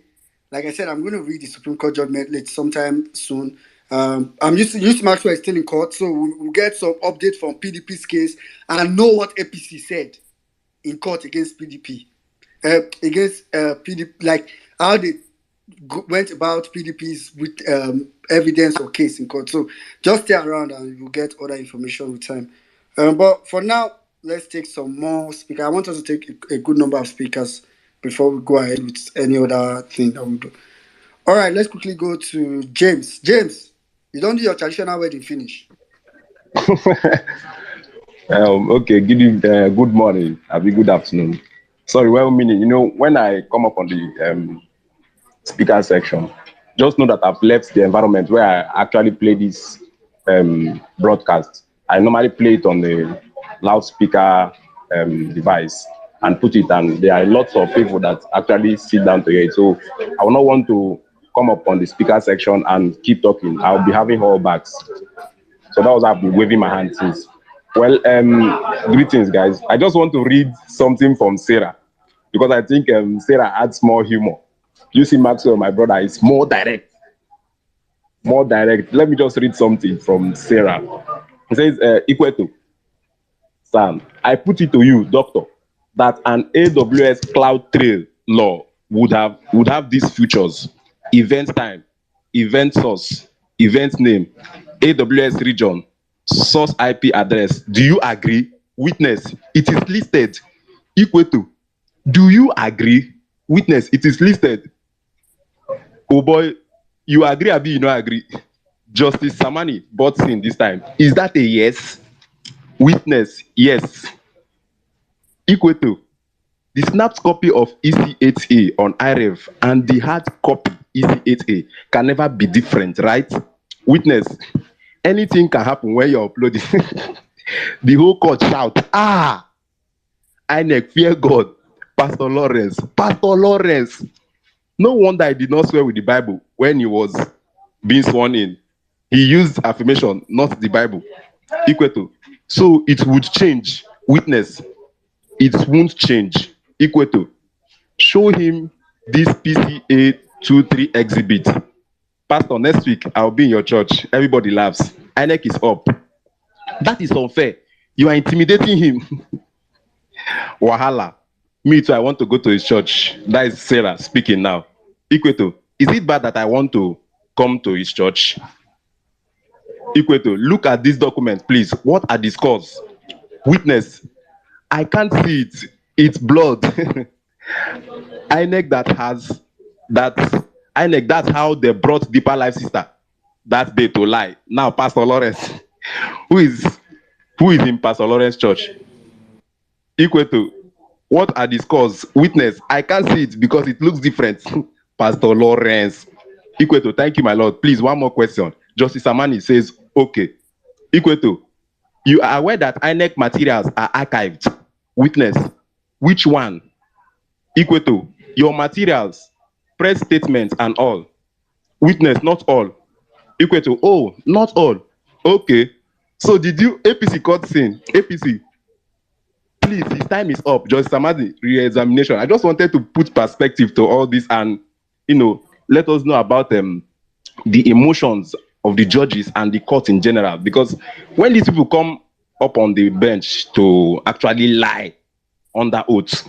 A: Like I said, I'm going to read the Supreme Court judgment late sometime soon. I'm used to Maxwell is still in court, so we'll get some update from PDP's case and know what APC said in court against PDP, against PDP, like how they went about PDP's with evidence or case in court. So just stay around and you'll get other information with time. But for now, let's take some more speakers. I want us to take a good number of speakers before we go ahead with any other thing that we do. All right, let's quickly go to James. James, you don't do your traditional wedding finish.
B: Okay, good morning. Abi good afternoon. Sorry, well meaning. When I come up on the speaker section, just know that I've left the environment where I actually play this broadcast. I normally play it on the loudspeaker device and put it, and there are lots of people that actually sit down to hear it. So I will not want to come up on the speaker section and keep talking. I'll be having holdbacks. So that was how I've been waving my hand since. Well, greetings, guys. I just want to read something from Sarah because I think Sarah adds more humor. You see, Maxwell, my brother, is more direct. More direct. Let me just read something from Sarah. It says, Ikweto, Sam, I put it to you, doctor, that an AWS cloud trail law would have these features: event time, event source, event name, AWS region, source IP address. Do you agree? Witness, it is listed. Ikweto, do you agree? Witness, it is listed. Oh boy, you agree, Abi, you not agree? Justice Samani butts in this time. Is that a yes? Witness, yes. Ikweto, the snapped copy of EC8A on IREV and the hard copy EC8A can never be different, right? Witness, anything can happen when you're uploading. The whole court shout, INEC, fear God. Pastor Lawrence. No wonder I did not swear with the Bible when he was being sworn in. He used affirmation, not the Bible. Ikweto. So it would change. Witness. It won't change. Ikweto. Show him this PCA 23 exhibit. Pastor, next week I'll be in your church. Everybody laughs. INEC is up. That is unfair. You are intimidating him. Wahala. Me too, I want to go to his church. That is Sarah speaking now. Ikweto, is it bad that I want to come to his church? Ikweto, look at this document, please. What are the scores? Witness, I can't see it. It's blood. INEC that's how they brought Deeper Life Sister that day to lie. Now, Pastor Lawrence, who is in Pastor Lawrence church? Ikweto, what are the scores? Witness, I can't see it because it looks different. Pastor Lawrence. Ikweto, thank you, my Lord. Please, one more question. Justice Amani says, okay. Ikweto, you are aware that INEC materials are archived. Witness, which one? Ikweto, your materials, press statements and all. Witness, not all. Equal to, oh, not all. Okay. So did you, APC court saying, APC, please, his time is up. Justice Amadi, re-examination. I just wanted to put perspective to all this and, let us know about the emotions of the judges and the court in general. Because when these people come up on the bench to actually lie under oath,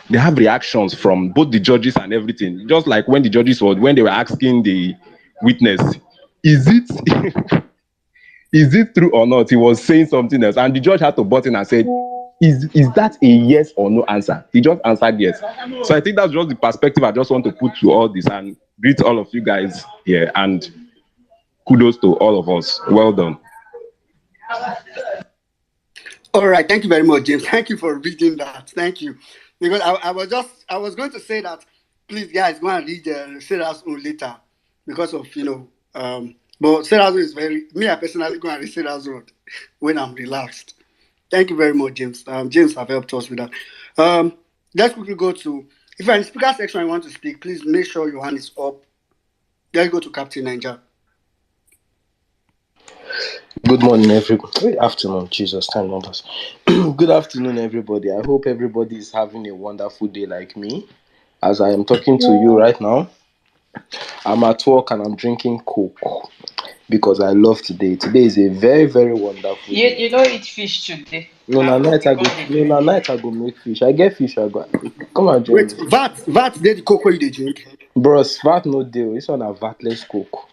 B: they have reactions from both the judges and everything. Just like when the judges when they were asking the witness, is it is it true or not? He was saying something else, and the judge had to butt in and said, is that a yes or no answer? He just answered yes. So I think that's just the perspective I just want to put to all this, and greet all of you guys here, and kudos to all of us. Well done.
A: All right, thank you very much, James. Thank you for reading that. Thank you. Because I was going to say that, please, guys, go and read Sarah's own later, because of but Sarah's own is I personally go and read Sarah's own when I'm relaxed. Thank you very much, James. James have helped us with that. Let's quickly go to, if you're in the speaker section and you want to speak, please make sure your hand is up. Let's go to Captain Niger.
L: Good morning, everybody. Good afternoon, Jesus, time numbers. Good afternoon, everybody. I hope everybody is having a wonderful day like me. As I am talking to you right now, I'm at work and I'm drinking Coke because I love today. Today is a very, very wonderful day.
D: You don't eat fish today.
L: No, night I go make fish. I get fish, I go. Come and join me.
A: Wait, VAT, did the Coke you dey drink?
L: Bros, VAT no deal. This one a VATless Coke.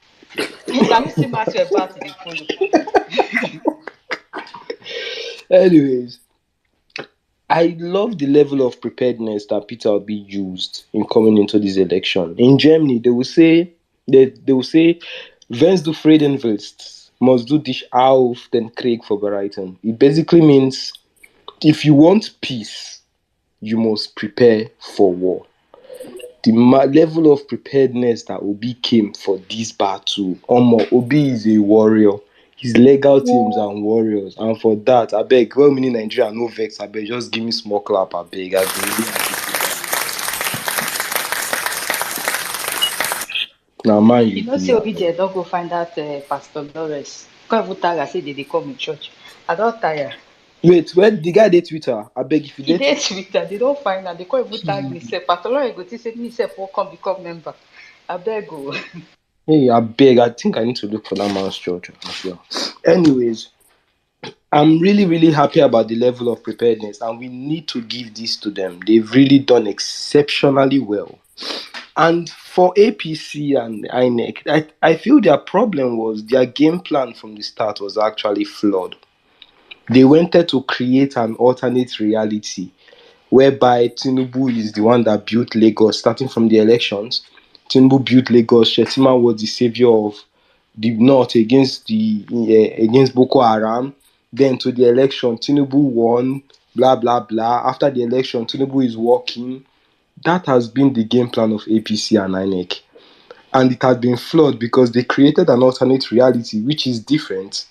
D: Can you see my VAT they follow?
L: Anyways, I love the level of preparedness that Peter Obi used in coming into this election. In Germany, they will say, Wenn's du Frieden willst, musst du dich auf den Krieg vorbereiten. It basically means, if you want peace, you must prepare for war. The level of preparedness that Obi came for this battle, Obi is a warrior. His legal teams and warriors, and for that, I beg, well, meaning Nigeria, no vex, I beg, just give me small clap, I beg. I really now, man,
D: you know, say Obi don't go find that Pastor Lawrence. Can't even tell I say they come in church. I don't tire.
L: Wait, where the guy did Twitter? I beg if you
D: He
L: did
D: did Twitter, they don't find that. They can't even tag me. Say Pastor Lawrence go to say me say for come become member. I beg go.
L: Hey, I beg. I think I need to look for that man's church as well. Anyways, I'm really, really happy about the level of preparedness, and we need to give this to them. They've really done exceptionally well. And for APC and INEC, I feel their problem was their game plan from the start was actually flawed. They wanted to create an alternate reality whereby Tinubu is the one that built Lagos, starting from the elections. Tinubu built Lagos. Shetima was the savior of the North against Boko Haram. Then to the election, Tinubu won, blah, blah, blah. After the election, Tinubu is walking. That has been the game plan of APC and INEC. And it has been flawed because they created an alternate reality which is different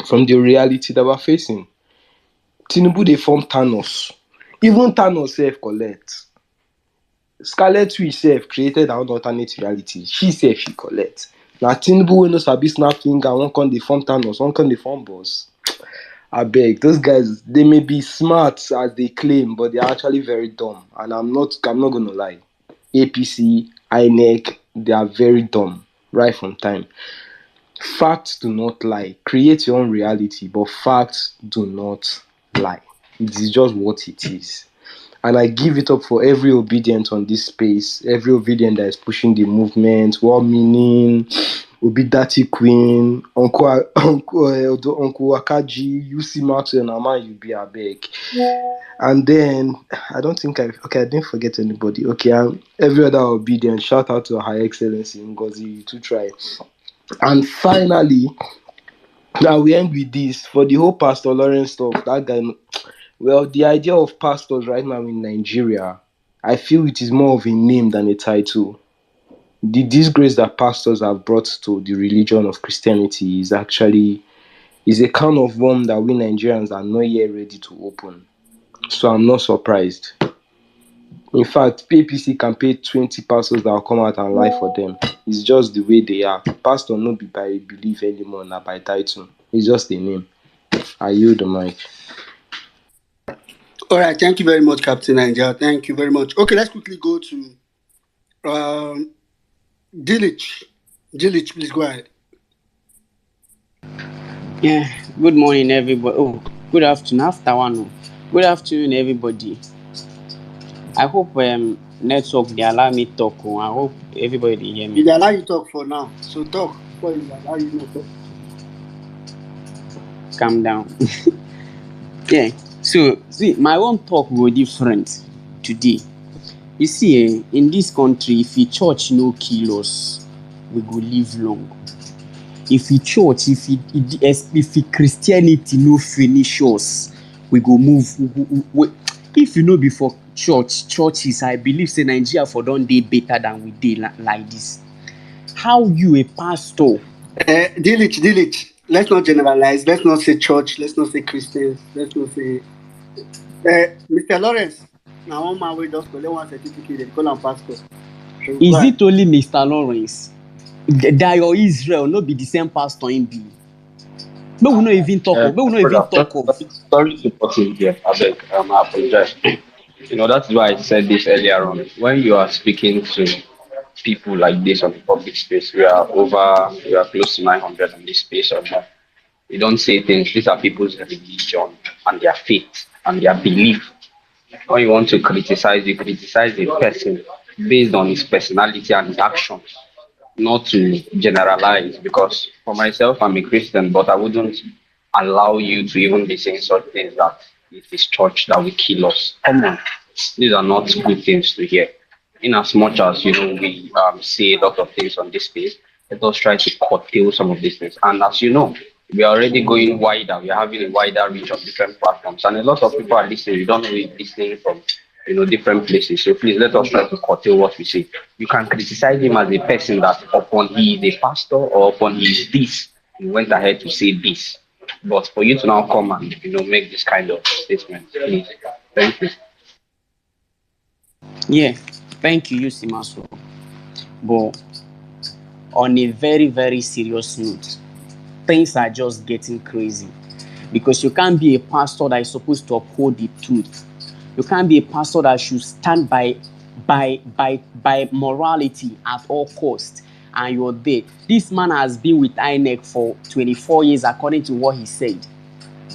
L: from the reality that we're facing. Tinubu, they formed Thanos. Even Thanos self collect. Scarlet Witch self created an alternate reality. She collect. Now Tinubu no sabi snap finger, one can they form Thanos, one can they form boss. I beg, those guys, they may be smart as they claim, but they're actually very dumb. And I'm not gonna lie. APC, INEC, they are very dumb right from time. Facts do not lie. Create your own reality, but facts do not lie. It is just what it is. And I give it up for every obedient on this space, every obedient that is pushing the movement, what meaning, Obidati Queen, Uncle Akaji, UC Maxwell, Nama Yubi Abeg. And then, I didn't forget anybody. Okay, every other obedient, shout out to Her Excellency Ngozi to try. And finally, now we end with this. For the whole Pastor Lawrence stuff, that guy, well, the idea of pastors right now in Nigeria, I feel it is more of a name than a title. The disgrace that pastors have brought to the religion of Christianity is a can of worm that we Nigerians are not yet ready to open. So I'm not surprised. In fact, PAPC can pay 20 pastors that will come out and lie for them. It's just the way they are. Pastor no be by belief anymore, not by title. It's just a name. I yield the mic.
A: All right, thank you very much, Captain Niger. Thank you very much. Okay, let's quickly go to Dilich. Dilich, please go ahead.
M: Yeah, good morning, everybody. Oh, good afternoon. After one. Good afternoon, everybody. I hope network they allow me talk. I hope everybody dey hear me.
A: They allow you talk for now, so talk before you allow you not talk.
M: Calm down. Yeah. So see, my own talk go different today. You see, in this country, if the church no kill us, we go live long. If the church, if the Christianity no finish us, we go move. If you know before churches, I believe say Nigeria for don dey better than we dey like this. How you a pastor?
A: Dilich. Let's not generalize. Let's not say church. Let's not say Christians. Let's not say. Mr. Lawrence, now one man we just collect one certificate. They call him pastor. So
M: is it only Mr. Lawrence? That your Israel no be the same pastor in be? No, we no even talk of. No, we no even talk of.
S: Sorry to put in here. I apologize. You know, that's why I said this earlier on. When you are speaking to people like this on the public space, we are close to 900 on this space of that. You don't say things. These are people's religion and their faith and their belief. When you want to criticize, you criticize a person based on his personality and his actions, not to generalize. Because for myself, I'm a Christian, but I wouldn't allow you to even be saying such things that it is church that will kill us. Come on, these are not good things to hear. In as much as we say a lot of things on this space, let us try to curtail some of these things. And as you know, we are already going wider. We are having a wider reach of different platforms, and a lot of people are listening. You don't know it listening from different places. So please let us try to curtail what we say. You can criticize him as a person that upon he is a pastor or upon he is this, he went ahead to say this. But for you to now come and make this kind of statement, please, thank you.
M: Yeah, thank you, Simaso. But on a very, very serious note, things are just getting crazy. Because you can't be a pastor that is supposed to uphold the truth. You can't be a pastor that should stand by morality at all costs. And you're there. This man has been with INEC for 24 years, according to what he said.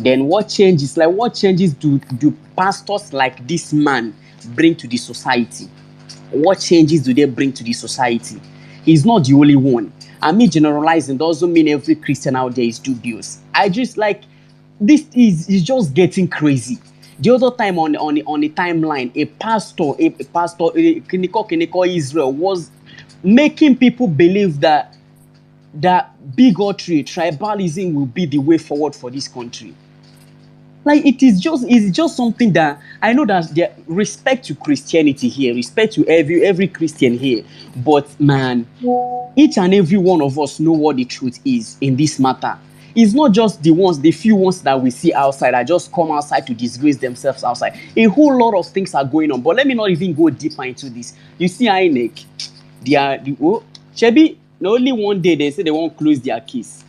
M: Then what changes do pastors like this man bring to the society? What changes do they bring to the society? He's not the only one. And me generalizing doesn't mean every Christian out there is dubious. I just this is just getting crazy. The other time on the timeline, a pastor, Kiniko Israel was making people believe that bigotry, tribalism will be the way forward for this country. It's just something that I know that there respect to Christianity here, respect to every Christian here, but man, each and every one of us know what the truth is in this matter. It's not just the few ones that we see outside that just come outside to disgrace themselves outside. A whole lot of things are going on, but let me not even go deeper into this. You see, INEC, Shebi, only one day they say they won't close their case.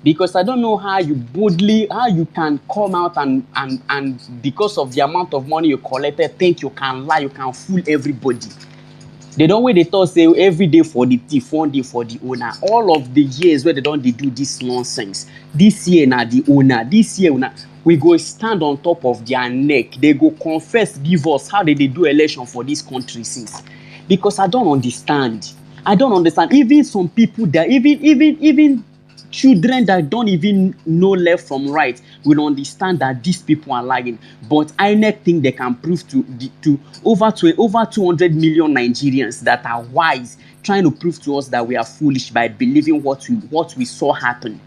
M: Because I don't know how you can come out and because of the amount of money you collected, think you can lie, you can fool everybody. They don't wait, they thought say every day for the thief, one day for the owner. All of the years where they do this nonsense. This year now the owner, this year now we go stand on top of their neck. They go confess, give us how they do election for this country since. Because I don't understand. Even some people that even children that don't even know left from right will understand that these people are lying. But INEC think they can prove to over 200 million Nigerians that are wise, trying to prove to us that we are foolish by believing what we saw happen.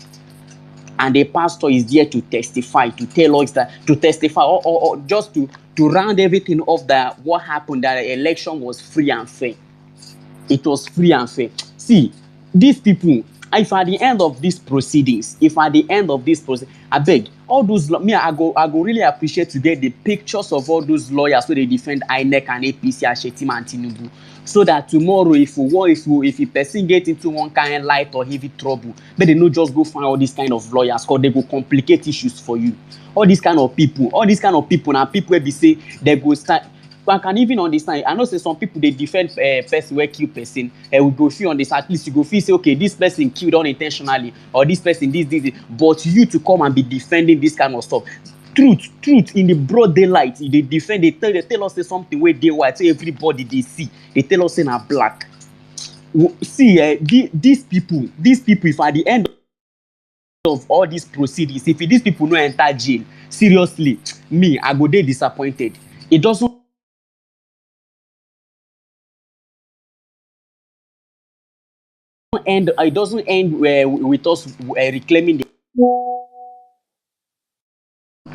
M: And the pastor is there to testify, to tell us that, to testify, or just to round everything off, that what happened, that the election was free and fair. It was free and fair. See, these people, if at the end of these proceedings, I beg, all those me I go really appreciate to get the pictures of all those lawyers where they defend INEC and APC and Shetima and Tinubu, so that tomorrow if a person get into one kind of light or heavy trouble, but they no just go find all these kind of lawyers because they go complicate issues for you. All these kind of people now people will be say they go start. I can even understand. I know say some people they defend person where kill person, and we go feel on this, at least you go feel say okay, this person killed unintentionally or this person this, but you to come and be defending this kind of stuff. Truth in the broad daylight, they defend, they tell us say something where they white, so everybody they see, they tell us say na black. See, these people, if at the end of all these proceedings, if these people no enter jail, seriously, me, I go dey disappointed. It doesn't end. It doesn't end with us reclaiming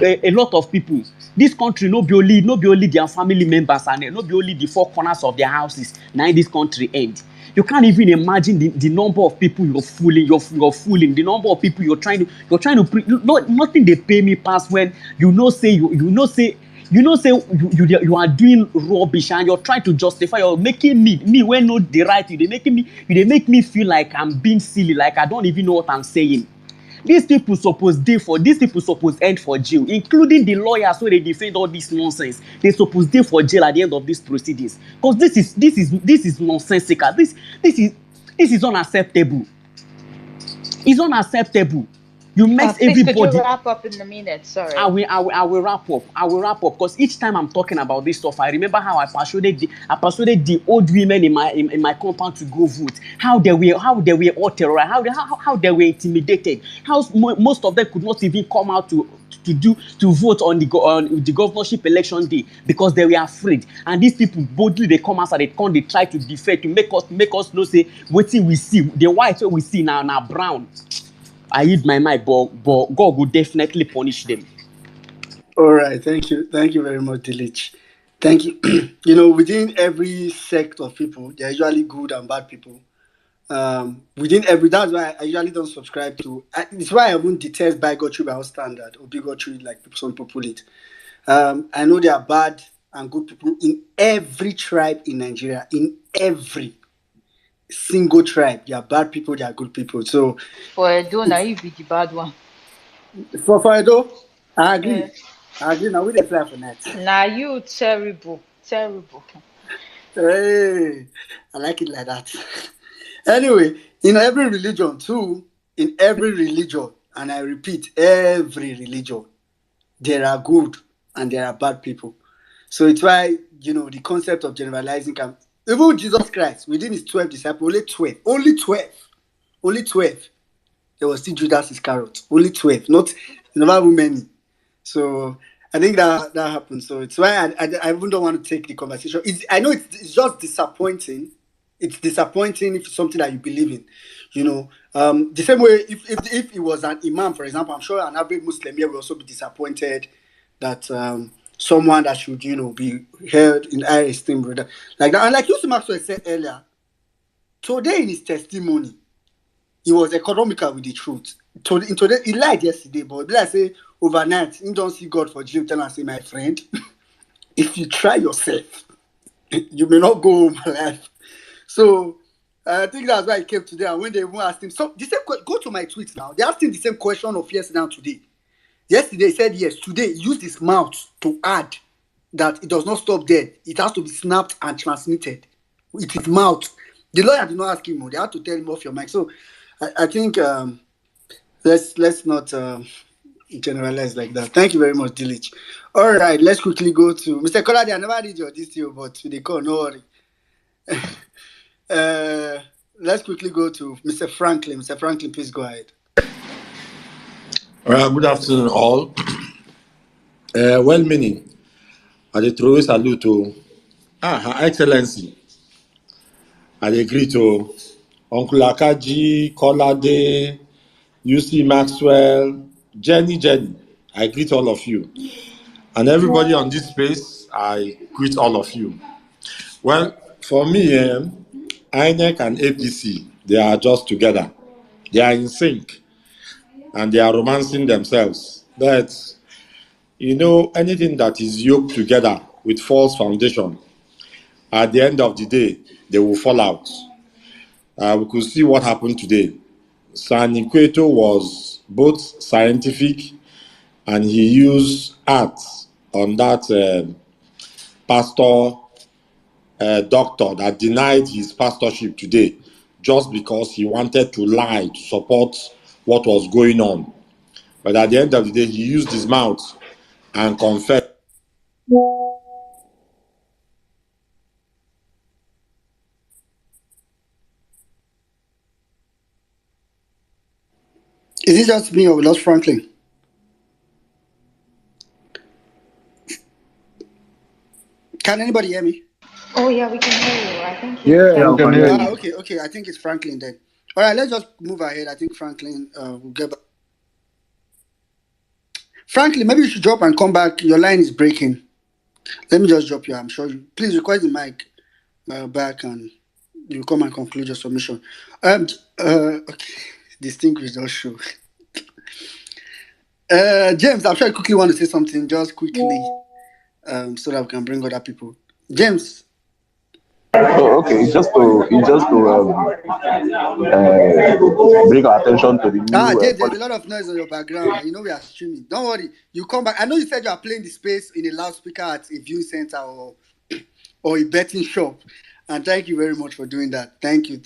M: a lot of people. This country no be only their family members and no be only the four corners of their houses. Now in this country end. You can't even imagine the number of people you're fooling. You're fooling. The number of people you're trying to. Nothing they pay me past when you say you are doing rubbish and you're trying to justify. You're making me when no the right. You they make me feel like I'm being silly. Like I don't even know what I'm saying. These people suppose end for jail, including the lawyers who they defend all this nonsense. They suppose dey for jail at the end of these proceedings, because this is nonsensical. This is unacceptable. It's unacceptable. You mess
D: Please, could
M: everybody.
D: you wrap up in a minute? Sorry.
M: I will wrap up because each time I'm talking about this stuff, I remember how I persuaded the old women in my compound to go vote. How they were all terrorized, how they were intimidated. How most of them could not even come out to vote on the governorship election day because they were afraid. And these people boldly they come outside, they try to defend, to make us know say wetin we see, the white we see now brown. I hid my mind, but God will definitely punish them.
A: All right, thank you very much, Dilich. Thank you. Within every sect of people, there are usually good and bad people. That's why I usually don't subscribe to. It's why I won't detest bigotry by our standard or bigotry like some people put it. I know there are bad and good people in every tribe in Nigeria. In every single tribe, there are bad people, there are good people. So
D: For Edo, now you be the bad one.
A: for Edo, I agree. Now we dey fly for night.
D: Now you terrible.
A: Hey, I like it like that. Anyway, in every religion too, and I repeat, every religion, there are good and there are bad people. So it's why, the concept of generalizing can, even Jesus Christ, within his 12 disciples, only 12. There was still Judas Iscariot, only 12, not many. So I think that happened. So it's why I even don't want to take the conversation. I know it's just disappointing. It's disappointing if it's something that you believe in. The same way if it was an imam, for example, I'm sure an average Muslim here will also be disappointed that someone that should be held in high esteem, brother, like that. And like Yusuf Maxwell said earlier, today in his testimony, he was economical with the truth. Today, he lied yesterday, but like I say, overnight, he don't see God for dream. Tell and say, my friend, if you try yourself, you may not go home alive. So I think that's why he came today. And when they even asked him, so the same go to my tweets now. They asked him the same question of yesterday and today. Yesterday he said yes. Today he used his mouth to add that it does not stop there. It has to be snapped and transmitted. It is mouth. The lawyer did not ask him. They had to tell him off your mic. So I think let's not generalize like that. Thank you very much, Dilich. All right, let's quickly go to Mr. Kolade. I never did your this deal, but they call, no worry. Let's quickly go to Mr. Franklin. Mr. Franklin, please go ahead.
F: Good afternoon, all. Well-meaning. I throw a salute to Her Excellency. I agree to Uncle Akaji, Kolade, UC Maxwell, Jenny. I greet all of you. And everybody on this space, I greet all of you. Well, for me, INEC and APC, they are just together. They are in sync. And they are romancing themselves. But anything that is yoked together with false foundation, at the end of the day, they will fall out. We could see what happened today. San Inqueto was both scientific and he used art on that pastor doctor that denied his pastorship today just because he wanted to lie to support what was going on. But at the end of the day, he used his mouth and confessed.
A: Is it just me or we lost Franklin? Can anybody hear me?
D: Oh yeah, we can hear you. I think
L: Yeah, we can hear you.
A: Okay. I think it's Franklin then. All right, let's just move ahead. I think Franklin will get back. Franklin, maybe you should drop and come back. Your line is breaking. Let me just drop you. I'm sure you. Please request the mic back and you come and conclude your submission. Okay. Distinguished just show. James, I'm sure you quickly want to say something, just quickly, so that we can bring other people. James.
B: Oh, okay. Bring our attention to the new
A: James, there's a lot of noise on your background. You know we are streaming. Don't worry. You come back. I know you said you are playing the space in a loudspeaker at a viewing center or a betting shop. And thank you very much for doing that. Thank you.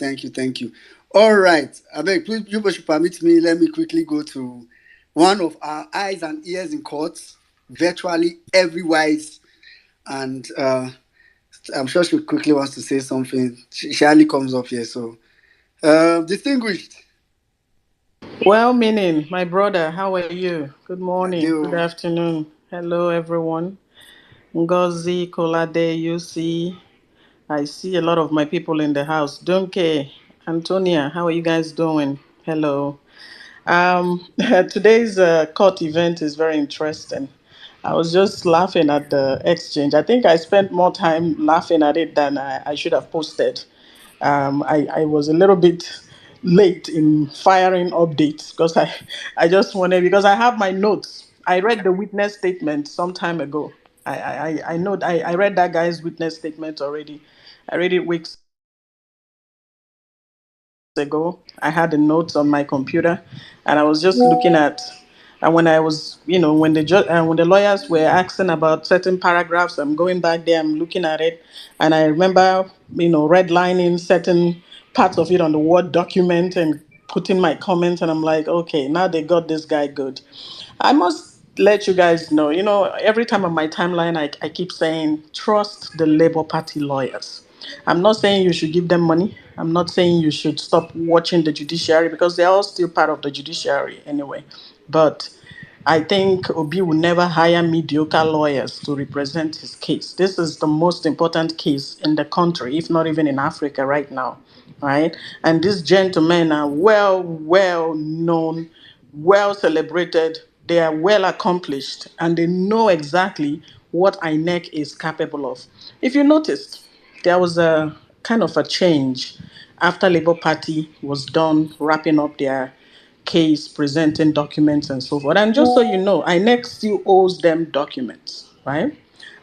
A: All right. I beg, please, you should permit me. Let me quickly go to one of our eyes and ears in court, virtually every wise. And I'm sure she quickly wants to say something. She hardly comes up here. So, distinguished.
N: Well, meaning, my brother, how are you? Good morning, good afternoon. Hello, everyone. Ngozi, Kolade, UC. I see a lot of my people in the house. Dunke, Antonia, how are you guys doing? Hello. Today's court event is very interesting. I was just laughing at the exchange. I think I spent more time laughing at it than I should have posted. I was a little bit late in firing updates because I just wanted, because I have my notes. I read the witness statement some time ago. I know I read that guy's witness statement already. I read it weeks ago. I had the notes on my computer, and I was just looking at. And when I was, when the lawyers were asking about certain paragraphs, I'm going back there, I'm looking at it, and I remember, redlining certain parts of it on the Word document and putting my comments, and I'm like, okay, now they got this guy good. I must let you guys know, every time on my timeline, I keep saying, trust the Labour Party lawyers. I'm not saying you should give them money. I'm not saying you should stop watching the judiciary because they're all still part of the judiciary anyway. But I think Obi will never hire mediocre lawyers to represent his case. This is the most important case in the country, if not even in Africa right now, right? And these gentlemen are well known, well celebrated, they are well accomplished, and they know exactly what INEC is capable of. If you noticed, there was a kind of a change after Labour Party was done wrapping up their case, presenting documents and so forth. And just so you know, INEC still owes them documents, right?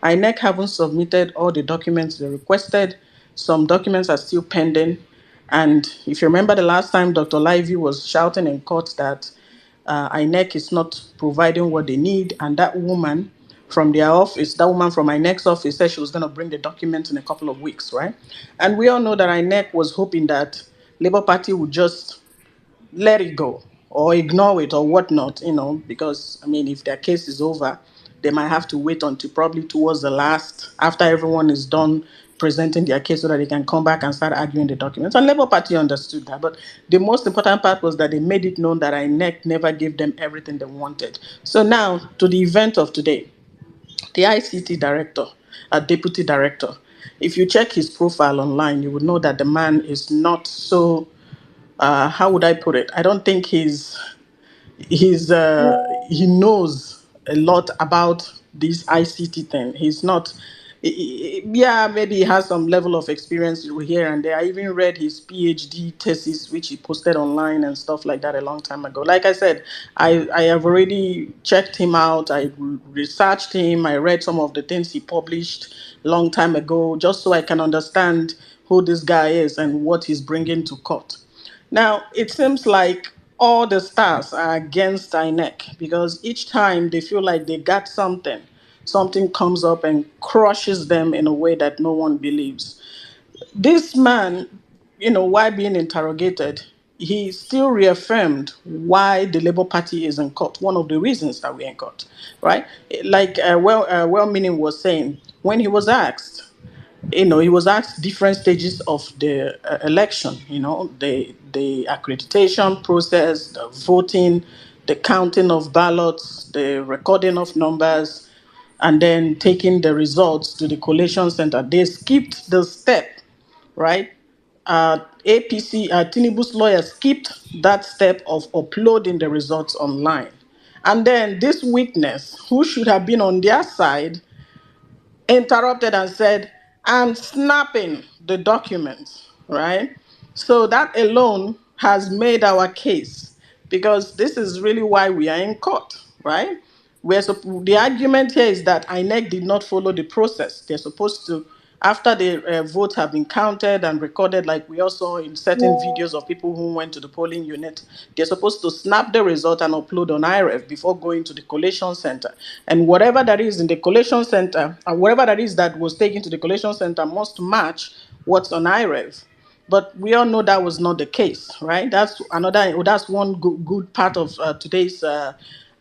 N: INEC haven't submitted all the documents they requested. Some documents are still pending. And if you remember the last time Dr. Livy was shouting in court that INEC is not providing what they need, and that woman from their office, that woman from INEC's office said she was going to bring the documents in a couple of weeks, right? And we all know that INEC was hoping that Labour Party would just let it go or ignore it or whatnot, because, if their case is over, they might have to wait until probably towards the last, after everyone is done presenting their case so that they can come back and start arguing the documents. And Labour Party understood that. But the most important part was that they made it known that INEC never gave them everything they wanted. So now, to the event of today, the ICT director, a deputy director, if you check his profile online, you would know that the man is not so how would I put it? I don't think he knows a lot about this ICT thing. He's not Yeah, maybe he has some level of experience here and there. I even read his PhD thesis, which he posted online and stuff like that a long time ago. Like I said, I have already checked him out. I researched him. I read some of the things he published long time ago, just so I can understand who this guy is and what he's bringing to court. Now, it seems like all the stars are against INEC because each time they feel like they got something, something comes up and crushes them in a way that no one believes. This man, while being interrogated, he still reaffirmed why the Labour Party is in court. One of the reasons that we're in court, right? Like well-meaning was saying, when he was asked, he was asked different stages of the election, the accreditation process, the voting, the counting of ballots, the recording of numbers, and then taking the results to the collation center. They skipped the step, right? APC, Tinubu's lawyer skipped that step of uploading the results online. And then this witness, who should have been on their side, interrupted and said, "I'm snapping the documents," right? So that alone has made our case because this is really why we are in court, right? The argument here is that INEC did not follow the process. They're supposed to, after the votes have been counted and recorded, like we also saw in certain videos of people who went to the polling unit, they're supposed to snap the result and upload on IREF before going to the collation center. And whatever that is in the collation center, and whatever that is that was taken to the collation center must match what's on IREF. But we all know that was not the case, right? That's one good part of today's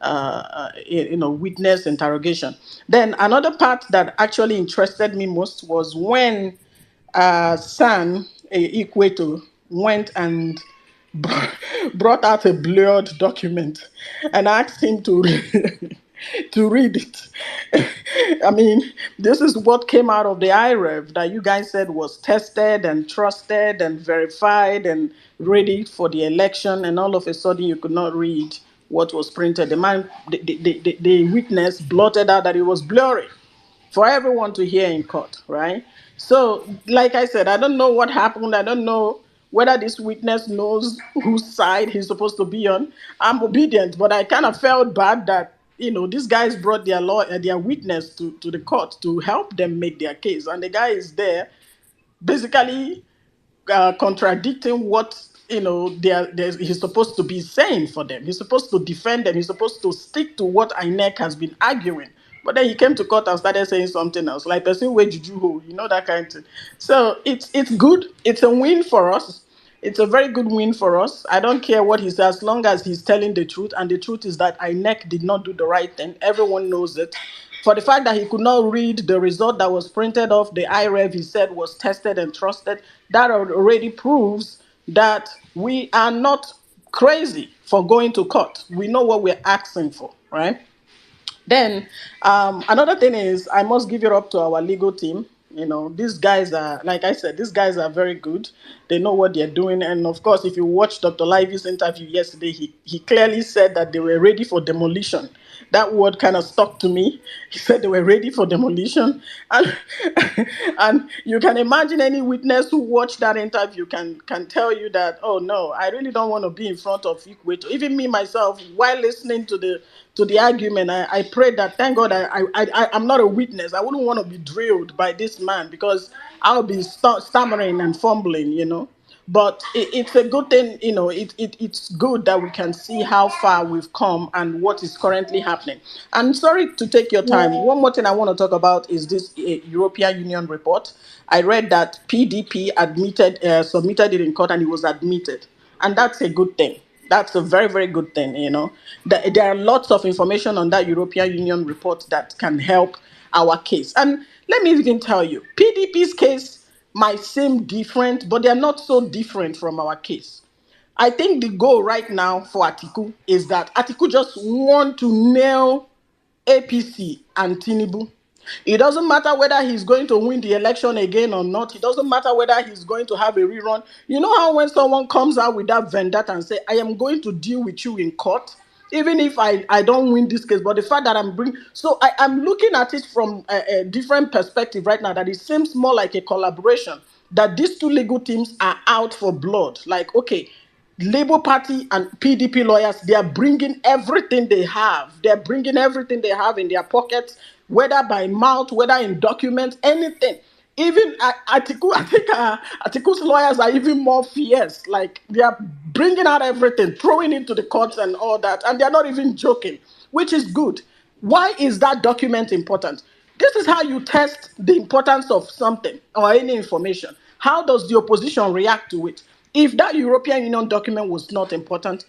N: witness interrogation. Then another part that actually interested me most was when San Equator went and brought out a blurred document and asked him to to read it. I mean, this is what came out of the IREV that you guys said was tested and trusted and verified and ready for the election, and all of a sudden you could not read what was printed. The man, the witness blotted out that it was blurry for everyone to hear in court, right? So, like I said, I don't know what happened. I don't know whether this witness knows whose side he's supposed to be on. I'm obedient, but I kind of felt bad that these guys brought their witness to the court to help them make their case, and the guy is there basically contradicting what he's supposed to be saying for them. He's supposed to defend them. He's supposed to stick to what INEC has been arguing. But then he came to court and started saying something else, like person where juju hold, that kind of thing. So it's good. It's a win for us. It's a very good win for us. I don't care what he says, as long as he's telling the truth. And the truth is that INEC did not do the right thing. Everyone knows it. For the fact that he could not read the result that was printed off the IREV, he said was tested and trusted, that already proves that we are not crazy for going to court. We know what we're asking for, right? Then another thing is I must give it up to our legal team. These guys are, like I said, these guys are very good. They know what they're doing. And of course, if you watch Dr. Lively's interview yesterday, he clearly said that they were ready for demolition. That word kind of stuck to me. He said they were ready for demolition. And, and you can imagine any witness who watched that interview can tell you that, oh no, I really don't want to be in front of Equator. Even me myself, while listening to the argument, I prayed that, thank God I'm not a witness. I wouldn't want to be drilled by this man because I'll be stammering and fumbling. But it's a good thing, it's good that we can see how far we've come and what is currently happening. I'm sorry to take your time. One more thing I want to talk about is this European Union report. I read that PDP submitted it in court and it was admitted. And that's a good thing. That's a very, very good thing, There are lots of information on that European Union report that can help our case. And let me even tell you, PDP's case might seem different, but they're not so different from our case. I think the goal right now for Atiku is that Atiku just want to nail APC and Tinubu. It doesn't matter whether he's going to win the election again or not. It doesn't matter whether he's going to have a rerun. You know how when someone comes out with that vendetta and say, I am going to deal with you in court, even if I don't win this case, but the fact that I'm bringing, so I'm looking at it from a different perspective right now, that it seems more like a collaboration, that these two legal teams are out for blood. Like, okay, Labour Party and PDP lawyers, they are bringing everything they have. They're bringing everything they have in their pockets, whether by mouth, whether in documents, anything. Even Atiku, I think Atiku's lawyers are even more fierce. Like, they are bringing out everything, throwing into the courts and all that, and they're not even joking, which is good. Why is that document important? This is how you test the importance of something or any information. How does the opposition react to it? If that European Union document was not important,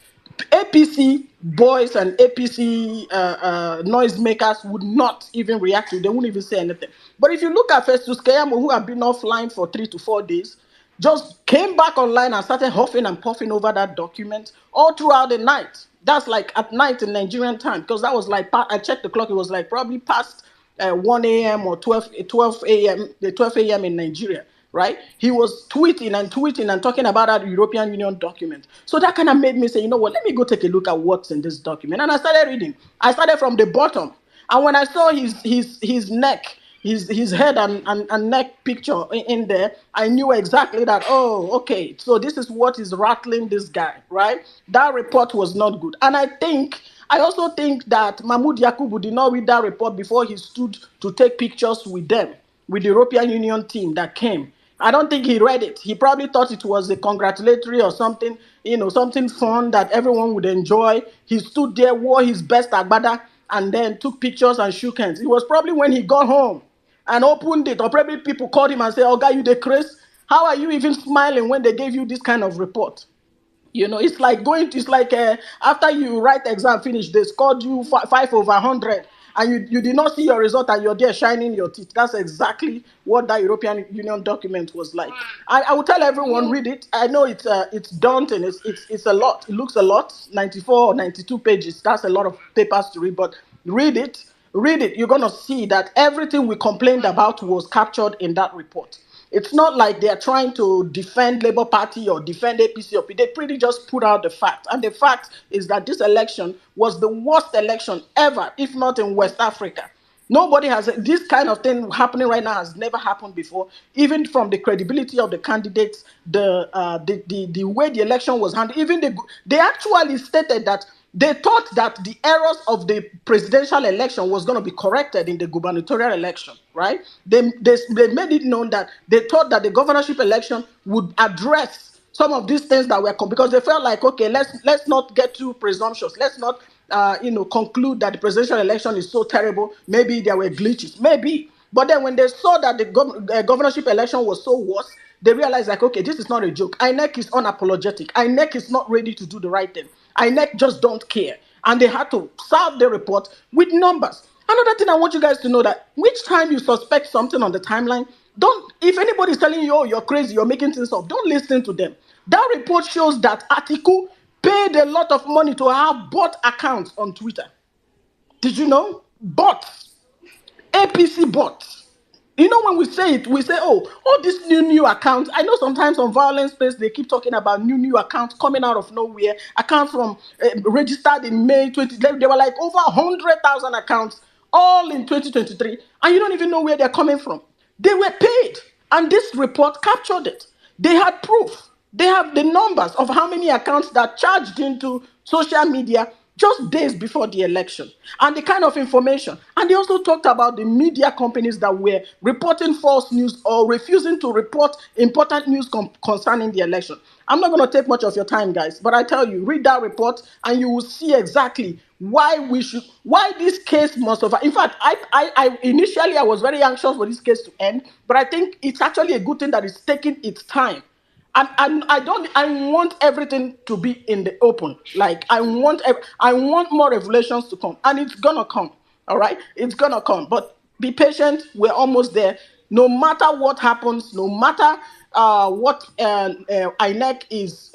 N: APC boys and APC noisemakers would not even react to it. They wouldn't even say anything. But if you look at Festus Keyamo, who have been offline for 3 to 4 days, just came back online and started huffing and puffing over that document all throughout the night. That's like at night in Nigerian time, because that was like, I checked the clock, it was like probably past 1 a.m. or 12 a.m. the 12 a.m. in Nigeria, right? He was tweeting and talking about that European Union document. So that kind of made me say, you know what, let me go take a look at what's in this document. And I started reading. I started from the bottom. And when I saw his neck, his head and neck picture in there, I knew exactly that, oh, okay, so this is what is rattling this guy, right? That report was not good. And I also think that Mahmoud Yakubu did not read that report before he stood to take pictures with them, with the European Union team that came. I don't think he read it. He probably thought it was a congratulatory or something, something fun that everyone would enjoy. He stood there, wore his best agbada, and then took pictures and shook hands. It was probably when he got home and opened it, or probably people called him and said, "Oh, guy, you the Chris? How are you even smiling when they gave you this kind of report?" It's like it's like after you write exam finish, they scored you 5/100, and you did not see your result, and you're there shining your teeth. That's exactly what that European Union document was like. I will tell everyone, read it. I know it's daunting. It's a lot. It looks a lot. 94 or 92 pages. That's a lot of papers to read, but read it. Read it. You're gonna see that everything we complained about was captured in that report. It's not like they're trying to defend Labour Party or defend APC or they pretty just put out the fact. And the fact is that this election was the worst election ever, if not in West Africa. Nobody has this kind of thing happening right now has never happened before. Even from the credibility of the candidates, the way the election was handled. Even they actually stated that they thought that the errors of the presidential election was going to be corrected in the gubernatorial election, right? They made it known that they thought that the governorship election would address some of these things that were because they felt like, okay, let's not get too presumptuous. Let's not conclude that the presidential election is so terrible. Maybe there were glitches, maybe. But then when they saw that the governorship election was so worse, they realized like, okay, this is not a joke. INEC is unapologetic. INEC is not ready to do the right thing. INEC just don't care. And they had to serve the report with numbers. Another thing I want you guys to know that which time you suspect something on the timeline, if anybody's telling you, oh, you're crazy, you're making things up, don't listen to them. That report shows that Atiku paid a lot of money to have bot accounts on Twitter. Did you know? Bots. APC bots. When we say it, we say, oh, all these new accounts. I know sometimes on Violence Space, they keep talking about new accounts coming out of nowhere. Accounts from registered in May 20. They were like over 100,000 accounts, all in 2023. And you don't even know where they're coming from. They were paid. And this report captured it. They had proof. They have the numbers of how many accounts that charged into social media just days before the election and the kind of information. And they also talked about the media companies that were reporting false news or refusing to report important news concerning the election. I'm not going to take much of your time, guys, but I tell you, read that report and you will see exactly why this case must have. In fact, I initially I was very anxious for this case to end, but I think it's actually a good thing that it's taking its time. And I want everything to be in the open. Like I want more revelations to come, and it's gonna come. All right, it's gonna come. But be patient. We're almost there. No matter what happens, no matter what INEC is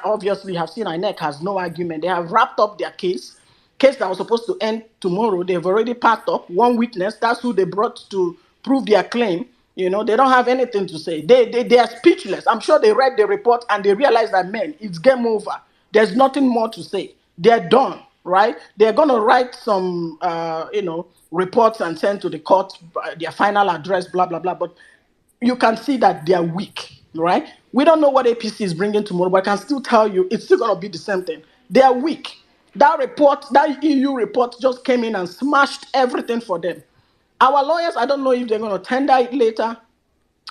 N: obviously have seen INEC has no argument. They have wrapped up their case that was supposed to end tomorrow. They've already packed up one witness. That's who they brought to prove their claim. They don't have anything to say. They are speechless. I'm sure they read the report and they realize that, man, it's game over. There's nothing more to say. they're done, right? They're going to write some, reports and send to the court their final address, blah, blah, blah. But you can see that they are weak, right? We don't know what APC is bringing tomorrow, but I can still tell you it's still going to be the same thing. They are weak. That report, that EU report just came in and smashed everything for them. Our lawyers, I don't know if they're going to tender it later,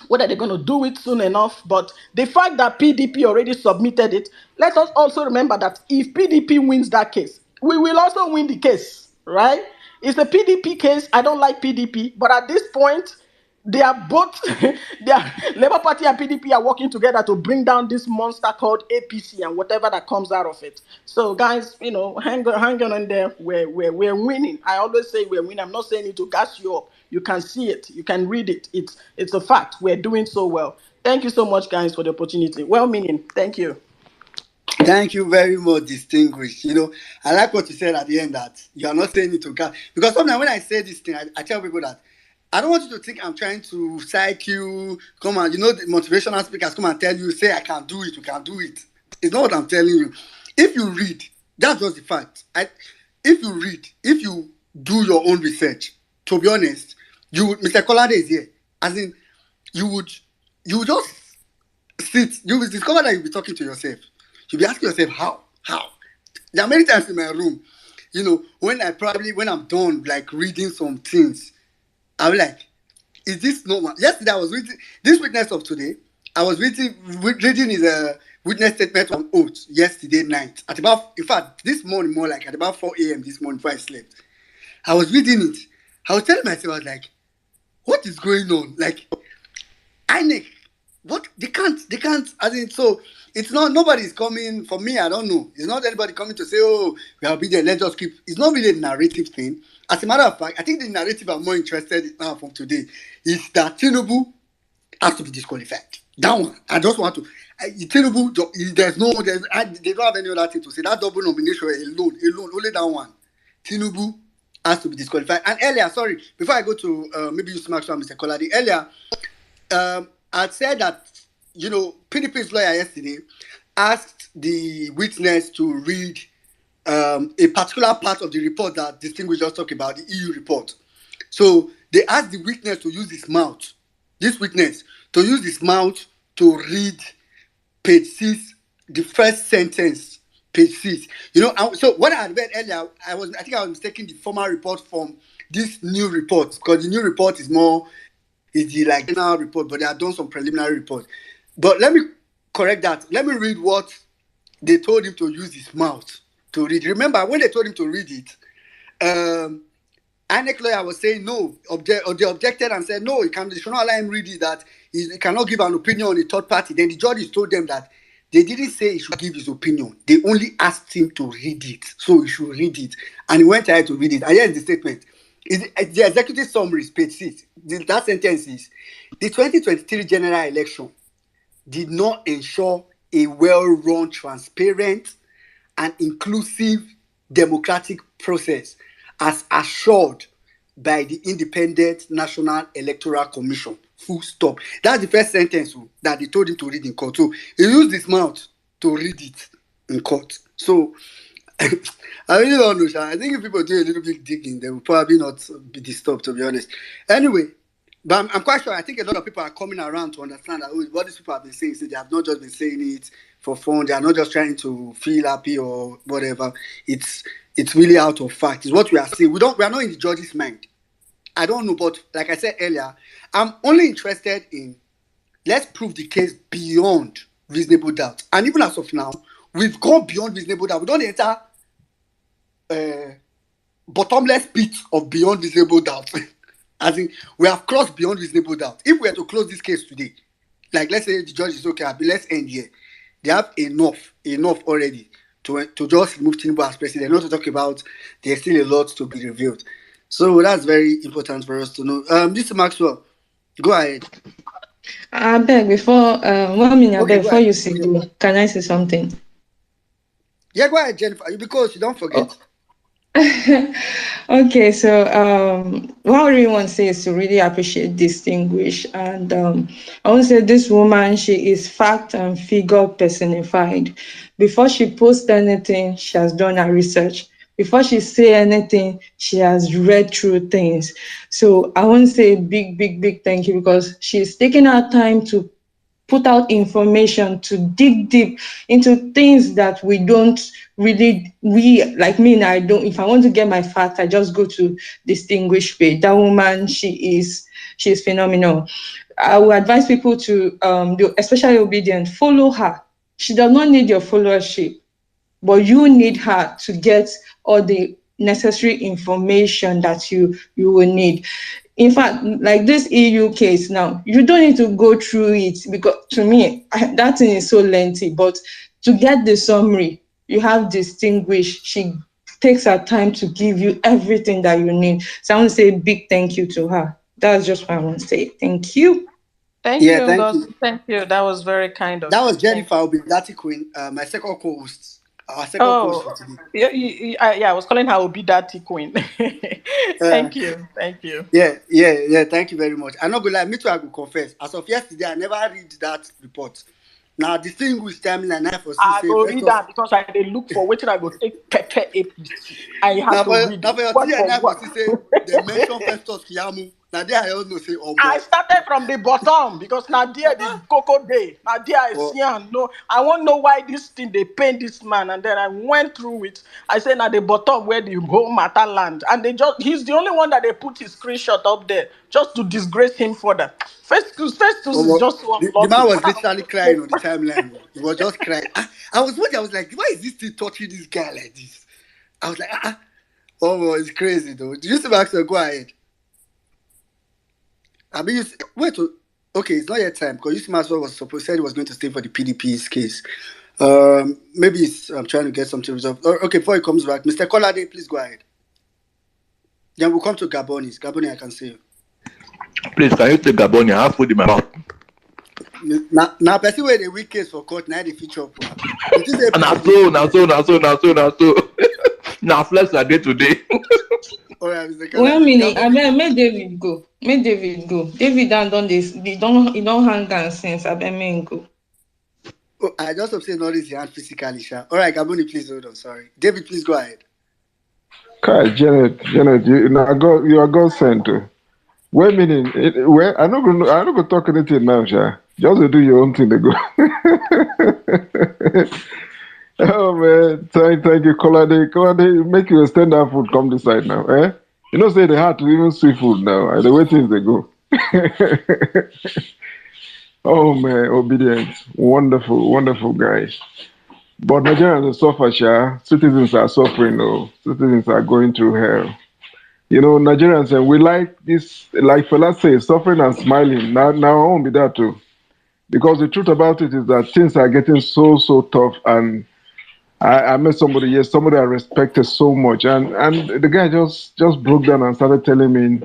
N: whether they're going to do it soon enough. But the fact that PDP already submitted it, let us also remember that if PDP wins that case, we will also win the case, right? It's a PDP case. I don't like PDP, but at this point, they are both, Labour Party and PDP are working together to bring down this monster called APC and whatever that comes out of it. So, guys, hang on in there. We're winning. I always say we're winning. I'm not saying it to gas you up. You can see it. You can read it. It's a fact. We're doing so well. Thank you so much, guys, for the opportunity. Well-meaning. Thank you.
A: Thank you very much, distinguished. I like what you said at the end that you are not saying it to God. Because sometimes when I say this thing, I tell people that I don't want you to think I'm trying to psych you, come and, the motivational speakers come and tell you, say, I can do it, you can do it. It's not what I'm telling you. If you read, that's just the fact. If you read, if you do your own research, to be honest, Mr. Kolade is here. As in, you would just sit, you will discover that you'll be talking to yourself. You'll be asking yourself, how? There are many times in my room, when I'm done, like, reading some things, I'll be like, is this normal? Yesterday, I was reading, this witness of today, I was reading his witness statement on oath yesterday night. In fact, this morning, more like at about 4 a.m. this morning before I slept. I was reading it. I was telling myself, I was like, what is going on? Like, INEC, what? They can't, so it's not, nobody's coming, for me, I don't know. It's not anybody coming to say, oh, we have been there, let's just keep, it's not really a narrative thing. As a matter of fact, I think the narrative I'm more interested in now from today is that Tinubu has to be disqualified. That one, I just want to, Tinubu, they don't have any other thing to say. That double nomination alone, only that one. Tinubu has to be disqualified. And earlier, sorry, before I go to maybe you smack some Mr. Koladi, earlier, I said that, PDP's lawyer yesterday asked the witness to read a particular part of the report that Distinguished just talked about, the EU report. So they asked the witness to use his mouth, to read page 6, the first sentence, page 6. So what I had read earlier, I think I was mistaking the former report from this new report, because the new report is the general report, but they have done some preliminary report. But let me correct that. Let me read what they told him to use his mouth to read. Remember, when they told him to read it, INEC lawyer was saying no, they objected and said no, they should not allow him read it, that he cannot give an opinion on a third party. Then the judges told them that they didn't say he should give his opinion. They only asked him to read it. So he should read it. And he went ahead to read it. And here's the statement. The executive summary, page 6. That sentence is, the 2023 general election did not ensure a well-run, transparent, and inclusive democratic process as assured by the Independent National Electoral Commission. Full stop. That's the first sentence that they told him to read in court. So he used his mouth to read it in court. So I really don't know, Sha. I think if people do a little bit digging, they will probably not be disturbed, to be honest. Anyway, but I'm quite sure, I think a lot of people are coming around to understand that what these people have been saying, so they have not just been saying it for fun. They are not just trying to feel happy or whatever. It's really out of fact. It's what we are seeing. We are not in the judge's mind. I don't know, but like I said earlier, I'm only interested in, let's prove the case beyond reasonable doubt. And even as of now, we've gone beyond reasonable doubt. We don't enter bottomless pit of beyond reasonable doubt. As in, we have crossed beyond reasonable doubt. If we are to close this case today, like let's say the judge is okay, let's end here. They have enough already to just remove Tinubu as president, not to talk about there's still a lot to be revealed. So that's very important for us to know. Mr. Maxwell, go ahead.
E: I beg before before you see, can I say something?
A: Yeah, go ahead, Jennifer, because you don't forget.
E: Okay, so what I really want to say is to really appreciate Distinguish. And I want to say this woman, she is fact and figure personified. Before she posts anything, she has done her research. Before she say anything, she has read through things. So I want to say a big, big, big thank you because she's taking her time to put out information to dig deep into things that we don't really we like me now. I don't, if I want to get my facts, I just go to Distinguished page. That woman, she's phenomenal. I would advise people to do, especially obedient, follow her. She does not need your followership, but you need her to get all the necessary information that you will need. In fact, like this EU case now, you don't need to go through it because to me, that thing is so lengthy. But to get the summary, you have Distinguished. She takes her time to give you everything that you need. So I want to say a big thank you to her. That's just what I want to say. Thank you.
N: Thank
A: Yeah,
N: you,
A: thank you.
N: Ngozi. Thank you. That was very kind of
A: That was
N: you. Thank
A: Jennifer
N: you.
A: Obidati Queen, my second co-host, our second co-host
N: Oh,
A: for today.
N: yeah, I was calling her Obidati Queen.
A: Uh,
N: Thank you. Thank you.
A: yeah. Thank you very much. I'm not gonna lie. Me too. I will confess. As of yesterday, I never read that report. Now, distinguished timeline I foresee
N: I
A: say
N: go
A: first
N: read
A: of
N: that because I dey look for wetin I go take pepper APC. I have
A: now
N: to
A: for
N: read
A: now
N: it.
A: for your
N: Word
A: tea and
N: for
A: I
N: word.
A: foresee say they mention Festus Kiamu. Now there I don't know say
N: I
A: Omo.
N: started from the bottom because now there the cocoa day. Now there I
A: Or
N: see and know. I want to know why this thing they pain this man. And then I went through it. I said at the bottom where the whole matter land. And they just he's the only one that they put his screenshot up there just to disgrace him further. Festus is
A: Omo,
N: just so
A: the man
N: unlucky.
A: was literally crying on the timeline. Oh. He was just crying. I was watching. I was like, why is this thing touching this guy like this? I was like, Oh, it's crazy though. Do you see Maxwell? Go ahead. I mean, wait. Okay, it's not yet time because Yusuf Maxwell was supposed said he was going to stay for the PDP's case. Maybe I'm trying to get something resolved. Okay, before he comes back, Mr. Kolade, please go ahead. Then we'll come to Gabonis. Gaboni, I can see you.
O: Please, can you take Gabon? I have food in my mouth.
A: Now, person where the weak case for court, now the feature. It is a
O: Now
A: PCB.
O: so, now so, now so, now so, now so. Now flex a day today.
A: All right, Mr.
E: One
A: Kolade.
E: minute, I
A: Gaboni.
E: beg, make David go. Make David go. David done this. He don't hang on since. I beg, make him go.
A: Oh, I just hope say not his hand physically, Sha. All right, Gaboni, please hold on. Sorry. David, please go ahead.
P: Kai, Janet, you are God sent. Wait a minute. Where I not gonna talk anything now, Sha. Just to do your own thing. They go. Oh man, thank you, Colade. Colade, make you extend that food. Come this side now, eh? You know, say they hard to even see food now. And the way things they go. Oh man, obedience, wonderful, wonderful guys. But Nigerians suffer, Sha. Citizens are suffering, though. Citizens are going through hell. You know, Nigerians, and we like this, like Fela says, suffering and smiling. Now I won't be that too. Because the truth about it is that things are getting so tough. And I met somebody, yes, somebody I respected so much. And the guy just broke down and started telling me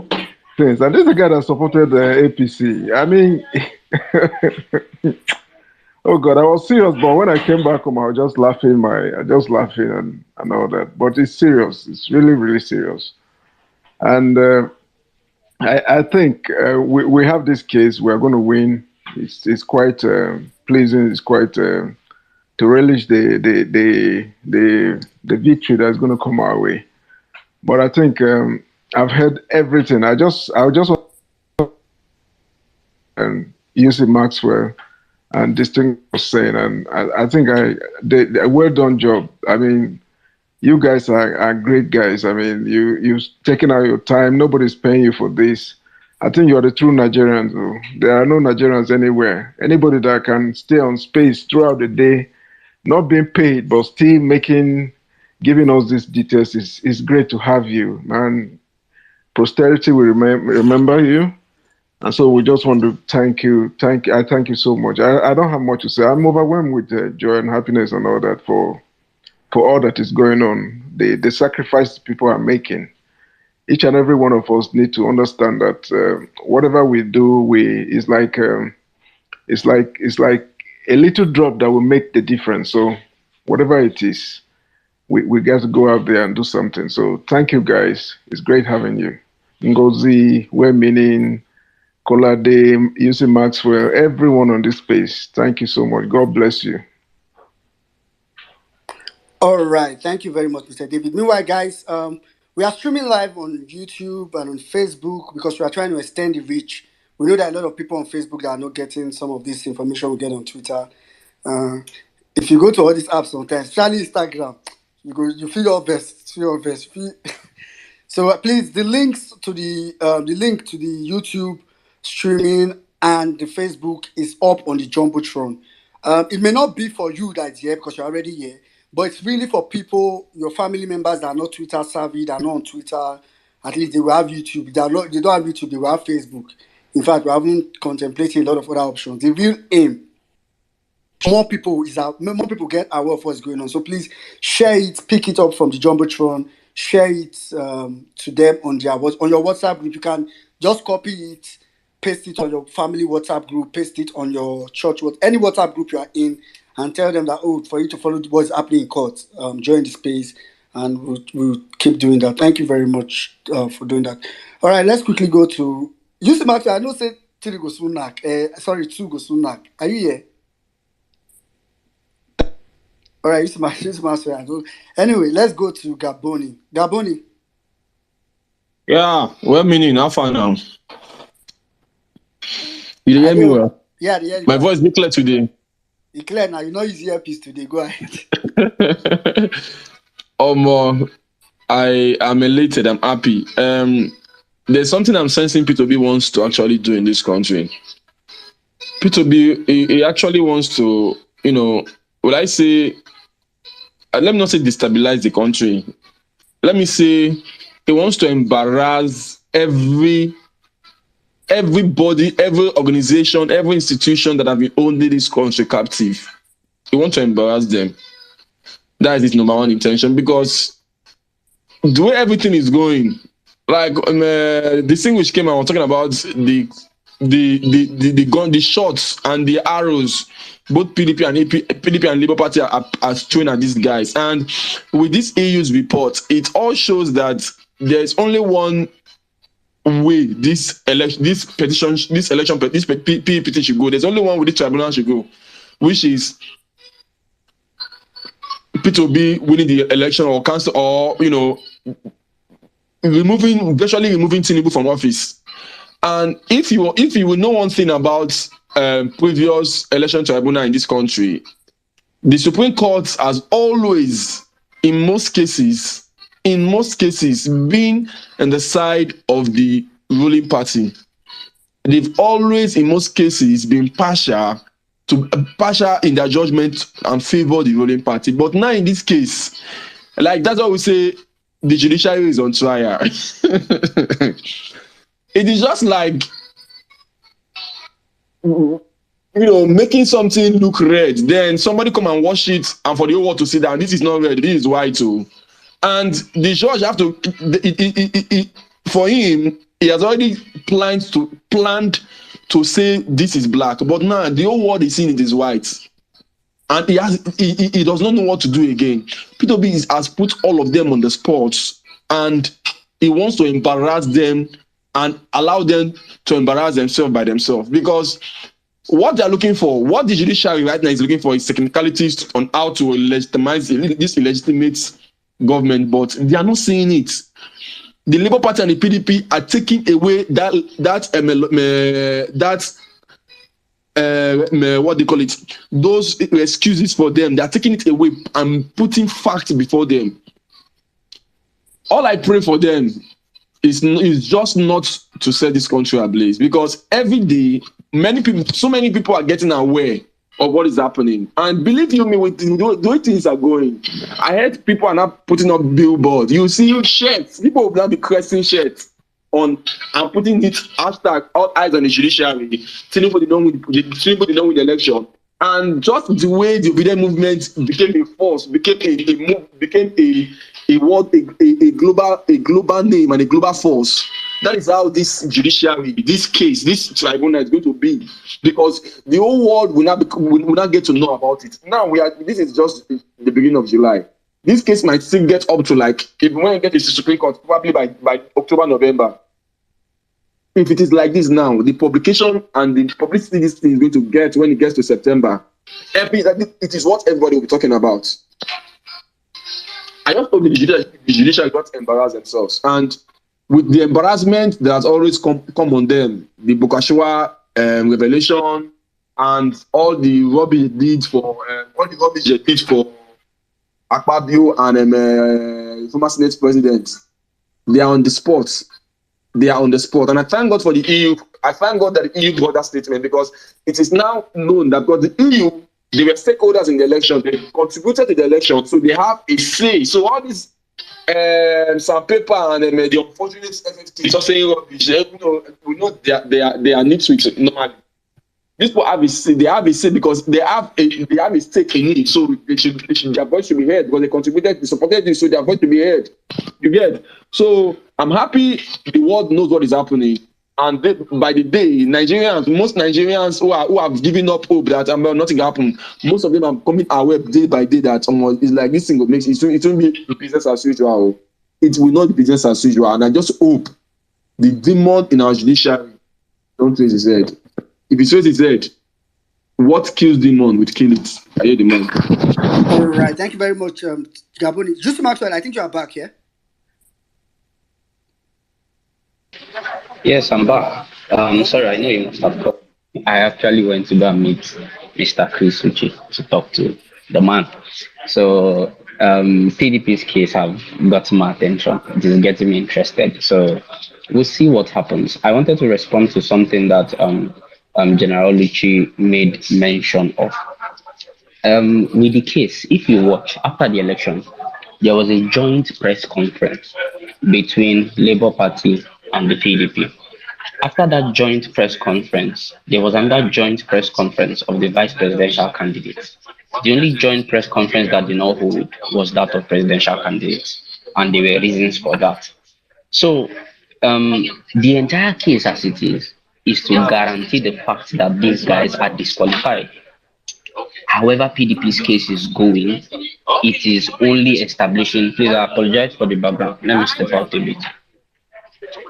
P: things. And this is the guy that supported the APC. I mean, oh God, I was serious, but when I came back home, I was just laughing and all that. But it's serious. It's really, really serious. And I think we have this case. We're going to win. It's quite pleasing. It's quite to relish the victory that's going to come our way. But I think I've heard everything. I just use Maxwell and this thing was saying, and I think they well done job. I mean, you guys are great guys. I mean, you've taken out your time. Nobody's paying you for this. I think you're the true Nigerians. Though. There are no Nigerians anywhere. Anybody that can stay on space throughout the day, not being paid, but still giving us these details is great to have you, man. Posterity will remember you. And so we just want to thank you. I thank you so much. I don't have much to say. I'm overwhelmed with joy and happiness and all that for all that is going on. The sacrifice people are making. Each and every one of us need to understand that whatever we do, it's like a little drop that will make the difference. So whatever it is, we got to go out there and do something. So thank you guys. It's great having you. Ngozi, Meaning, Kolade, UC Maxwell, everyone on this space. Thank you so much. God bless you.
A: All right, thank you very much, Mr. David. Meanwhile, guys, we are streaming live on YouTube and on Facebook because we are trying to extend the reach. We know that a lot of people on Facebook that are not getting some of this information we get on Twitter. If you go to all these apps sometimes, especially Instagram, you feel your best, So please, the link to the YouTube streaming and the Facebook is up on the Jumbotron. It may not be for you that's here because you're already here, but it's really for people, your family members that are not Twitter savvy, that are not on Twitter. At least they will have YouTube. They don't have YouTube, they will have Facebook. In fact, we haven't contemplated a lot of other options. The real aim, more people get aware of what's going on. So please share it, pick it up from the Jumbotron, share it to them on your WhatsApp group. You can just copy it, paste it on your family WhatsApp group, paste it on your church, any WhatsApp group you are in, and tell them that, for you to follow what's happening in court, join the space, and we'll keep doing that. Thank you very much for doing that. All right, let's quickly go to Yusuf Maxwell. I know say 3 go Sunak. 2 go Sunak. Are you here? All right, Yusuf Maxwell. Anyway, let's go to Gaboni. Gaboni.
Q: Yeah, Meaning, how far now? You hear me well?
A: Yeah,
Q: my voice be clear today.
A: It's clear now. You know his earpiece today. Go ahead.
Q: I am elated. I'm happy. There's something I'm sensing P2B wants to actually do in this country. P2B, he actually wants to, would I say, let me not say destabilize the country. Let me say he wants to embarrass everybody, every organization, every institution that have been holding this country captive. He wants to embarrass them. That is his number one intention, because the way everything is going, like this thing which came out, talking about the gun, the shots and the arrows, both PDP and Labour Party are throwing at these guys. And with this EU's report, it all shows that there's only one way this petition should go. There's only one way this tribunal should go, which is P2B winning the election or cancel, or virtually removing Tinubu from office. And if you will know one thing about previous election tribunal in this country, the Supreme Court has always, in most cases, been on the side of the ruling party. They've always, in most cases, been partial in their judgment and favor the ruling party. But now in this case, like that's why we say the judiciary is on trial. It is just like, making something look red, then somebody come and wash it, and for the whole world to see that this is not red, this is white too. And the judge have to, for him, he has already planned to say this is black, but now the whole world is seeing it is white, and he does not know what to do again. P2B has put all of them on the spot, and he wants to embarrass them and allow them to embarrass themselves by themselves, because what they're looking for, what the judiciary right now is looking for, is technicalities on how to legitimize this illegitimate government, but they are not seeing it. The Labour Party and the PDP are taking away what they call it, those excuses for them. They are taking it away and putting facts before them. All I pray for them is just not to set this country ablaze, because every day so many people are getting aware of what is happening. And believe you me, with the way things are going, I heard people are not putting up billboards. You see shirts, people will now be creating shirts on and putting it hashtag all eyes on the judiciary. Tinubu did not win the election. And just the way the Obedient movement became a force, became a global name and a global force. That is how this judiciary, this case, this tribunal is going to be, because the whole world will not get to know about it. Now this is just the beginning of July. This case might still get up to like, if when it gets to the Supreme Court, probably by October, November. If it is like this now, the publication and the publicity this thing is going to get when it gets to September, it is what everybody will be talking about. I just hope the judiciary got embarrassed themselves. And with the embarrassment that has always come on them, the Bokashua revelation and all the rubbish they did for Akpabio and former Senate president, they are on the spot. They are on the spot. And I thank God for the EU. I thank God that the EU got that statement, because it is now known that because the EU, they were stakeholders in the election, they contributed to the election, so they have a say. So all this some paper and the unfortunate FFT just saying rubbish, we know they are nitwits normally. These people have a say. They have a say because they have a stake in it. So their voice should be heard because they contributed, they supported it, so their voice should be heard. You get? So I'm happy the world knows what is happening. And by the day, most Nigerians who have given up hope that nothing happened, most of them are coming aware day by day that it's like this thing makes it won't be business as usual. It will not be business as usual. And I just hope the demon in our judiciary don't raise his head. If it raise his head, what kills demon will kill it. I hear the man.
A: All right, thank you very much, Gaboni. Just Maxwell, I think you are back here.
S: Yes, I'm back. Sorry, I know you must have called. I actually went to go and meet Mr. Chris Uchi to talk to the man. So PDP's case have got my attention. It is getting me interested. So we'll see what happens. I wanted to respond to something that General Uchi made mention of. With the case, if you watch after the election, there was a joint press conference between Labour Party and the PDP. After that joint press conference, there was another joint press conference of the vice presidential candidates. The only joint press conference that did not hold was that of presidential candidates, and there were reasons for that. So, the entire case as it is to guarantee the fact that these guys are disqualified. However, PDP's case is going, it is only establishing. Please, I apologize for the background. Let me step out a bit.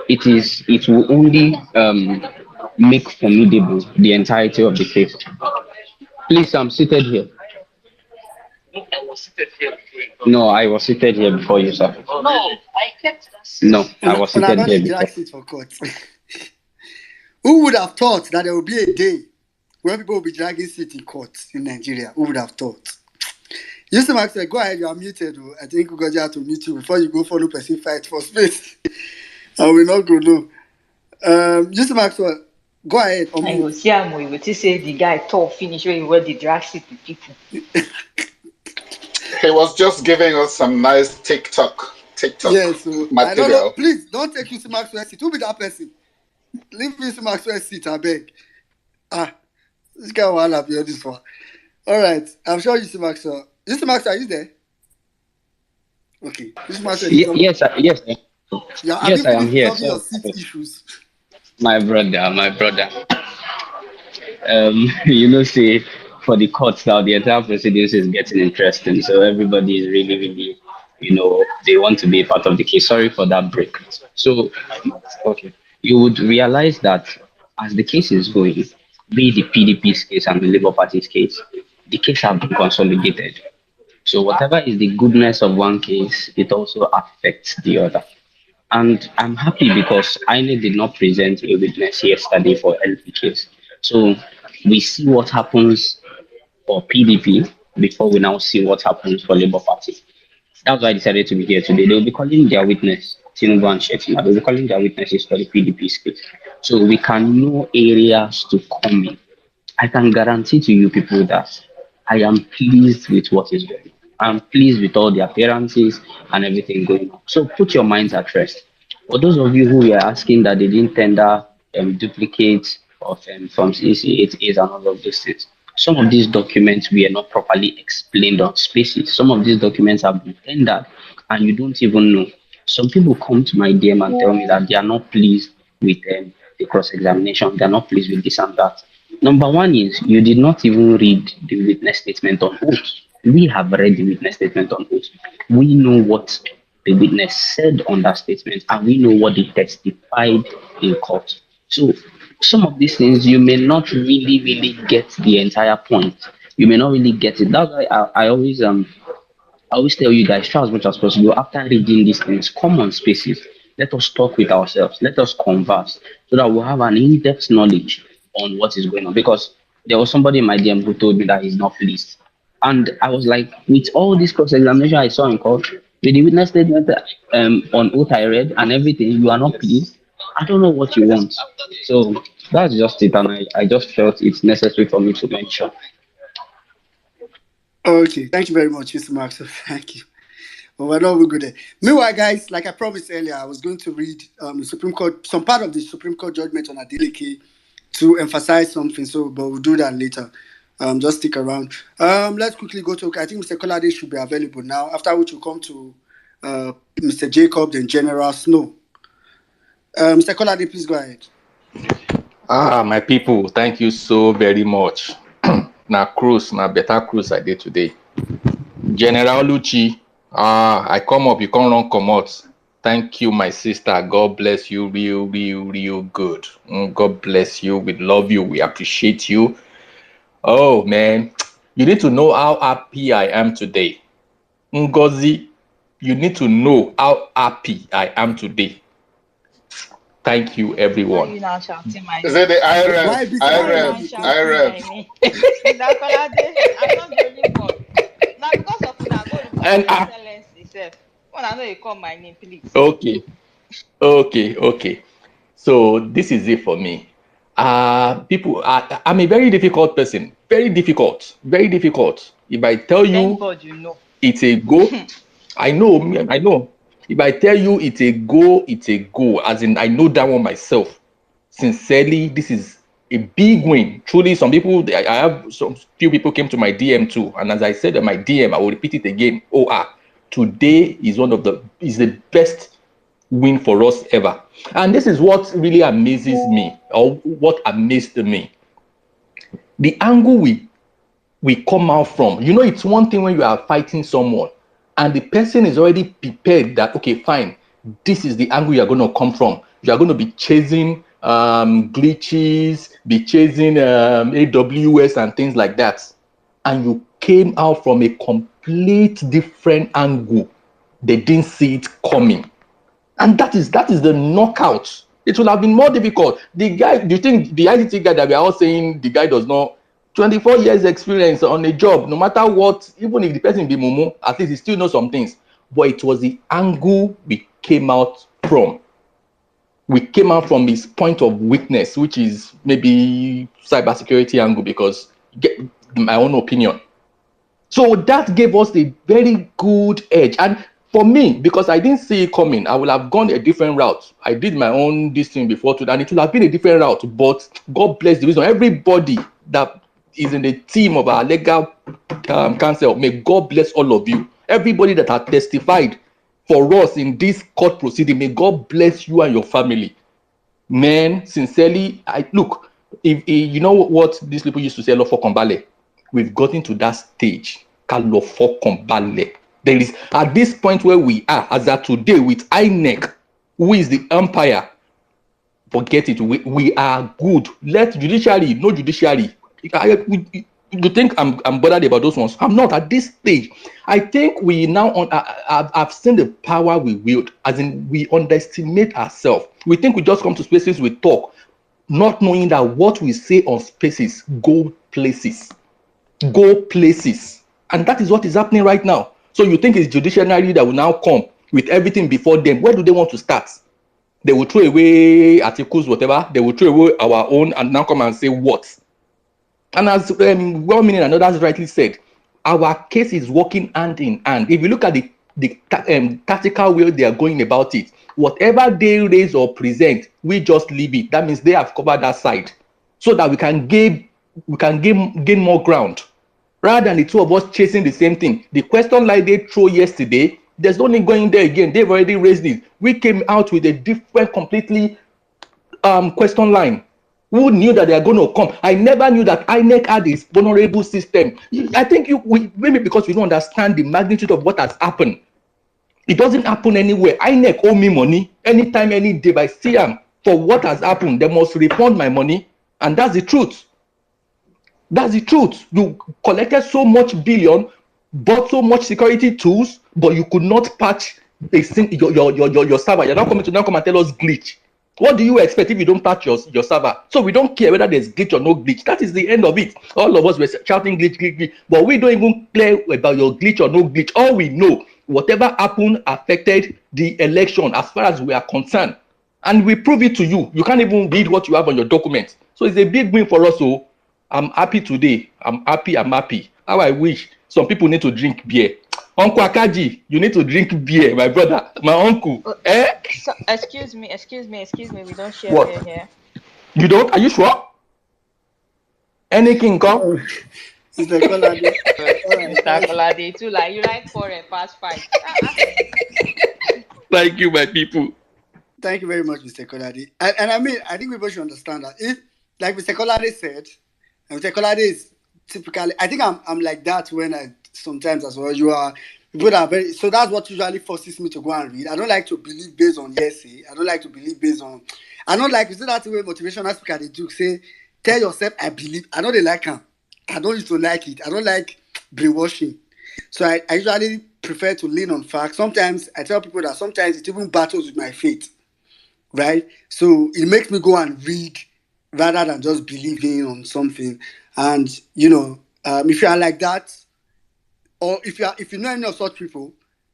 S: It will only make formidable the entirety of the case. Please, I'm seated here. No, I was seated here before you, sir. No, I was seated here before.
A: For court. Who would have thought that there will be a day when people will be dragging seat in court in Nigeria? Who would have thought? Yusuf Maxwell, go ahead, you are muted. I think we're going to have to mute you before you go follow person fight for space. I will not go no. Yusuf Maxwell, go ahead.
D: I will see him. We will say the guy told finish where he were the drag seat with people.
J: He was just giving us some nice TikTok
A: yes, so
J: material.
A: I don't know. Please don't take Yusuf Maxwell seat. Who be that person? Leave Yusuf Maxwell seat, I beg. This guy will have this for. All right, I'm sure Yusuf Maxwell. Yusuf Maxwell, are you there? Okay. Yusuf Maxwell.
S: Yes, yes. Yes, I am here. So,
A: your seat issues.
S: My brother. See, for the courts now, the entire proceedings is getting interesting. So everybody is really, they want to be a part of the case. Sorry for that break. So, okay, you would realize that as the case is going, be the PDP's case and the Labour Party's case, the case have been consolidated. So whatever is the goodness of one case, it also affects the other. And I'm happy because INEC did not present a witness yesterday for LP case. So we see what happens for PDP before we now see what happens for Labour Party. That's why I decided to be here today. They'll be calling their witness, Tinubu and Shetima. They'll be calling their witnesses for the PDP's case. So we can know areas to come in. I can guarantee to you people that I am pleased with what is going on. I'm pleased with all the appearances and everything going on. So put your minds at rest. For those of you who were asking that they didn't tender duplicates of forms EC8As and all of those things, some of these documents were not properly explained on spaces. Some of these documents have been tendered and you don't even know. Some people come to my DM and tell me that they are not pleased with the cross-examination. They are not pleased with this and that. Number one is you did not even read the witness statement on oath. We have read the witness statement on oath. We know what the witness said on that statement, and we know what they testified in court. So some of these things you may not really get the entire point. You may not really get it. That's why I always tell you guys, try as much as possible after reading these things, come on spaces. Let us talk with ourselves. Let us converse so that we'll have an in-depth knowledge on what is going on. Because there was somebody in my DM who told me that he's not pleased. And I was like, with all this cross-examination I saw in court, with the witness statement on oath I read and everything, you are not pleased. I don't know what you want. So that's just it. And I just felt it's necessary for me to mention.
A: Okay, thank you very much, Mr. Mark. So thank you. Well, we're not we good there. Meanwhile, guys, like I promised earlier, I was going to read the Supreme Court, some part of the Supreme Court judgment on Adeleke to emphasize something. So, but we'll do that later. Just stick around. Let's quickly go to. I think Mr. Kolade should be available now. After which we'll come to Mr. Jacob, then General Snow. Mr. Kolade, please go ahead.
O: My people, thank you so very much. Na cruise, na better cruise I did today. General Lucci, I come up, you can't run come out. Thank you, my sister. God bless you real good. God bless you. We love you. We appreciate you. Oh, man. You need to know how happy I am today. Ngozi, you need to know how happy I am today. Thank you,
D: Why
O: everyone.
D: you now shouting my
J: Is
D: name?
J: it the
A: Why
J: IRF?
A: be
D: Why you
A: quiet?
D: now
J: IRF?
D: shouting
J: IRF?
D: my name? Mr. Kolade, I'm not the only one. Now because of una go report
O: And
D: your excellency sef. When I know you call my name, please.
O: okay. So this is it for me. People, I'm a very difficult person. Very difficult. If I tell
D: Thank
O: you
D: God you know.
O: it's a go, I know. If I tell you it's a go, it's a go. As in, I know that one myself. Sincerely, this is a big win. Truly, some people, I have some few people came to my DM too. And as I said in my DM, I will repeat it again. Today is the best win for us ever. And this is what really amazes me, or what amazed me. The angle we come out from. You know, it's one thing when you are fighting someone and the person is already prepared that, okay, fine, this is the angle you're going to come from. You're going to be chasing glitches, be chasing AWS and things like that. And you came out from a complete different angle. They didn't see it coming. And that is the knockout. It will have been more difficult. The guy, do you think the ICT guy that we are all saying the guy does not 24 years experience on a job, no matter what, even if the person be mumu, at least he still knows some things. But it was the angle we came out from. We came out from his point of weakness, which is maybe cybersecurity angle, because get my own opinion. So that gave us a very good edge. And for me, because I didn't see it coming, I would have gone a different route. I did my own this thing before today, and it would have been a different route. But God bless the reason. Everybody that is in the team of our legal counsel, may God bless all of you. Everybody that has testified for us in this court proceeding, may God bless you and your family. Man, sincerely, if you know what these people used to say, love for Kombale, we've gotten to that stage. Love for Kombale. There is at this point where we are, as at today, with INEC, who is the umpire. Forget it. We are good. Let judiciary, no judiciary. You think I'm bothered about those ones? I'm not at this stage. I think we now I've seen the power we wield, as in we underestimate ourselves. We think we just come to spaces, we talk, not knowing that what we say on spaces go places, and that is what is happening right now. So you think it's judiciary that will now come with everything before them? Where do they want to start? They will throw away articles, whatever. They will throw away our own and now come and say what? And as well-meaning and others rightly said, our case is working hand in hand. If you look at the tactical way they are going about it, whatever they raise or present, we just leave it. That means they have covered that side, so that we can gain more ground, rather than the two of us chasing the same thing. The question like they throw yesterday, there's no need going there again. They've already raised it. We came out with a different, completely question line. Who knew that they are going to come? I never knew that INEC had this vulnerable system. I think maybe because we don't understand the magnitude of what has happened. It doesn't happen anywhere. INEC owe me money anytime, any day. If I see them for what has happened, they must refund my money. And that's the truth. That's the truth. You collected so much billion, bought so much security tools, but you could not patch your server. You're not coming to now come and tell us glitch. What do you expect if you don't patch your server? So we don't care whether there's glitch or no glitch. That is the end of it. All of us were shouting glitch, glitch, glitch, but we don't even care about your glitch or no glitch. All we know, whatever happened affected the election as far as we are concerned. And we prove it to you. You can't even read what you have on your document. So it's a big win for us. So I'm happy today. I'm happy. How I wish some people need to drink beer. Uncle Akaji, you need to drink beer, my brother, my uncle.
D: So, excuse me. We don't share
O: What?
D: beer here.
O: You don't? Are you sure? Any king come?
A: Mr. Kolade.
D: Mr. Kolade too, like you like 4 and past 5.
O: Thank you, my people.
A: Thank you very much, Mr. Kolade. And I mean, I think people should understand that if, like Mr. Kolade said, and Mr. Kolade is typically, I think I'm like that when I sometimes as well. You are people that are very, so that's what usually forces me to go and read. I don't like to believe based on hearsay. I don't like to believe based on, I don't like, you see that way motivational speaker they do say, tell yourself I believe. I know they like them. I don't used to like it. I don't like brainwashing. So I usually prefer to lean on facts. Sometimes I tell people that sometimes it even battles with my faith, right? So it makes me go and read rather than just believing on something. And if you are like that, or if you know any of such people,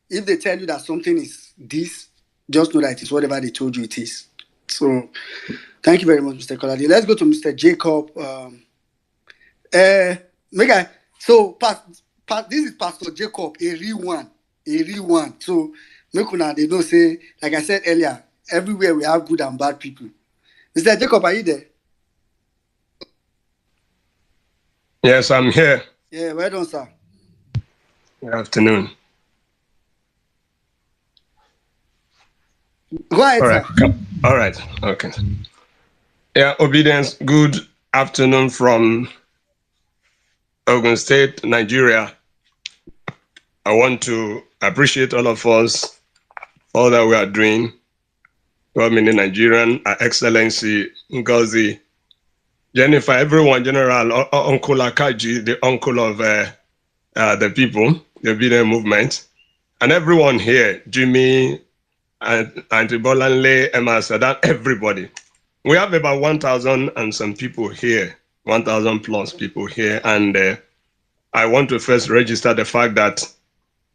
A: if they tell you that something is this, just know that it is whatever they told you it is. So thank you very much, Mr. Kolade. Let's go to Mr. Jacob. So this is Pastor Jacob, a real one. So make una they know say, like I said earlier, everywhere we have good and bad people. Mr. Jacob, are you there?
R: Yes, I'm here.
A: Yeah, well done, sir.
R: Good afternoon.
A: Go ahead,
R: all right.
A: sir.
R: All right. Okay. Yeah, obedience. Good afternoon from Ogun State, Nigeria. I want to appreciate all of us, all that we are doing. Well-meaning Nigerian, Her Excellency Ngozi, Jennifer, everyone, General, Uncle Akaji, the uncle of the people, the obedient movement, and everyone here, Jimmy, and Auntie Bolanle, Emma Sadat, everybody. We have about 1,000 and some people here, 1,000 plus people here, and I want to first register the fact that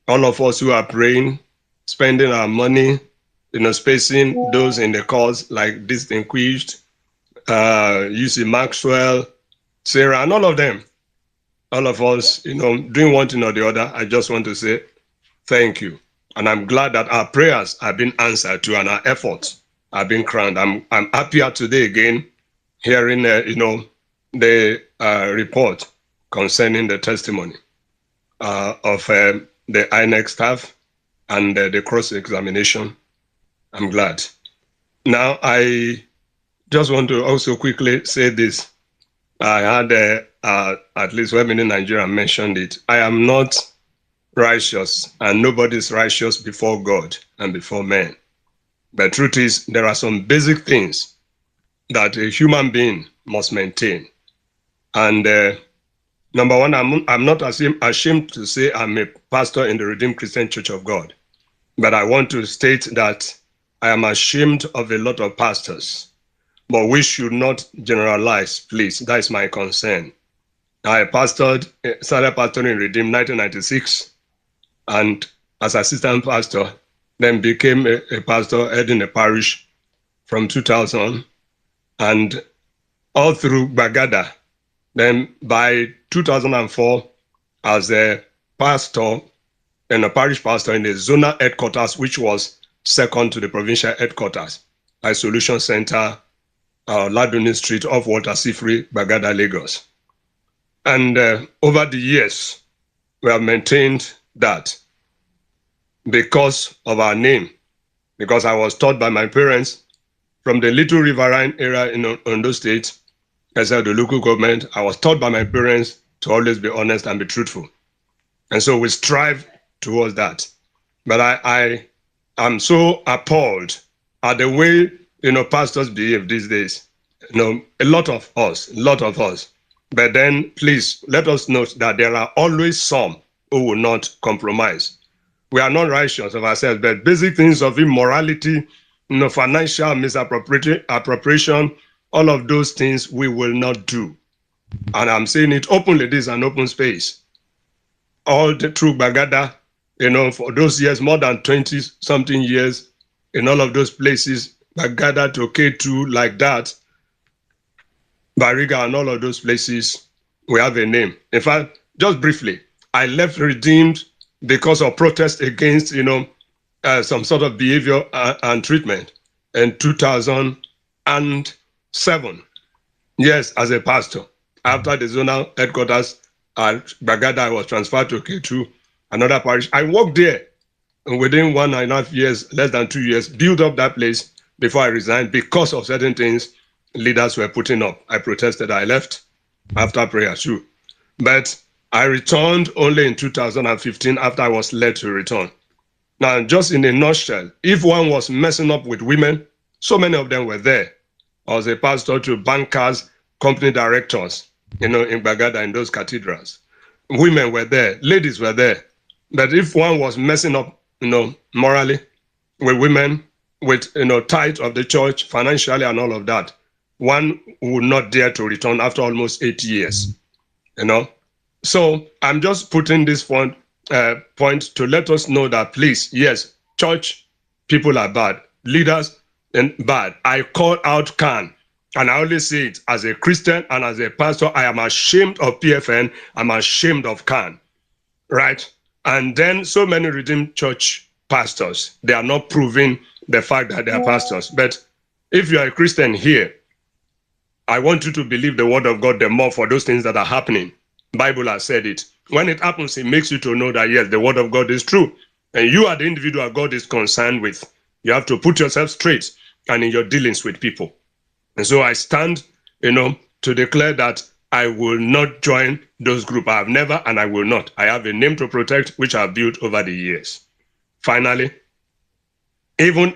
R: all of us who are praying, spending our money, spacing those in the cause like Distinguished, UC Maxwell, Sarah, and all of them, all of us, doing one thing or the other. I just want to say thank you. And I'm glad that our prayers have been answered to and our efforts have been crowned. I'm happier today again hearing, the report concerning the testimony of the INEC staff and the cross-examination. I'm glad. Now, I just want to also quickly say this. I had, at least women in Nigeria mentioned it. I am not righteous, and nobody's righteous before God and before men. The truth is, there are some basic things that a human being must maintain. And number one, I'm not ashamed to say I'm a pastor in the Redeemed Christian Church of God. But I want to state that I am ashamed of a lot of pastors. But we should not generalize, please. That is my concern. I started pastoring in Redeemed 1996, and as assistant pastor, then became a pastor heading a parish from 2000, and all through Bagada. Then by 2004, as a pastor and a parish pastor in the zonal headquarters, which was second to the provincial headquarters, Isolation Center, Laduni Street off Walter Sifri, Bagada, Lagos. And over the years, we have maintained that because of our name, because I was taught by my parents from the Little Riverine area in Ondo State, except the local government. I was taught by my parents to always be honest and be truthful. And so we strive towards that. But I am so appalled at the way, pastors behave these days. A lot of us. But then please let us note that there are always some who will not compromise. We are not righteous of ourselves, but basic things of immorality, financial misappropriation, all of those things we will not do. And I'm saying it openly, this is an open space. All the through Bagada, for those years, more than 20-something years, in all of those places, Bagada to K2, like that, Bariga and all of those places, we have a name. In fact, just briefly, I left Redeemed because of protest against, some sort of behavior and treatment in 2007. Yes, as a pastor. After the zonal headquarters at Bagada, I was transferred to K2, another parish. I worked there, and within 1.5 years, less than 2 years, built up that place before I resigned because of certain things leaders were putting up. I protested, I left after prayer too. But I returned only in 2015 after I was led to return. Now, just in a nutshell, if one was messing up with women, so many of them were there. I was a pastor to bankers, company directors, in Bagada, in those cathedrals. Women were there, ladies were there. But if one was messing up, morally with women, with, tithe of the church, financially and all of that, one would not dare to return after almost 8 years, So I'm just putting this point to let us know that, please, yes, church people are bad, leaders and bad. I call out Khan, and I only say it as a Christian and as a pastor. I am ashamed of PFN. I'm ashamed of Khan, right? And then so many Redeemed Church pastors, they are not proving the fact that they are pastors. But if you are a Christian here, I want you to believe the word of God the more for those things that are happening. Bible has said it. When it happens, it makes you to know that, yes, the word of God is true. And you are the individual God is concerned with. You have to put yourself straight and in your dealings with people. And so I stand, to declare that I will not join those groups. I have never and I will not. I have a name to protect, which I have built over the years. Finally, even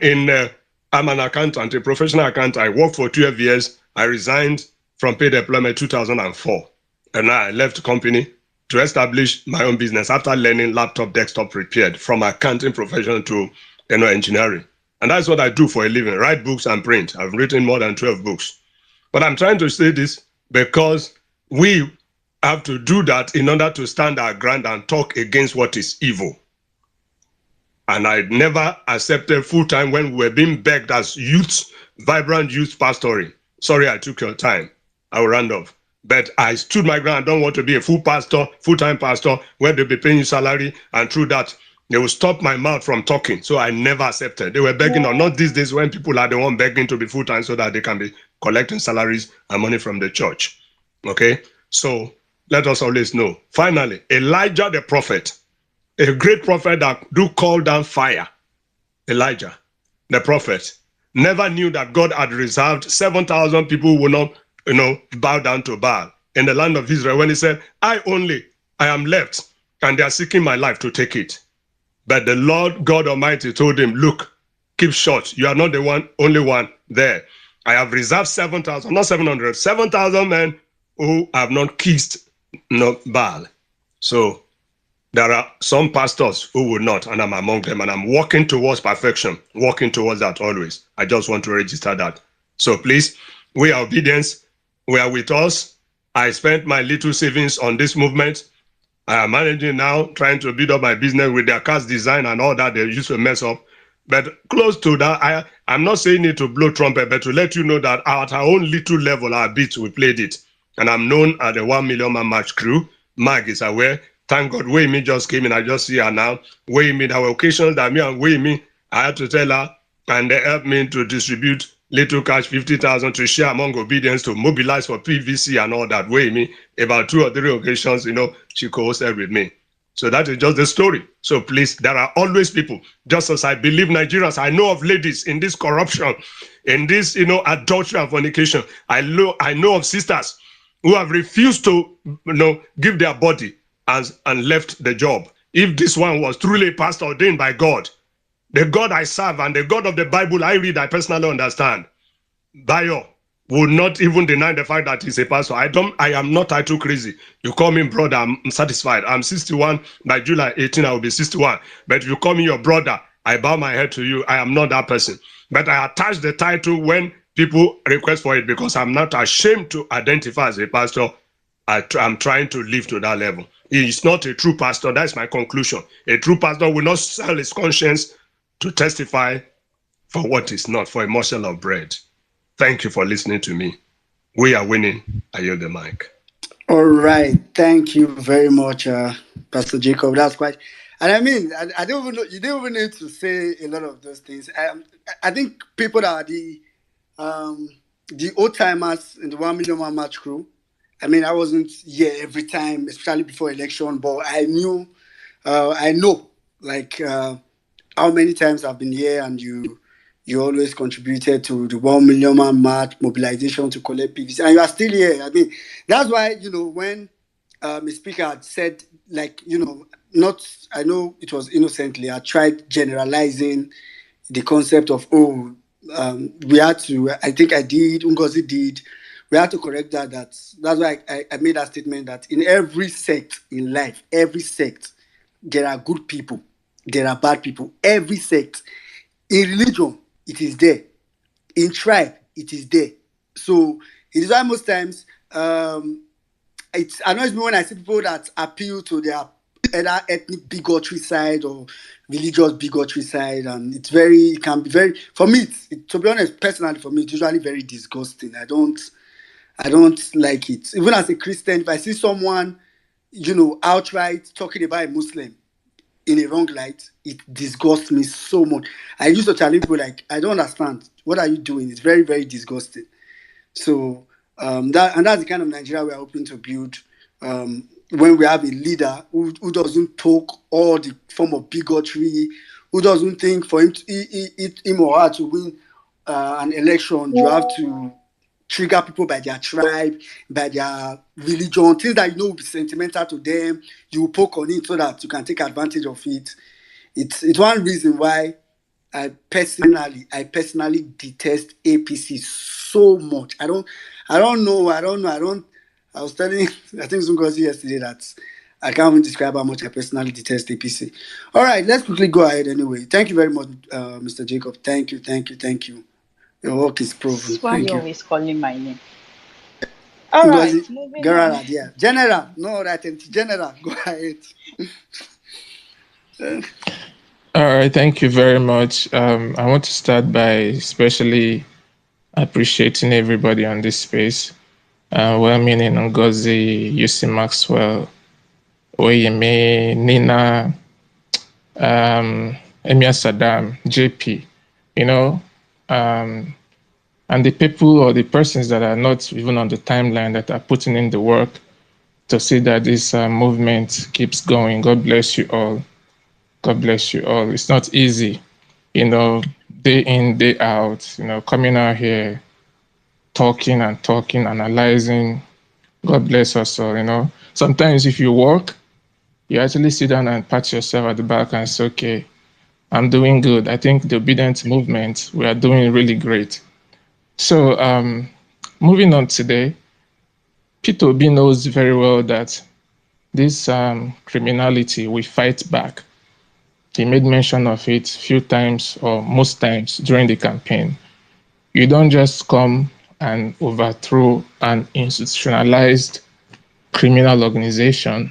R: I'm an accountant, a professional accountant. I worked for 12 years. I resigned from paid employment 2004. And now I left the company to establish my own business after learning laptop, desktop repaired from accounting profession to engineering. And that's what I do for a living, write books and print. I've written more than 12 books. But I'm trying to say this because we have to do that in order to stand our ground and talk against what is evil. And I never accepted full-time when we were being begged as youths, vibrant youth pastoring. Sorry, I took your time. I will round off. But I stood my ground. I don't want to be a full-time pastor, where they'll be paying you salary, and through that, they will stop my mouth from talking. So I never accepted. They were begging, or not these days when people are the one begging to be full-time so that they can be collecting salaries and money from the church. Okay? So let us always know. Finally, Elijah the prophet, a great prophet that do call down fire. Elijah, the prophet, never knew that God had reserved 7,000 people who will not, bow down to Baal in the land of Israel when he said, I am left, and they are seeking my life to take it. But the Lord God Almighty told him, look, keep short. You are not the only one there. I have reserved 7,000, not 700, 7,000 men who have not kissed Baal. So there are some pastors who will not, and I'm among them, and I'm working towards perfection, working towards that always. I just want to register that. So please, we are obedience. We are with us. I spent my little savings on this movement. I am managing now, trying to build up my business with their cast design and all that they used to mess up. But close to that, I'm not saying it to blow trumpet, but to let you know that at our own little level, our beats, we played it. And I'm known as the 1 million man match crew. Mag is aware. Thank God, Wayme just came in. I just see her now. Wayme, there were occasions that me and Wayme, I had to tell her, and they helped me to distribute little cash, 50,000 to share among obedience, to mobilize for PVC and all that. Wayme, about 2 or 3 occasions, she co-hosted with me. So that is just the story. So please, there are always people, just as I believe Nigerians, I know of ladies in this corruption, in this, adultery and fornication. I know of sisters who have refused to, give their body and left the job. If this one was truly a pastor ordained by God, the God I serve and the God of the Bible I read, I personally understand, Bayo would not even deny the fact that he's a pastor. I am not title crazy. You call me brother, I'm satisfied. I'm 61. By July 18, I will be 61. But if you call me your brother, I bow my head to you. I am not that person. But I attach the title when people request for it because I'm not ashamed to identify as a pastor. I'm trying to live to that level. He is not a true pastor. That's my conclusion. A true pastor will not sell his conscience to testify for what is not, for a morsel of bread. Thank you for listening to me. We are winning. I yield the mic.
A: All right. Thank you very much, Pastor Jacob. That's quite. And I mean, I don't even know. You don't even need to say a lot of those things. I think people that are the old timers in the 1 million man match crew. I mean, I wasn't here every time, especially before election, but I know, like how many times I've been here, and you always contributed to the 1 million man march mobilization to collect PVC, and you are still here. I mean, that's why when the speaker had said, like, not, I know it was innocently, I tried generalizing the concept of, we had to, I think I did, Ngozi did, we had to correct that. That's why I made that statement that in every sect in life, every sect, there are good people, there are bad people. Every sect. In religion, it is there. In tribe, it is there. So it is why most times it annoys me when I see people that appeal to their either ethnic bigotry side or religious bigotry side, and it can be very, for me, to be honest, personally, for me, it's usually very disgusting. I don't like it. Even as a Christian, if I see someone, outright talking about a Muslim in a wrong light, it disgusts me so much. I used to challenge people like, I don't understand. What are you doing? It's very, very disgusting. So that's the kind of Nigeria we are hoping to build. When we have a leader who doesn't poke all the form of bigotry, who doesn't think for him or her to win an election, you have to trigger people by their tribe, by their religion, things that will be sentimental to them. You poke on it so that you can take advantage of it. It's one reason why I personally detest APC so much. I don't know. I was telling I think Zungozi yesterday that I can't even describe how much I personally detest APC. All right, let's quickly go ahead anyway. Thank you very much, Mr. Jacob. Thank you. Your work is proven.
D: Why
A: Thank
D: you
A: you.
D: always calling my name? All right,
A: Ngozi,
D: moving on.
A: Garala, yeah. General, no right, General, go ahead.
T: All right, thank you very much. I want to start by especially appreciating everybody on this space. Well-meaning Ngozi, UC Maxwell, Oyeme, Nina, Emia Saddam, JP, and the people or the persons that are not even on the timeline that are putting in the work to see that this movement keeps going. God bless you all. God bless you all. It's not easy, day in, day out, coming out here, talking, analyzing. God bless us all. Sometimes if you work, you actually sit down and pat yourself at the back and say, okay, I'm doing good. I think the obedient movement, we are doing really great. So moving on today, Peter Obi knows very well that this criminality, we fight back. He made mention of it a few times or most times during the campaign. You don't just come and overthrow an institutionalized criminal organization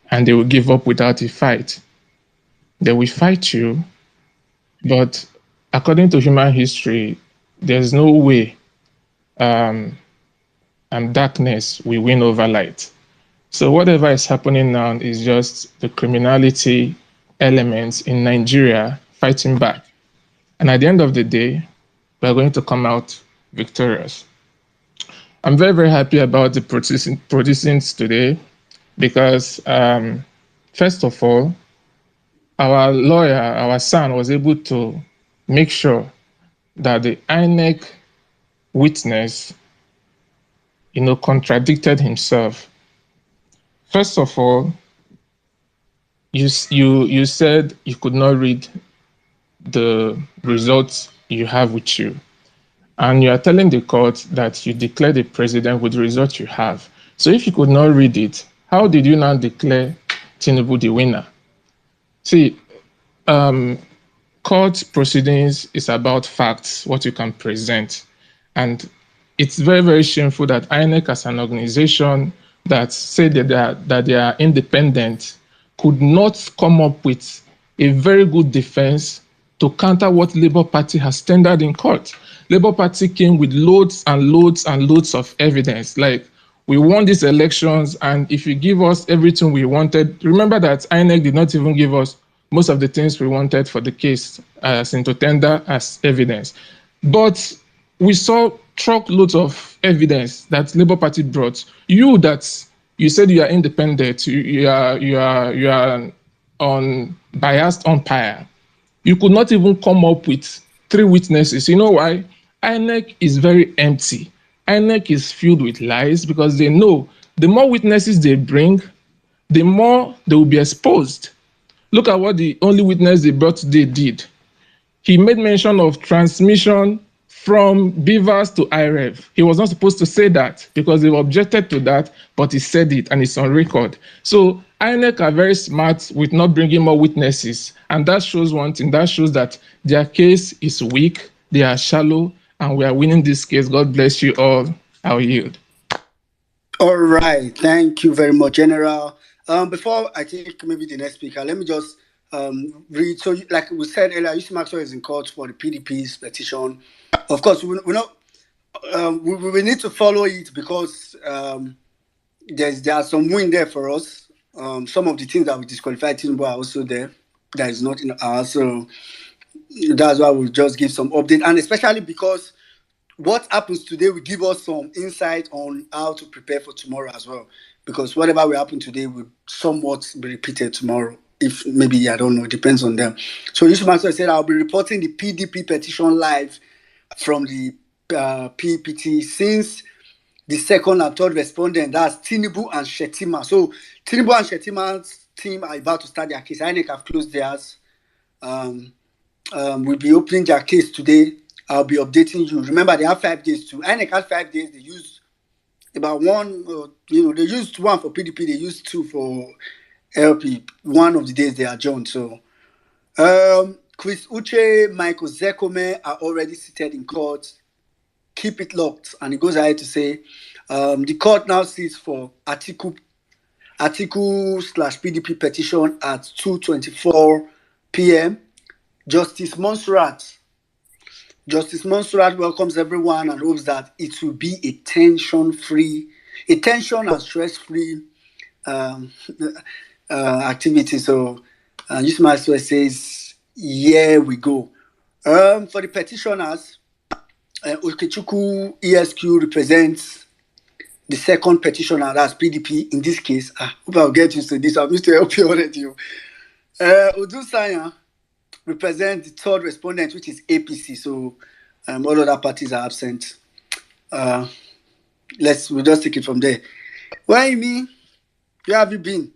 T: and they will give up without a fight. They will fight you, but according to human history, there's no way darkness will win over light. So whatever is happening now is just the criminality elements in Nigeria fighting back. And at the end of the day, we're going to come out victorious. I'm very, very happy about the producings today. because first of all, our lawyer, our son, was able to make sure that the INEC witness, contradicted himself. First of all, you said you could not read the results you have with you, and you are telling the court that you declared the president with the results you have. So if you could not read it, how did you now declare Tinubu the winner? See, court proceedings is about facts, what you can present. And it's very, very shameful that INEC as an organization that said that they are independent could not come up with a very good defense to counter what Labour Party has tendered in court. Labour Party came with loads and loads and loads of evidence. Like, we won these elections, and if you give us everything we wanted, remember that INEC did not even give us most of the things we wanted for the case as into tender as evidence. But we saw truckloads of evidence that Labour Party brought. You said you are independent, you are on biased umpire. You could not even come up with 3 witnesses. You know why? INEC is very empty. INEC is filled with lies because they know the more witnesses they bring, the more they will be exposed. Look at what the only witness they brought today did. He made mention of transmission from Beavers to IREV. He was not supposed to say that because they objected to that, but he said it and it's on record. So INEC are very smart with not bringing more witnesses. And that shows one thing, that shows that their case is weak, they are shallow, and we are winning this case. God bless you all. I'll yield.
A: All right, thank you very much, General. Before I take maybe the next speaker, let me just read. So, like we said earlier, UC Maxwell is in court for the PDP's petition. Of course, we're not. We need to follow it because there are some win there for us. Some of the things that we disqualified Tinubu are also there. That is not in ours. So that's why we'll just give some update, and especially because what happens today will give us some insight on how to prepare for tomorrow as well. Because whatever will happen today will somewhat be repeated tomorrow. If maybe, I don't know, it depends on them. So Yusuf Mansur said, I'll be reporting the PDP petition live from the PEPT since the second and third respondent, that's Tinubu and Shetima. So Tinubu and Shetima's team are about to start their case. INEC have closed theirs. We'll be opening their case today. I'll be updating you. Remember, they have 5 days to. INEC had 5 days. They used about one, they used one for PDP. They used 2 for LP. One of the days they adjourned. So, Chris Uche, Michael Zekome are already seated in court. Keep it locked. And he goes ahead to say, the court now sits for article /PDP petition at 2:24 p.m. Justice Monserrat welcomes everyone and hopes that it will be a tension and stress-free activity. So, Yusuf Maxwell says, "Here we go." For the petitioners, Okechukwu ESQ represents the second petitioner, that's PDP in this case. I hope I'll get used to this. I'm used to help you already. Udu Sanya represents the third respondent, which is APC. So all other parties are absent. We'll just take it from there. Why me? Where have you been?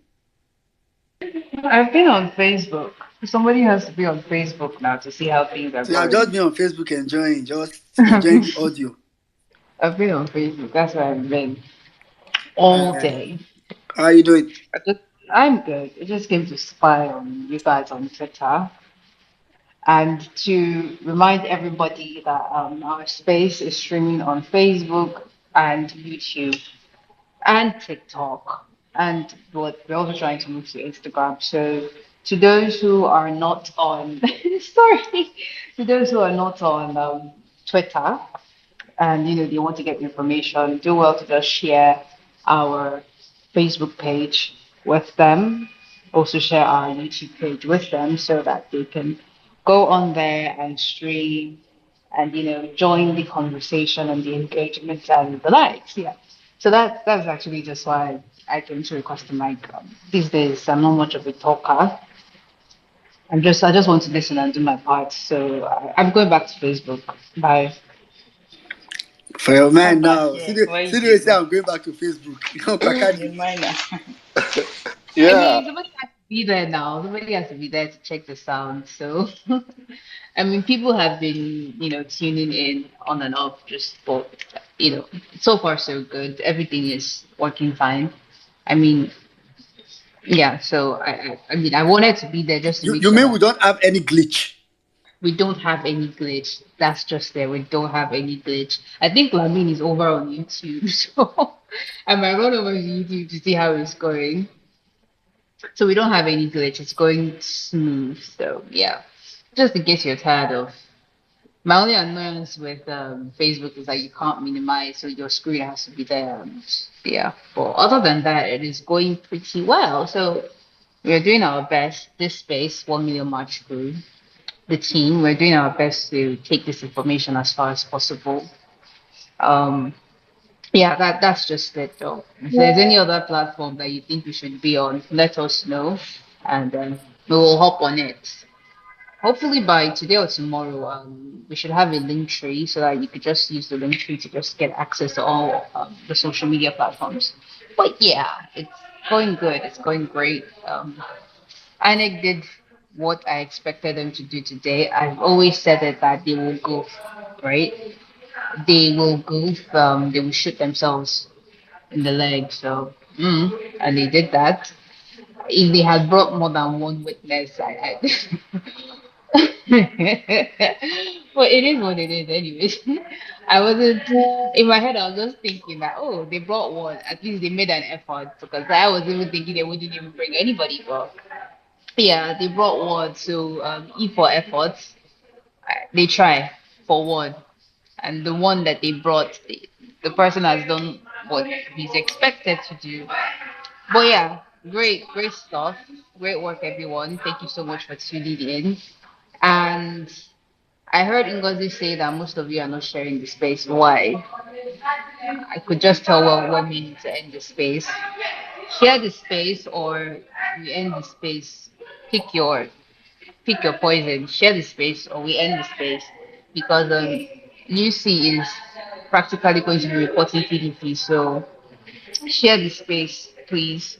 U: I've been on Facebook. Somebody has to be on Facebook now to see how things are
A: So I've
U: going.
A: just been on Facebook enjoying the audio.
U: I've been on Facebook. That's where I've been all day.
A: How are you doing?
U: I'm good. I just came to spy on you guys on Twitter and to remind everybody that our space is streaming on Facebook and YouTube and TikTok, and what we're also trying to move to Instagram. So to those who are not on, sorry, to those who are not on Twitter, and they want to get information, do well to just share our Facebook page with them. Also share our YouTube page with them so that they can go on there and stream and join the conversation and the engagement and the likes. Yeah. So that's actually just why I came to request the mic. These days, I'm not much of a talker. I just want to listen and do my part. So I'm going back to Facebook. Bye.
A: For your
D: How
A: man
D: about
A: now.
D: you? Where
A: See
D: you
A: the way
D: dey
A: say
D: go?
A: I'm going back to Facebook.
D: Your
A: Kakadi.
D: mind.
U: I
J: Yeah.
U: mean, somebody has to be there now. Somebody has to be there to check the sound. So, I mean, people have been, tuning in on and off just for, so far so good. Everything is working fine. I mean, yeah. So I mean, I wanted to be there just to
A: You
U: make
A: you
U: sure
A: mean we
U: that
A: don't have any glitch?
U: we don't have any glitch. That's just there. We don't have any glitch. I think Lamin is over on YouTube, so I might run over to YouTube to see how it's going. So we don't have any glitch. It's going smooth. So yeah, just in case you're tired of. My only annoyance with Facebook is that you can't minimize, so your screen has to be there. Yeah, but other than that, it is going pretty well. So we're doing our best. This space, 1 million March through the team. We're doing our best to take this information as far as possible. Um, yeah, that's just it though. If there's any other platform that you think we should be on, let us know, and we will hop on it. Hopefully by today or tomorrow, we should have a link tree so that you could just use the link tree to just get access to all the social media platforms. But yeah, it's going good. It's going great. INEC did what I expected them to do today. I've always said it that they will goof, right? They will goof. They will shoot themselves in the leg. So, and they did that. If they had brought more than one witness, but it is what it is, anyways. I wasn't in my head. I was just thinking that they brought one. At least they made an effort because I was even thinking they wouldn't even bring anybody. But yeah, they brought one. So E for efforts. They try for one, and the one that they brought, the person has done what he's expected to do. But yeah, great stuff. Great work, everyone. Thank you so much for tuning in. And I heard Ngozi say that most of you are not sharing the space. Why? I could just tell when we need to end the space. Share the space or we end the space. Pick your pick your poison. Share the space or we end the space. Because Lucy is practically going to be reporting PDP. So share the space, please.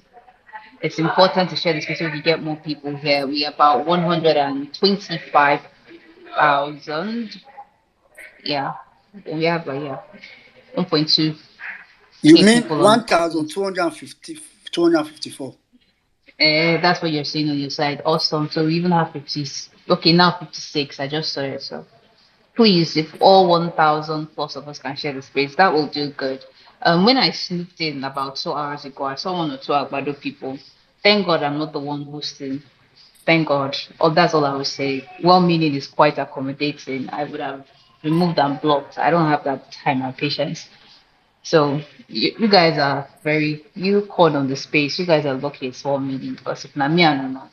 U: It's important to share the space so we get more people here. We are about 125,000. Yeah. We have 1.2K
A: You mean
U: people on.
A: 1,250 254?
U: That's what you're seeing on your side. Awesome. So we even have 50. Okay, now 56. I just saw it. So please, if all 1,000 plus of us can share the space, that will do good. When I sneaked in about 2 hours ago, I saw one or two Agbado people. Thank God I'm not the one hosting. Thank God. Oh, that's all I would say. Well meaning is quite accommodating. I would have removed and blocked. I don't have that time and patience. So you guys are you called on the space. You guys are lucky it's all meeting because if not me and not,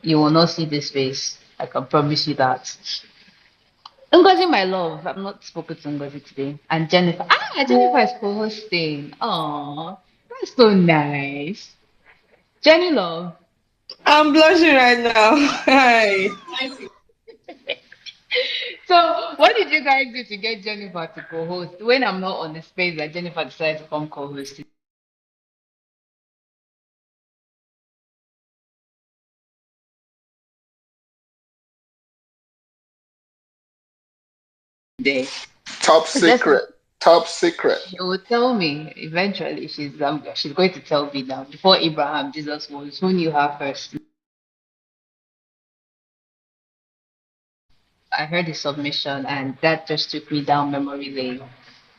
U: you will not see this space. I can promise you that. Ngozi, my love, I've not spoken to Ngozi today. And Jennifer, Jennifer is co-hosting. Oh, that's so nice. Jenny, love.
E: I'm blushing right now. Hi.
U: So, what did you guys do to get Jennifer to co-host? When I'm not on the space, that Jennifer decided to come co-host today.
J: Top
U: It's just
J: secret. Top secret.
U: she will tell me eventually. She's going to tell me now. Before Abraham, Jesus was who knew her first. I heard the submission, and that just took me down memory lane.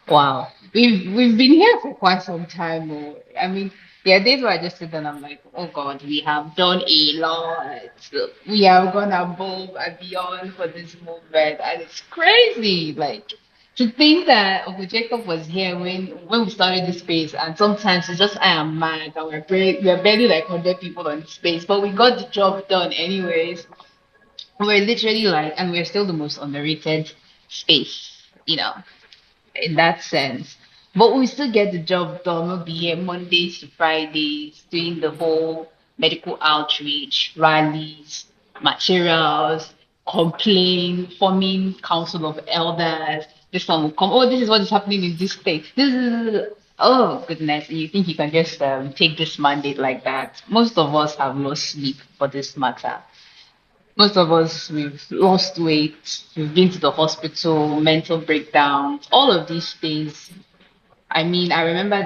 U: Wow, we've been here for quite some time. Oh. I mean, there are days where I just sit and I'm like, oh God, we have done a lot. We have gone above and beyond for this movement, and it's crazy. Like to think that Uncle Jacob was here when we started this space, and sometimes it's just I am mad that we're barely like 100 people on the space, but we got the job done anyways. We're literally like, and we're still the most underrated space, in that sense. But we still get the job done. We'll be here Mondays to Fridays, doing the whole medical outreach, rallies, materials, complain, forming council of elders. This one will come. Oh, this is what is happening in this state. This is oh goodness. And you think you can just take this mandate like that? Most of us have lost sleep for this matter. Most of us, we've lost weight, we've been to the hospital, mental breakdowns, all of these things. I mean, I remember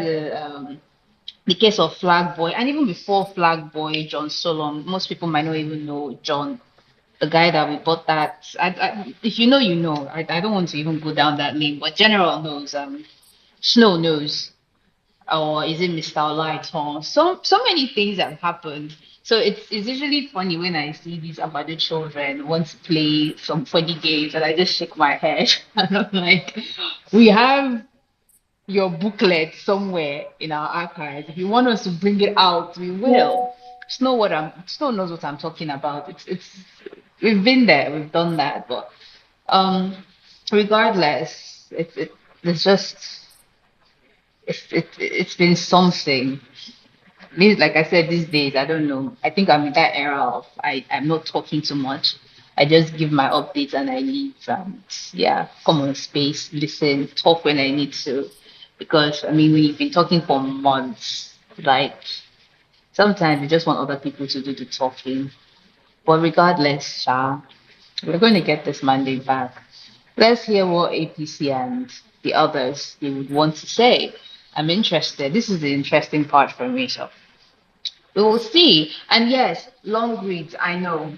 U: the case of Flag Boy, and even before Flag Boy, John Solon. Most people might not even know John, the guy that we bought that. If you know, you know. I don't want to even go down that lane, but General knows. Snow knows, or is it Mr. Olaiton? So many things have happened. So it's usually funny when I see these Abadu children want to play some funny games, and I just shake my head and I'm like, we have your booklet somewhere in our archives. If you want us to bring it out, we will. Snow knows what I'm talking about. It's we've been there, we've done that, but um regardless, it's just it's been something. Like I said, these days, I don't know. I think I'm in that era of I'm not talking too much. I just give my updates and I leave. Yeah, come on space, listen, talk when I need to. Because I mean, we've been talking for months. Like sometimes you just want other people to do the talking. But regardless, Sha, we're going to get this mandate back. Let's hear what APC and the others they would want to say. I'm interested. This is the interesting part for me. So we will see. And yes, long reads. I know.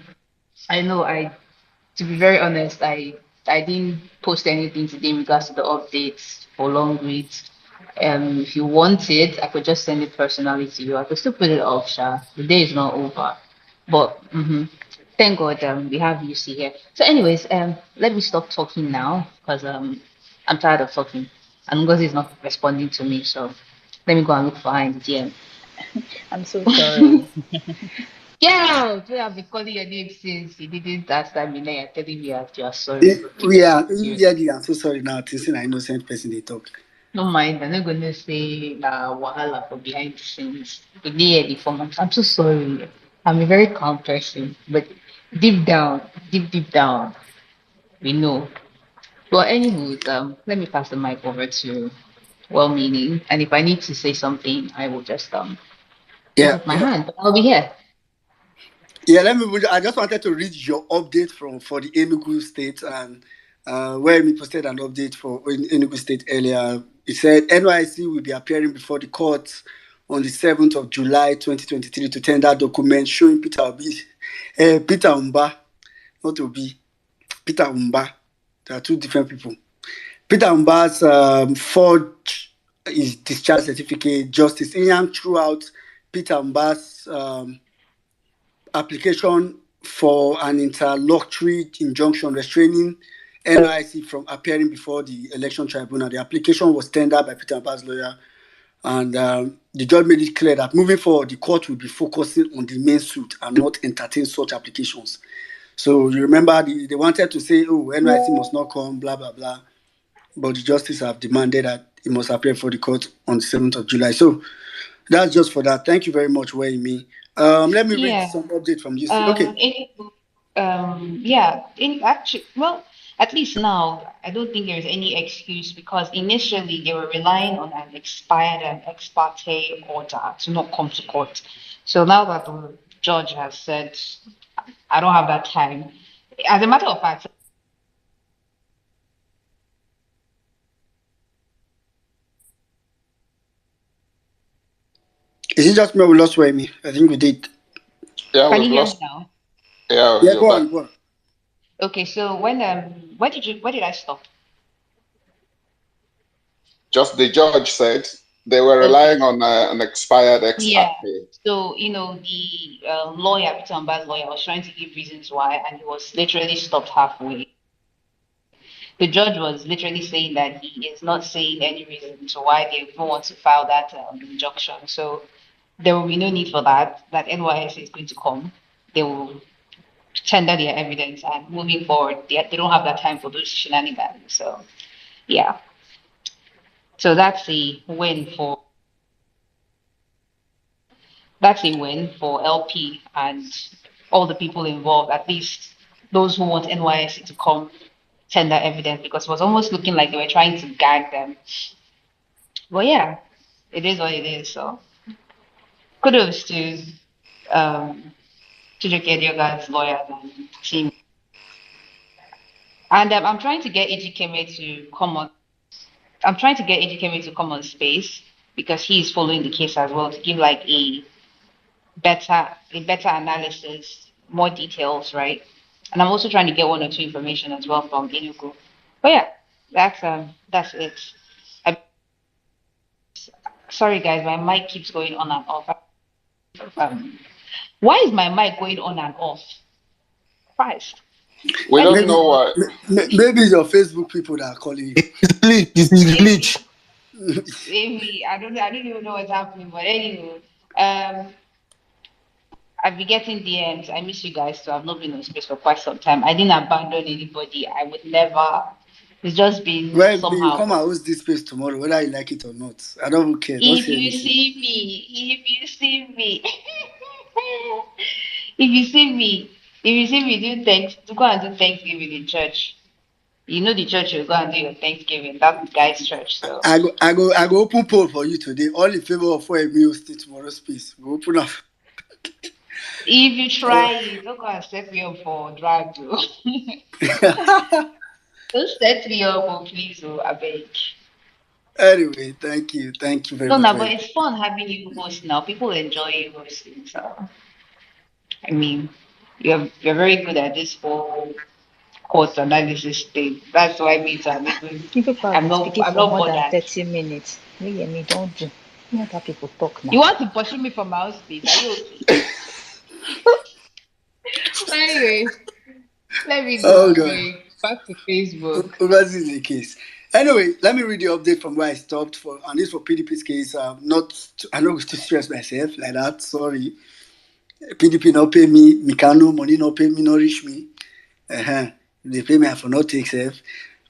U: To be very honest, I didn't post anything today in regards to the updates for long reads. If you want it, I could just send it personally to you. I could still put it off, Sha. The day is not over. But thank God we have UC here. So, anyways, let me stop talking now because I'm tired of talking. And Ngozi is not responding to me, so let me go and look for her in the DM.
D: I'm so sorry.
U: Yeah, we have been calling your name since you didn't answer me. Now you're telling me that you're sorry.
A: We are
U: You
A: immediately. I'm so sorry now. Thinking an innocent person they talk.
U: don't mind. I'm not gonna say wahala for behind the scenes. The day before I'm so sorry. I'm a very calm person, but deep down, deep down, we know. Well, anywho, let me pass the mic over to well-meaning, and if I need to say something, I will just put
A: Yeah,
U: up my hand. But I'll be here.
A: yeah. I just wanted to read your update from for the Enugu State and where we posted an update for in Enugu State earlier. It said NYC will be appearing before the court on the 7th of July 2023 to tender documents showing Peter Umba, not Obi, Peter Umba. There are two different people. Peter Umba's forged his discharge certificate. Justice Inyang threw out Peter Umba's application for an interlocutory injunction restraining NIC from appearing before the election tribunal. The application was tendered by Peter Umba's lawyer, and the judge made it clear that moving forward, the court will be focusing on the main suit and not entertain such applications. So you remember they wanted to say, oh, NYC must not come, blah, blah, blah. But the justice have demanded that it must appear for the court on the 7th of July. So that's just for that. Thank you very much, Wayme. Let me read
U: Yeah.
A: some update from UC. Okay.
U: Yeah, in actually, well, at least now, I don't think there's any excuse because initially they were relying on an expired and ex parte order to not come to court. So now that the judge has said, I don't have that time. As a matter of fact,
A: Is it just me or we lost Wayme? I think we did.
J: Yeah,
U: can
J: we've
U: you hear me
J: lost.
U: now?
J: Yeah,
A: Yeah,
J: you're
A: go
J: back.
A: on, go on.
U: Okay, so where did I stop?
J: Just the judge said they were
U: Okay.
J: relying on an expired ex
U: Yeah.
J: parte.
U: So, the lawyer, Peter Amba's lawyer, was trying to give reasons why, and he was literally stopped halfway. The judge was literally saying that he is not saying any reason to why they don't want to file that injunction. So there will be no need for that. That NYS is going to come. They will tender their evidence, and moving forward, they don't have that time for those shenanigans. So, yeah. So that's a win for LP and all the people involved, at least those who want NYSC to come tender evidence, because it was almost looking like they were trying to gag them. But yeah, it is what it is. So kudos to um Chijioke Edioga's lawyers and team. And I'm trying to get Ejikeme to come on. I'm trying to get Ejikeme to come on space because he's following the case as well to give like a better analysis, more details, right? And I'm also trying to get one or two information as well from Enugu. But yeah, that's it. I, sorry guys, my mic keeps going on and off. Why is my mic going on and off? Christ.
J: We don't
U: Anyway,
J: know why.
A: Maybe it's your Facebook people that are calling you.
L: It's glitch.
U: maybe I don't even know what's happening. But anyway, um, I've been getting DMs. I miss you guys too. I've not been on space for quite some time. I didn't abandon anybody. I would never. It's just been
A: Well, me, you
U: somehow.
A: come and host this space tomorrow, whether you like it or not. I don't care. Don't
U: If
A: say
U: you
A: anything.
U: see me, if you see me, if you see me, if you see me do go and do Thanksgiving in church. You know the church you go and do your Thanksgiving. That's the guy's church. So
A: I go open poll for you today. All in favor of where we host it tomorrow space. We open up.
U: if you try it, don't go and set me up for drag, too. Don't set me up, oh, please, oh, I beg.
A: Anyway, thank you very
U: No,
A: much
U: no,
A: for
U: but
A: it.
U: it's fun having you host now. People enjoy you hosting. So, I mean, you're very good at this whole course analysis thing. That's why me too, I'm even,
D: People have
U: I'm
D: been
U: not
D: speaking
U: I'm
D: for
U: not
D: more than
U: bothered.
D: 30 minutes. Me don't do. Let other people talk
U: You
D: now.
U: want to pursue me from my house space? Are you okay? Anyway, let me go.
A: Oh
U: I
A: god.
U: beg. Back to Facebook.
A: This is the case. Anyway, let me read the update from where I stopped for, and this for PDP's case. I'm not going to stress myself like that. Sorry, PDP not pay me. Mikano money not pay me, not reach me. Uh-huh. They pay me for not take self.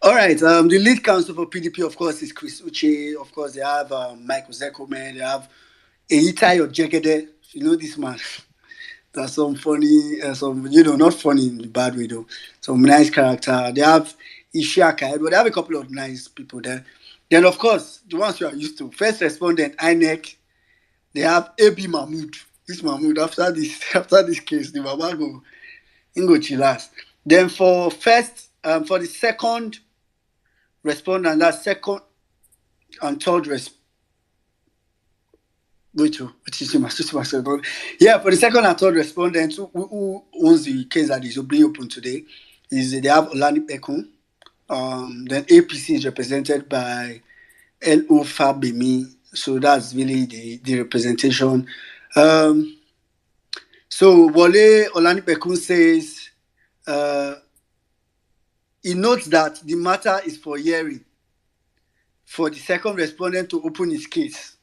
A: All right. The lead counsel for PDP, of course, is Chris Uche. Of course, they have Michael Zekoman. They have Eitai Ojegede. You know this man. There's some funny, not funny in the bad way though. Some nice character. They have Ishiaka, but they have a couple of nice people there. Then, of course, the ones you are used to. First respondent, INEC. They have AB Mahmood. This Mahmood, after this after this case, the Baba go chillax. Then for the second respondent, that second and third wait, which is myself. Yeah, for the second and third respondents who owns the case that is being open today, is they have Olani Pekun. Then APC is represented by L.O. Fabemi. So that's really the representation. So Wale Olani Pekun says he notes that the matter is for hearing for the second respondent to open his case.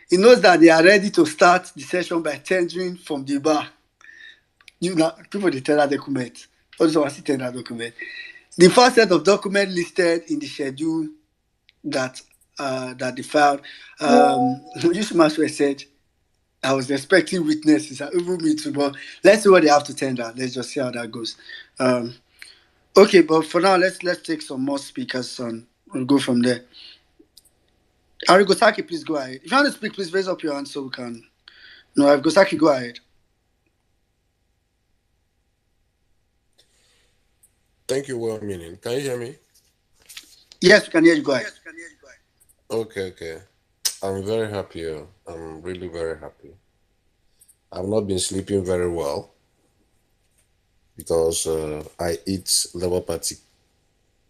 A: He knows that they are ready to start the session by tendering from the bar. People they tell that document. Also, I see tender document. The first set of documents listed in the schedule that they filed. Yusuf Maswe said, I was expecting witnesses, even me too, but let's see what they have to tender. Let's just see how that goes. Okay, but for now, let's take some more speakers and we'll go from there. Arigosaki, please go ahead. If you want to speak, please raise up your hand so we can. No, Arigosaki, go ahead.
C: Thank you, well meaning. Can you hear me?
A: Yes, we can hear you. Go ahead.
C: Okay. I'm very happy. I'm really very happy. I've not been sleeping very well because I eat Labour Party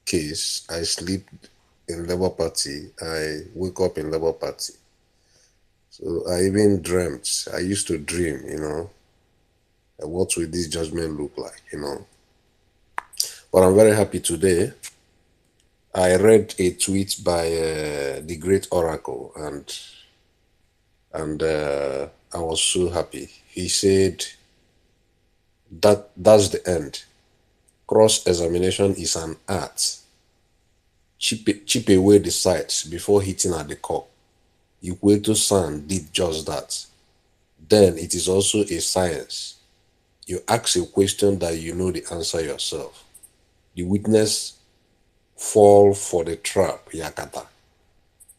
C: case. I sleep in Labour Party. I wake up in Labour Party. So I even dreamt. I used to dream, what will this judgment look like, But I'm very happy today. I read a tweet by the great Oracle, and I was so happy. He said that's the end. Cross-examination is an art. chip away the sites before hitting at the core. Equator Sand did just that. Then it is also a science. You ask a question that you know the answer yourself. The witness fall for the trap, Yakata.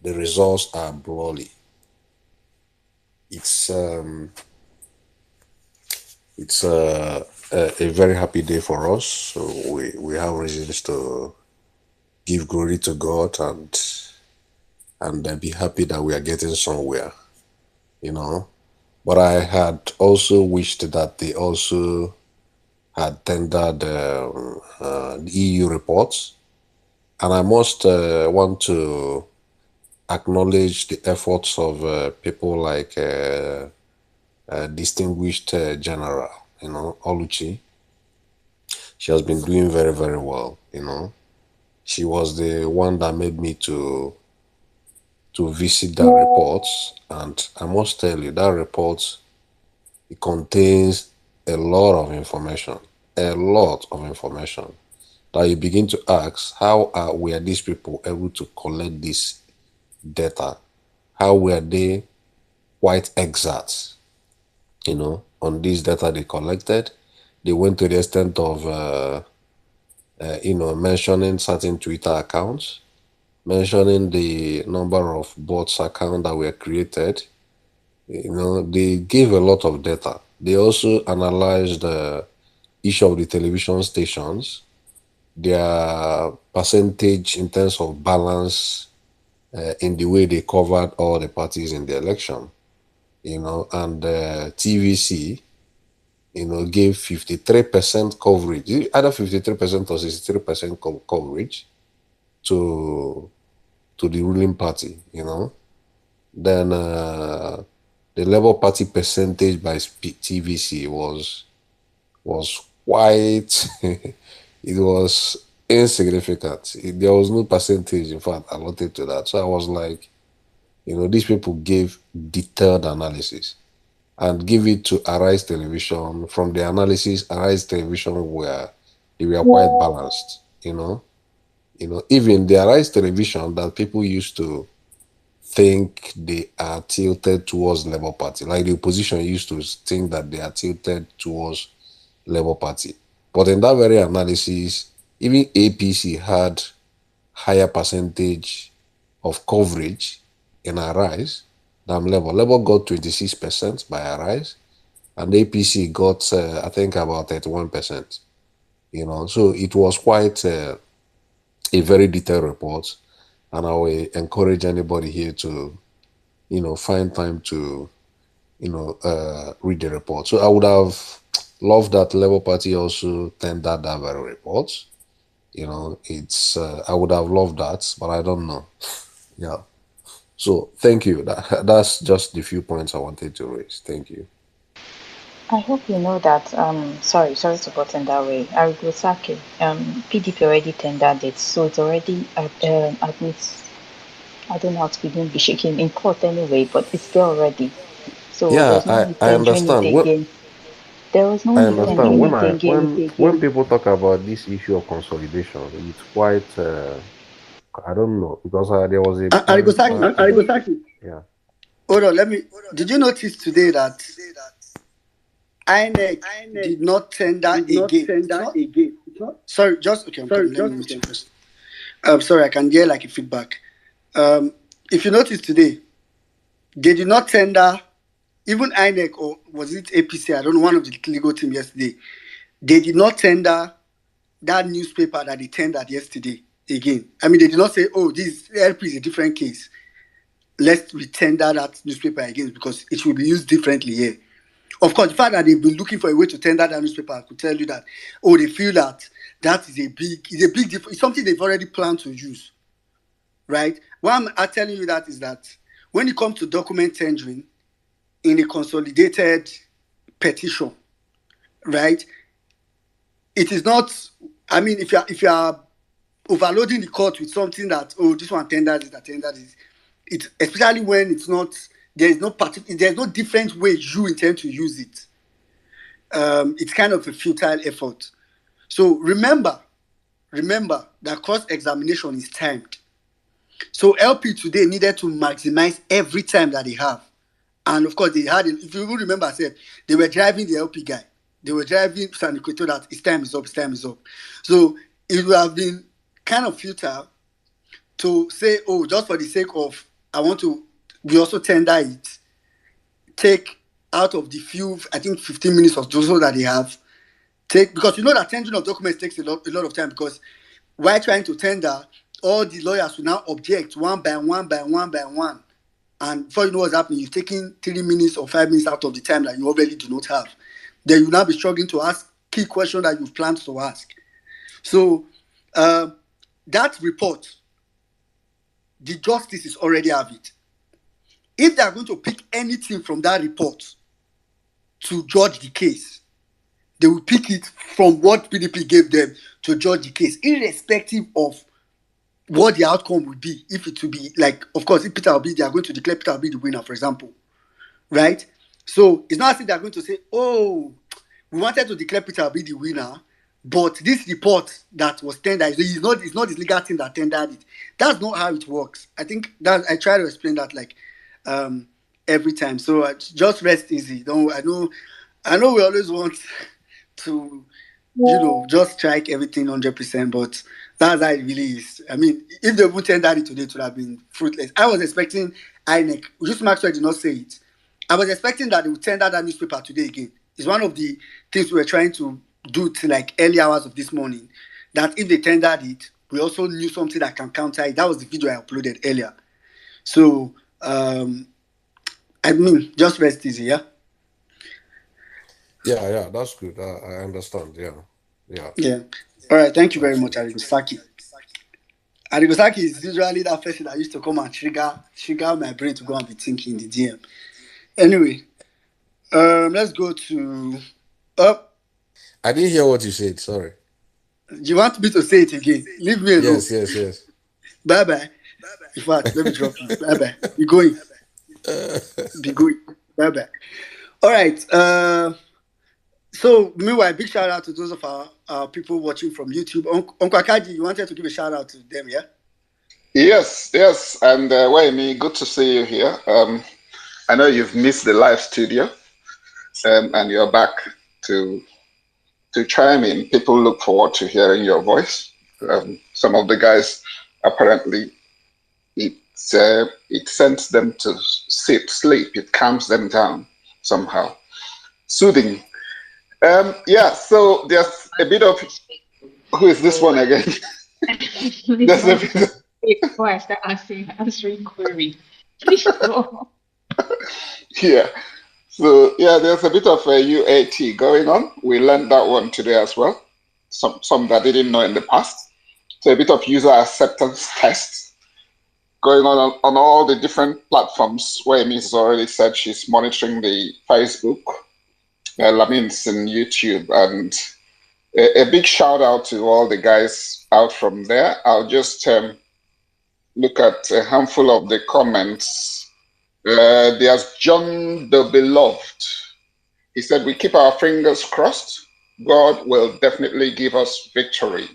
C: The results are brawly. It's a very happy day for us. So we have reasons to give glory to God and be happy that we are getting somewhere, you know. But I had also wished that they also had tendered the EU reports, and I must want to acknowledge the efforts of people like distinguished General, Oluchi. She has been doing very, very well, She was the one that made me to visit that report, and I must tell you that report, it contains a lot of information, that you begin to ask, how were these people able to collect this data? How were they quite exact, on this data they collected? They went to the extent of, mentioning certain Twitter accounts, mentioning the number of bots accounts that were created. They gave a lot of data. They also analyzed each of the television stations, their percentage in terms of balance in the way they covered all the parties in the election, and TVC, gave 53% coverage, either 53% or 63% coverage to the ruling party, Then the Labour Party percentage by TVC was quite it was insignificant. There was no percentage, in fact, allotted to that. So I was like, these people gave detailed analysis and give it to Arise Television. From the analysis, Arise Television they were quite balanced, even the Arise Television that people used to think they are tilted towards Labour Party. Like the opposition used to think that they are tilted towards Labour Party. But in that very analysis, even APC had higher percentage of coverage in Arise than Labour. Labour got 26% by Arise, and APC got, I think, about 31%. So it was quite a very detailed report, and I will encourage anybody here to, find time to, read the report. So I would have loved that Labour Party also tendered that very report. It's I would have loved that, but I don't know. Yeah. So thank you. That's just the few points I wanted to raise. Thank you.
D: I hope you know that. Sorry to button that way. Arigosaki, PDP already tendered it, so it's already at least. I don't know how to begin be shaking in court anyway, but it's there already. So
C: Yeah,
D: there's no need
C: I
D: tendering it
C: understand.
D: again. There was no
C: I
D: need
C: understand.
D: tendering
C: When
D: it
C: I
D: again.
C: when people talk about this issue of consolidation, it's quite I don't know, because there was a
A: Arigosaki,
C: particular yeah.
A: hold on, did you notice today that INEC did not tender again? It's not, sorry, just, okay, I'm coming, let me mute you first. I'm sorry, I can hear like a feedback. If you notice today, they did not tender, even INEC, or was it APC, I don't know, one of the legal team yesterday, they did not tender that newspaper that they tendered yesterday again. I mean, they did not say, oh, this LP is a different case. Let's retender that newspaper again because it will be used differently here. Of course, the fact that they've been looking for a way to tender that newspaper, I could tell you that, oh, they feel that is a big difference. It's something they've already planned to use, right? Why I'm telling you that is that when it comes to document tendering in a consolidated petition, right? It is not. I mean, if you are overloading the court with something that, oh, this one tendered this, that tendered this, it, especially when it's not, there's no different way you intend to use it. It's kind of a futile effort. So remember, remember that cross-examination is timed. So LP today needed to maximize every time that they have. And of course, they had, if you even remember, I said they were driving the LP guy. They were driving San Equator that his time is up, his time is up. So it would have been kind of futile to say, oh, just for the sake of, we also tender it, take out of the few, I think 15 minutes of so that they have, because you know that tendering of documents takes a lot of time, because while trying to tender, all the lawyers will now object one by one by one by one. And before you know what's happening, you've taken 3 minutes or 5 minutes out of the time that you already do not have. Then you'll now be struggling to ask key questions that you've planned to ask. So that report, the justices already have it. If they are going to pick anything from that report to judge the case, they will pick it from what PDP gave them to judge the case, irrespective of what the outcome would be. If it would be like, of course, if Peter Obi, they are going to declare Peter Obi the winner, for example, right? So it's not as if they are going to say, oh, we wanted to declare Peter Obi the winner, but this report that was tendered, it's not this legal team that tendered it. That's not how it works. I think that I try to explain that every time. So just rest easy. I know we always want to, just strike everything 100%, but that's how it really is. I mean, if they would tender it today, it would have been fruitless. I was expecting INEC, just Maxwell did not say it. I was expecting that they would tender that newspaper today again. It's one of the things we were trying to do till like early hours of this morning, that if they tendered it, we also knew something that can counter it. That was the video I uploaded earlier. So, I mean, just rest easy, yeah?
C: Yeah, that's good. I understand. Yeah.
A: All right, thank you very much, Arigosaki. Arigosaki is usually that person that used to come and trigger my brain to go and be thinking in the DM. Anyway, let's go to
C: I didn't hear what you said. Sorry.
A: You want me to say it again? Leave me alone.
C: Yes.
A: Bye bye. In fact, let me drop you. Bye bye. Be going. Bye bye. All right. So meanwhile, big shout out to those of our people watching from YouTube. Uncle Akaji, you wanted to give a shout out to them, yeah?
J: Yes. And Waimi, good to see you here. I know you've missed the live studio, and you're back to chime in. People look forward to hearing your voice. Some of the guys, apparently, it sends them to sleep. It calms them down somehow. Soothing. So there's a bit of, who is this one again? There's a bit
U: before I start answering query. Please go.
J: Yeah. So there's a bit of a UAT going on. We learned that one today as well. Some that didn't know in the past. So a bit of user acceptance tests going on all the different platforms. Where Amy has already said she's monitoring the Facebook, Lamin's in YouTube, and a big shout out to all the guys out from there. I'll just look at a handful of the comments. There's John the Beloved. He said, we keep our fingers crossed. God will definitely give us victory.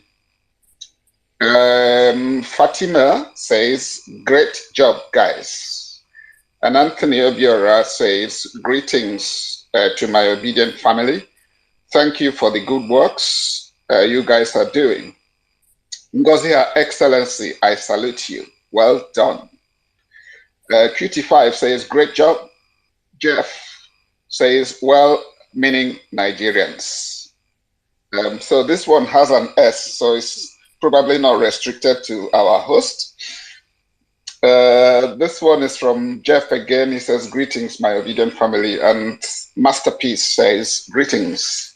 J: Fatima says, great job, guys. And Anthony Obiora says, greetings to my obedient family. Thank you for the good works you guys are doing. Ngozi, Her Excellency, I salute you. Well done. QT5 says, great job. Jeff says, well, meaning Nigerians. So this one has an S, so it's probably not restricted to our host. This one is from Jeff again. He says, greetings, my obedient family. And Masterpiece says, greetings.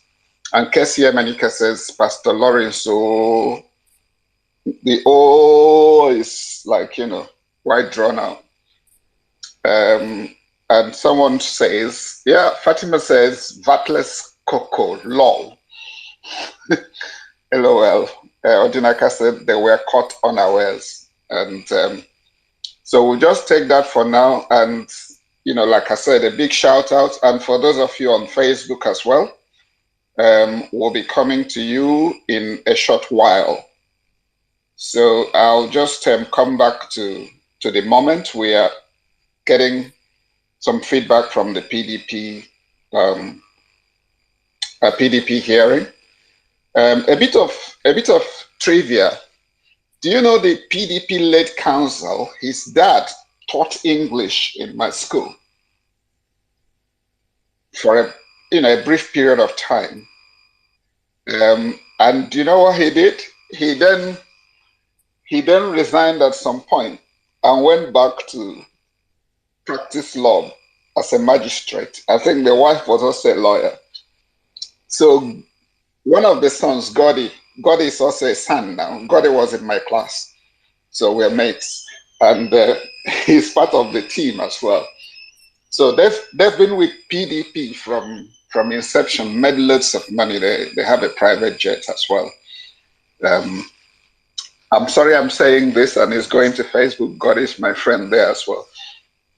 J: And Kessie Manika says, Pastor Lawrence, the O is like, quite drawn out. And someone says, Fatima says, Vatless Coco, lol. LOL. Odinaka said they were caught unawares. And so we'll just take that for now. And, like I said, a big shout out. And for those of you on Facebook as well, we'll be coming to you in a short while. So I'll just come back to the moment. We are getting some feedback from the PDP PDP hearing. A bit of trivia. Do you know the PDP-led council? His dad taught English in my school for a brief period of time. And do you know what he did? He then resigned at some point and went back to practice law as a magistrate. I think the wife was also a lawyer. So one of the sons, Gotti is also a son now. Gotti was in my class. So we're mates. And he's part of the team as well. So they've been with PDP from inception, made loads of money. They have a private jet as well. I'm sorry I'm saying this, and it's going to Facebook. God is my friend there as well.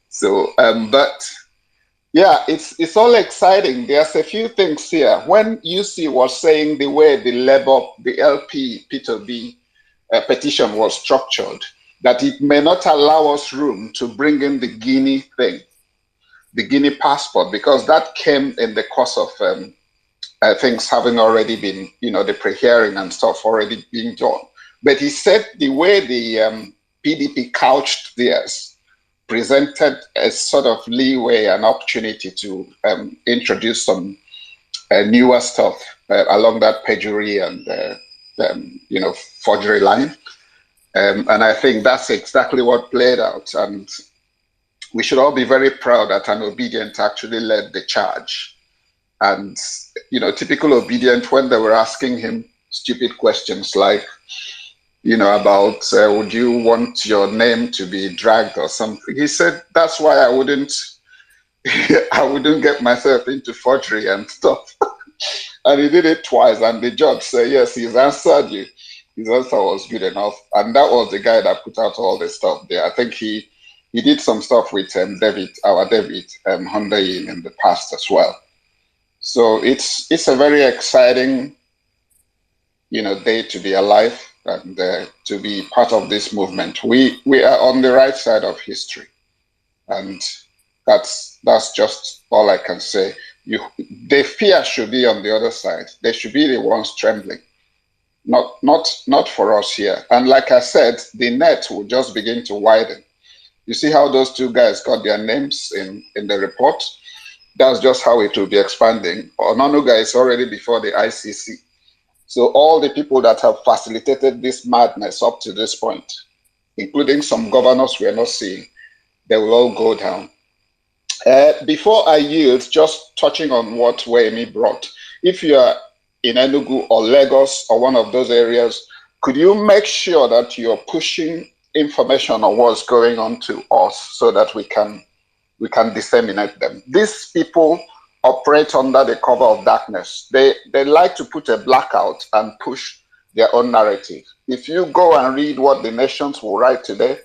J: So, but yeah, it's all exciting. There's a few things here. When UC was saying the way the LP P2B petition was structured, that it may not allow us room to bring in the Guinea thing, the Guinea passport, because that came in the course of things having already been, the pre-hearing and stuff already being done. But he said the way the PDP couched theirs presented a sort of leeway and opportunity to introduce some newer stuff along that perjury and forgery line. And I think that's exactly what played out. And we should all be very proud that an Obedient actually led the charge. And, typical Obedient, when they were asking him stupid questions like, about would you want your name to be dragged or something? He said, that's why I wouldn't get myself into forgery and stuff. And he did it twice, and the judge said, yes, he's answered you. His answer was good enough. And that was the guy that put out all the stuff there. I think he did some stuff with David Hyundai in the past as well. So it's a very exciting, day to be alive and to be part of this movement. We are on the right side of history, and that's just all I can say. The fear should be on the other side. They should be the ones trembling, not for us here. And like I said, the net will just begin to widen. You see how those two guys got their names in the report? That's just how it will be expanding. Onanuga is already before the ICC. So all the people that have facilitated this madness up to this point, including some governors we are not seeing, they will all go down. Before I yield, just touching on what Wemi brought, if you are in Enugu or Lagos or one of those areas, could you make sure that you're pushing information on what's going on to us so that we can disseminate them? These people operate under the cover of darkness. They like to put a blackout and push their own narrative. If you go and read what the nations will write today,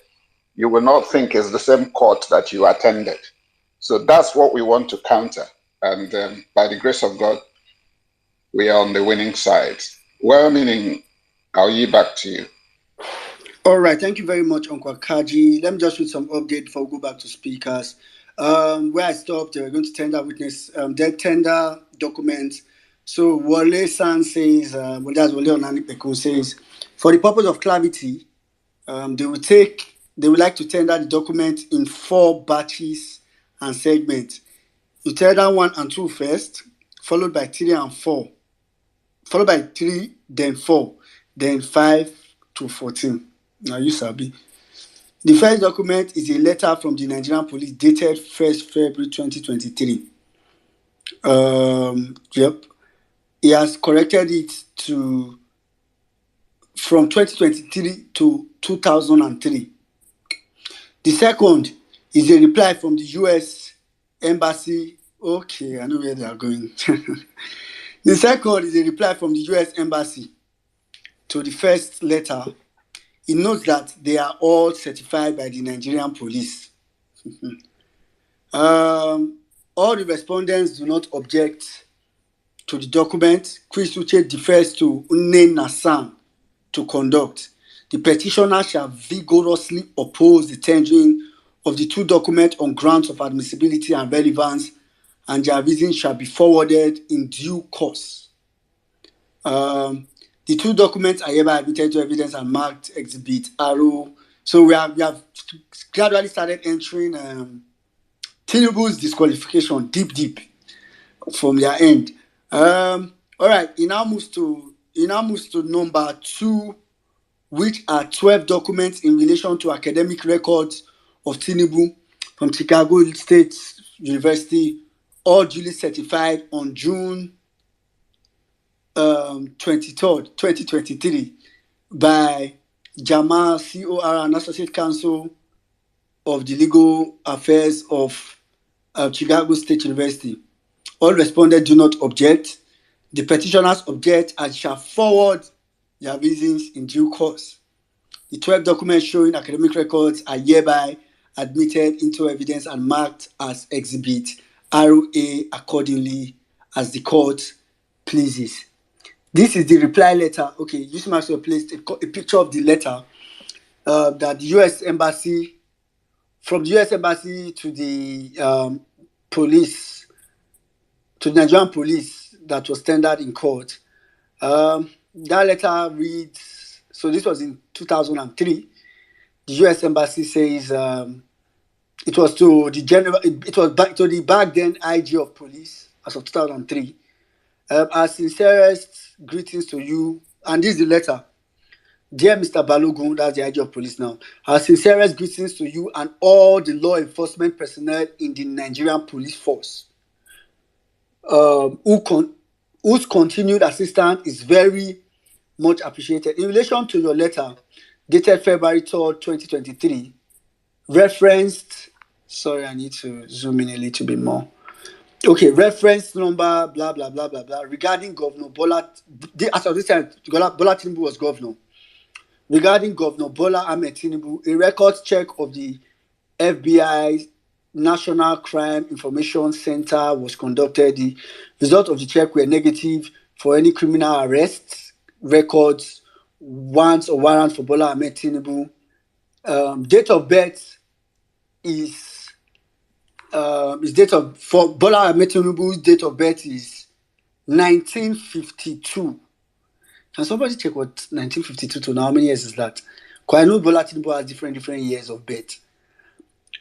J: you will not think it's the same court that you attended. So that's what we want to counter. And by the grace of God, we are on the winning side. Well, meaning, I'll yield back to you.
A: All right, thank you very much, Uncle Kaji. Let me just read some update before we go back to speakers. Where I stopped, they were going to tender witness their tender documents. So Wale San says, that's Wale Onanipekun says, for the purpose of clarity, they would like to tender the document in 4 batches and segments. You tender 1 and 2 first, followed by 3 and 4, followed by 3, then 4, then 5 to 14. Now you sabi. The first document is a letter from the Nigerian police dated 1st February 2023. Yep. He has corrected it to from 2023 to 2003. The second is a reply from the US Embassy. Okay, I know where they are going. The second is a reply from the US Embassy to the first letter. It notes that they are all certified by the Nigerian police. All the respondents do not object to the document. Chris Uche defers to Unne Nassan to conduct. The petitioner shall vigorously oppose the tendering of the two documents on grounds of admissibility and relevance, and their reasons shall be forwarded in due course. The two documents are hereby admitted to evidence and marked Exhibit RO. So we have gradually started entering Tinubu's disqualification deep from their end. All right, it now moves to number 2, which are 12 documents in relation to academic records of Tinubu from Chicago State University, all duly certified on June 23rd, 2023 by Jamal COR, an associate counsel of the legal affairs of Chicago State University. All respondents do not object. The petitioners object and shall forward their reasons in due course. The 12 documents showing academic records are hereby admitted into evidence and marked as Exhibit ROA accordingly as the court pleases. This is the reply letter. Okay, you must have placed a picture of the letter that the U.S. Embassy, from the U.S. Embassy to the police, to the Nigerian police that was tendered in court. That letter reads, so this was in 2003. The U.S. Embassy says it was to the back then IG of police as of 2003. Our sincerest greetings to you, and this is the letter. Dear Mr. Balogun, that's the IG of police now. Our sincerest greetings to you and all the law enforcement personnel in the Nigerian police force, whose continued assistance is very much appreciated. In relation to your letter, dated February 3rd, 2023, referenced, sorry, I need to zoom in a little bit more. Okay, reference number, blah, blah, blah, blah, blah, regarding Governor Bola, as of this time, Bola Tinubu was governor. Regarding Governor Bola Ahmed Tinubu, a records check of the FBI National Crime Information Center was conducted. The results of the check were negative for any criminal arrests, records, warrants or warrants for Bola Ahmed Tinubu. Date of birth is for Bola Ahmed Tinubu's date of birth is 1952. Can somebody check what 1952 to now? How many years is that? Because I know Bola Tinubu has different years of birth.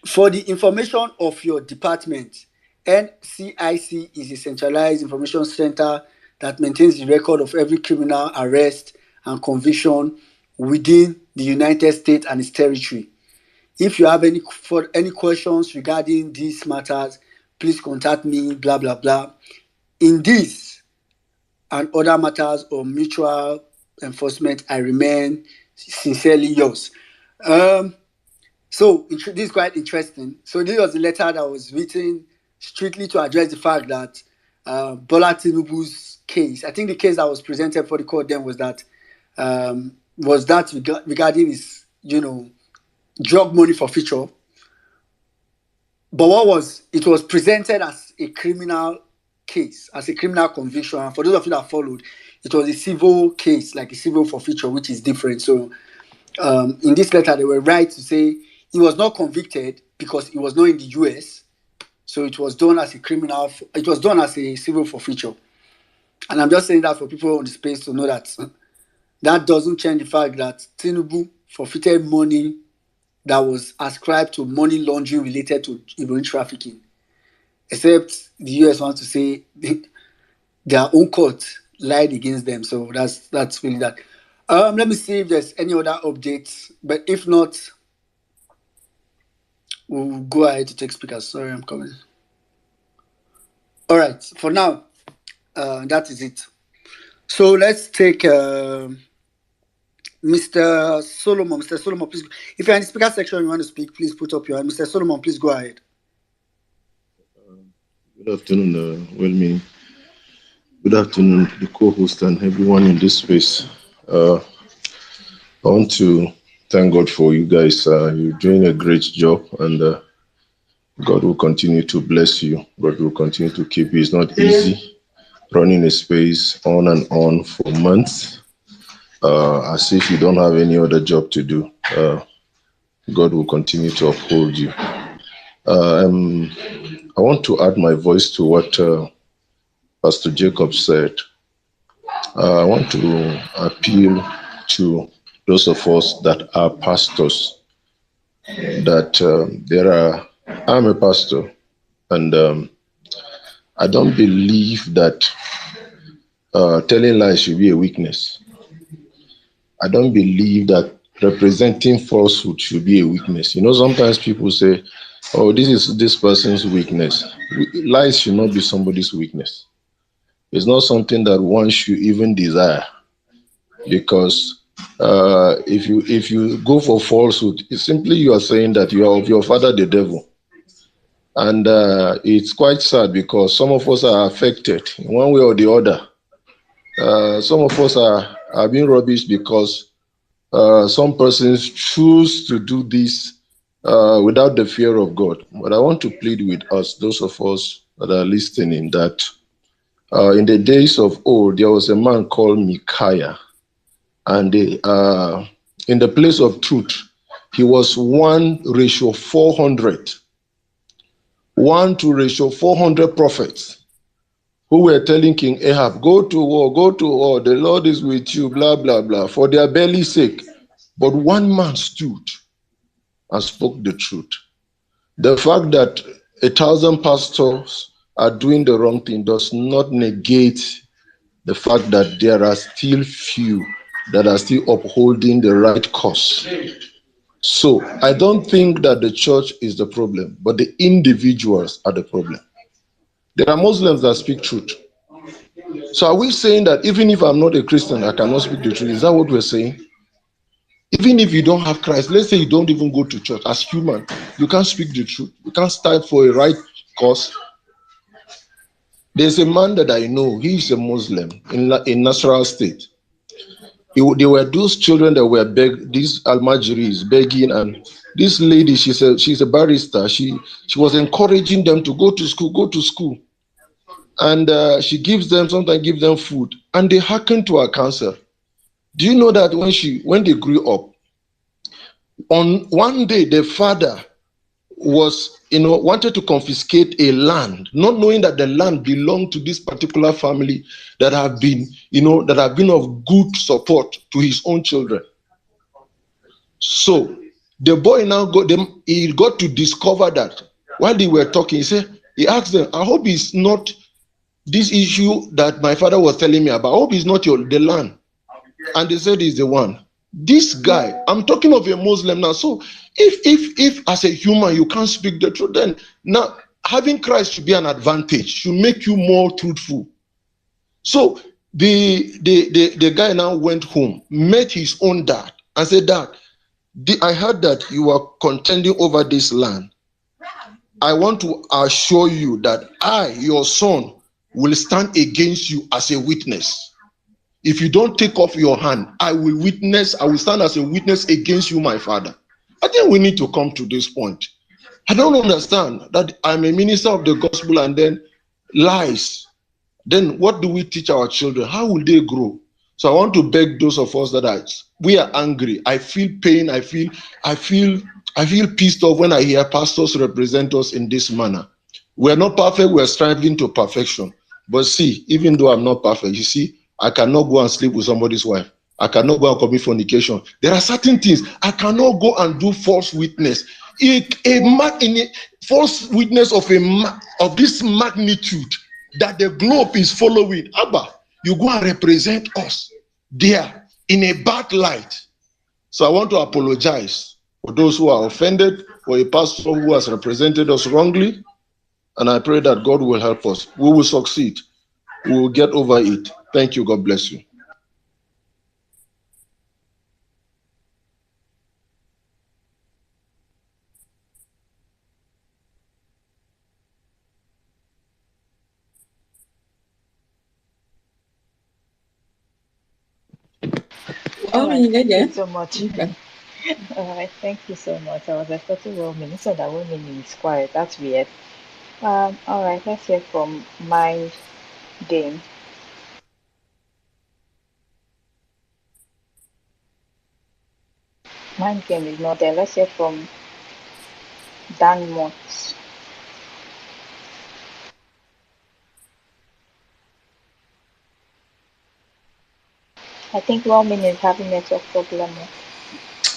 A: For the information of your department, NCIC is a centralized information center that maintains the record of every criminal arrest and conviction within the United States and its territory. If you have any questions regarding these matters, please contact me, blah, blah, blah. In this and other matters of mutual enforcement, I remain sincerely yours. So this is quite interesting. So this was a letter that was written strictly to address the fact that Bola Tinubu's case, I think the case that was presented for the court then was that regarding his, drug money forfeiture. But it was presented as a criminal case, as a criminal conviction. And for those of you that followed, it was a civil case, like a civil forfeiture, which is different. So in this letter, they were right to say he was not convicted because he was not in the US. So it was done as a civil forfeiture. And I'm just saying that for people on the space to know that that doesn't change the fact that Tinubu forfeited money that was ascribed to money laundering related to heroin trafficking. Except the US wants to say their own court lied against them. So that's really that. Let me see if there's any other updates. But if not, we'll go ahead to take speakers. Sorry, I'm coming. All right, for now, that is it. So let's take Mr. Solomon. Mr. Solomon, please. If you're in the speaker section and you want to speak, please put up your hand. Mr. Solomon, please go ahead.
I: Good afternoon, well-meaning. Good afternoon, the co-host and everyone in this space. I want to thank God for you guys. You're doing a great job, and God will continue to bless you. God will continue to keep you. It's not easy running a space on and on for months. as if you don't have any other job to do. God will continue to uphold you. I want to add my voice to what Pastor Jacob said. I want to appeal to those of us that are pastors, that I'm a pastor, and I don't believe that telling lies should be a weakness. I don't believe that representing falsehood should be a weakness. You know, sometimes people say, oh, this is this person's weakness. Lies should not be somebody's weakness. It's not something that one should even desire, because if you go for falsehood, it's simply you are saying that you are of your father the devil. And it's quite sad because some of us are affected in one way or the other. Some of us are being rubbish because some persons choose to do this without the fear of God. But I want to plead with us, those of us that are listening, that in the days of old, there was a man called Micaiah, and in the place of truth, he was 1:400, 1:400 prophets who were telling King Ahab, go to war, the Lord is with you, blah, blah, blah, for their belly's sake. But one man stood and spoke the truth. The fact that 1,000 pastors are doing the wrong thing does not negate the fact that there are still few that are still upholding the right cause. So I don't think that the church is the problem, but the individuals are the problem. There are Muslims that speak truth. So are we saying that even if I'm not a Christian, I cannot speak the truth? Is that what we're saying? Even if you don't have Christ, let's say you don't even go to church, as human, you can't speak the truth. You can't stand for a right cause. There's a man that I know, he's a Muslim in Nasarawa State. There were those children that were these almajiris begging, and this lady, she's a barrister. She was encouraging them to go to school. And she gives them, sometimes gives them food, and they hearken to her counsel. Do you know that when they grew up, on one day the father wanted to confiscate a land, not knowing that the land belonged to this particular family that have been of good support to his own children. So the boy now got to discover that while they were talking, he asked them, I hope it's not this issue that my father was telling me about. I hope it's not the land. And they said he's the one. This guy, I'm talking of a Muslim now. So if as a human you can't speak the truth, then now having Christ should be an advantage, should make you more truthful. So the guy now went home, met his own dad, and said, Dad, I heard that you are contending over this land. I want to assure you that I, your son, will stand against you as a witness. If you don't take off your hand, I will stand as a witness against you, my father. I think we need to come to this point. I don't understand that I'm a minister of the gospel and then lies. Then what do we teach our children? How will they grow? So I want to beg those of us we are angry. I feel pain. I feel pissed off when I hear pastors represent us in this manner. We're not perfect. We're striving to perfection. But see, even though I'm not perfect, you see, I cannot go and sleep with somebody's wife. I cannot go and commit fornication. There are certain things. I cannot go and do false witness. False witness of this magnitude that the globe is following. Abba, you go and represent us there in a bad light. So I want to apologize for those who are offended, for a pastor who has represented us wrongly. And I pray that God will help us. We will succeed. We will get over it. Thank you. God bless you.
D: All right, thank you
E: Yeah.
D: so much.
E: Okay.
D: All right, thank you so much. I was expecting Wilming. So that Wilming is quiet. That's weird. All right, let's hear from my game. Mine game is not there. Let's hear from Dan Mott. I think Roman is having network problem.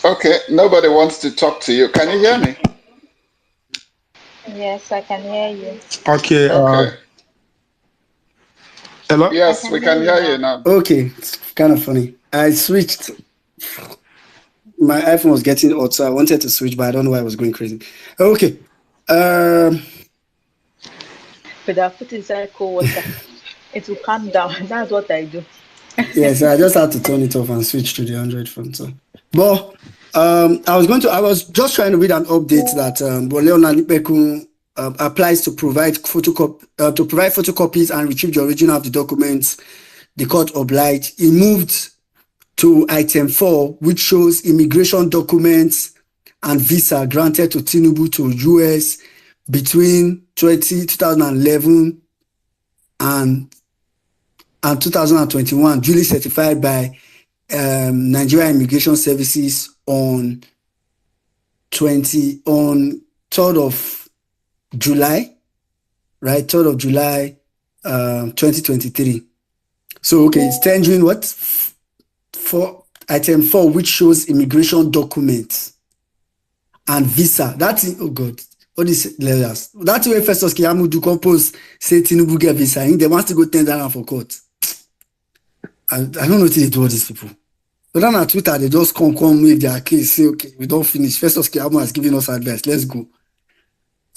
J: Okay, nobody wants to talk to you. Can you hear me?
D: Yes, I can hear you.
G: Okay.
J: Okay.
G: Hello?
J: Yes, we can hear you now.
A: Okay, it's kind of funny. I switched. My iPhone was getting hot, so I wanted to switch, but I don't know why I was going crazy. Okay.
D: But I put inside cold water. It will calm down. That's what I do.
A: Yeah, so I just had to turn it off and switch to the Android phone. So, but I was just trying to read an update that Boleona Lipekun applies to provide photocopies and retrieve the original of the documents the court obliged. He moved to item 4, which shows immigration documents and visa granted to Tinubu to US between 2011 and 2021, duly certified by Nigeria Immigration Services on 3rd of July, right? 3rd of July, 2023. So, okay, it's tendering what? For item 4, which shows immigration documents and visa. That's it. Oh God, all these layers. That's where Festus Kiyamu do compose say Tinubu get visa. They want to go tender for court. I don't know what they do all these people. But then on Twitter, they just come with their case, say, okay, we don't finish. Festus Kiyamu has given us advice. Let's go.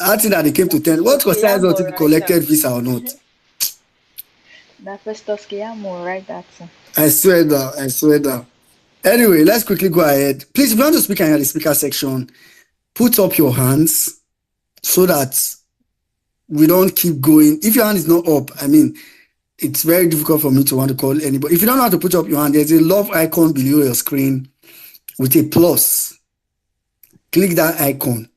A: I think that they came to tell what concerns us if collected visa or not.
D: That Festus Kiyamu, right? That's
A: I swear down. Anyway, let's quickly go ahead. Please, if you want to speak in the speaker section, put up your hands so that we don't keep going. If your hand is not up, I mean, it's very difficult for me to want to call anybody. If you don't know how to put up your hand, there's a love icon below your screen with a plus. Click that icon.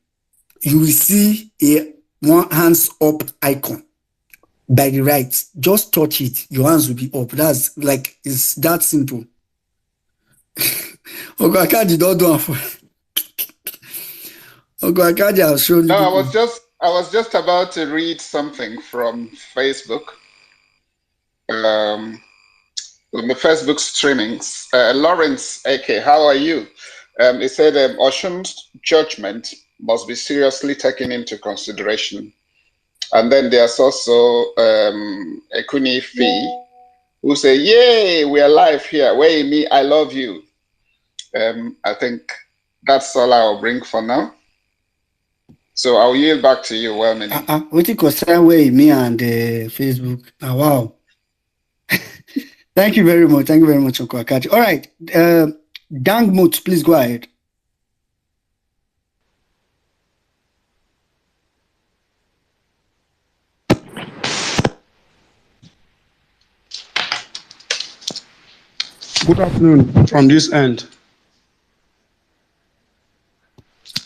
A: You will see a one hands up icon by the right. Just touch it. Your hands will be up. That's like, it's that simple. Okaji don't do it for Okaji has shown you.
J: No, I was just about to read something from Facebook. On the Facebook streamings. Lawrence AK, how are you? It said Oshun's judgment must be seriously taken into consideration. And then there's also Ekuni Fee, who say, yay, we're live here. Way me, I love you. I think that's all I'll bring for now. So I'll yield back to you, Wellman.
A: What you concern way me and Facebook. Oh, wow. Thank you very much. Thank you very much, Uncle Akaji. All right. Dang Moot, please go ahead.
G: Good afternoon from this end.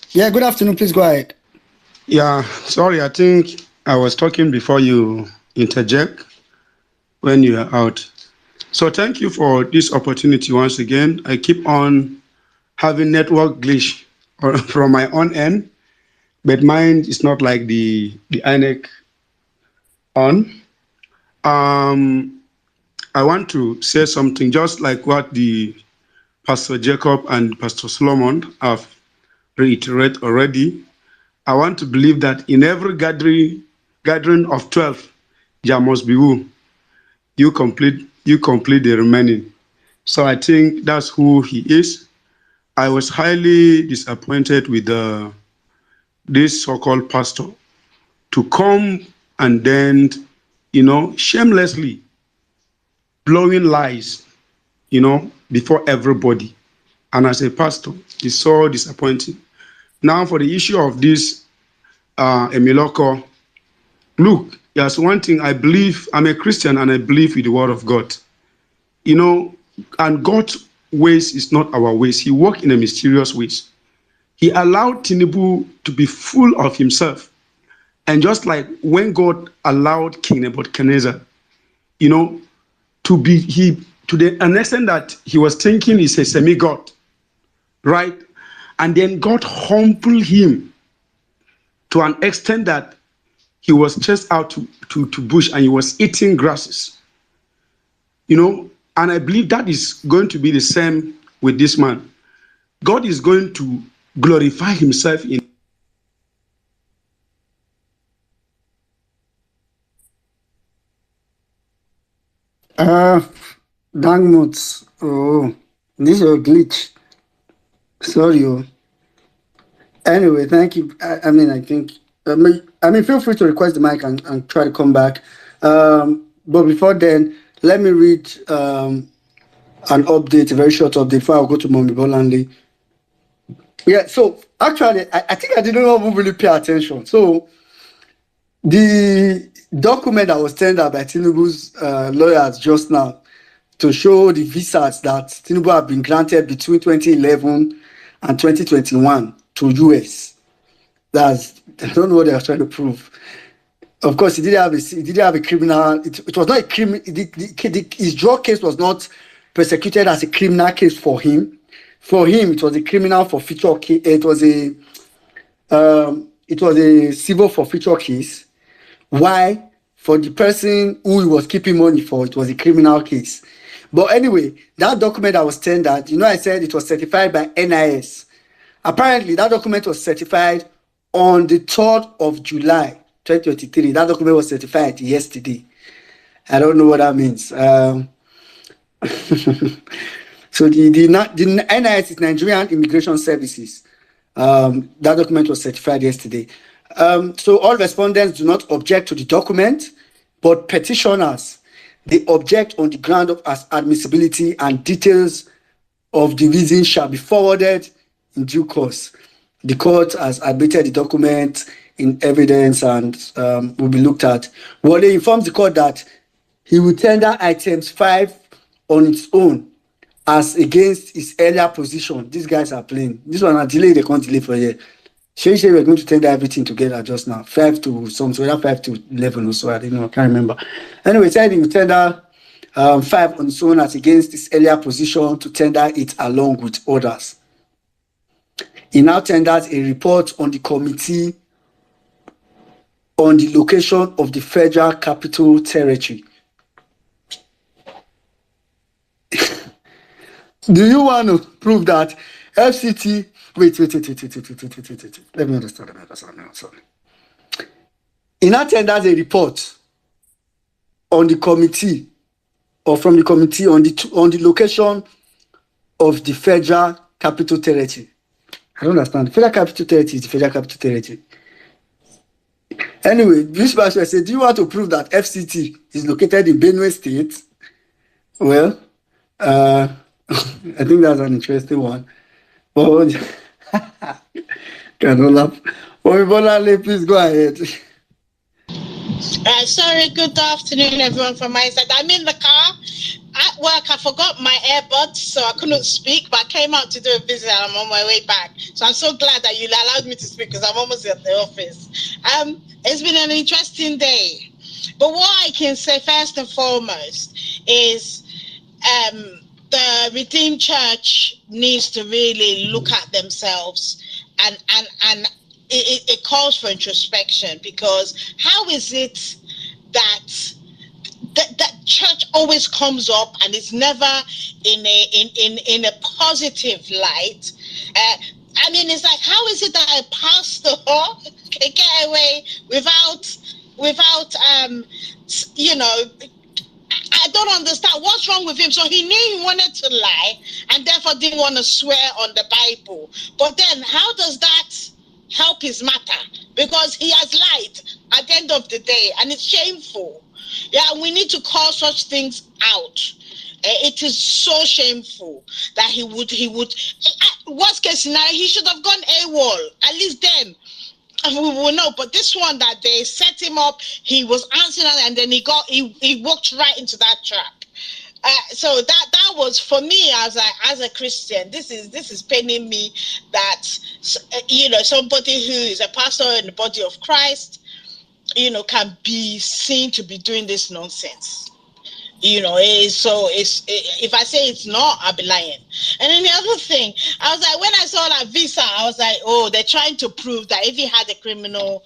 A: Yeah, good afternoon. Please go ahead.
G: Yeah, sorry, I think I was talking before you interject when you are out. So thank you for this opportunity once again. I keep on having network glitch from my own end, but mine is not like the INEC on. I want to say something just like what the Pastor Jacob and Pastor Solomon have reiterated already. I want to believe that in every gathering of 12, there must be who you complete the remaining. So I think that's who he is. I was highly disappointed with this so-called pastor to come and then, shamelessly blowing lies, before everybody. And as a pastor, it's so disappointing. Now for the issue of this Emiloko, look, there's one thing I believe. I'm a Christian and I believe in the word of God. And God's ways is not our ways. He works in a mysterious ways. He allowed Tinubu to be full of himself. And just like when God allowed King Nebuchadnezzar, to the extent that he was thinking he's a semi-god, right? And then God humbled him to an extent that he was chased out to bush and he was eating grasses. And I believe that is going to be the same with this man. God is going to glorify himself in
A: Dangmuts. Oh, this is a glitch. Sorry. Oh. Anyway, thank you. I think. Feel free to request the mic and try to come back. But before then, let me read an update, a very short update before I go to Mommy Bolanle. Yeah, so actually, I think I didn't even really pay attention. So the document that was tendered by Tinubu's lawyers just now to show the visas that Tinubu have been granted between 2011 and 2021 to US. I don't know what they are trying to prove. Of course, he didn't have a criminal. It was not a criminal. His drug case was not prosecuted as a criminal case for him. For him, it was a criminal forfeiture case. It was a civil forfeiture case. Why? For the person who he was keeping money for, it was a criminal case. But anyway, that document that was tendered, I said it was certified by NIS. Apparently, that document was certified on the 3rd of July, 2023. That document was certified yesterday. I don't know what that means. So the NIS is Nigerian Immigration Services. That document was certified yesterday. So all respondents do not object to the document, but petitioners, they object on the ground of admissibility, and details of the reason shall be forwarded in due course. The court has admitted the document in evidence and will be looked at. Wale informs the court that he will tender items 5 on its own as against his earlier position. These guys are playing. This one are delay, they can't delay for a year. Shay we're going to tender everything together just now. 5 to something, 5 to 11 or so. I don't know, I can't remember. Anyway, said he will tender 5 on its own as against his earlier position to tender it along with others. He now tenders a report on the committee on the location of the Federal Capital Territory. Do you want to prove that FCT? Wait. Let me understand. He now tenders a report on the committee, or from the committee on the location of the Federal Capital Territory. I don't understand. The Federal Capital Territory is the Federal Capital Territory. Anyway, this person said, do you want to prove that FCT is located in Benue State? Well, I think that's an interesting one. But cannot laugh. Omibolale, please go ahead.
K: Sorry, good afternoon, everyone from my side. I'm in the car. At work, I forgot my earbuds, so I couldn't speak, but I came out to do a visit and I'm on my way back. So I'm so glad that you allowed me to speak because I'm almost at the office. It's been an interesting day. But what I can say first and foremost is the Redeemed Church needs to really look at themselves and it calls for introspection, because how is it that church always comes up and it's never in a positive light? It's like, how is it that a pastor can get away without I don't understand what's wrong with him. So he knew he wanted to lie and therefore didn't want to swear on the Bible. But then how does that help his matter? Because he has lied at the end of the day, and it's shameful. Yeah, we need to call such things out. It is so shameful that he would worst case scenario, he should have gone AWOL. At least then we will know. But this one, that they set him up, he was answering, and then he walked right into that trap. So that was, for me as a Christian, this is paining me that somebody who is a pastor in the body of Christ, can be seen to be doing this nonsense. If I say it's not, I'll be lying. And then the other thing, I was like, when I saw that visa, I was like, oh, they're trying to prove that if he had a criminal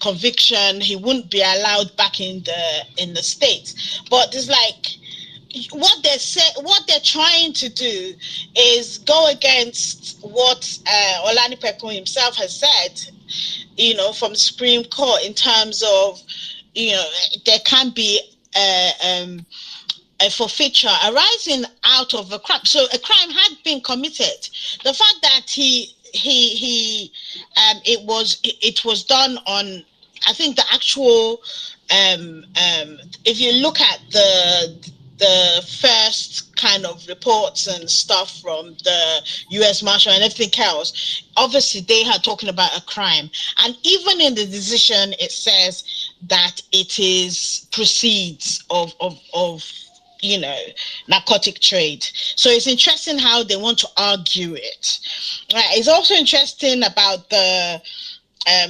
K: conviction, he wouldn't be allowed back in the States. But it's like, what they're trying to do is go against what Olani Pekun himself has said, from the Supreme Court, in terms of, there can be a forfeiture arising out of a crime. So a crime had been committed. The fact that it was done on, I think the actual, if you look at the first kind of reports and stuff from the U.S. Marshal and everything else, obviously they are talking about a crime. And even in the decision, it says that it is proceeds of narcotic trade. So it's interesting how they want to argue it. It's also interesting about the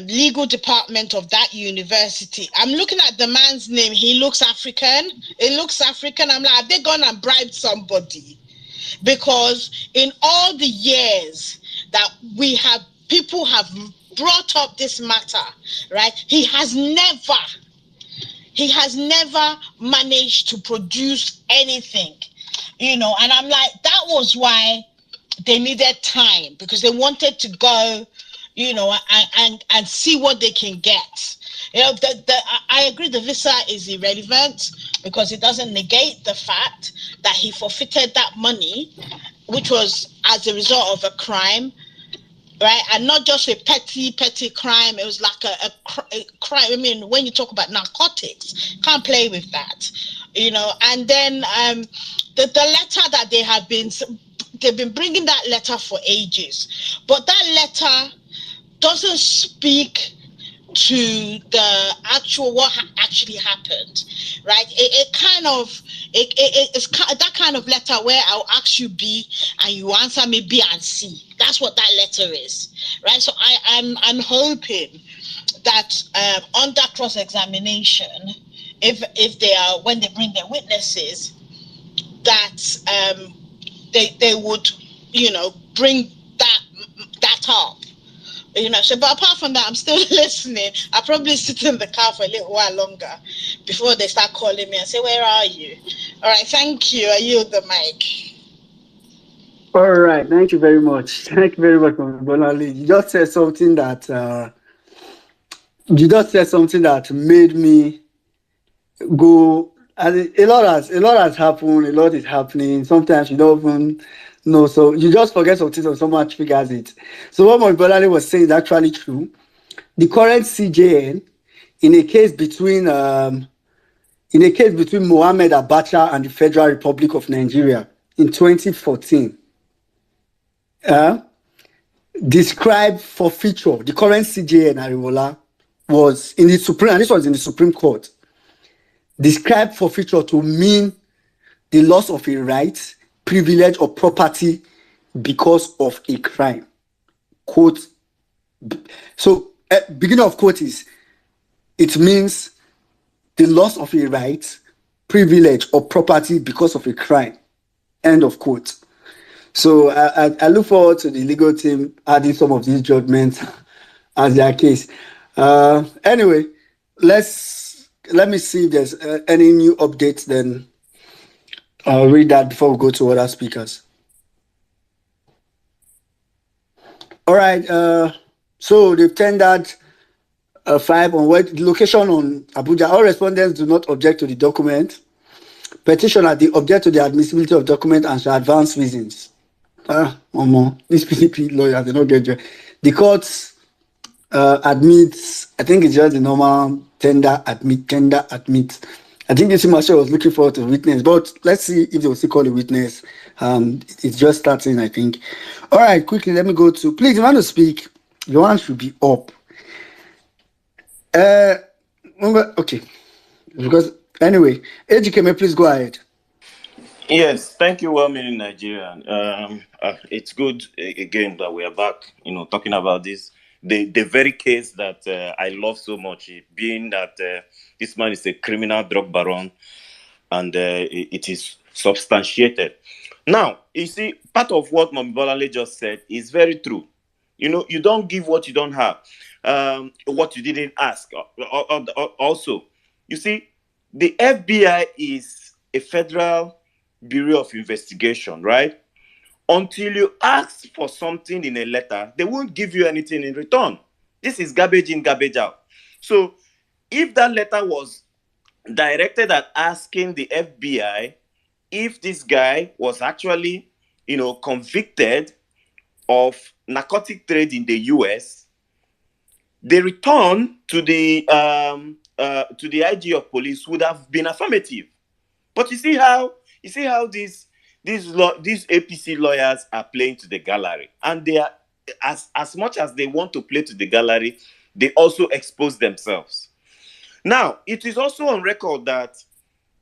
K: legal department of that university. I'm looking at the man's name. He looks African. It looks African. I'm like, have they gone and bribed somebody? Because in all the years that people have brought up this matter, right? He has never managed to produce anything, and I'm like, that was why they needed time, because they wanted to go, and see what they can get. I agree the visa is irrelevant, because it doesn't negate the fact that he forfeited that money, which was as a result of a crime, right? And not just a petty crime. It was like a crime. I mean, when you talk about narcotics, can't play with that, And then the letter that they've been bringing that letter for ages, but that letter doesn't speak to the actual actually happened, right? It's that kind of letter where I'll ask you B and you answer me B and C. That's what that letter is, right? So I'm hoping that under cross-examination, if they are, when they bring their witnesses, that they would bring that up. So, but apart from that, I'm still listening. I'll probably sit in the car for a little while longer before they start calling me and say, where are you? All right, thank you. I yield the mic.
A: All right, thank you very much. Thank you very much, Bolali. You just said something that made me go. And a lot has happened. A lot is happening. Sometimes you don't even know. So you just forget something, so someone figures it. So what my brother was saying is actually true. The current CJN, in a case between Mohammed Abacha and the Federal Republic of Nigeria in 2014, described forfeiture. The current CJN Ariwola was in the Supreme, and this was in the Supreme Court. Described forfeiture to mean the loss of a right, privilege, or property because of a crime. Quote. So, beginning of quote is, it means the loss of a right, privilege, or property because of a crime. End of quote. So I look forward to the legal team adding some of these judgments as their case. Anyway, let me see if there's any new updates. Then I'll read that before we go to other speakers. All right. So they've tendered 5 on what location on Abuja. All respondents do not object to the document. Petitioner, they object to the admissibility of document and shall advance reasons. These PDP lawyers, they don't get you. The court admits, I think it's just the normal tender admit. I think this marshal was looking forward to witness, but let's see if they will still call a witness. It's just starting, I think. All right, quickly, let me go to, please, if you want to speak, your hand should be up. Okay, because anyway, Ejikeme, please go ahead.
H: Yes, thank you, well-meaning Nigerian. It's good again that we are back, talking about this. The very case that I love so much, being that this man is a criminal drug baron, and it is substantiated. Now, you see, part of what Mami Bolale just said is very true. You don't give what you don't have, what you didn't ask. Also, you see, the FBI is a federal bureau of investigation, right? Until you ask for something in a letter, they won't give you anything in return. This is garbage in, garbage out. So if that letter was directed at asking the FBI if this guy was actually, convicted of narcotic trade in the US, the return to the IG of police would have been affirmative. But you see how these APC lawyers are playing to the gallery, and they are, as much as they want to play to the gallery, they also expose themselves. Now, it is also on record that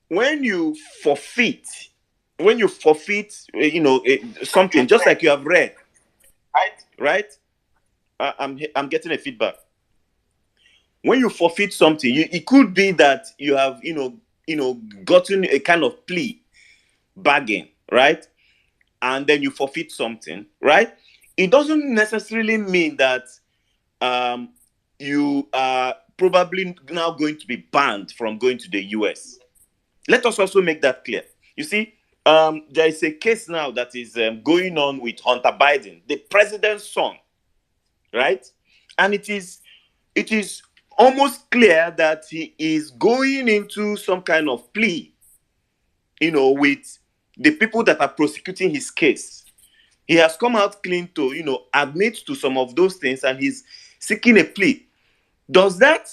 H: when you forfeit, something, just like you have read, right? I'm getting a feedback. When you forfeit something, it could be that you have, gotten a kind of plea bargain, right? And then you forfeit something, right? It doesn't necessarily mean that you are probably now going to be banned from going to the US. Let us also make that clear. You see, there is a case now that is going on with Hunter Biden, the president's son, right? And it is almost clear that he is going into some kind of plea, with the people that are prosecuting his case. He has come out clean to, admit to some of those things, and he's seeking a plea. Does that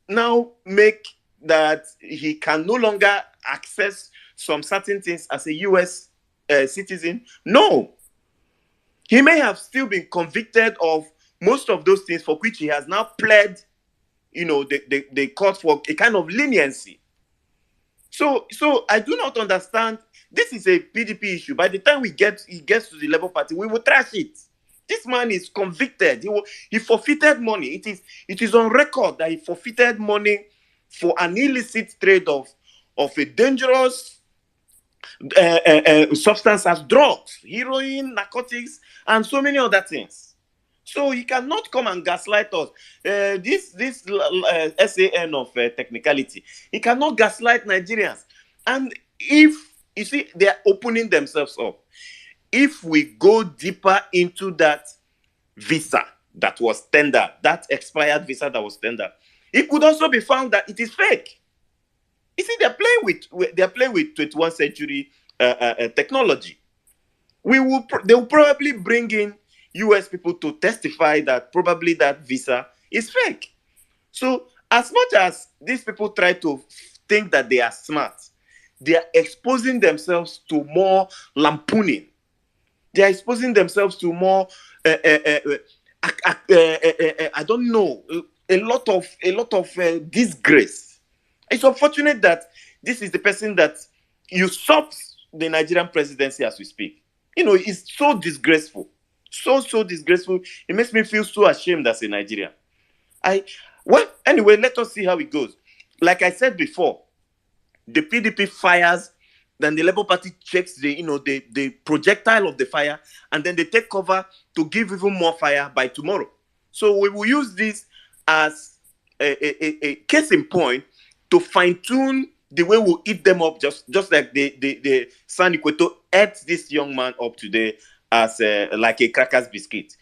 H: now make that he can no longer access some certain things as a US citizen? No. He may have still been convicted of most of those things for which he has now pled, the court for a kind of leniency. So I do not understand. This is a PDP issue. By the time he gets to the Labour Party, we will trash it. This man is convicted. He forfeited money. It is on record that he forfeited money for an illicit trade of a dangerous substance as drugs, heroin, narcotics, and so many other things. So he cannot come and gaslight us. This SAN of technicality, he cannot gaslight Nigerians. And if you see, they are opening themselves up. If we go deeper into that visa that was tendered, that expired visa that was tendered, it could also be found that it is fake. You see, they're playing with 21st century technology. They will probably bring in US people to testify that probably that visa is fake. So as much as these people try to think that they are smart, they are exposing themselves to more lampooning. They are exposing themselves to more, I don't know, a lot of disgrace. It's unfortunate that this is the person that usurps the Nigerian presidency as we speak. It's so disgraceful. So disgraceful. It makes me feel so ashamed as a Nigerian. Anyway, let us see how it goes. Like I said before, the PDP fires, then the Labour Party checks the projectile of the fire, and then they take cover to give even more fire by tomorrow. So we will use this as a case in point to fine-tune the way we'll eat them up, just like the San Equato ate this young man up today as like a crackers biscuit.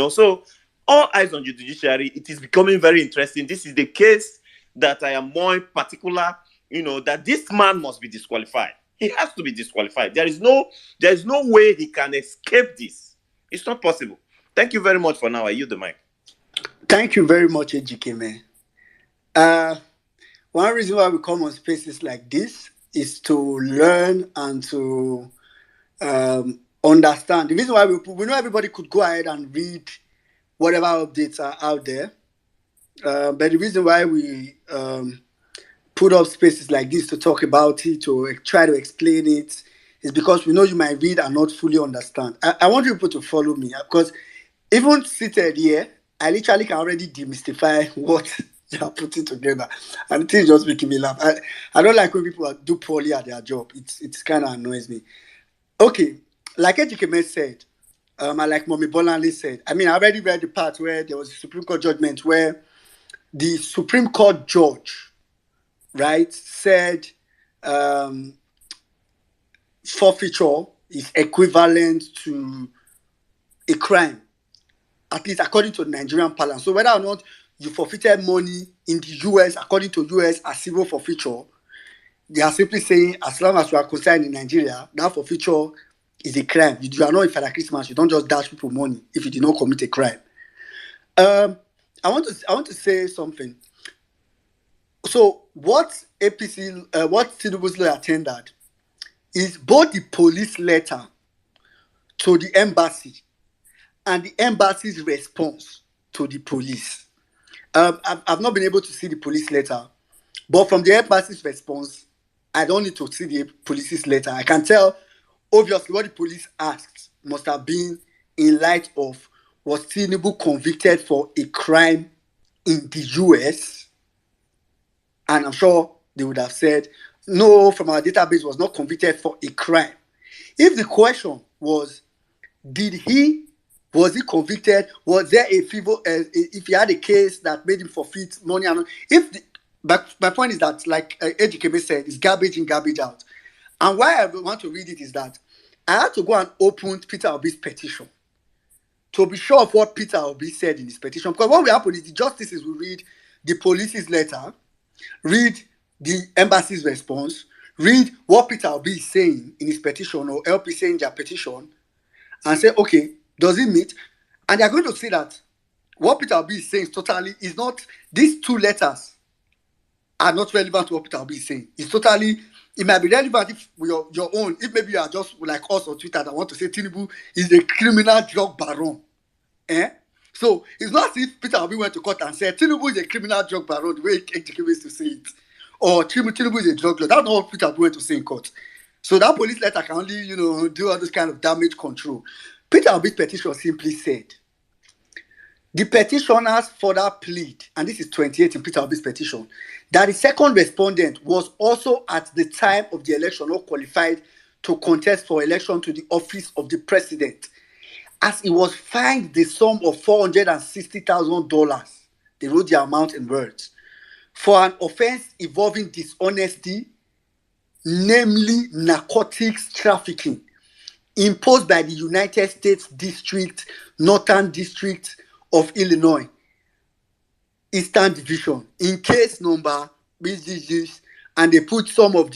H: So all eyes on the judiciary. It is becoming very interesting. This is the case that I am more particular, that this man must be disqualified. He has to be disqualified. There is no way he can escape this. It's not possible. Thank you very much for now. I yield the mic.
A: Thank you very much, Ejikeme. One reason why we come on spaces like this is to learn and to understand. The reason why we know everybody could go ahead and read whatever updates are out there, but the reason why we put up spaces like this to talk about it, to try to explain it, is because we know you might read and not fully understand. I want people to follow me, because even seated here, I literally can already demystify what they are putting together, and the thing just making me laugh. I don't like when people do poorly at their job. It's kind of annoys me. Okay, like Ejikeme said, and like Mommy Bolanle said, I mean, I already read the part where there was a Supreme Court judgment where the Supreme Court judge, right, said um, forfeiture is equivalent to a crime, at least according to the Nigerian parlance. So whether or not you forfeited money in the US, according to US, as civil forfeiture, they are simply saying as long as you are concerned in Nigeria, that forfeiture is a crime. You are not a Father Christmas. You don't just dash people money if you did not commit a crime. I want to say something. So what APC, what Tinubu's lawyer tendered is both the police letter to the embassy and the embassy's response to the police. I've not been able to see the police letter, but from the embassy's response, I don't need to see the police's letter. I can tell, obviously, what the police asked must have been in light of, was Tinubu convicted for a crime in the US? And I'm sure they would have said, no, from our database, was not convicted for a crime. If the question was, was he convicted? Was there a fever? If he had a case that made him forfeit money, and my point is that, like Ejikeme said, it's garbage in, garbage out. And why I want to read it is that I had to go and open Peter Obi's petition to be sure of what Peter Obi said in his petition. Because what will happen is the justices will read the police's letter, read the embassy's response, read what Peter Obi is saying in his petition or LP saying in their petition, and say, okay, does it meet? And they're going to see that what Peter Obi is saying is not, these two letters are not relevant to what Peter Obi is saying. It might be relevant if your own, if maybe you are just like us on Twitter that want to say Tinubu is a criminal drug baron. So it's not as if Peter Obi went to court and said Tinubu is a criminal drug baron, the way Ejikeme used to say it. Or Tinubu is a drug lord. That's not what Peter Obi went to say in court. So that police letter can only, do all this kind of damage control. Peter Obi's petition simply said, the petitioners further plead, and this is 28 in Peter Obi's petition, that the second respondent was also at the time of the election not qualified to contest for election to the office of the president, as he was fined the sum of $460,000. They wrote the amount in words, for an offense involving dishonesty, namely narcotics trafficking, imposed by the United States Northern District of Illinois, Eastern Division, in case number BGGs, and they put some of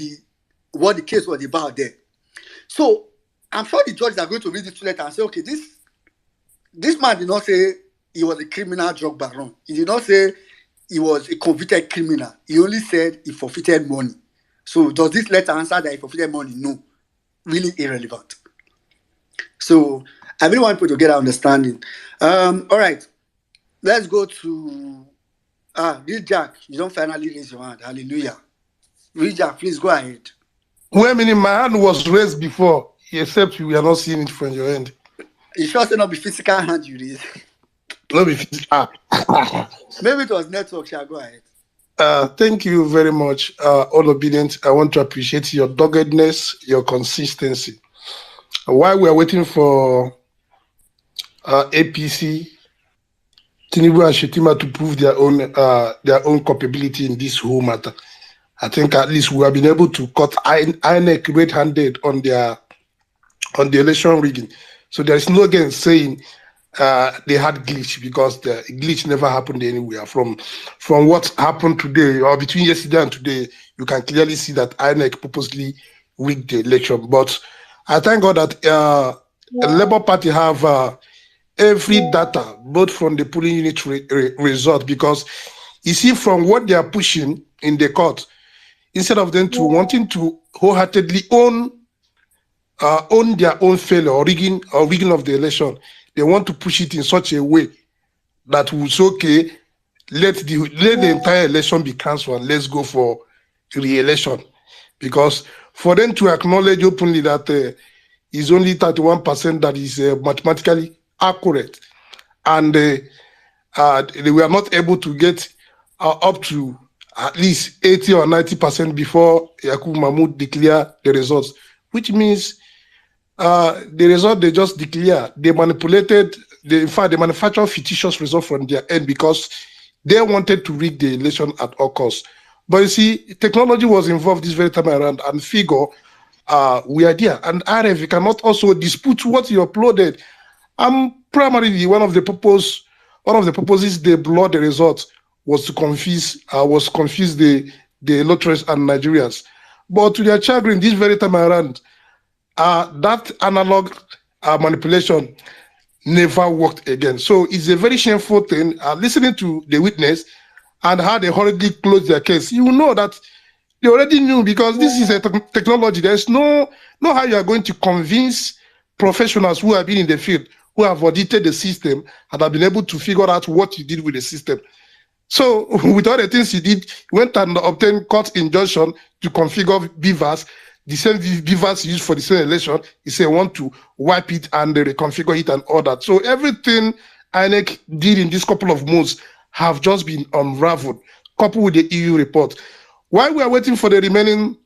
A: what the case was about there. So I'm sure the judges are going to read this letter and say, okay, this man did not say he was a criminal drug baron. He did not say he was a convicted criminal. He only said he forfeited money. So does this letter answer that he forfeited money? No. Really irrelevant. So I really want people to get an understanding. All right. Let's go to Real Jack. You don't finally raise your hand. Hallelujah. Real Jack, please go ahead.
M: Well, meaning my hand was raised before, except we are not seeing it from your end.
A: You sure say not be physical hand you raise?
M: Not be physical.
A: Maybe it was network. Shall go ahead.
M: Thank you very much, all obedient. I want to appreciate your doggedness, your consistency. While we are waiting for APC, Tinubu and Shetima to prove their own culpability in this whole matter, I think at least we have been able to cut INEC red-handed on the election rigging. So there is no again saying they had glitch, because the glitch never happened anywhere. From what happened today, or between yesterday and today, you can clearly see that INEC purposely rigged the election. But I thank God that the Labour Party have every data, both from the polling unit result, because you see from what they are pushing in the court, instead of them to wanting to wholeheartedly own their own failure or rigging of the election, they want to push it in such a way that will say, okay, let the entire election be cancelled and let's go for re-election. Because for them to acknowledge openly that is only 31% that is mathematically accurate, and they were not able to get up to at least 80 or 90% before Yakub Mahmoud declare the results, which means the result they just declare, they manipulated, in fact, they manufactured fictitious results from their end because they wanted to rig the election at all costs. But you see, technology was involved this very time around, and figure we are there. And RF cannot also dispute what you uploaded. Primarily one of the purposes they blurred the results was to confuse the electors and Nigerians. But to their chagrin, this very time around, that analog manipulation never worked again. So it's a very shameful thing. Listening to the witness and how they hurriedly closed their case, you will know that they already knew, because this is a technology. There's no how you are going to convince professionals who have been in the field, who have audited the system and have been able to figure out what you did with the system. So with all the things he did, he went and obtained court injunction to configure beavers, the same beavers used for the same election. He said want to wipe it and reconfigure it and all that. So everything INEC did in this couple of months have just been unraveled, coupled with the EU report. While we are waiting for the remaining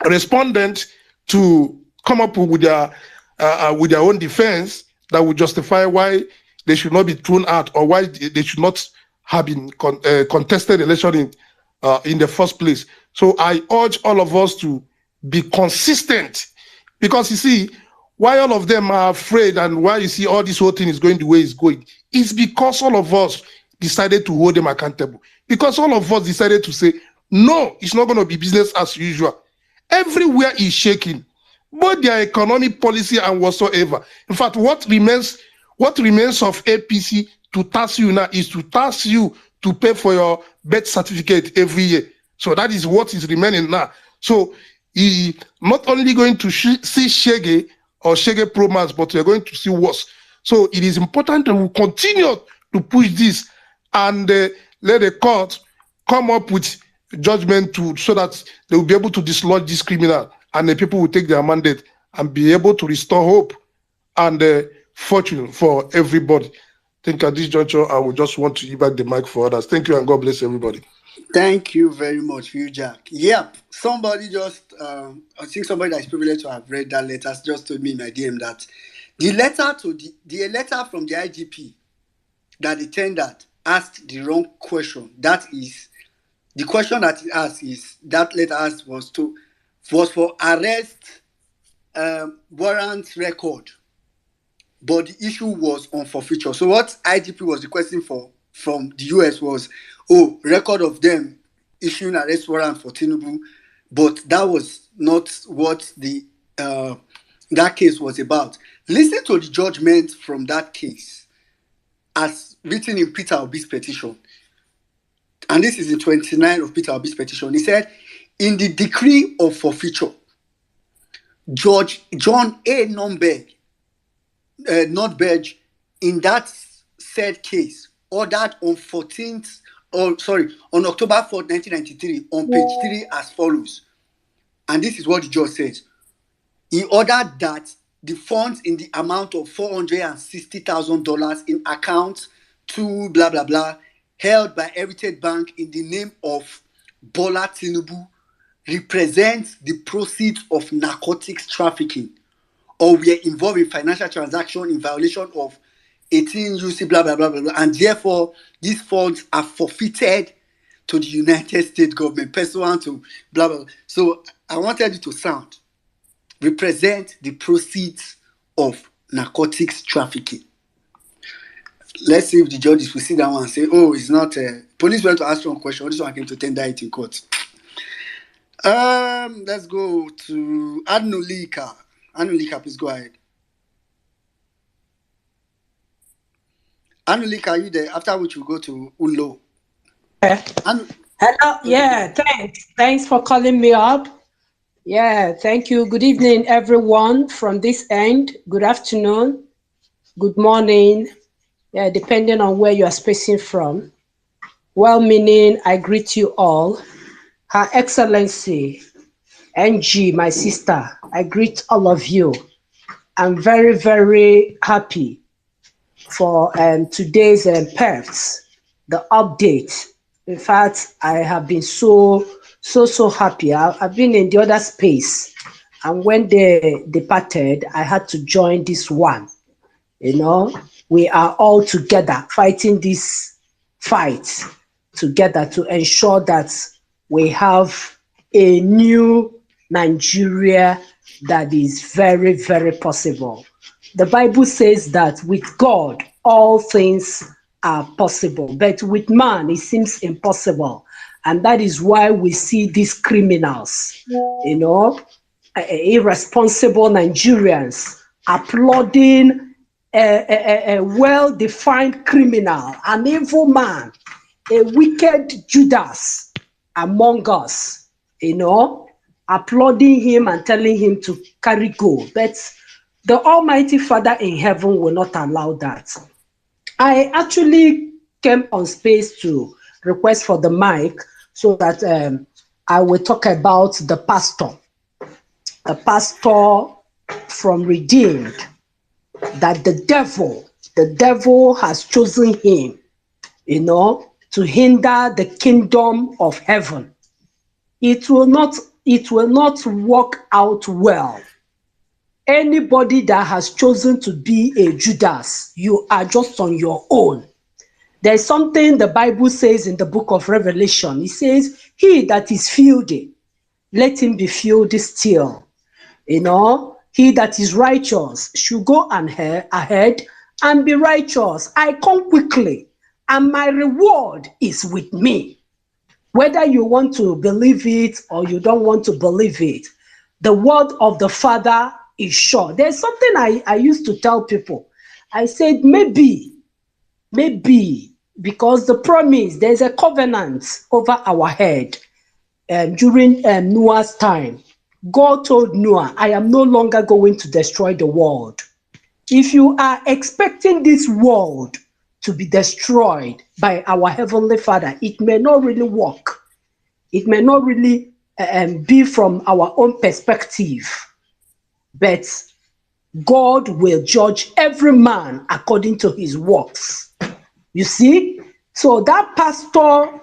M: respondents to come up with their own defense that would justify why they should not be thrown out, or why they should not have been contested election in the first place. So I urge all of us to be consistent, because you see, why all of them are afraid and why you see all this whole thing is going the way it's going, it's because all of us decided to hold them accountable. Because all of us decided to say, no, it's not going to be business as usual. Everywhere is shaking, both their economic policy and whatsoever. In fact, what remains of APC to tax you now is to tax you to pay for your birth certificate every year. So that is what is remaining now. So he not only going to see Shege or Shege Pro Max, but you're going to see worse. So it is important that we continue to push this and let the court come up with judgment so that they will be able to dislodge this criminal, and the people will take their mandate and be able to restore hope and fortune for everybody. I think at this juncture, I would just want to give back the mic for others. Thank you, and God bless everybody.
A: Thank you very much, Hugh Jack. Yep, somebody just, I think somebody that is privileged to have read that letter just told me in my DM that the letter from the IGP that the tendered asked the wrong question. That is, the question that he asked is, that letter asked was for arrest warrant record, but the issue was on forfeiture. So what IGP was requesting for from the US was, record of them issuing arrest warrant for Tinubu, but that was not what the that case was about. Listen to the judgment from that case as written in Peter Obi's petition. And this is in 29 of Peter Obi's petition. He said, in the decree of forfeiture, Judge John A. Notberg, in that said case, ordered on October 4th, 1993, on page 3 as follows. And this is what the judge says. He ordered that the funds in the amount of $460,000 in accounts to blah, blah, blah, held by Heritage Bank in the name of Bola Tinubu represents the proceeds of narcotics trafficking, or were involved in financial transaction in violation of 18 UC blah, blah, blah, blah, blah, and therefore these funds are forfeited to the United States government pursuant to blah, blah, blah. So I wanted you to sound, represent the proceeds of narcotics trafficking. Let's see if the judges will sit down and say, it's not police went to ask one question, this one came to tender it in court. Let's go to Anulika. Anulika, please go ahead. Anulika, are you there? After which we'll go to Ulo.
F: Hello. Yeah, thanks for calling me up. Yeah, thank you. Good evening, everyone from this end. Good afternoon. Good morning. Yeah, depending on where you are speaking from. Well-meaning, I greet you all. Her Excellency, NG, my sister, I greet all of you. I'm very, very happy for today's PEPT, the update, In fact, I have been so happy. I've been in the other space, and when they departed, I had to join this one. You know, we are all together fighting this fight together to ensure that we have a new Nigeria that is very, very possible. The Bible says that with God, all things are possible, but with man, it seems impossible. And that is why we see these criminals, you know, irresponsible Nigerians applauding a well-defined criminal, an evil man, a wicked Judas among us, you know, applauding him and telling him to carry go. But the Almighty Father in heaven will not allow that. I actually came on space to request for the mic so that I will talk about the pastor from Redeemed, that the devil has chosen him, you know, to hinder the kingdom of heaven. It will not work out well. Anybody that has chosen to be a Judas, you are just on your own. There's something the Bible says in the book of Revelation. It says, he that is filthy, let him be filthy still. You know, he that is righteous should go ahead and be righteous. I come quickly, and my reward is with me. Whether you want to believe it or you don't want to believe it, the word of the Father is sure. There's something I used to tell people. I said, maybe, because the promise, there's a covenant over our head during Noah's time. God told Noah, I am no longer going to destroy the world. If you are expecting this world to be destroyed by our Heavenly Father, it may not really work. It may not really be from our own perspective. But God will judge every man according to his works. You see? So that pastor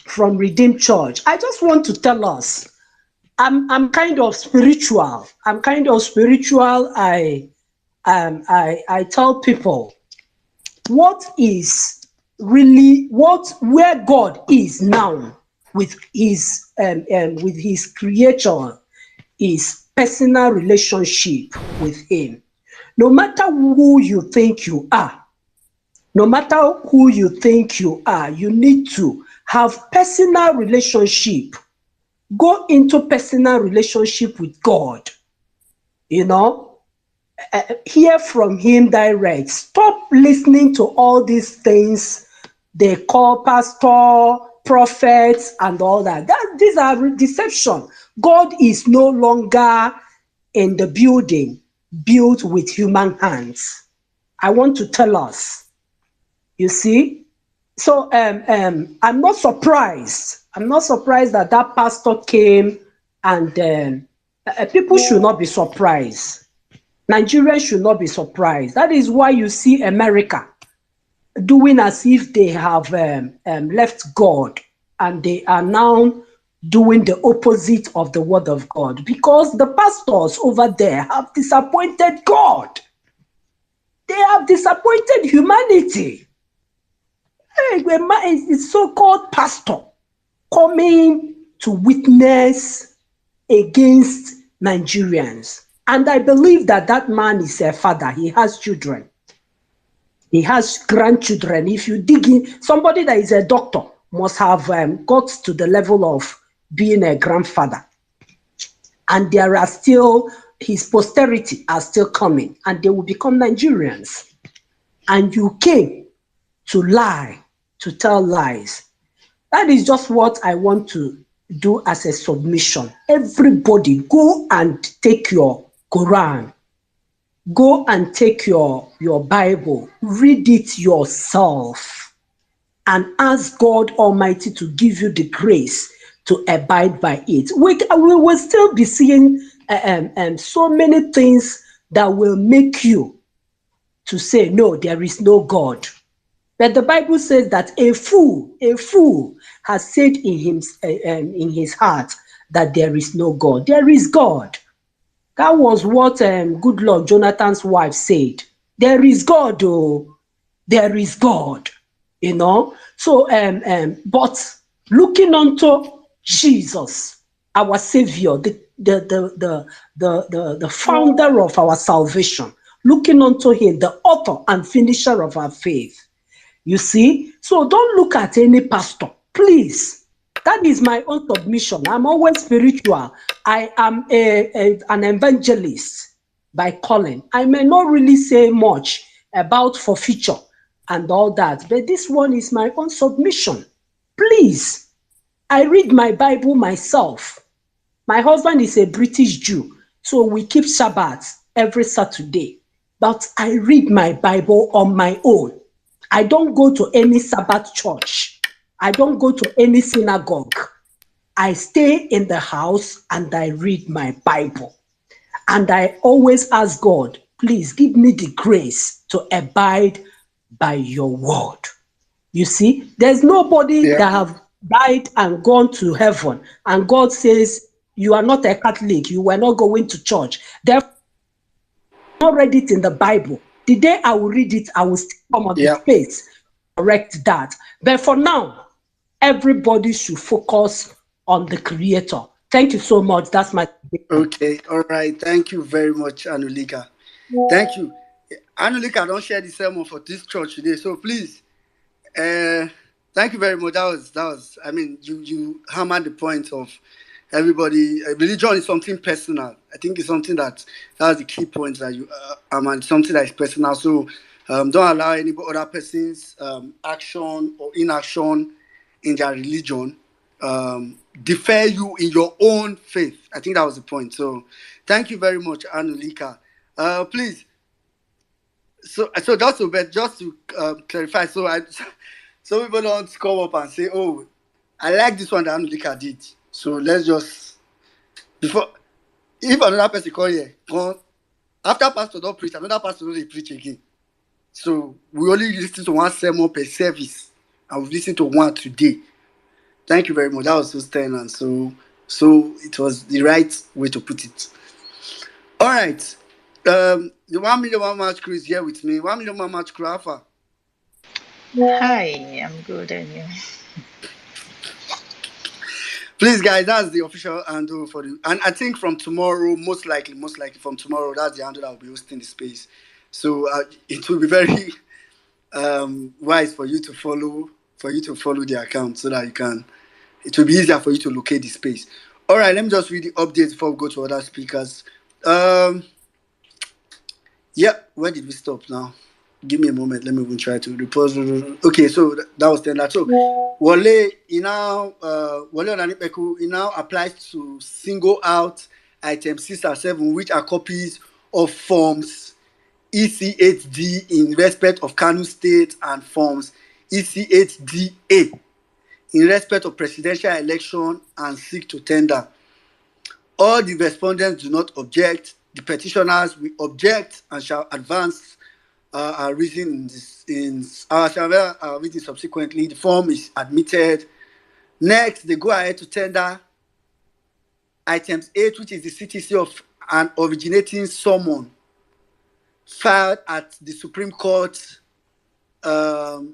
F: from Redeemed Church, I just want to tell us, I'm kind of spiritual. I tell people what is really where God is now with his creature is personal relationship with him. No matter who you think you are, you need to have personal relationship. Go into personal relationship with God. You know, hear from him direct. Stop listening to all these things they call pastor, prophets, and all that. These are deception. God is no longer in the building built with human hands. I want to tell us, you see. So I'm not surprised. that pastor came, and people should not be surprised. Nigerians should not be surprised. That is why you see America doing as if they have left God, and they are now doing the opposite of the word of God, because the pastors over there have disappointed God. They have disappointed humanity. A so-called pastor coming to witness against Nigerians. And I believe that man is a father. He has children. He has grandchildren. If you dig in, somebody that is a doctor must have got to the level of being a grandfather. And there are still, his posterity are still coming, and they will become Nigerians. And you came to lie, to tell lies. That is just what I want to do as a submission. Everybody go and take your Quran. Go and take your Bible. Read it yourself. And ask God Almighty to give you the grace to abide by it. We will still be seeing so many things that will make you to say, no, there is no God. But the Bible says that a fool has said in his heart that there is no God. There is God. That was what good Lord Jonathan's wife said. There is God, oh, there is God. You know. So but looking unto Jesus, our Savior, the founder of our salvation, looking unto him, the author and finisher of our faith. You see? So don't look at any pastor, please. That is my own submission. I'm always spiritual. I am an evangelist by calling. I may not really say much about forfeiture and all that, but this one is my own submission. Please, I read my Bible myself. My husband is a British Jew, so we keep Sabbath every Saturday. But I read my Bible on my own. I don't go to any Sabbath church. I don't go to any synagogue. I stay in the house and I read my Bible. And I always ask God, please give me the grace to abide by your word. You see, there's nobody that have died and gone to heaven, and God says, you are not a Catholic, you were not going to church. Therefore, I not read it in the Bible. The day I will read it, I will still come on the space to correct that. But for now, everybody should focus on the Creator. Thank you so much. That's my.
A: Okay, all right. Thank you very much, Anulika. Thank you. Anulika, don't share the sermon for this church today. So please, thank you very much. That was. I mean, you hammered the point of everybody. Religion is something personal. I think it's something that's the key point that you hammered. Something that is personal. So don't allow any other person's action or inaction in their religion defer you in your own faith. I think that was the point. So thank you very much, Anulika. Please. So just to clarify, so some people don't come up and say, "Oh, I like this one that Anulika did." So let's just before if another person call here, come after pastor don't preach, another pastor don't preach again. So we only listen to one sermon per service, and we listen to one today. Thank you very much. That was so stern and so it was the right way to put it. All right. The 1 million one match crew is here with me. 1 million one match crew, Alpha.
D: Hi, I'm good, and you?
A: Please, guys, that's the official handle for the. And I think from tomorrow, most likely from tomorrow, that's the handle that will be hosting the space. So it will be very wise for you to follow the account so that you can. It will be easier for you to locate the space. All right, let me just read the updates before we go to other speakers. Yeah, where did we stop now? Give me a moment. Let me even try to repose. Okay, so that was 10. So Wale Onanipeku now applies to single out items 6 and 7, which are copies of forms EC8D in respect of Kano State and forms EC8DA in respect of presidential election and seek to tender. All the respondents do not object. The petitioners will object and shall advance our reason in our reading subsequently. The form is admitted. Next, they go ahead to tender items 8, which is the CTC of an originating summon filed at the Supreme Court. The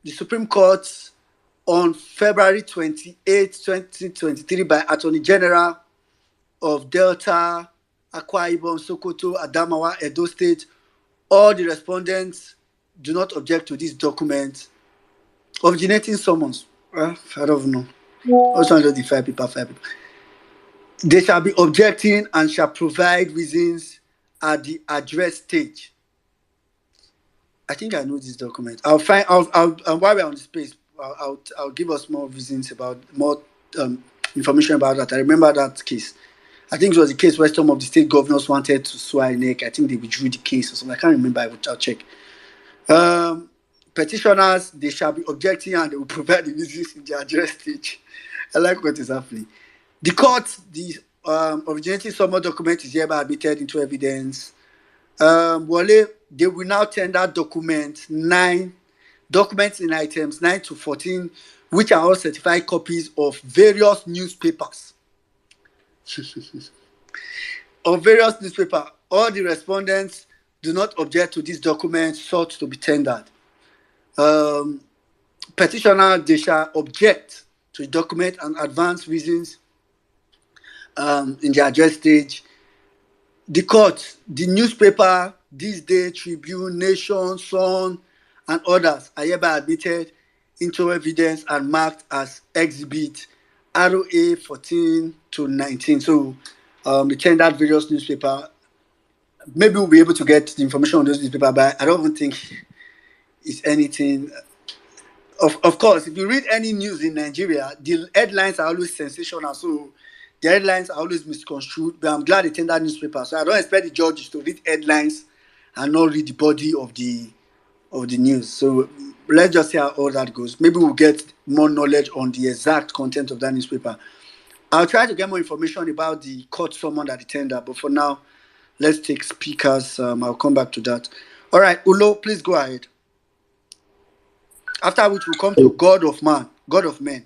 A: Supreme Court on February 28, 2023 by Attorney General of Delta, Akwa Ibom, Sokoto, Adamawa, Edo State. All the respondents do not object to this document. Originating summons. I don't know. Also under the 5 people. They shall be objecting and shall provide reasons at the address stage. I think I know this document. I'll while we're on the space, I'll give us more reasons about more information about that. I remember that case. I think it was the case where some of the state governors wanted to sue INEC. I think they withdrew the case or something. I can't remember. I'll check. Petitioners, they shall be objecting and they will provide the reasons in the address stage. I like what is happening. The court, the originating summary document is hereby admitted into evidence. Wale, they will now tender document 9 documents in items 9 to 14, which are all certified copies of various newspapers. Of various newspapers, all the respondents do not object to these documents sought to be tendered. Petitioner, they shall object to the document and advance reasons in the address stage. The court, the newspaper, This Day, Tribune, Nation, Sun, and others are hereby admitted into evidence and marked as exhibit ROA 14 to 19. So the tendered various newspaper. Maybe we'll be able to get the information on those newspapers, but I don't even think it's anything. Of course, if you read any news in Nigeria, the headlines are always sensational. So the headlines are always misconstrued. But I'm glad they tendered newspaper. So I don't expect the judges to read headlines and not read the body of the news. So let's just see how all that goes. Maybe we'll get more knowledge on the exact content of that newspaper. I'll try to get more information about the court summon that the tender. But for now, let's take speakers. I'll come back to that. All right, Ulo, please go ahead. After which we'll come to God of Man, God of Men.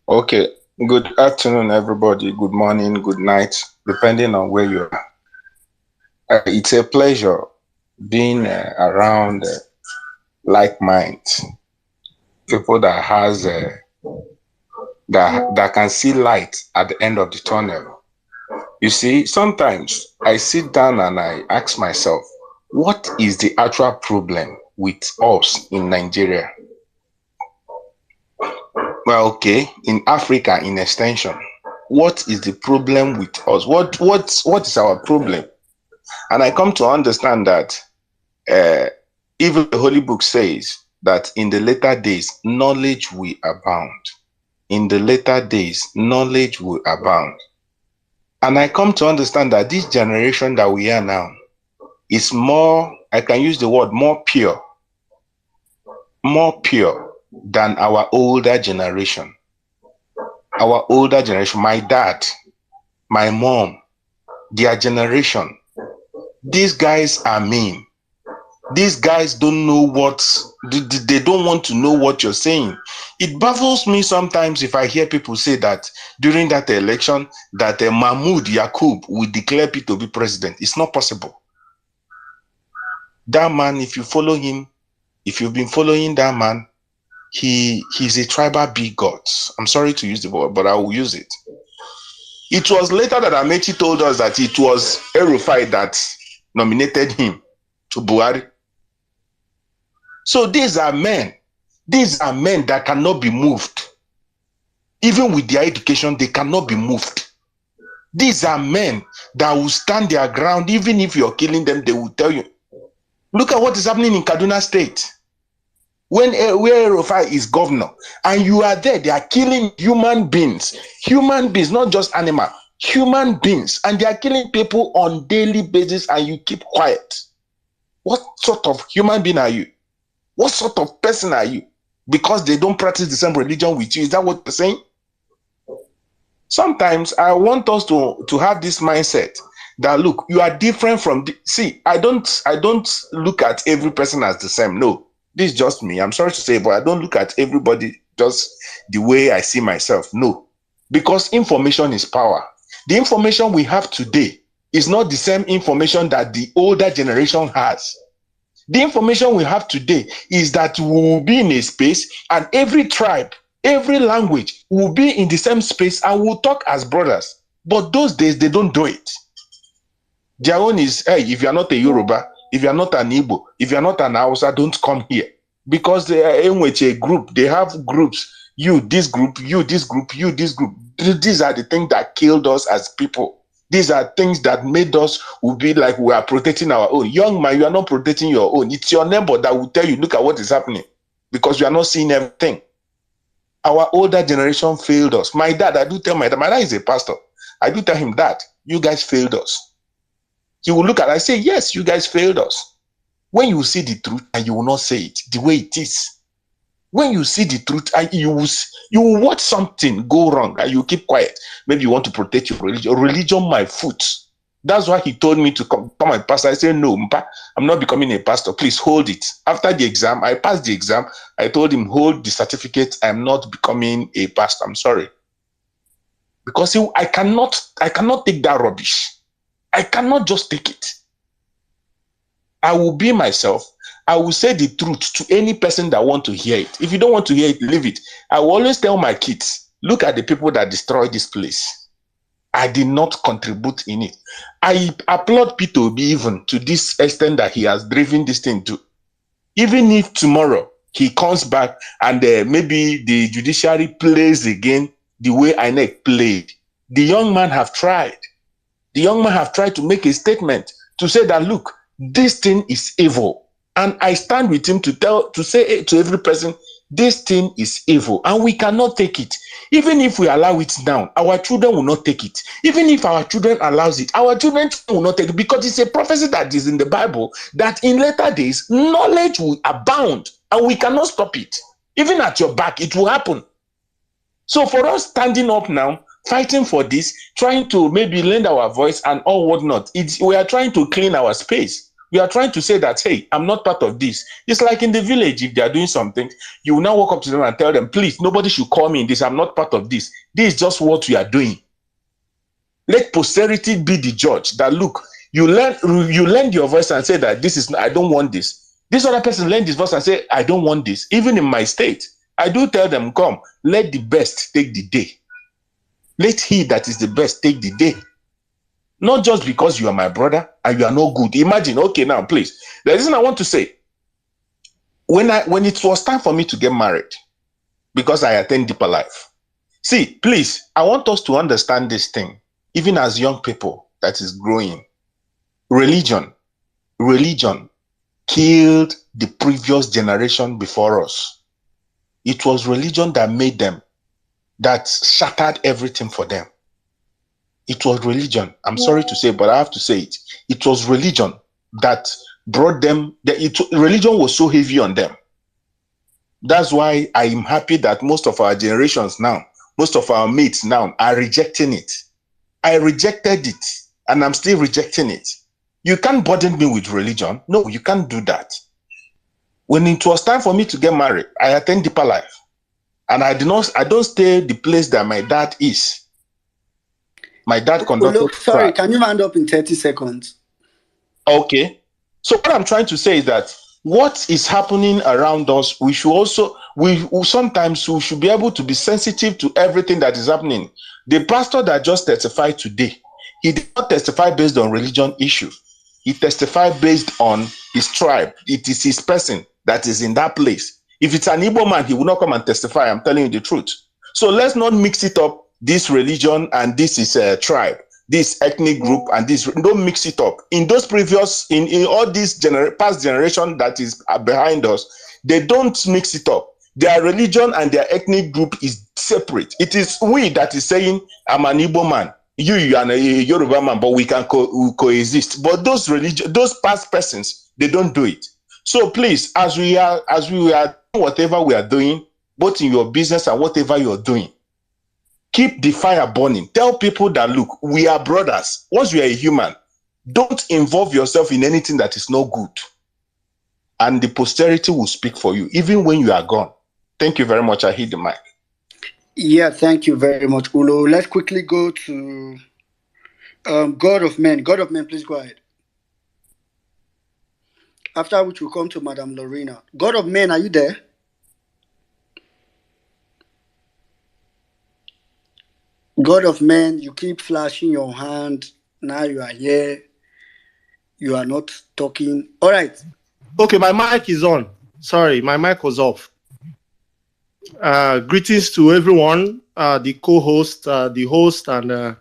B: Okay. Good afternoon, everybody. Good morning, good night, depending on where you are. It's a pleasure being around like minds, people that has that can see light at the end of the tunnel. You see, sometimes I sit down and I ask myself, what is the actual problem with us in Nigeria? Well, okay, in Africa, in extension, what is the problem with us? What is our problem? And I come to understand that even the Holy Book says that in the later days, knowledge will abound. In the later days, knowledge will abound. And I come to understand that this generation that we are now is more, I can use the word more pure than our older generation. Our older generation, my dad, my mom, their generation, these guys are mean. These guys don't know they don't want to know what you're saying. It baffles me sometimes if I hear people say that during that election that Mahmoud Yakub will declare P to be president. It's not possible. That man, if you follow him, if you've been following that man, he's a tribal bigot. I'm sorry to use the word, but I will use it. It was later that Amechi told us that it was El-Rufai that nominated him to Buhari. So these are men that cannot be moved. Even with their education, they cannot be moved. These are men that will stand their ground. Even if you're killing them, they will tell you. Look at what is happening in Kaduna State. Where El-Rufai is governor, and you are there, they are killing human beings, not just animal, human beings, and they are killing people on daily basis, and you keep quiet. What sort of human being are you? What sort of person are you? Because they don't practice the same religion with you. Is that what you're saying? Sometimes I want us to have this mindset that, look, you are different from see, I don't look at every person as the same. No, this is just me. I'm sorry to say, but I don't look at everybody just the way I see myself. No, because information is power. The information we have today is not the same information that the older generation has. The information we have today is that we will be in a space and every tribe, every language will be in the same space and will talk as brothers. But those days, they don't do it. Their own is, hey, if you're not a Yoruba, if you're not an Igbo, if you're not an Hausa, don't come here. Because they are in which a group, they have groups. You, this group, you, this group, you, this group. These are the things that killed us as people. These are things that made us will be like we are protecting our own. Young man, you are not protecting your own. It's your neighbor that will tell you, look at what is happening. Because you are not seeing everything. Our older generation failed us. My dad, I do tell my dad is a pastor. I do tell him that, you guys failed us. He will look at it, I say, yes, you guys failed us. When you see the truth and you will not say it the way it is. When you see the truth and you will watch something go wrong and you keep quiet. Maybe you want to protect your religion. Religion, my foot. That's why he told me to become a pastor. I said, no, Mpa, I'm not becoming a pastor. Please hold it. After the exam, I passed the exam. I told him, hold the certificate. I'm not becoming a pastor. I'm sorry. Because I cannot take that rubbish. I cannot just take it. I will be myself. I will say the truth to any person that want to hear it. If you don't want to hear it, leave it. I will always tell my kids, look at the people that destroyed this place. I did not contribute in it. I applaud Peter Obi even to this extent that he has driven this thing to. Even if tomorrow he comes back and maybe the judiciary plays again the way INEC played, the young man have tried. The young man have tried to make a statement to say that, look, this thing is evil. And I stand with him to say to every person, this thing is evil and we cannot take it. Even if we allow it now, our children will not take it. Even if our children allows it, our children will not take it, because it's a prophecy that is in the Bible that in later days, knowledge will abound and we cannot stop it. Even at your back, it will happen. So for us standing up now, fighting for this, trying to maybe lend our voice and all whatnot, we are trying to clean our space. We are trying to say that, hey, I'm not part of this. It's like in the village, if they are doing something, you will now walk up to them and tell them, please, nobody should call me in this. I'm not part of this. This is just what we are doing. Let posterity be the judge. That, look, you lend your voice and say that this is, I don't want this. This other person lend his voice and say, I don't want this. Even in my state, I do tell them, come, let the best take the day. Let he that is the best take the day. Not just because you are my brother and you are no good. Imagine, okay, now, please. The reason I want to say, when it was time for me to get married, because I attend Deeper Life. See, please, I want us to understand this thing, even as young people that is growing. Religion killed the previous generation before us. It was religion that made them, that shattered everything for them. It was religion. I'm sorry to say, but I have to say it. It was religion that brought them, religion was so heavy on them. That's why I am happy that most of our generations now, most of our mates now are rejecting it. I rejected it and I'm still rejecting it. You can't burden me with religion. No, you can't do that. When it was time for me to get married, I attend Deeper Life. And I don't stay the place that my dad is. My dad conducted.
A: Look, sorry, can you round up in 30 seconds?
B: Okay. So what I'm trying to say is that what is happening around us, we should also, sometimes we should be able to be sensitive to everything that is happening. The pastor that just testified today, he did not testify based on religion issue. He testified based on his tribe. It is his person that is in that place. If it's an Igbo man, he will not come and testify. I'm telling you the truth. So let's not mix it up. This religion and this is a tribe, this ethnic group and this, don't mix it up. In those previous, in all this past generation that is behind us, they don't mix it up. Their religion and their ethnic group is separate. It is we that is saying, I'm an Igbo man, you are a Yoruba man, but we can coexist. But those past persons, they don't do it. So please, as we are whatever we are doing, both in your business and whatever you're doing, keep the fire burning. Tell people that, look, we are brothers. Once you are a human, don't involve yourself in anything that is not good. And the posterity will speak for you, even when you are gone. Thank you very much. I hit the mic.
A: Yeah, thank you very much, Ulo. Let's quickly go to God of Men. God of Men, please go ahead. After which we'll come to Madam Lorena. God of Men, are you there? God of Men, you keep flashing your hand. Now you are here. You are not talking. All right.
N: Okay, my mic is on. Sorry, my mic was off. Greetings to everyone, the co-host, the host, and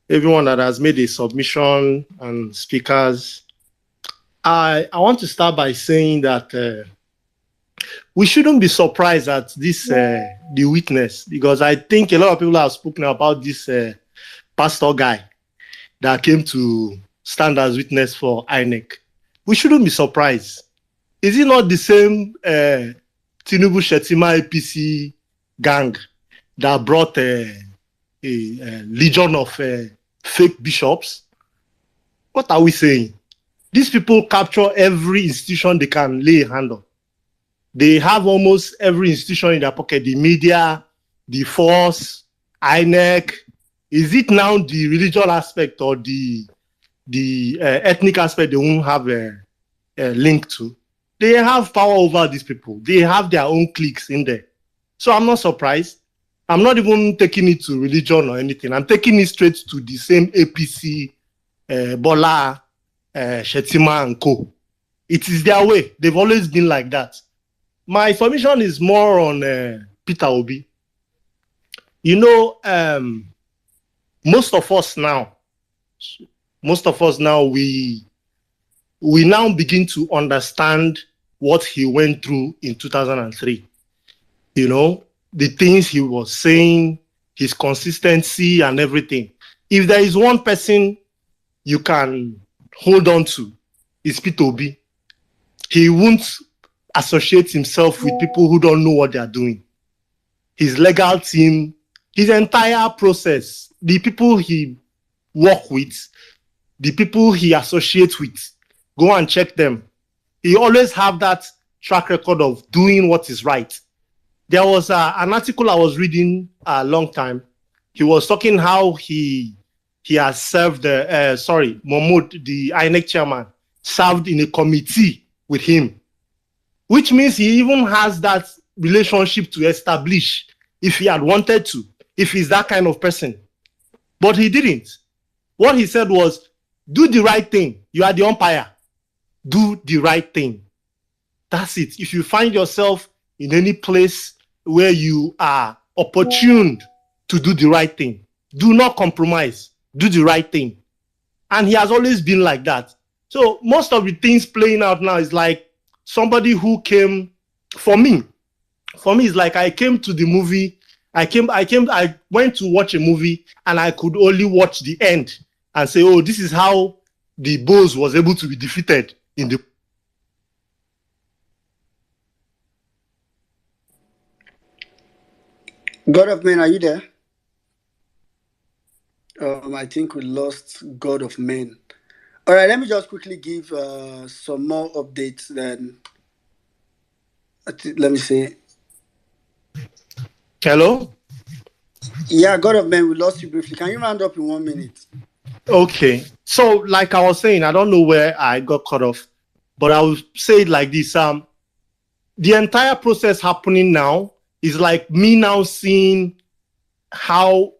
N: everyone that has made a submission and speakers. I want to start by saying that we shouldn't be surprised at this, the witness, because I think a lot of people have spoken about this pastor guy that came to stand as witness for INEC. We shouldn't be surprised. Is it not the same Tinubu Shetima APC gang that brought a legion of fake bishops What are we saying? These people capture every institution they can lay a hand on. They have almost every institution in their pocket, the media, the force, INEC. Is it now the religious aspect or the ethnic aspect they won't have a link to? They have power over these people. They have their own cliques in there. So I'm not surprised. I'm not even taking it to religion or anything. I'm taking it straight to the same APC, Bola, Shetima and co. It is their way. They've always been like that. My submission is more on Peter Obi. You know, most of us now, we now begin to understand what he went through in 2003. You know, the things he was saying, his consistency and everything. If there is one person you can hold on to, it's Peter Obi. He won't associate himself with people who don't know what they are doing. His legal team, his entire process, the people he work with, the people he associates with, go and check them. He always have that track record of doing what is right. There was an article I was reading a long time. He was talking how he has served, Mahmoud, the INEC chairman, served in a committee with him, which means he even has that relationship to establish if he had wanted to, if he's that kind of person. But he didn't. What he said was, do the right thing. You are the umpire. Do the right thing. That's it. If you find yourself in any place where you are opportuned to do the right thing, do not compromise. Do the right thing. And he has always been like that. So most of the things playing out now is like somebody who came, for me, it's like I came to the movie, I went to watch a movie and I could only watch the end and say, oh, this is how the boss was able to be defeated in the...
A: God of Men, are you there? I think we lost God of Men. All right, let me just quickly give some more updates then. Let me see.
N: Hello?
A: Yeah, God of Men, we lost you briefly. Can you round up in 1 minute?
N: Okay. So, like I was saying, I don't know where I got cut off, but I will say it like this. The entire process happening now is like me now seeing how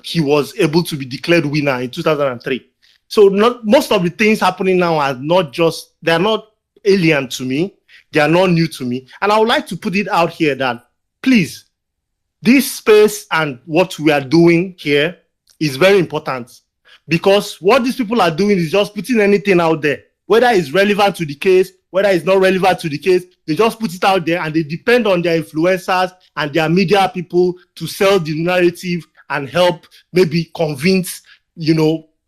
N: he was able to be declared winner in 2003. So most of the things happening now are they're not alien to me. They are not new to me. And I would like to put it out here that, please, this space and what we are doing here is very important, because what these people are doing is just putting anything out there, whether it's relevant to the case, whether it's not relevant to the case, they just put it out there and they depend on their influencers and their media people to sell the narrative and help maybe convince,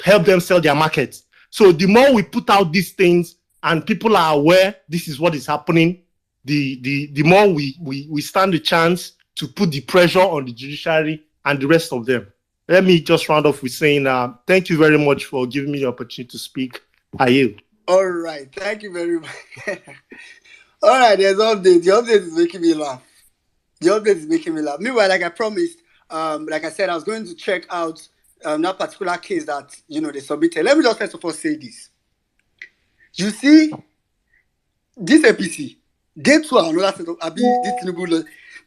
N: help them sell their markets. So the more we put out these things and people are aware this is what is happening, the more we stand a chance to put the pressure on the judiciary and the rest of them. Let me just round off with saying thank you very much for giving me the opportunity to speak. I yield.
A: All right, thank you very much. All right, there's update. The update is making me laugh. Meanwhile, like I promised, like I said, I was going to check out that particular case that they submitted. Let me just first of all say this. You see, this APC, they too are another set of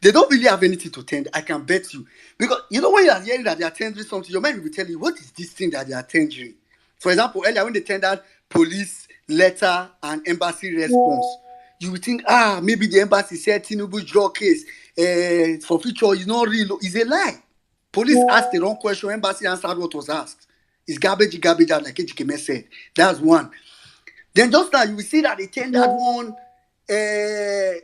A: they don't really have anything to tender. I can bet you, because when you are hearing that they are tendering something, your mind will tell you what is this thing that they are tendering. For example, earlier when they tendered police letter and embassy response, you would think, maybe the embassy said Tinubu draw case for future is not real. It's a lie. Police asked the wrong question. Embassy answered what was asked. It's garbage out, like Ejikeme said. That's one. Then just now, you will see that they tendered one. I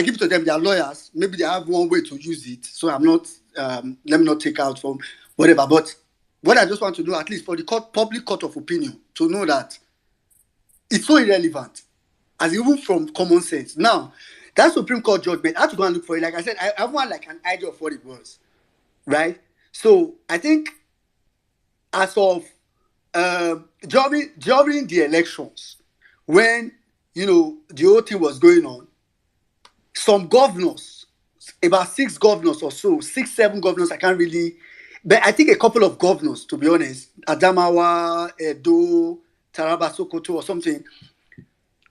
A: give it to them. They are lawyers. Maybe they have one way to use it. So I'm not. Let me not take out from whatever. But what I just want to know, at least for the public court of opinion, to know that it's so irrelevant, as even from common sense. Now, that Supreme Court judgment, I have to go and look for it. Like I said, I have one like an idea of what it was, right? So I think as of during the elections, when the whole thing was going on, some governors, about 6 governors or so, 6, 7 governors, I can't really, but I think a couple of governors, to be honest, Adamawa, Edo, Taraba, Sokoto, or something,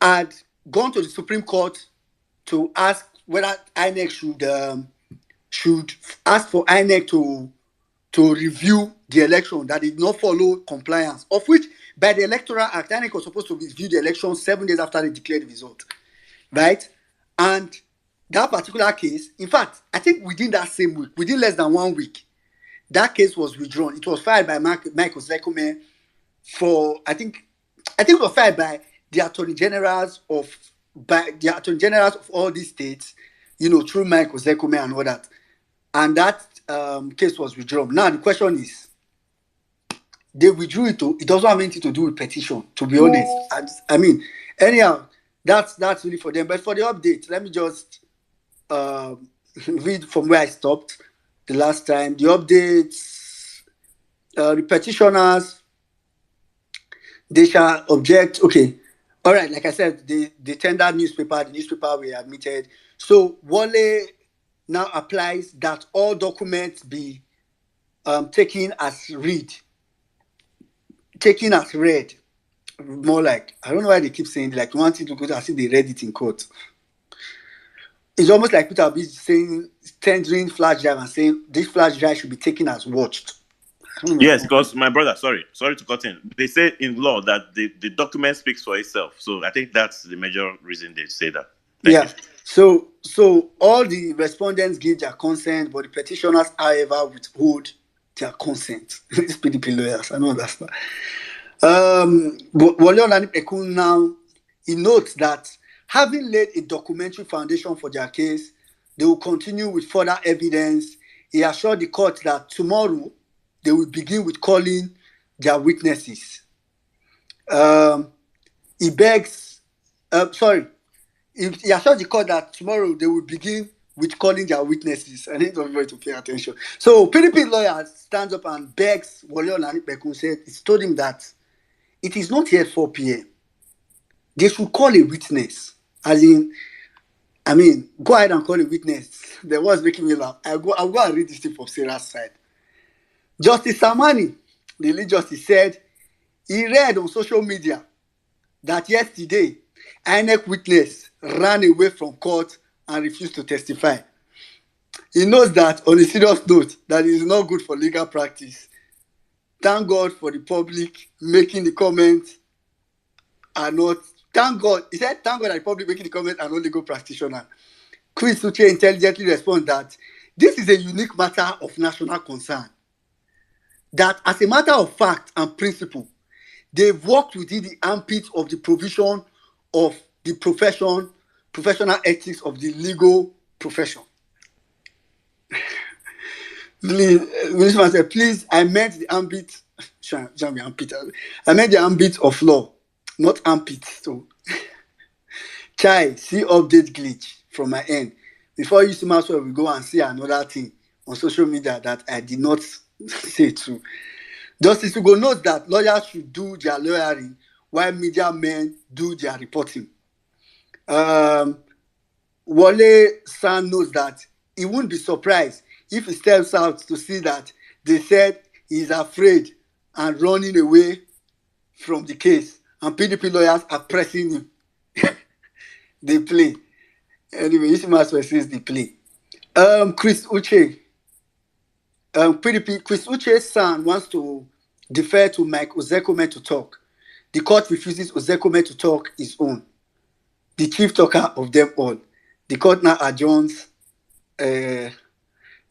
A: had gone to the Supreme Court to ask whether INEC should ask for INEC to review the election that did not follow compliance, of which by the Electoral Act, INEC was supposed to review the election 7 days after they declared the result, right? And that particular case, in fact, I think within that same week, within less than 1 week, that case was withdrawn. It was filed by Michael Zekome for, I think it was filed by the attorney generals of all these states, through Michael Zekome and all that. And that case was withdrawn. Now the question is, they withdrew it. It doesn't have anything to do with petition, to be honest. I mean, anyhow, that's really for them. But for the update, let me just read from where I stopped the last time. The updates, the petitioners, they shall object. Okay. All right. Like I said, the tender newspaper, the newspaper we admitted. So Wale now applies that all documents be taken as read. Taken as read. More like, I don't know why they keep saying, like, wanting to go to as if they read it in court. It's almost like Peter be saying, tendering flash drive and saying this flash drive should be taken as watched.
H: Yes, because my brother, sorry to cut in. They say in law that the document speaks for itself. So I think that's the major reason they say that. Thank you.
A: So all the respondents give their consent, but the petitioners, however, withhold their consent. These PDP lawyers, I don't understand. But Wale Olanipekun now, he notes that having laid a documentary foundation for their case, they will continue with further evidence. He assured the court that tomorrow they will begin with calling their witnesses. He begs, he assured the court that tomorrow they will begin with calling their witnesses. I need everybody to pay attention. So PDP lawyer stands up and begs Wale Olanipekun, said, he told him that it is not yet 4 p.m. They should call a witness. As in, I mean, go ahead and call a witness. That was making me laugh. I'll go and read this thing from Sarah's side. Justice Samani, the lead justice, said he read on social media that yesterday, INEC witness ran away from court and refused to testify. He knows that, on a serious note, that it is not good for legal practice. Thank God for the public making the comments are not. Thank God. He said, thank God that the public making the comments are not legal practitioner. Chris Uche intelligently responds that this is a unique matter of national concern. That as a matter of fact and principle, they've worked within the armpit of the provision of the professional ethics of the legal profession. Minister said, please, I meant the ambit. I meant the ambit of law, not armpit. So, Chai, see update glitch from my end. Before you see Maxwell, we go and see another thing on social media that I did not say true. Justice Ugo notes that lawyers should do their lawyering while media men do their reporting. Wale San knows that he won't be surprised if he steps out to see that they said he's afraid and running away from the case, and PDP lawyers are pressing him. They play. Anyway, this Maxwell says they play. Chris Uche. Chris Uche's son wants to defer to Mike Ozekome to talk. The court refuses Ozekome to talk his own. The chief talker of them all. The court now adjourns. The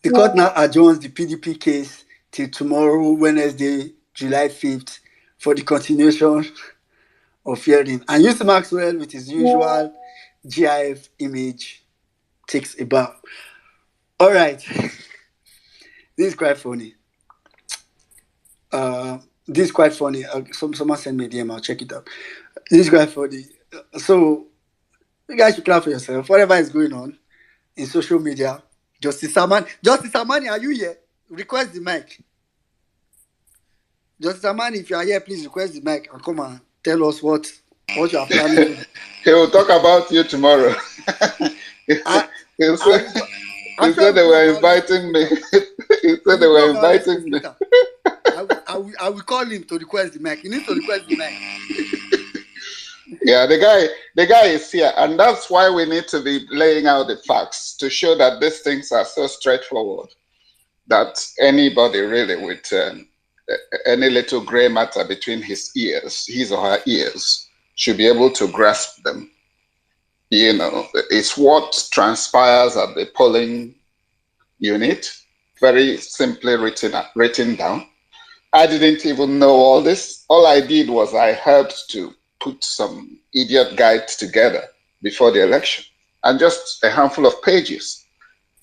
A: PDP case till tomorrow, Wednesday, July 5th, for the continuation of hearing. And Yusuf Maxwell, with his usual GIF image, takes a bow. All right. This is quite funny. Someone sent me a DM. I'll check it out. This is quite funny. So, you guys should clap for yourself. Whatever is going on in social media, Justice Amani, are you here? Request the mic. Justice Amani, if you are here, please request the mic and come and tell us what you are planning to do.
J: He will talk about you tomorrow. He'll say,
A: I'm
J: he
A: sure
J: said
A: we'll
J: they
A: go
J: were
A: viral on
J: inviting me.
A: Twitter.
J: He said they
A: We'll
J: were
A: go viral on
J: inviting me.
A: Twitter. I will call him to request the mic. He needs to request the mic.
J: Yeah, the guy is here, and that's why we need to be laying out the facts to show that these things are so straightforward that anybody really with any little gray matter between his or her ears, should be able to grasp them. You know, it's what transpires at the polling unit, very simply written down. I didn't even know all this. All I did was I helped to put some idiot guides together before the election, and just a handful of pages.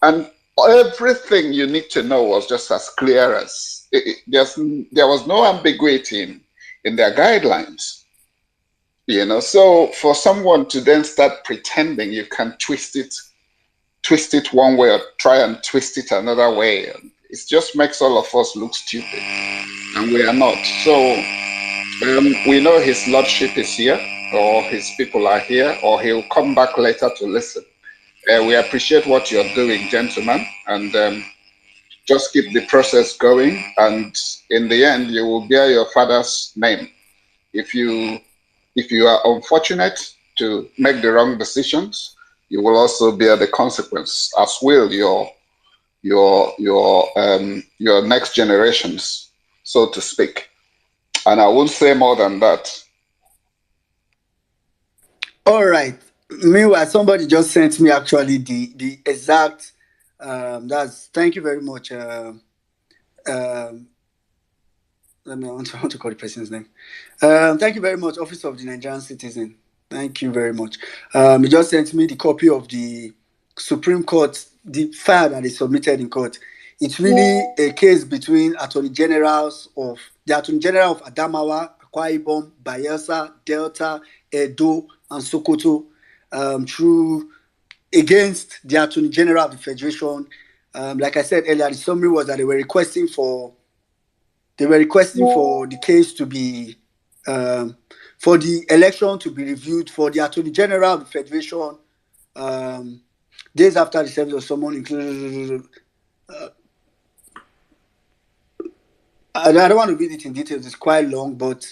J: And everything you need to know was just as clear as there was no ambiguity in their guidelines. You know, so for someone to then start pretending you can twist it one way or try and twist it another way, it just makes all of us look stupid, and we are not. So we know his lordship is here, or his people are here, or he'll come back later to listen. We appreciate what you're doing, gentlemen, and just keep the process going. And in the end, you will bear your father's name. If you are unfortunate to make the wrong decisions, you will also bear the consequence, as will your next generations, so to speak. And I won't say more than that.
A: All right. Meanwhile, somebody just sent me actually the exact. That's thank you very much. Um, I want to call the person's name. Thank you very much, Office of the Nigerian Citizen. Thank you very much. He just sent me the copy of the Supreme Court, the file that is submitted in court. It's really a case between the Attorney General of Adamawa, Akwa Ibom, Bayelsa, Delta, Edo, and Sokoto, through against the Attorney General of the Federation. Like I said earlier, the summary was that they were requesting for the case to be for the election to be reviewed for the Attorney General of the Federation days after the service of someone included. I don't want to read it in details, it's quite long, but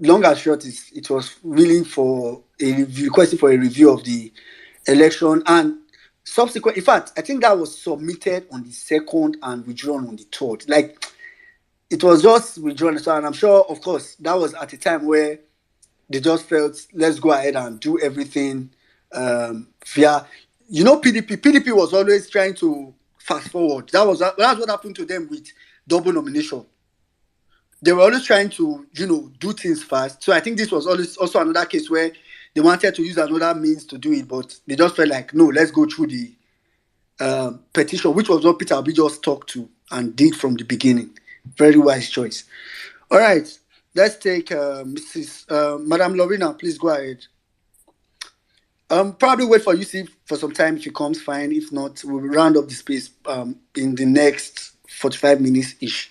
A: long and short is it was really for requesting for a review of the election and subsequent. In fact, I think that was submitted on the 2nd and withdrawn on the 3rd. Like, it was just withdrawn. So, and I'm sure, of course, that was at a time where they just felt, let's go ahead and do everything via, PDP. PDP was always trying to fast forward. That's what happened to them with double nomination. They were always trying to, do things fast. So I think this was always also another case where they wanted to use another means to do it, but they just felt like, no, let's go through the petition, which was what Peter Obi just talked to and did from the beginning. Very wise choice. All right, let's take Mrs. Madam Lorena. Please go ahead. Probably wait for you see for some time. If she comes, fine. If not, we'll round up the space in the next 45 minutes ish.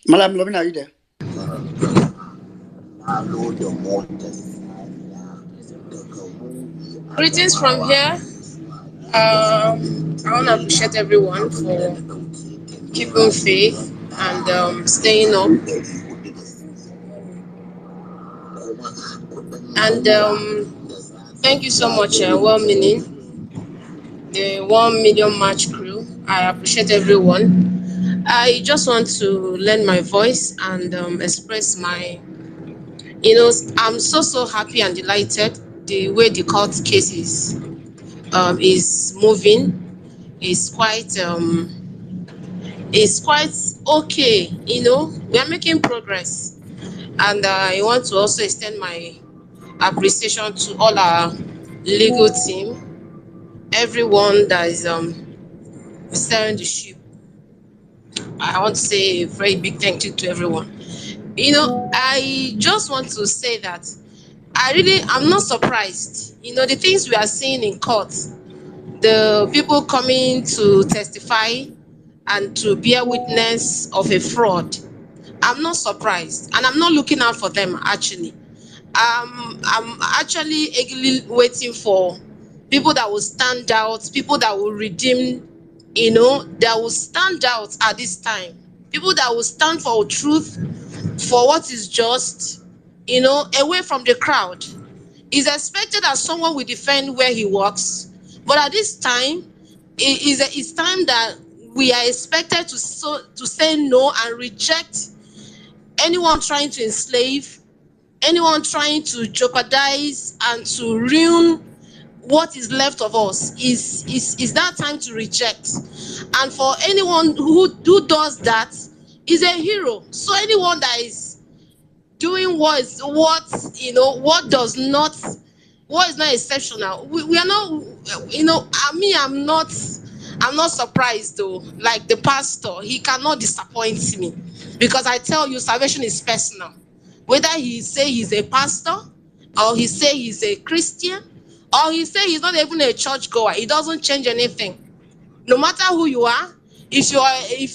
A: Madam Lorena, are you there?
P: Greetings from here. I want to appreciate everyone for keeping faith and staying up. And thank you so much, well meaning, the 1 million match crew. I appreciate everyone. I just want to lend my voice and express my, I'm so happy and delighted the way the court case is moving. Is quite okay. We are making progress, and I want to also extend my appreciation to all our legal team, everyone that is steering the ship. I want to say a very big thank you to everyone. I just want to say that I'm not surprised. The things we are seeing in court, the people coming to testify and to bear witness of a fraud. I'm not surprised, and I'm not looking out for them actually. I'm actually eagerly waiting for people that will stand out, people that will redeem, that will stand out at this time. People that will stand for truth, for what is just, away from the crowd. It's expected that someone will defend where he works, but at this time, it's time that we are expected to say no and reject anyone trying to enslave, anyone trying to jeopardize and to ruin what is left of us. Is that time to reject. And for anyone who does that is a hero. So anyone that is doing what is not exceptional, we are not, I'm not surprised though. Like the pastor, he cannot disappoint me, because I tell you, salvation is personal. Whether he say he's a pastor, or he say he's a Christian, or he say he's not even a church goer, it doesn't change anything. No matter who you are, if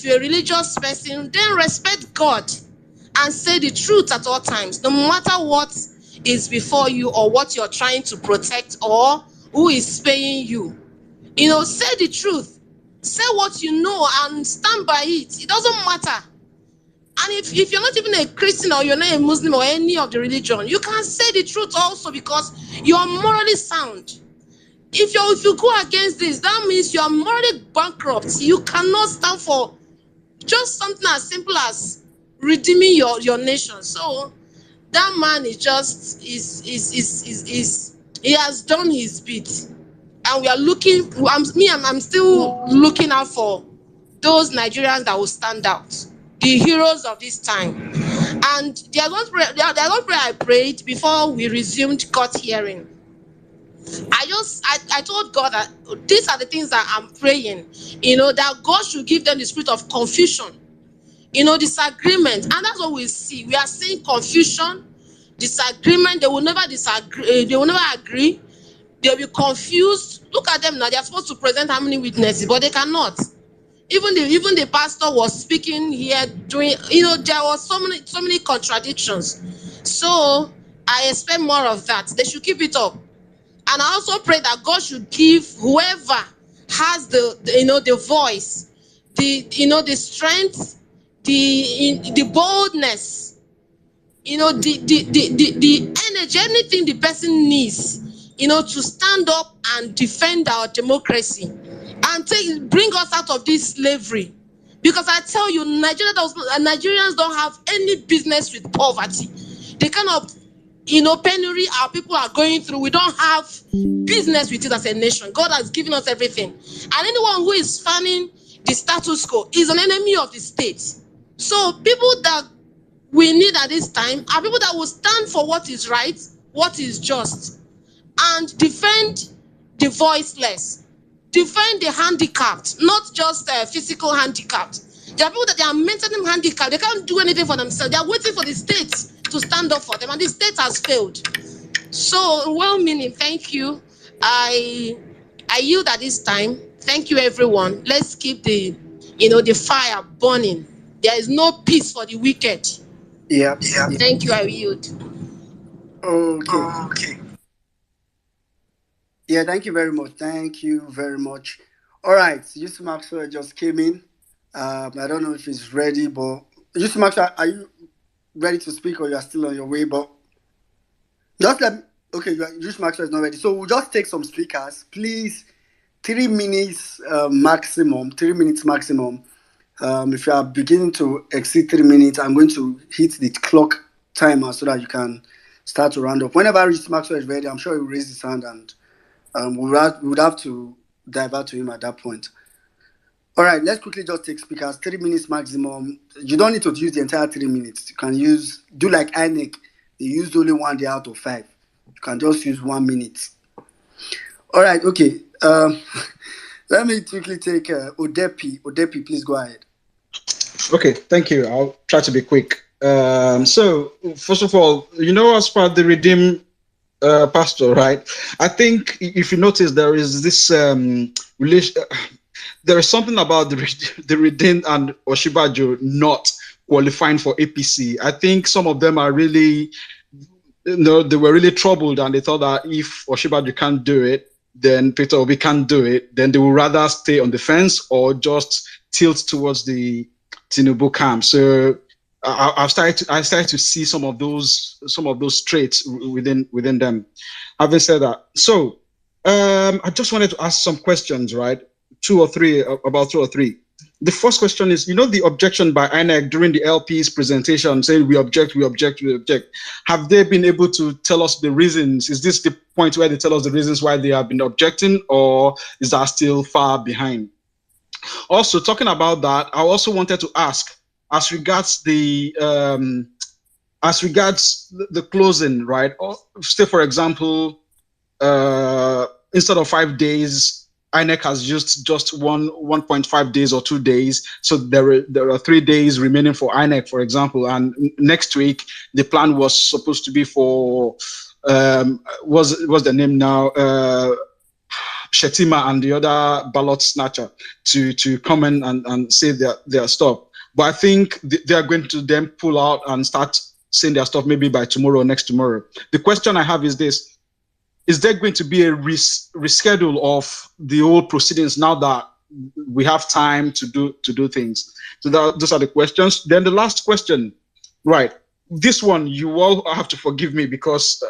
P: you're a religious person, then respect God and say the truth at all times, no matter what is before you or what you're trying to protect or who is paying you. Say the truth. Say what you know and stand by it. It doesn't matter. And if you're not even a Christian or you're not a Muslim or any of the religion, you can say the truth also, because you're morally sound. If you go against this, that means you're morally bankrupt. You cannot stand for just something as simple as redeeming your nation. So that man is just he has done his bit, and we are looking. I'm still looking out for those Nigerians that will stand out, the heroes of this time. And there's one prayer I prayed before we resumed court hearing. I told God that these are the things that I'm praying, that God should give them the spirit of confusion, disagreement. And that's what we see. We are seeing confusion, disagreement. They will never disagree, they will never agree. They'll be confused. Look at them now. They're supposed to present how many witnesses, but they cannot. Even the pastor was speaking here, doing, there was so many contradictions. So I expect more of that. They should keep it up. And I also pray that God should give whoever has the voice, the strength, the boldness, the energy, anything the person needs, to stand up and defend our democracy and bring us out of this slavery. Because I tell you, Nigerians don't have any business with poverty. The kind of penury our people are going through, we don't have business with it as a nation. God has given us everything. And anyone who is fanning the status quo is an enemy of the state. So people that we need at this time are people that will stand for what is right, what is just, and defend the voiceless, defend the handicapped, not just physical handicapped. There are people that they are mentally handicapped. They can't do anything for themselves. They are waiting for the state to stand up for them, and the state has failed. So, well-meaning, thank you. I yield at this time. Thank you, everyone. Let's keep the fire burning. There is no peace for the wicked.
A: Yeah.
P: Thank you. I yield.
A: Okay. Yeah, thank you very much. Thank you very much. All right, Yusuf Maxwell just came in. I don't know if he's ready, but Yusuf Maxwell, are you ready to speak, or you are still on your way? But just Yusuf Maxwell is not ready, so we'll just take some speakers, please. 3 minutes maximum. 3 minutes maximum. If you are beginning to exceed 3 minutes, I'm going to hit the clock timer so that you can start to round up. Whenever Yusuf Maxwell is ready, I'm sure he will raise his hand, and we would have to divert to him at that point. All right, let's quickly just take speakers. 3 minutes maximum. You don't need to use the entire 3 minutes. You can do like INEC. They used only 1 day out of 5. You can just use 1 minute. All right, okay. Let me quickly take Odepi. Odepi, please go ahead.
Q: Okay, thank you. I'll try to be quick. So, first of all, as part of the Redeem pastor, right? I think if you notice, there is this relation. there is something about the Redeemed and Oshibajo not qualifying for APC. I think some of them are really, they were really troubled, and they thought that if Oshibajo can't do it, then Peter Obi can't do it. Then they would rather stay on the fence or just tilt towards the Tinubu camp. So I started to see some of those traits within them. Having said that, so I just wanted to ask some questions, right? About two or three. The first question is, the objection by INEC during the LP's presentation saying we object, we object, we object. Have they been able to tell us the reasons? Is this the point where they tell us the reasons why they have been objecting, or is that still far behind? Also, talking about that, I also wanted to ask, as regards the closing, right? Or say, for example, instead of 5 days, INEC has used just 1.5 days or 2 days. So there are 3 days remaining for INEC, for example. And next week, the plan was supposed to be for what's the name now? Shetima and the other ballot snatcher to come in and say their stuff. But I think they are going to then pull out and start saying their stuff maybe by tomorrow or next tomorrow. The question I have is this: is there going to be a reschedule of the old proceedings now that we have time to do things? So those are the questions. Then the last question, right? This one you all have to forgive me because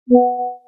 U: you.